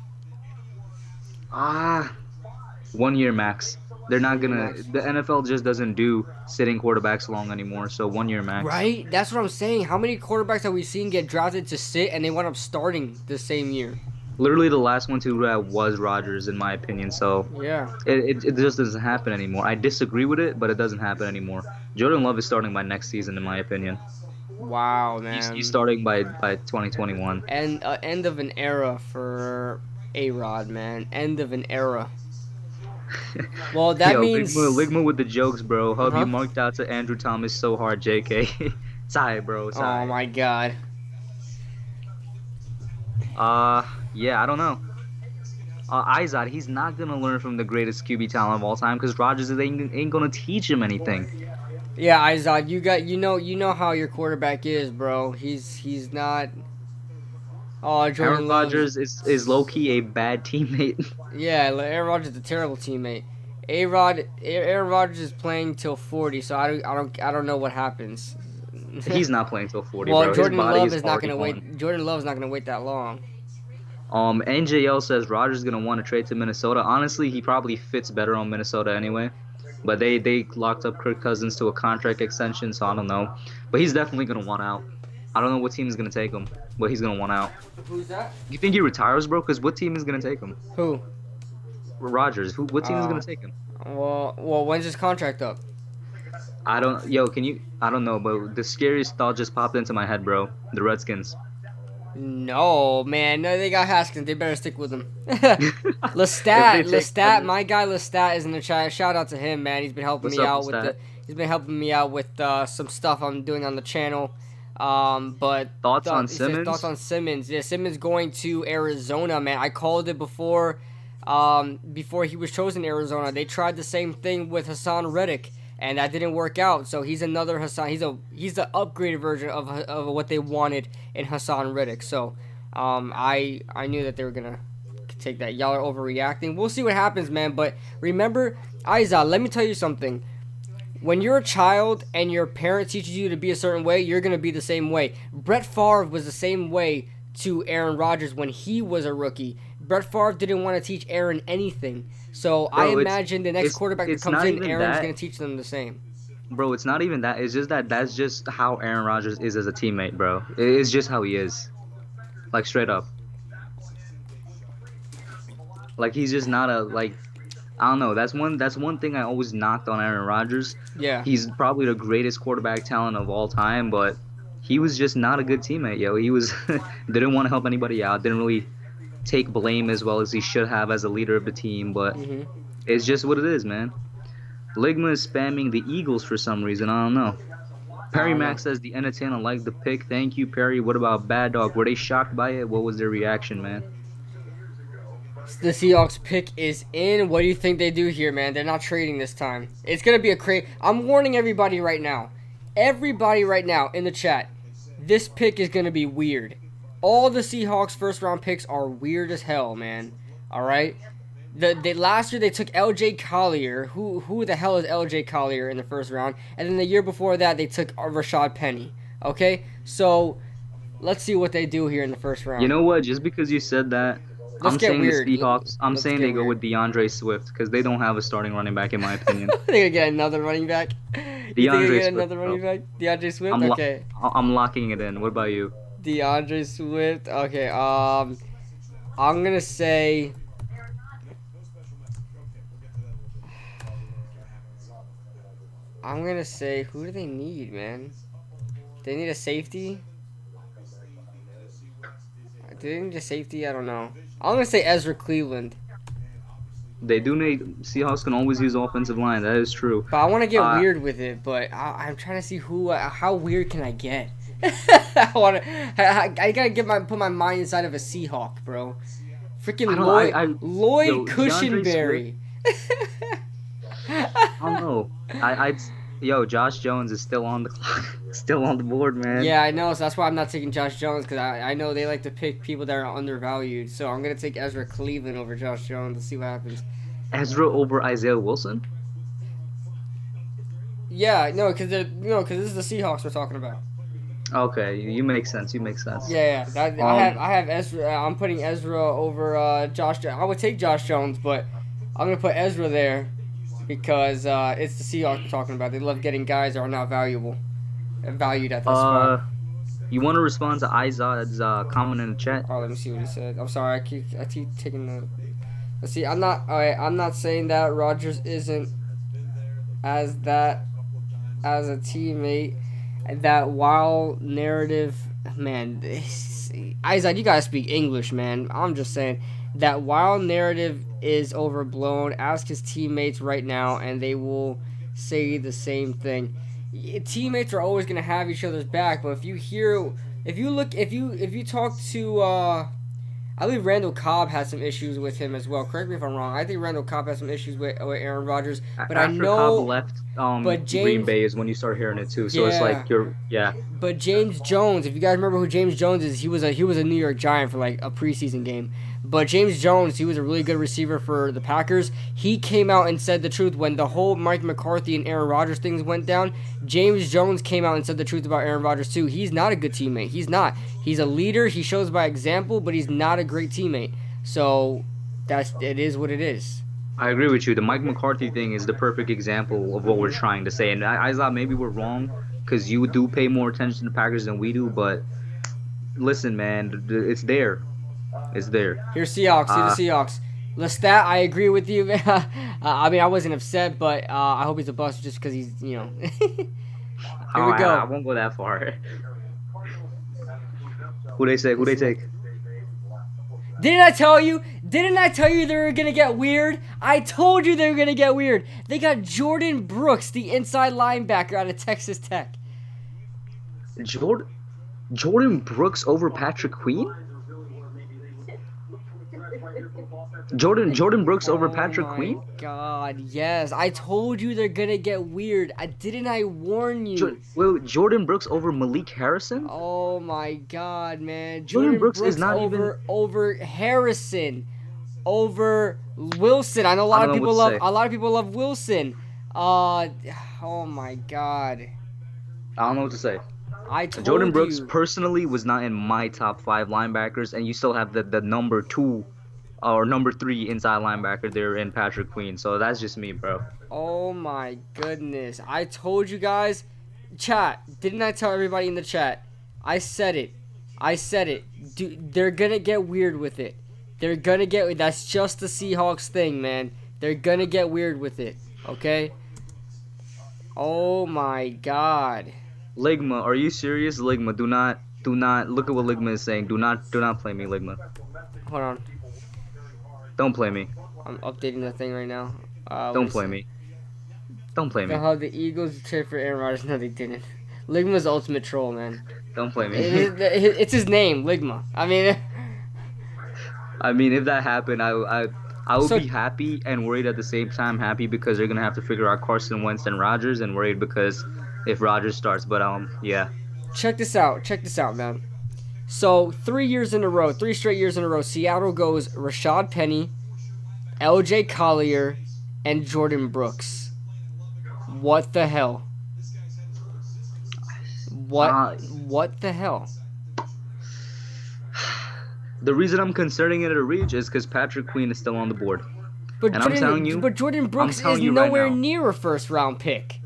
1 year max. They're not 1 year gonna. max. The NFL just doesn't do sitting quarterbacks long anymore. So 1 year max. Right? That's what I'm saying. How many quarterbacks have we seen get drafted to sit and they wind up starting the same year? Literally, the last one to do that was Rodgers, in my opinion. So Yeah. it just doesn't happen anymore. I disagree with it, but it doesn't happen anymore. Jordan Love is starting by next season, in my opinion. Wow, man. He's starting by 2021. And end of an era for A-Rod, man. End of an era. Well, that Yo, means Ligma with the jokes, bro. Hub, Uh-huh. you marked out to Andrew Thomas so hard, JK. Sigh, bro. Oh Sigh. my god. Yeah, I don't know. Izod, he's not gonna learn from the greatest QB talent of all time because Rodgers ain't gonna teach him anything. Yeah, Izod, you know how your quarterback is, bro. He's not. Oh, Jordan Aaron Love. Rodgers is low key a bad teammate. Yeah, Aaron Rodgers is a terrible teammate. Aaron Rodgers is playing till 40, so I don't know what happens. He's not playing till 40, Well, bro. Jordan His body Love is is not already gonna gone. wait. Jordan Love is not gonna wait that long. NJL says Rodgers is gonna want to trade to Minnesota. Honestly, he probably fits better on Minnesota anyway. But they locked up Kirk Cousins to a contract extension, so I don't know. But he's definitely gonna want out. I don't know what team is gonna take him, but he's gonna want out. Who's that? You think he retires, bro? Because what team is gonna take him? Who? Rodgers. What team is Oh. gonna take him? Well, when's his contract up? I don't. Yo, can you? I don't know, but the scariest thought just popped into my head, bro. The Redskins. No, man. No, they got Haskins. They better stick with him. If they Lestat, take- my guy Lestat is in the chat. Shout out to him, man. He's been helping What's me up, out with Lestat? he's been helping me out with some stuff I'm doing on the channel. But Thoughts on he says Simmons? thoughts on Simmons. Yeah, Simmons going to Arizona, man. I called it before he was chosen to Arizona. They tried the same thing with Hassan Reddick, and that didn't work out. So he's another Hassan. He's the upgraded version of what they wanted in Hassan Reddick. So I knew that they were gonna take that. Y'all are overreacting. We'll see what happens, man. But remember, Aiza, let me tell you something. When you're a child and your parent teaches you to be a certain way, you're gonna be the same way. Brett Favre was the same way to Aaron Rodgers when he was a rookie. Brett Favre didn't want to teach Aaron anything. So I Bro, imagine the next it's- quarterback that it's comes not in, even Aaron's that. gonna teach them the same. Bro, it's not even that. It's just that's just how Aaron Rodgers is as a teammate, bro. It's just how he is. Like straight up. Like he's just not a like I don't know. That's one thing I always knocked on Aaron Rodgers. Yeah. He's probably the greatest quarterback talent of all time, but he was just not a good teammate, yo. He was didn't want to help anybody out, didn't really take blame as well as he should have as a leader of the team, but Mhm. it's just what it is, man. Ligma is spamming the Eagles for some reason. I don't know. I Perry don't Mack know. says the entertainer liked the pick. Thank you, Perry. What about Bad Dog? Were they shocked by it? What was their reaction, man? The Seahawks pick is in. What do you think they do here, man? They're not trading this time. It's gonna be a crazy. I'm warning everybody right now. Everybody right now in the chat. This pick is gonna be weird. All the Seahawks first round picks are weird as hell, man. All right. The last year they took L.J. Collier. Who the hell is L.J. Collier in the first round? And then the year before that they took Rashad Penny. Okay, so let's see what they do here in the first round. You know what? Just because you said that, Let's I'm get saying weird. the Seahawks. I'm Let's saying get they go weird. with DeAndre Swift because they don't have a starting running back in my opinion. They're gonna get another running back. You think they DeAndre get Swift, another running bro. back? DeAndre Swift. I'm lo- Okay. I'm locking it in. What about you? DeAndre Swift. Okay. I'm gonna say. I'm gonna say, who do they need, man? They need a safety. Do they need a safety? I don't know. I'm gonna say Ezra Cleveland, They do need Seahawks can always use offensive line. That is true. but I want to get Uh, weird with it. But I'm trying to see how weird can I get? I want to. I gotta put my mind inside of a Seahawk, bro. Freaking I don't- Lloyd I- Lloyd yo, DeAndre Cushenberry. I don't know. Yo, Josh Jones is still on the clock, still on the board, man. Yeah, I know. So that's why I'm not taking Josh Jones because I know they like to pick people that are undervalued. So I'm gonna take Ezra Cleveland over Josh Jones to see what happens. Ezra over Isaiah Wilson. Yeah, no, because this is the Seahawks we're talking about. Okay, you make sense. You make sense. Yeah. I have Ezra. I'm putting Ezra over Josh. I would take Josh Jones, but I'm gonna put Ezra there because it's the Seahawks we're talking about. They love getting guys that are not valued at this spot. You want to respond to Izad's comment in the chat? Oh, let me see what he said. I'm sorry, I keep taking the. Let's see. I'm not saying that Rodgers isn't as a teammate. That wild narrative, man. Izad, you gotta speak English, man. I'm just saying that wild narrative is overblown. Ask his teammates right now, and they will say the same thing. Teammates are always gonna have each other's back, but if you talk to I believe Randall Cobb has some issues with him as well. Correct me if I'm wrong. I think Randall Cobb has some issues with Aaron Rodgers, but I After know. Cobb left, but James- Green Bay is when you start hearing it too. So it's Yeah. like yeah. But James Jones, if you guys remember who James Jones is, he was a New York Giant for like a preseason game. But James Jones, he was a really good receiver for the Packers. He came out and said the truth when the whole Mike McCarthy and Aaron Rodgers things went down. James Jones came out and said the truth about Aaron Rodgers too. He's not a good teammate. He's not. He's a leader. He shows by example, but he's not a great teammate. So it is what it is. I agree with you. The Mike McCarthy thing is the perfect example of what we're trying to say. And I thought maybe we're wrong because you do pay more attention to the Packers than we do. But listen, man, it's there. It's there. Here's Seahawks. Here's the Seahawks. Lestat, I agree with you. I mean, I wasn't upset, but I hope he's a bust just because he's, Here we go. I won't go that far. Who they say? Who they take? Didn't I tell you? Didn't I tell you they were going to get weird? I told you they were going to get weird. They got Jordan Brooks, the inside linebacker out of Texas Tech. Jordan Brooks over Patrick Queen? Jordan Brooks over Patrick Queen? Oh my God, yes. I told you they're going to get weird. Didn't I warn you? Jordan Brooks over Malik Harrison? Oh my God, man. Jordan Brooks is not over Harrison, over Wilson. I know a lot of people love Wilson. Oh my God. I don't know what to say. I told Jordan Brooks you. personally was not in my top 5 linebackers, and you still have the number 2 or number 3 inside linebacker there in Patrick Queen. So that's just me, bro. Oh my goodness. I told you guys. Chat, didn't I tell everybody in the chat? I said it. They're going to get weird with it. That's just the Seahawks thing, man. They're gonna get weird with it. Okay. Oh my God. Ligma, are you serious? Ligma, do not look at what Ligma is saying. Do not play me, Ligma. Hold on. Don't play me. I'm updating the thing right now. Don't play me. Don't play me. How the Eagles traded for Aaron Rodgers? No, they didn't. Ligma's the ultimate troll, man. Don't play me. It's his name, Ligma. I mean, I mean, if that happened, I would So- be happy and worried at the same time. Happy because they're gonna have to figure out Carson Wentz and Rodgers, and worried because if Rodgers starts. But yeah. check this out. Check this out, man. So 3 years in a row, 3 straight years in a row, Seattle goes Rashad Penny, L.J. Collier, and Jordan Brooks. What the hell? What the hell? The reason I'm considering it a reach is because Patrick Queen is still on the board. But And I'm telling you- but Jordan Brooks telling is you right nowhere now. near a first round pick.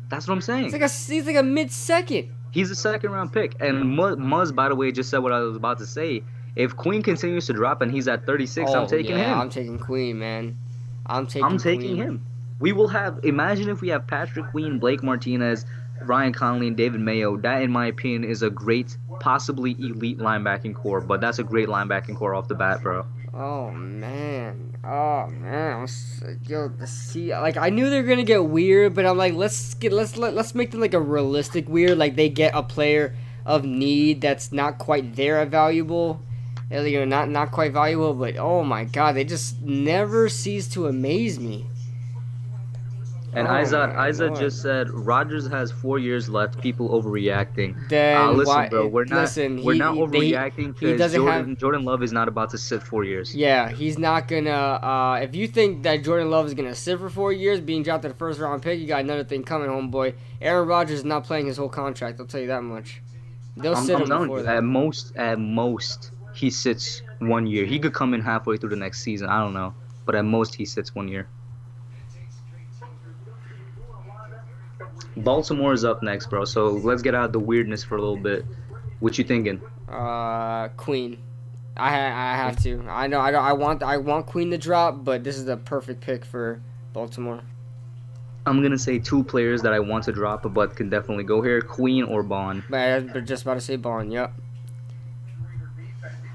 That's what I'm saying. He's like a mid-second. He's a second round pick. And Muzz, by the way, just said what I was about to say. If Queen continues to drop and he's at 36, I'm taking him. I'm taking Queen, man. I'm taking Queen. him. We will have, imagine if we have Patrick Queen, Blake Martinez, Ryan Connolly, and David Mayo. That, in my opinion, is a great, possibly elite linebacking core. But that's a great linebacking core off the bat, bro. Oh man. Yo, like I knew they were gonna get weird, but I'm like, let's make them like a realistic weird. Like they get a player of need that's not quite there valuable. You know, not quite valuable, but oh my God, they just never cease to amaze me. And Oh, my Izad Lord. just said Rodgers has 4 years left. People overreacting. Then Listen, why? bro, we're not overreacting he because doesn't have. Jordan Love is not about to sit 4 years. Yeah, he's not gonna. If you think that Jordan Love is gonna sit for 4 years, being drafted a first round pick, you got another thing coming, homeboy. Aaron Rodgers is not playing his whole contract. I'll tell you that much. They'll sit I'm him telling before you, that. at most, he sits 1 year. He could come in halfway through the next season. I don't know, but at most, he sits 1 year. Baltimore is up next, bro. So let's get out of the weirdness for a little bit. What you thinking? Queen. I have to. I know. I want Queen to drop, but this is the perfect pick for Baltimore. I'm gonna say 2 players that I want to drop, but can definitely go here: Queen or Bond. But I'm just about to say Bond. Yep.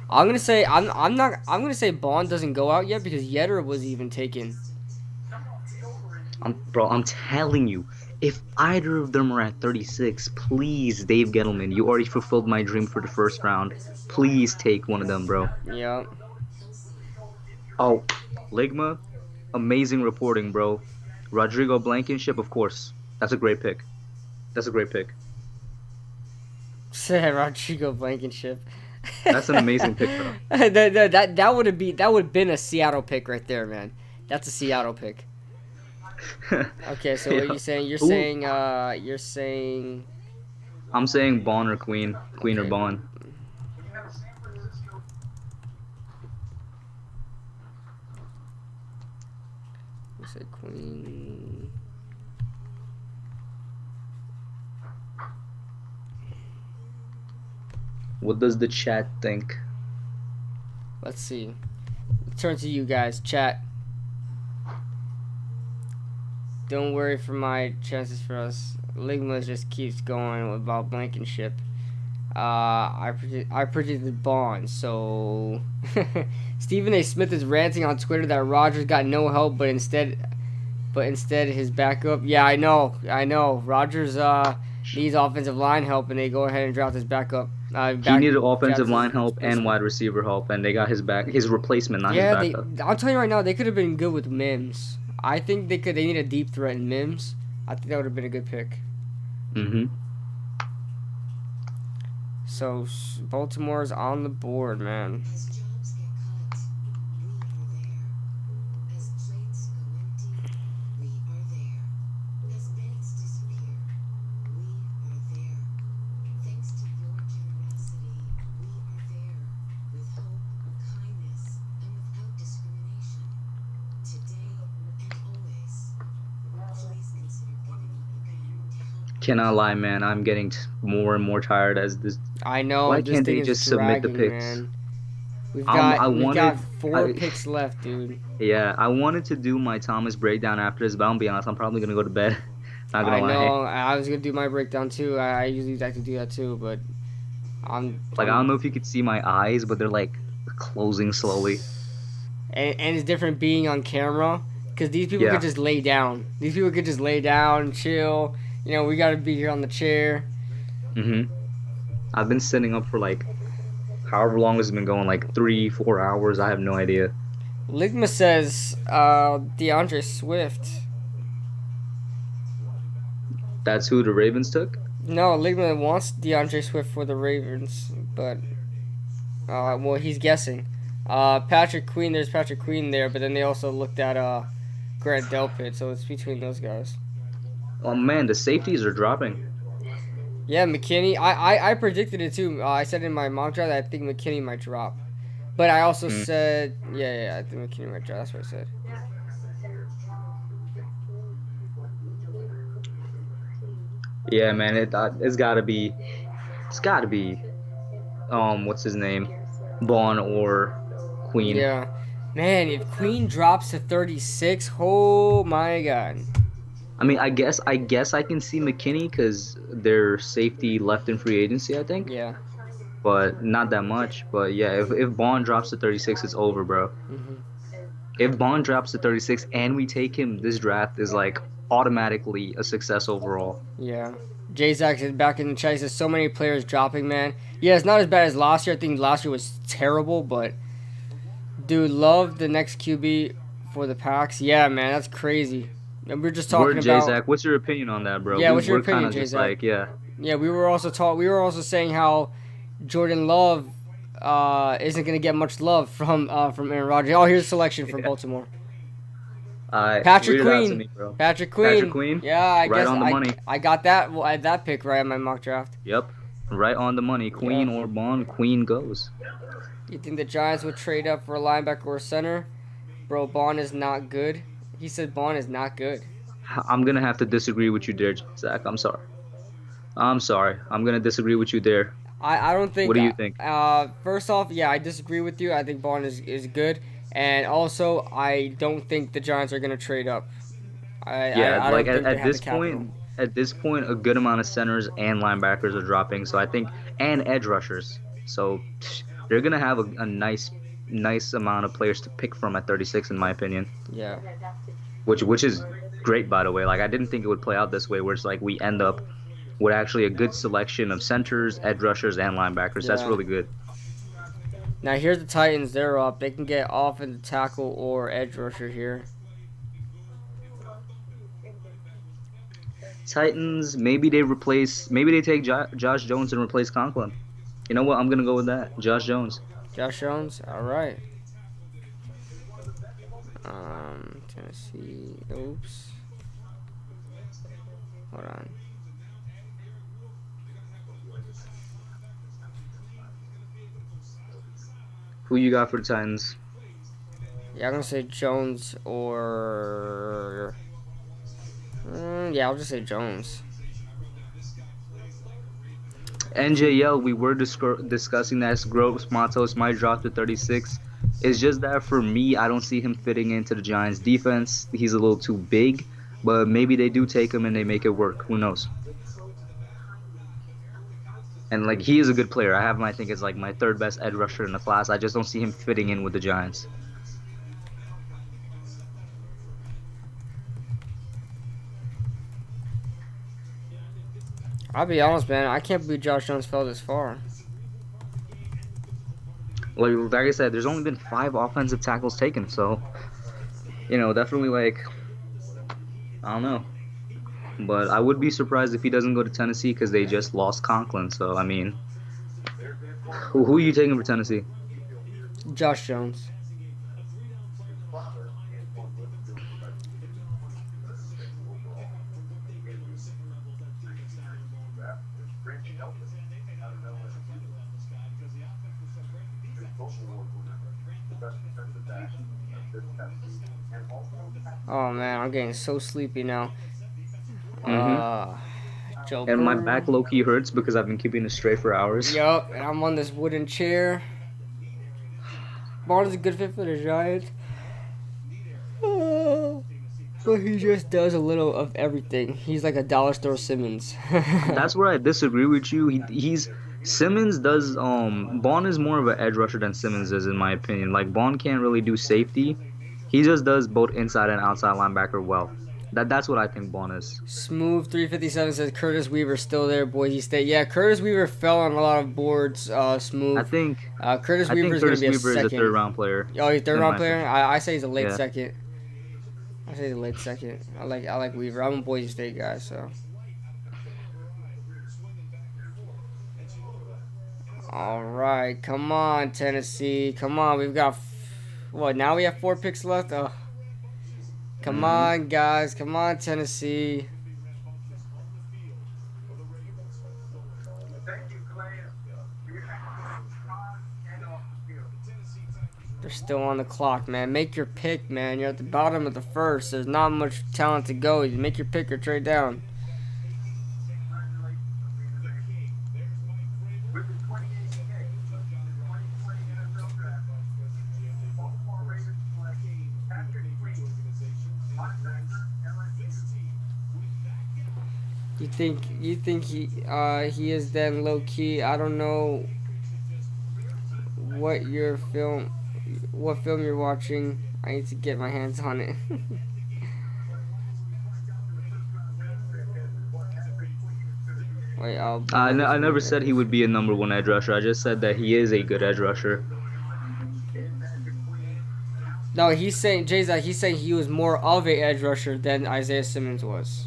I'm gonna say I'm gonna say Bond doesn't go out yet because Yetter was even taken. I'm telling you, if either of them are at 36, please, Dave Gettleman, you already fulfilled my dream for the first round. Please take one of them, bro. Yep. Oh, Ligma, amazing reporting, bro. Rodrigo Blankenship, of course. That's a great pick. Rodrigo Blankenship. That's an amazing pick, bro. that would have been a Seattle pick right there, man. That's a Seattle pick. Okay, so what are you saying? You're saying I'm saying Bond or Queen. Queen or Okay. Bond. you said Queen. What does the chat think? Let's see. Turn to you guys, chat. Don't worry for my chances for us. Ligma just keeps going about Blankenship. I predicted Bond, so Stephen A. Smith is ranting on Twitter that Rodgers got no help, but instead his backup. Yeah, I know. Rodgers needs offensive line help, and they go ahead and draft his backup. He needed offensive draft line his help and replacement. wide receiver help, and they got his replacement, not his backup. I'll tell you right now, they could have been good with Mims. I think they need a deep threat in Mims. I think that would have been a good pick. Mm-hmm. So Baltimore's on the board, man. As jobs get cut, we are there. As plates go empty, we are there. As banks disappear, we are there. Thanks to your generosity, we are there. With hope, kindness, and without discrimination. Today and always. Please consider giving again to help. Cannot lie, man. I'm getting more and more tired as this. I know. Why this can't thing they is just submit the dragging, picks? man. I We've got wanted, 4 I, picks left, dude. yeah, I wanted to do my Thomas breakdown after this, but I'll be honest, I'm probably gonna go to bed. Not gonna I lie. know. I was gonna do my breakdown too. I usually like to do that too, but Like I don't I'm know if you could see my eyes, but they're like closing slowly. and it's different being on camera because these people could Yeah. just lay down. These people could just lay down, chill. You know, we gotta be here on the chair. Mhm. I've been sitting up for like however long has it been going, like 3, 4 hours. I have no idea. Ligma says DeAndre Swift. That's who the Ravens took. No, Ligma wants DeAndre Swift for the Ravens, but well, he's guessing. Patrick Queen, there's Patrick Queen there, but then they also looked at Grant Delpit, so it's between those guys. Oh man, the safeties are dropping. Yeah, McKinney. I predicted it too. I said in my mock draft that I think McKinney might drop, but I also Hmm. said I think McKinney might drop. That's what I said. Yeah, man, it's gotta be what's his name, Bond or Queen. Yeah, man. If Queen drops to 36, oh my god. I mean, I guess I can see McKinney because their safety left in free agency, I think, Yeah. but not that much. But yeah, if Bond drops to 36, it's over, bro. Hmm. If Bond drops to 36 and we take him, this draft is like automatically a success overall. Yeah. Jay Zach is back in the chat. He says so many players dropping, man. Yeah, it's not as bad as last year. I think last year was terrible, but dude, love the next QB for the Packs. Yeah, man, that's crazy. And we're just talking Word, Jay about Zach, what's your opinion on that, bro? yeah. What's your We're kind opinion, of Jay just Zach? like, yeah. Yeah, we were also We were also saying how Jordan Love isn't gonna get much love from Aaron Rodgers. Oh, here's a selection from Yeah. Baltimore. Read Patrick it out to Queen. me, bro. Patrick Patrick Queen. Queen, Yeah, I right guess on the money. I got that. Well, I had that pick right in my mock draft. Yep, right on the money. Queen Yeah. or Bond, Queen goes. You think the Giants would trade up for a linebacker or a center? Bro, Bond is not good. He said Bond is not good. I'm gonna have to disagree with you there, Zach. I'm sorry. I'm sorry. I'm gonna disagree with you there. I don't think. What do you think? First off, yeah, I disagree with you. I think Bond is good, and also I don't think the Giants are gonna trade up. Yeah, I like don't think they at have the this capital. point, a good amount of centers and linebackers are dropping. So I think, and edge rushers. So they're gonna have a nice amount of players to pick from at 36, in my opinion. Yeah. Which is great, by the way. Like I didn't think it would play out this way, where it's like we end up with actually a good selection of centers, edge rushers, and linebackers. That's Yeah. really good. Now here's the Titans. They're up. They can get offensive tackle or edge rusher here. Titans, maybe they take Josh Jones and replace Conklin. You know what? I'm gonna go with that. Josh Jones. Josh Jones. All right. Tennessee. Oops. Hold on. Who you got for the Titans? Yeah, I'm gonna say Jones or. Yeah, I'll just say Jones. NJL, we were discussing that Gross Matos might drop to 36. It's just that for me, I don't see him fitting into the Giants' defense. He's a little too big, but maybe they do take him and they make it work. Who knows? And like he is a good player. I have him, I think, as like my third best edge rusher in the class. I just don't see him fitting in with the Giants. I'll be honest, man. I can't believe Josh Jones fell this far. Like I said, there's only been 5 offensive tackles taken, so definitely like I don't know. But I would be surprised if he doesn't go to Tennessee because they just lost Conklin. So I mean, who are you taking for Tennessee? Josh Jones. Oh man, I'm getting so sleepy now. Joe And my Burrow. back low-key hurts because I've been keeping it straight for hours. Yup, and I'm on this wooden chair. Bond is a good fit for the Giants. But he just does a little of everything. He's like a dollar store Simmons. That's where I disagree with you. He's Simmons does Bond is more of an edge rusher than Simmons is in my opinion. Like Bond can't really do safety. He just does both inside and outside linebacker well. That's what I think Bond is. Smooth 357 says Curtis Weaver still there, Boise State. Yeah, Curtis Weaver fell on a lot of boards. Smooth. I think Curtis I think Weaver is going Curtis to be Weaver is a second. third round player. Oh, he's third in round my player. opinion. I say he's a late Yeah. second. I say he's a late second. I like Weaver. I'm a Boise State guy, so. All right, come on, Tennessee. Come on, we've got what? Now we have 4 picks left. Oh. Come on, guys. Come on, Tennessee. They're still on the clock, man. Make your pick, man. You're at the bottom of the first. There's not much talent to go. You make your pick or trade down. You think he is then low key? I don't know what film you're watching. I need to get my hands on it. Wait, I never said he would be a number 1 edge rusher. I just said that he is a good edge rusher. No, he's saying he's saying he was more of a edge rusher than Isaiah Simmons was.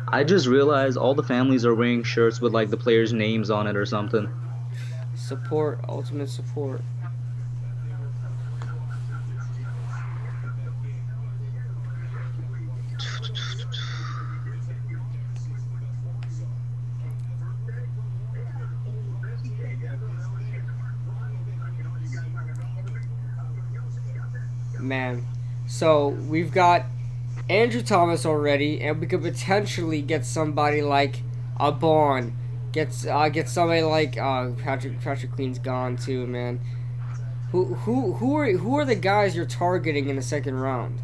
I just realized all the families are wearing shirts with like the players' names on it or something. Support, ultimate support. Man, so we've got Andrew Thomas already, and we could potentially get somebody like a Bond. Get somebody like Patrick Queen's gone too, man. Who are the guys you're targeting in the second round?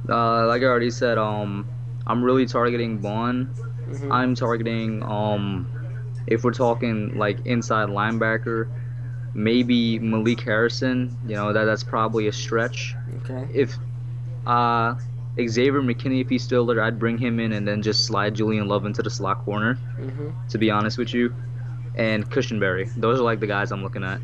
Like I already said, I'm really targeting Bond. Mhm. I'm targeting if we're talking like inside linebacker, maybe Malik Harrison. You know that's probably a stretch. Okay. If Xavier McKinney, if he's still there, I'd bring him in and then just slide Julian Love into the slot corner. Mhm. To be honest with you, and Cushionberry. Those are like the guys I'm looking at.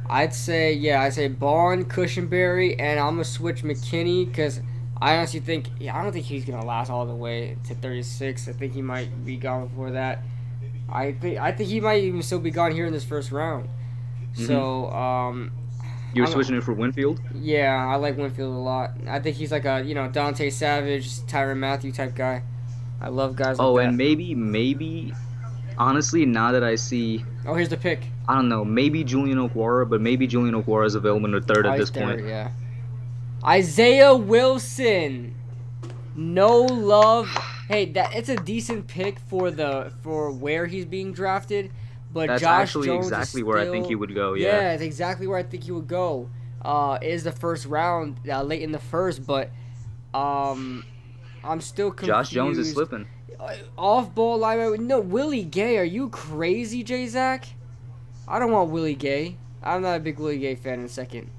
I'd say Bond, Cushionberry, and I'm gonna switch McKinney because I honestly think I don't think he's gonna last all the way to 36. I think he might be gone before that. I think he might even still be gone here in this first round. So You were I'm- switching it for Winfield? yeah, I like Winfield a lot. I think he's like a Dante Savage, Tyrann Mathieu type guy. I love guys like Oh, that. and maybe, honestly, now that I see, Oh, here's the pick. I don't know, maybe Julian Okwara, but maybe Julian Okwara is available in the third Oh, at he's this point. there, yeah. Isaiah Wilson. No love. Hey, it's a decent pick for where he's being drafted, but That's Josh actually Jones exactly is where I think still- he would go, Yeah, yeah. it's exactly where I think he would go. Is the first round, late in the first, but I'm still confused. Josh Jones is slipping. Off-ball linebacker. No, Willie Gay. Are you crazy, J-Zac? I don't want Willie Gay. I'm not a big Willie Gay fan in a second.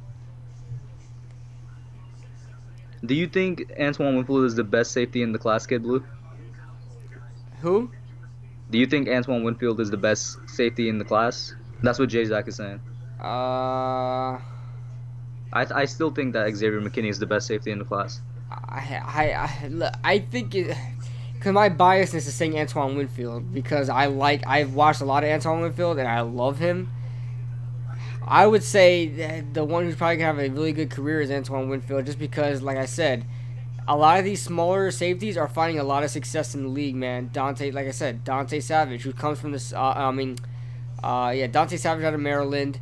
Do you think Antoine Winfield is the best safety in the class, Kid Blue? Who? Do you think Antoine Winfield is the best safety in the class? That's what J-Zac is saying. I still think that Xavier McKinney is the best safety in the class. I think it, because my biasness is saying Antoine Winfield because I've watched a lot of Antoine Winfield and I love him. I would say that the one who's probably gonna have a really good career is Antoine Winfield, just because, like I said, a lot of these smaller safeties are finding a lot of success in the league, man. Dante Savage, who comes from this, Dante Savage out of Maryland.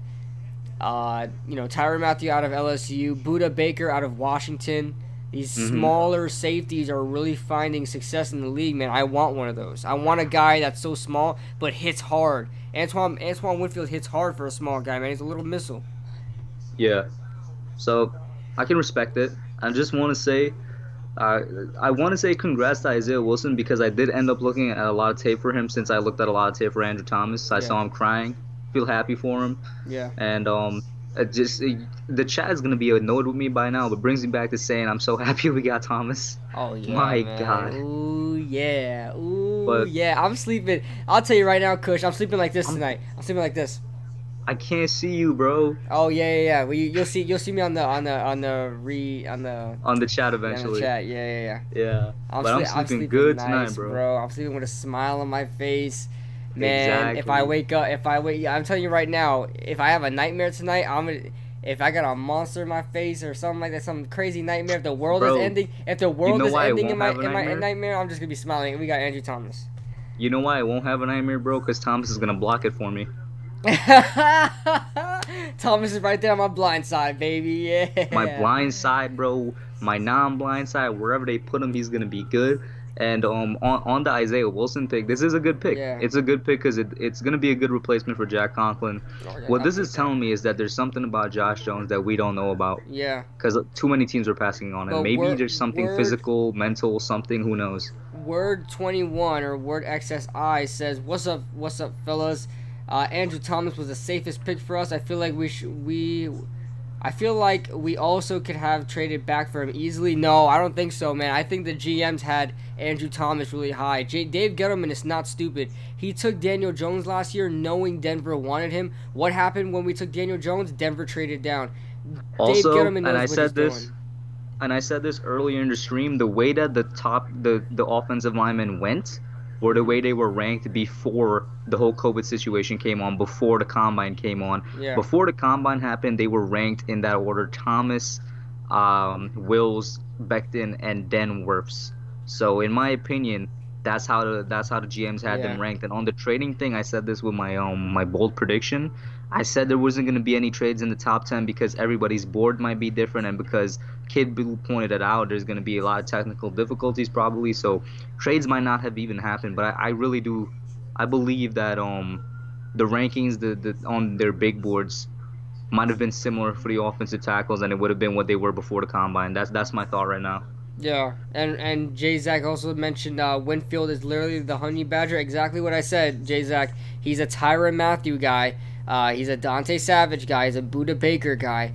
Tyrann Mathieu out of LSU, Buda Baker out of Washington. These Mm-hmm. smaller safeties are really finding success in the league, man. I want one of those. I want a guy that's so small but hits hard. Antoine Winfield hits hard for a small guy, man. He's a little missile. Yeah. So I can respect it. I just want to say, uh, I want to say congrats to Isaiah Wilson because I did end up looking at a lot of tape for him since I looked at a lot of tape for Andrew Thomas. I Yeah, saw him crying. Feel happy for him. yeah. And the chat is gonna be annoyed with me by now, but brings me back to saying I'm so happy we got Thomas. Oh yeah, My man. God. Ooh yeah. Ooh But yeah. I'm sleeping. I'll tell you right now, Kush. I'm sleeping like this I'm tonight. I'm sleeping like this. I can't see you, bro, Oh yeah, yeah, yeah. Well, you'll see me on the chat on the eventually. chat. Yeah, yeah, yeah. Yeah. But I'm I'm sleeping sleeping good nice, tonight, bro. bro. I'm sleeping with a smile on my face. Man, Exactly. I'm telling you right now, if I have a nightmare tonight, if I got a monster in my face or something like that, some crazy nightmare, Bro, if the you world know is why I ending won't have a in my nightmare? nightmare, I'm just gonna be smiling. We got Andrew Thomas. You know why I won't have a nightmare, bro? Because Thomas is gonna block it for me. Thomas is right there on my blind side, baby. My Yeah. blind side, bro, my non-blind side, wherever they put him, he's gonna be good. And on the Isaiah Wilson pick, this is a good pick. Yeah. It's a good pick because it's gonna be a good replacement for Jack Conklin. Oh, I What this appreciate is that. telling me is that there's something about Josh Jones that we don't know about Yeah. because too many teams are passing on him. But Maybe there's something word physical, mental, something. Who knows? Word 21 or Word XSI says, what's up, fellas? Andrew Thomas was the safest pick for us. I feel like I feel like we also could have traded back for him easily. No, I don't think so, man. I think the GMs had Andrew Thomas really high. Dave Gettleman is not stupid. He took Daniel Jones last year knowing Denver wanted him. What happened when we took Daniel Jones? Denver traded down. Dave Also, Gettleman and I knows what he's said this, doing. and I said this earlier in the stream, the way that the offensive linemen went, or the way they were ranked before the whole COVID situation came on, before the combine came on. Yeah. Before the combine happened, they were ranked in that order: Thomas, Wills, Becton, and then Wirfs. So in my opinion, that's how the GMs had Yeah. them ranked. And on the trading thing, I said this with my bold prediction. I said there wasn't going to be any trades in the top 10 because everybody's board might be different and because Kid Blue pointed it out, there's going to be a lot of technical difficulties probably. So trades might not have even happened. But I really do, I believe that the rankings the on their big boards might have been similar for the offensive tackles and it would have been what they were before the combine. That's my thought right now. Yeah, and Jay Zach also mentioned Winfield is literally the honey badger. Exactly what I said, Jay Zach. He's a Tyrann Mathieu guy. He's a Dante Savage guy. He's a Buda Baker guy.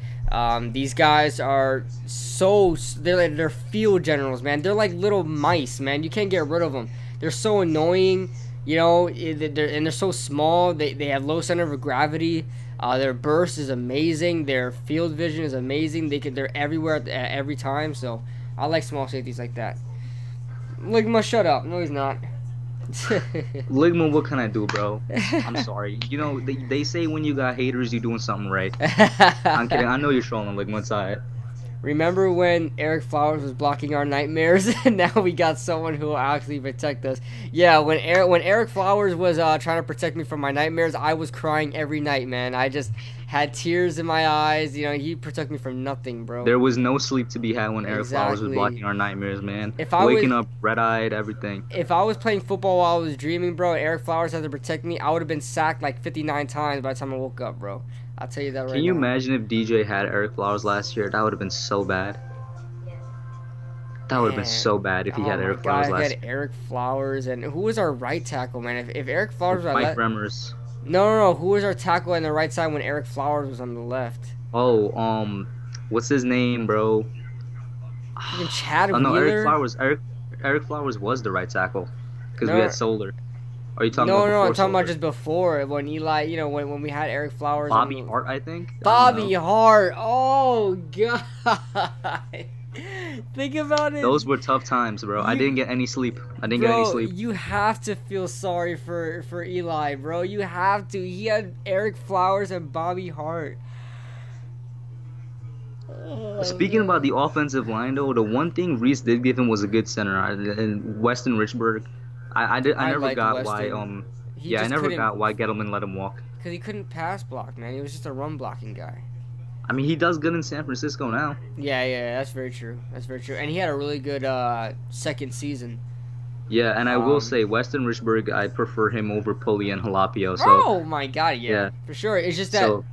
These guys are they're field generals, man. They're like little mice, man. You can't get rid of them. They're so annoying, you know, and they're so small. They have low center of gravity. Their burst is amazing. Their field vision is amazing. They're everywhere at every time. So I like small safeties like that. Ligma, shut up. No, he's not. Ligma, what can I do, bro? I'm sorry. You know, they say when you got haters, you're doing something right. I'm kidding. I know you're trolling, Ligma. It's alright. Remember when Eric Flowers was blocking our nightmares, and now we got someone who will actually protect us. Yeah, when Eric Flowers was trying to protect me from my nightmares, I was crying every night, man. I just had tears in my eyes. You know, he protected me from nothing, bro. There was no sleep to be had when Eric Flowers was Exactly. blocking our nightmares, man. If I Waking was- up red-eyed, everything. If I was playing football while I was dreaming, bro, and Eric Flowers had to protect me, I would have been sacked like 59 times by the time I woke up, bro. I'll tell you that right now. Can you imagine if DJ had Eric Flowers last year? That would have been so bad. That would have been Man. so bad if he had Oh Eric my Flowers God, last he year. had Eric Flowers, and who was our right tackle, man? If Eric Flowers was our Mike left, Remmers. no, who was our tackle on the right side when Eric Flowers was on the left? Oh, what's his name, bro? Fucking Chad Oh no, Wheeler. Eric Flowers was the right tackle because we No. had Solar. Are you talking No, about before I'm talking about Solar? just before when Eli, you know, when we had Eric Flowers. on Bobby the- Hart, I think. I don't Bobby know. Hart. Oh God. Think about it. Those were tough times, bro. I You- didn't get any sleep. I didn't get any Bro, sleep. you have to feel sorry for Eli, bro. You have to. He had Eric Flowers and Bobby Hart. Oh, Speaking about the offensive line, though, the one thing Reese did give him was a good center. And Weston Richburg, I never like got why Weston. He I just never couldn't- got why Gettleman let him walk. Because he couldn't pass block, man. He was just a run blocking guy. I mean, he does good in San Francisco now. Yeah, that's very true. That's very true. And he had a really good second season. Yeah, and I will Um, say Weston Richburg, I prefer him over Pulley and Jalapio. So oh my God, yeah, yeah, for sure. It's just that so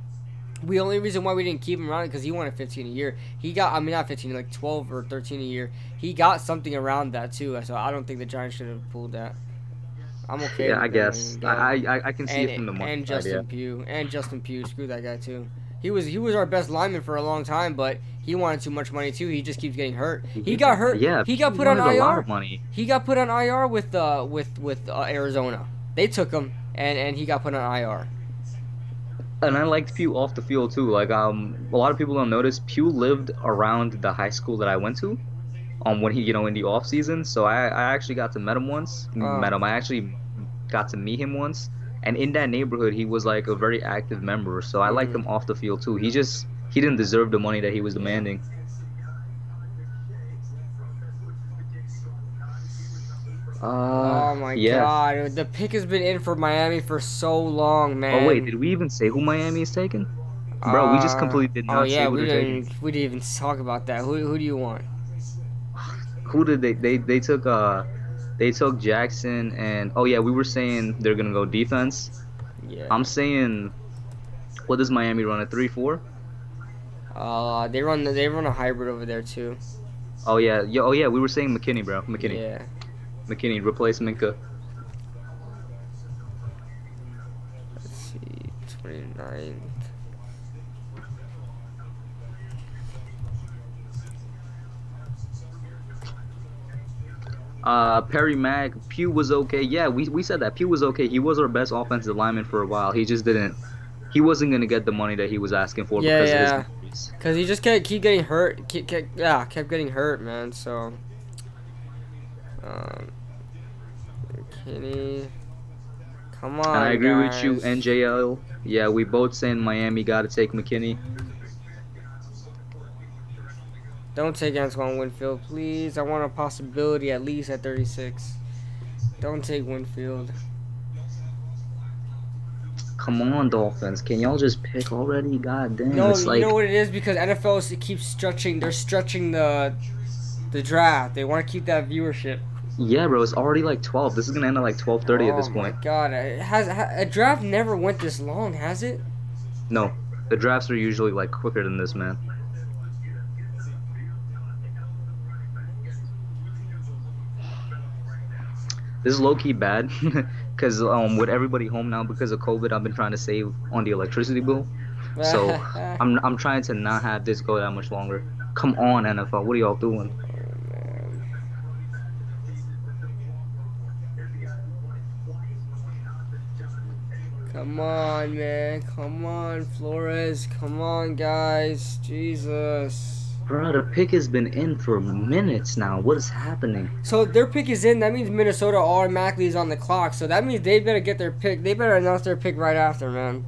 the only reason why we didn't keep him around because he wanted 15 a year. He got, I mean, not 15, like 12 or 13 a year. He got something around that too. So I don't think the Giants should have pulled that. I'm okay yeah, I with them letting guess him go. I can see it from the money And side. Yeah, Justin Pugh, screw that guy too. He was our best lineman for a long time, but he wanted too much money too. He just keeps getting hurt. He got hurt. yeah. He got Pugh put on wanted a lot IR. of money, He got put on IR with Arizona. They took him and he got put on IR. and I liked Pugh off the field too. Like a lot of people don't notice Pugh lived around the high school that I went to. When he in the off season, so I actually got to met him once. Oh. Met him. I actually got to meet him once, and in that neighborhood, he was like a very active member. So I liked him off the field too. He didn't deserve the money that he was demanding. Oh my Yeah. God, the pick has been in for Miami for so long, man. Oh wait, did we even say who Miami is taking? Bro, we just completely did Oh not say yeah, who they're taking. we didn't even talk about that. Who do you want? Who did they took Jackson and oh yeah, we were saying they're gonna go defense. Yeah. I'm saying what does Miami run, a 3-4? They run a hybrid over there too. Oh yeah, oh yeah, we were saying McKinney, bro. McKinney. Yeah. McKinney replace Minka. Let's see, 29th. Perry Mack, Pugh was okay. Yeah, we said that Pugh was okay. He was our best offensive lineman for a while. He just didn't. He wasn't gonna get the money that he was asking for because of his injuries. Cause he just keep getting hurt. Kept getting hurt, man. So, McKinney, come on, And I agree with you, guys. NJL. Yeah, we both saying Miami got to take McKinney. Don't take Antoine Winfield, please. I want a possibility at least at 36. Don't take Winfield. Come on, Dolphins. Can y'all just pick already? God damn. No, It's you like know what it is because NFL keeps stretching. They're stretching the draft. They want to keep that viewership. yeah, bro. It's already like 12. This is gonna end at like 12:30 at this point. Oh my God, a draft never went this long, has it? No, the drafts are usually like quicker than this, man. This is low key bad, because with everybody home now because of COVID, I've been trying to save on the electricity bill. So I'm trying to not have this go that much longer. Come on, NFL, what are y'all doing? Come on, man. Come on, Flores. Come on, guys. Jesus. Bro, the pick has been in for minutes now. What is happening? So their pick is in. That means Minnesota automatically is on the clock. So that means they better get their pick. They better announce their pick right after, man.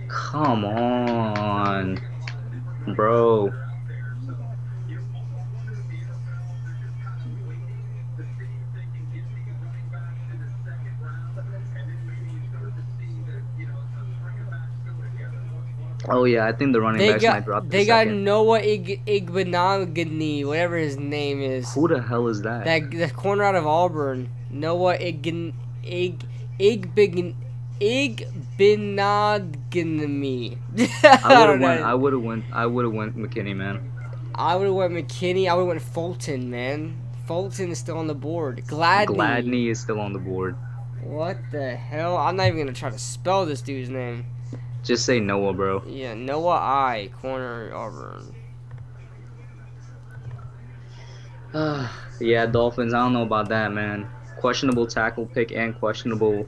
Come on, bro. Oh yeah, I think the running backs might drop. They got Noah Igbenogany, whatever his name is. Who the hell is that? The corner out of Auburn. Noah Igbenogany. I would have went McKinney, man. I would have went McKinney. I would have went Fulton, man. Fulton is still on the board. Gladney is still on the board. What the hell? I'm not even gonna try to spell this dude's name. Just say Noah, bro. Yeah, Noah I, corner Auburn. Yeah, Dolphins. I don't know about that, man. Questionable tackle pick and questionable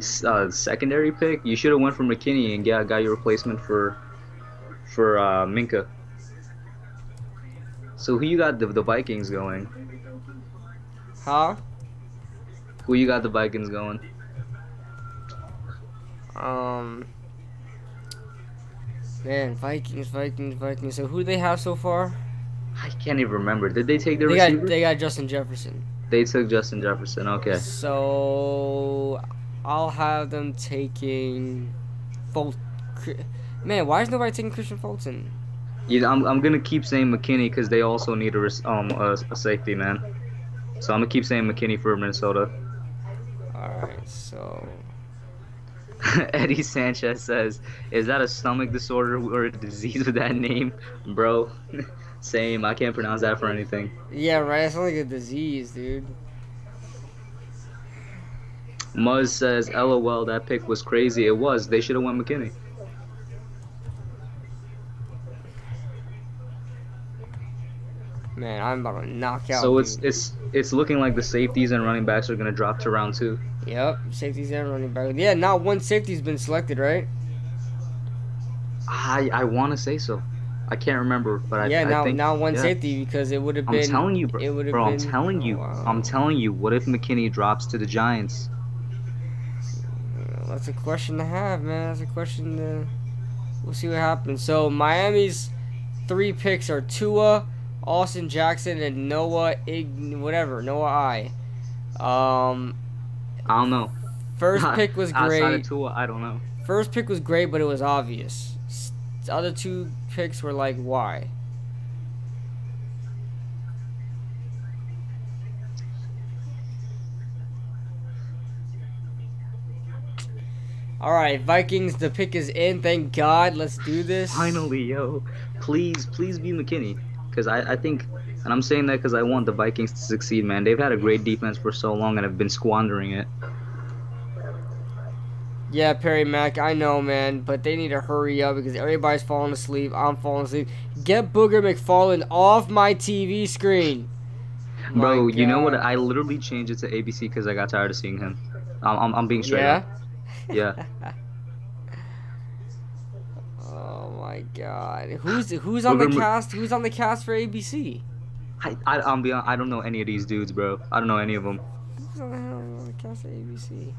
secondary pick. You should have went for McKinney and got your replacement for Minka. So who you got the Vikings going? Huh? Who you got the Vikings going? Man, Vikings. So who do they have so far? I can't even remember. Did they take their receiver? They got Justin Jefferson. They took Justin Jefferson. Okay. So I'll have them taking Fulton. Man, why is nobody taking Christian Fulton? Yeah, I'm gonna keep saying McKinney because they also need a safety, man. So I'm gonna keep saying McKinney for Minnesota. Alright, so. Eddie Sanchez says, "Is that a stomach disorder or a disease with that name, bro?" Same. I can't pronounce that for anything. Yeah, right. It's not like a disease, dude. Muzz says, "LOL, that pick was crazy. It was. They should have went McKinney." Man, I'm about to knock out, So dude. it's looking like the safeties and running backs are gonna drop to round 2. Yep, safeties and running back. Yeah, not one safety's been selected, right? I want to say so. I can't remember, but Yeah, I think now one yeah. safety because it would have I'm been. telling you, bro. It would have Bro, I'm been. telling Oh, you. wow. I'm telling you. What if McKinney drops to the Giants? That's a question to have, man. That's a question to. We'll see what happens. So Miami's 3 picks are Tua, Austin Jackson, and Noah Noah I. I don't know. First pick was Outside of great. Tua, I don't know. First pick was great, but it was obvious. The other 2 picks were like, why? All right, Vikings. The pick is in. Thank God. Let's do this. Finally, yo. Please be McKinney. Because I think, and I'm saying that because I want the Vikings to succeed, man. They've had a great defense for so long and have been squandering it. Yeah, Perry Mack, I know, man, but they need to hurry up because everybody's falling asleep. I'm falling asleep. Get Booger McFarland off my TV screen. Bro, My you know what? God. I literally changed it to ABC because I got tired of seeing him. I'm being straight Yeah? up. Yeah. Oh my God. Who's on the Booger Mc- cast? Who's on the cast for ABC? I don't know any of these dudes, bro. I don't know any of them. Who's on the cast for ABC?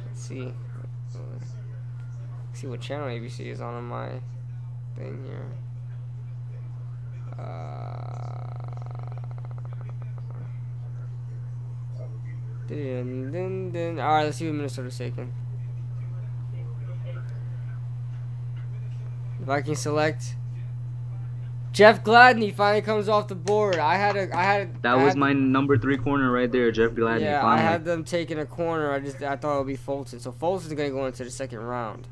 Let's see. See what channel ABC is on my thing here. Alright, let's see what Minnesota's taking. The Vikings select Jeff Gladney. Finally comes off the board. That was my number 3 corner right there, Jeff Gladney. Yeah, Finally. I had them taking a corner. I thought it would be Fulton. So Fulton's gonna go into the second round.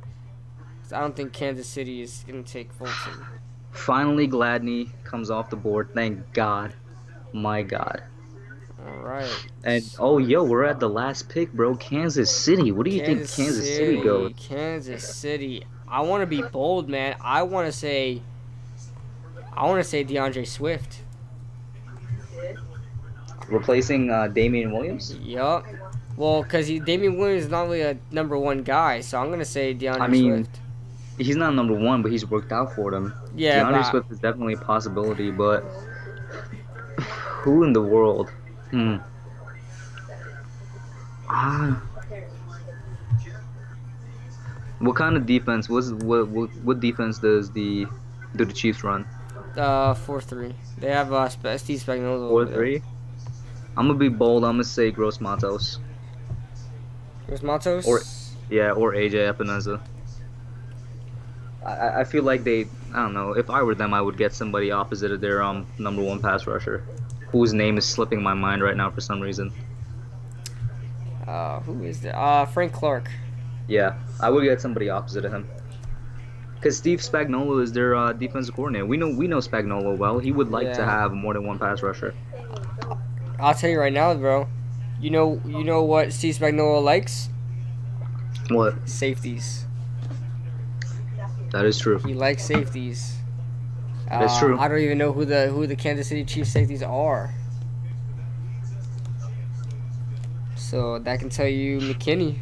I don't think Kansas City is gonna take Fulton. Finally, Gladney comes off the board. Thank God. My God. All right. And we're at the last pick, bro. Kansas City. What do you think Kansas City goes? Kansas City. I want to be bold, man. I want to say DeAndre Swift. Replacing Damian Williams? Yup. Well, because Damian Williams is not really a number 1 guy, so I'm gonna say DeAndre Swift. He's not number 1, but he's worked out for them. Yeah, DeAndre Swift is definitely a possibility, but who in the world? What kind of defense? What defense do the Chiefs run? 4-3. They have Steve Spagnuolo. 4-3. I'm gonna be bold. I'm gonna say Gross Matos. Gross Matos. Or AJ Epineza. I feel like I don't know. If I were them, I would get somebody opposite of their number 1 pass rusher, whose name is slipping my mind right now for some reason. Who is that? Frank Clark. Yeah, I would get somebody opposite of him. Because Steve Spagnuolo is their defensive coordinator. We know Spagnuolo well. He would like to have more than 1 pass rusher. I'll tell you right now, bro. You know what Steve Spagnuolo likes? What? Safeties. That is true. He likes safeties. That's true. I don't even know who the Kansas City Chiefs safeties are. So that can tell you McKinney.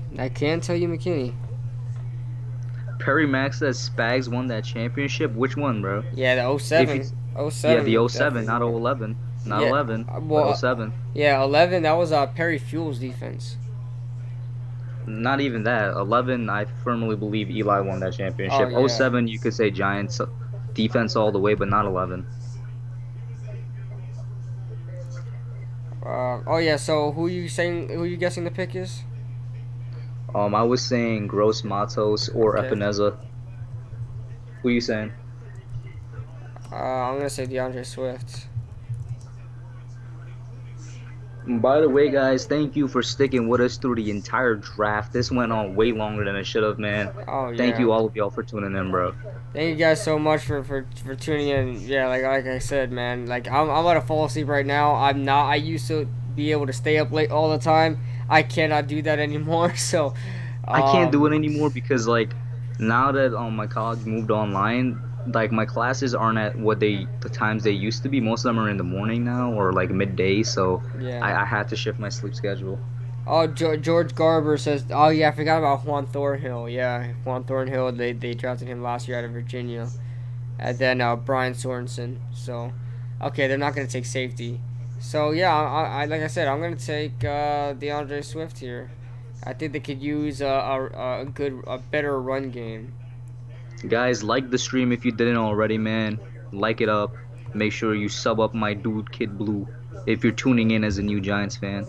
Perry Max says Spags won that championship. Which one, bro? Yeah, the 07. 07. Yeah, the 07, not 011. Not 11, but 07. Yeah, 11, that was Perry Fuel's defense. Not even that. 11, I firmly believe Eli won that championship. Oh, yeah. 07, you could say Giants defense all the way, but not 11. So who you guessing the pick is? I was saying Gross Matos or Okay. Epineza. Who you saying? I'm gonna say DeAndre Swift. By the way, guys, thank you for sticking with us through the entire draft. This went on way longer than it should have, man. Oh Thank yeah. you all of y'all for tuning in, bro. Thank you guys so much for tuning in. Yeah, like I said, man. Like I'm about to fall asleep right now. I'm not. I used to be able to stay up late all the time. I cannot do that anymore. So, I can't do um, it anymore because like now that my college moved online, like my classes aren't at what the times they used to be. Most of them are in the morning now or like midday, so yeah. I had to shift my sleep schedule. Oh, George Garber says. Oh yeah, I forgot about Juan Thornhill. Yeah, Juan Thornhill. They drafted him last year out of Virginia, and then Brian Sorensen. So, okay, they're not gonna take safety. So yeah, I like I said, I'm gonna take DeAndre Swift here. I think they could use a better run game. Guys, like the stream if you didn't already, man. Like it up. Make sure you sub up my dude Kid Blue if you're tuning in as a new Giants fan.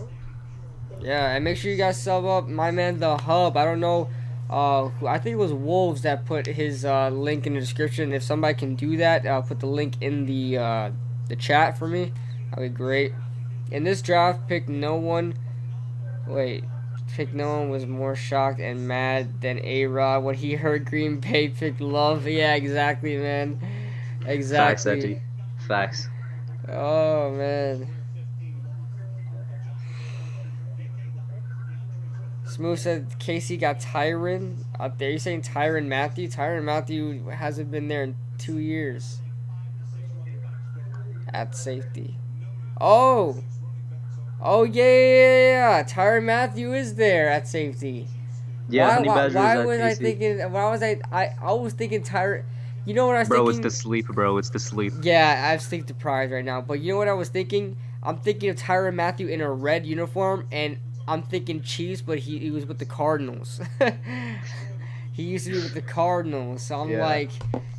Yeah, and make sure you guys sub up my man the Hub. I don't know, I think it was Wolves that put his link in the description. If somebody can do that, put the link in the chat for me. That'd be great. In this draft, pick no one. Wait, pick no one was more shocked and mad than A Rod when he heard Green Bay pick Love. Yeah, exactly, man. Facts, Exactly. Etty. Facts. Oh man. Smooth said Casey got Tyron up there. You saying Tyron Matthew? Tyron Matthew hasn't been there in 2 years at safety. Oh, oh yeah. Tyron Matthew is there at safety. Yeah, Honey Badger is Why at was I KC. thinking? Why was I was thinking Tyron. You know what I was Bro, it's thinking? the sleep, bro. It's the sleep. Yeah, I'm sleep deprived right now. But you know what I was thinking? I'm thinking of Tyron Matthew in a red uniform, and I'm thinking Chiefs, but he was with the Cardinals. He used to be with the Cardinals, so I'm Yeah. like,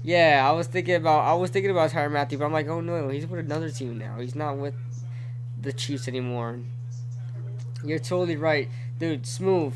yeah, I was thinking about Tyron Matthew, but I'm like, oh no, he's with another team now. He's not with the Chiefs anymore. You're totally right, dude. Smooth.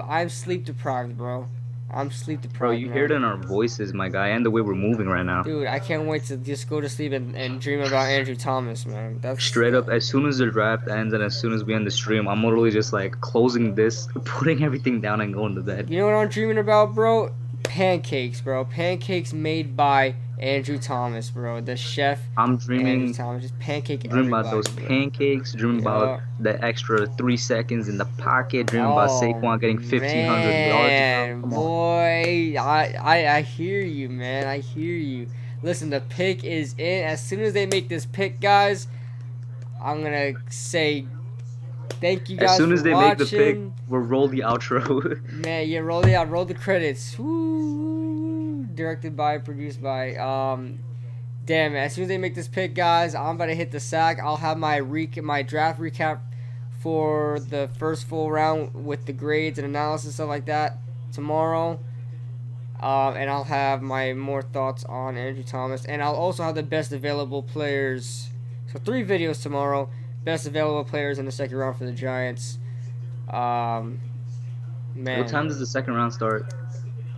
I'm sleep deprived, bro. I'm sleep Bro, deprived you hear it now. in our voices, my guy, and the way we're moving right now. Dude, I can't wait to just go to sleep and dream about Andrew Thomas, man. That's Straight up, as soon as the draft ends and as soon as we end the stream, I'm literally just like closing this, putting everything down, and going to bed. You know what I'm dreaming about, bro? Pancakes, bro. Pancakes made by Andrew Thomas, bro. The chef, I'm Andrew dreaming, Thomas. Just pancake dreaming about everybody, those bro. pancakes, dreaming about Yeah. the extra 3 seconds in the pocket, dreaming about Oh Saquon getting 1,500 yards, bro. man, Come on. boy, I hear you, man. I hear you. Listen, the pick is in. As soon as they make this pick, guys, I'm gonna say thank you As guys soon for as they make the pick, watching. we'll roll the outro. Man, yeah, roll it out, roll the credits. Woo! Directed by, produced by. Damn, as soon as they make this pick, guys, I'm about to hit the sack. I'll have my draft recap for the first full round with the grades and analysis stuff like that tomorrow. And I'll have my more thoughts on Andrew Thomas, and I'll also have the best available players. So 3 videos tomorrow. Best available players in the second round for the Giants. Man, What time does the second round start?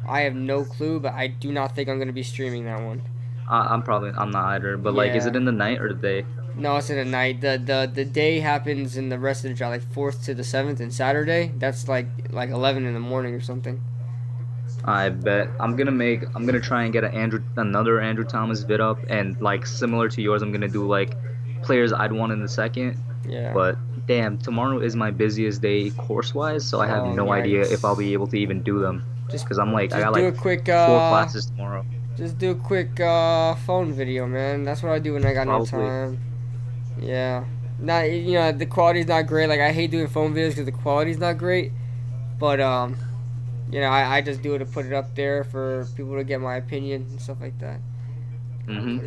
I have no clue, but I do not think I'm gonna be streaming that one. I'm not either. But like, is Yeah. it in the night or the day? No, it's in the night. The day happens in the rest of the draft, like 4th to the 7th, and Saturday. That's like 11 in the morning or something. I bet I'm gonna try and get another Andrew Thomas vid up, and like similar to yours, I'm gonna do like players I'd want in the second. Yeah. But damn, tomorrow is my busiest day course wise, so I have Oh, no idea yikes. if I'll be able to even do them. Just Because I'm like I just got do like a quick 4 classes tomorrow. just do a quick phone video, man. That's what I do when I got no Probably. time. Yeah. Not the quality's not great. Like I hate doing phone videos because the quality's not great. But I just do it to put it up there for people to get my opinion and stuff like that.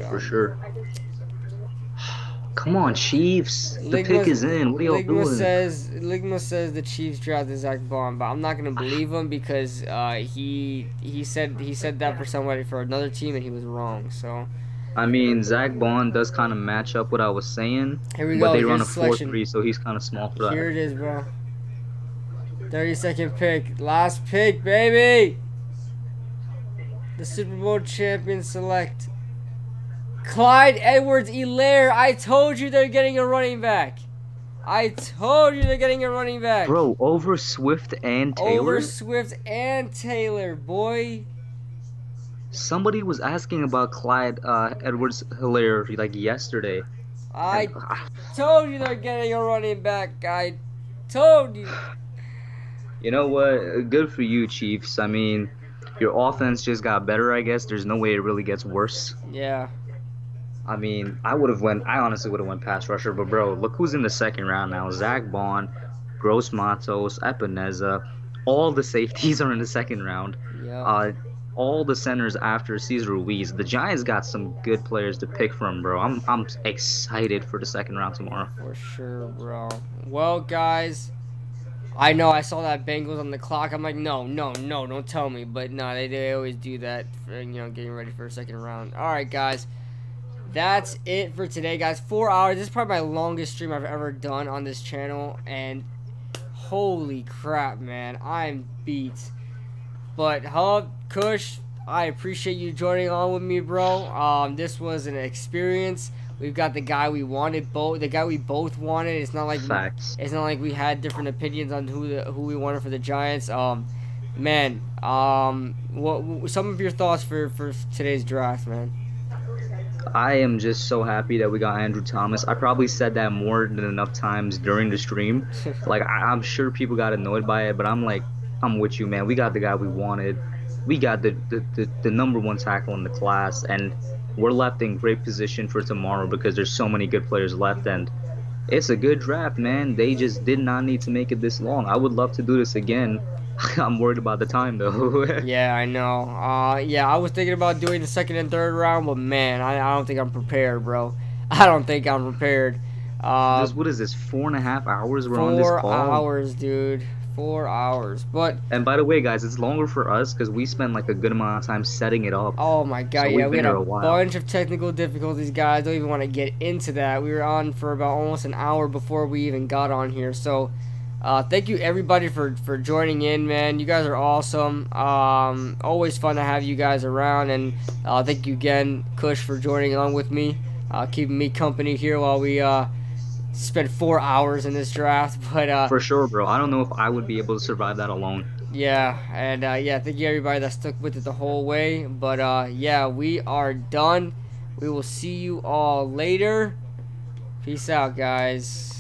For sure. Come on, Chiefs. The pick Ligma- is in. What are y'all doing? Ligma says the Chiefs drafted Zach Bond, but I'm not gonna believe him because he said that for somebody for another team and he was wrong. So I mean, Zach Bond does kind of match up what I was saying, here we but go. they run a Here's the selection. 4-3, so he's kind of small for Here that. it is, bro. 30-second pick. Last pick, baby. The Super Bowl champion select. Clyde Edwards-Helaire. I told you they're getting a running back. I told you they're getting a running back. Bro, over Swift and Taylor? Over Swift and Taylor, boy. Somebody was asking about Clyde Edwards-Helaire like yesterday. I told you they're getting a running back. I told you. You know what? Good for you, Chiefs. I mean, your offense just got better, I guess. There's no way it really gets worse. Yeah. I mean, I honestly would have went pass rusher, but bro, look who's in the second round now. Zach Bond, Gross Matos, Epineza. All the safeties are in the second round. Yeah. All the centers after Cesar Ruiz. The Giants got some good players to pick from, bro. I'm excited for the second round tomorrow. For sure, bro. Well, guys, I know I saw that Bengals on the clock. I'm like, no, don't tell me. But no, they always do that for, getting ready for a second round. All right, guys. That's it for today, guys. 4 hours. This is probably my longest stream I've ever done on this channel. And holy crap, man. I'm beat. But, Hub, Kush, I appreciate you joining on with me, bro. This was an experience. We've got the guy we wanted, the guy we both wanted. It's not like it's not like we had different opinions on who we wanted for the Giants. Man, what some of your thoughts for today's draft, man? I am just so happy that we got Andrew Thomas. I probably said that more than enough times during the stream. Like, I'm sure people got annoyed by it, but I'm like, I'm with you, man. We got the guy we wanted. We got the number one tackle in the class, and we're left in great position for tomorrow because there's so many good players left, and it's a good draft, man. They just did not need to make it this long. I would love to do this again. I'm worried about the time, though. Yeah, I know. Yeah, I was thinking about doing the second and third round, but man, I don't think I'm prepared, bro. I don't think I'm prepared. What is this, 4.5 hours we're on this call? 4 hours, dude. 4 hours. And by the way, guys, it's longer for us because we spent like a good amount of time setting it up. Oh my god, so yeah, we had a bunch of technical difficulties, guys. Don't even want to get into that. We were on for about almost an hour before we even got on here. So thank you everybody for joining in, man. You guys are awesome. Always fun to have you guys around, and thank you again, Kush, for joining on with me, keeping me company here while we spent 4 hours in this draft. But for sure, bro. I don't know if I would be able to survive that alone. Yeah, and yeah, thank you everybody that stuck with it the whole way. But yeah, we are done. We will see you all later. Peace out, guys.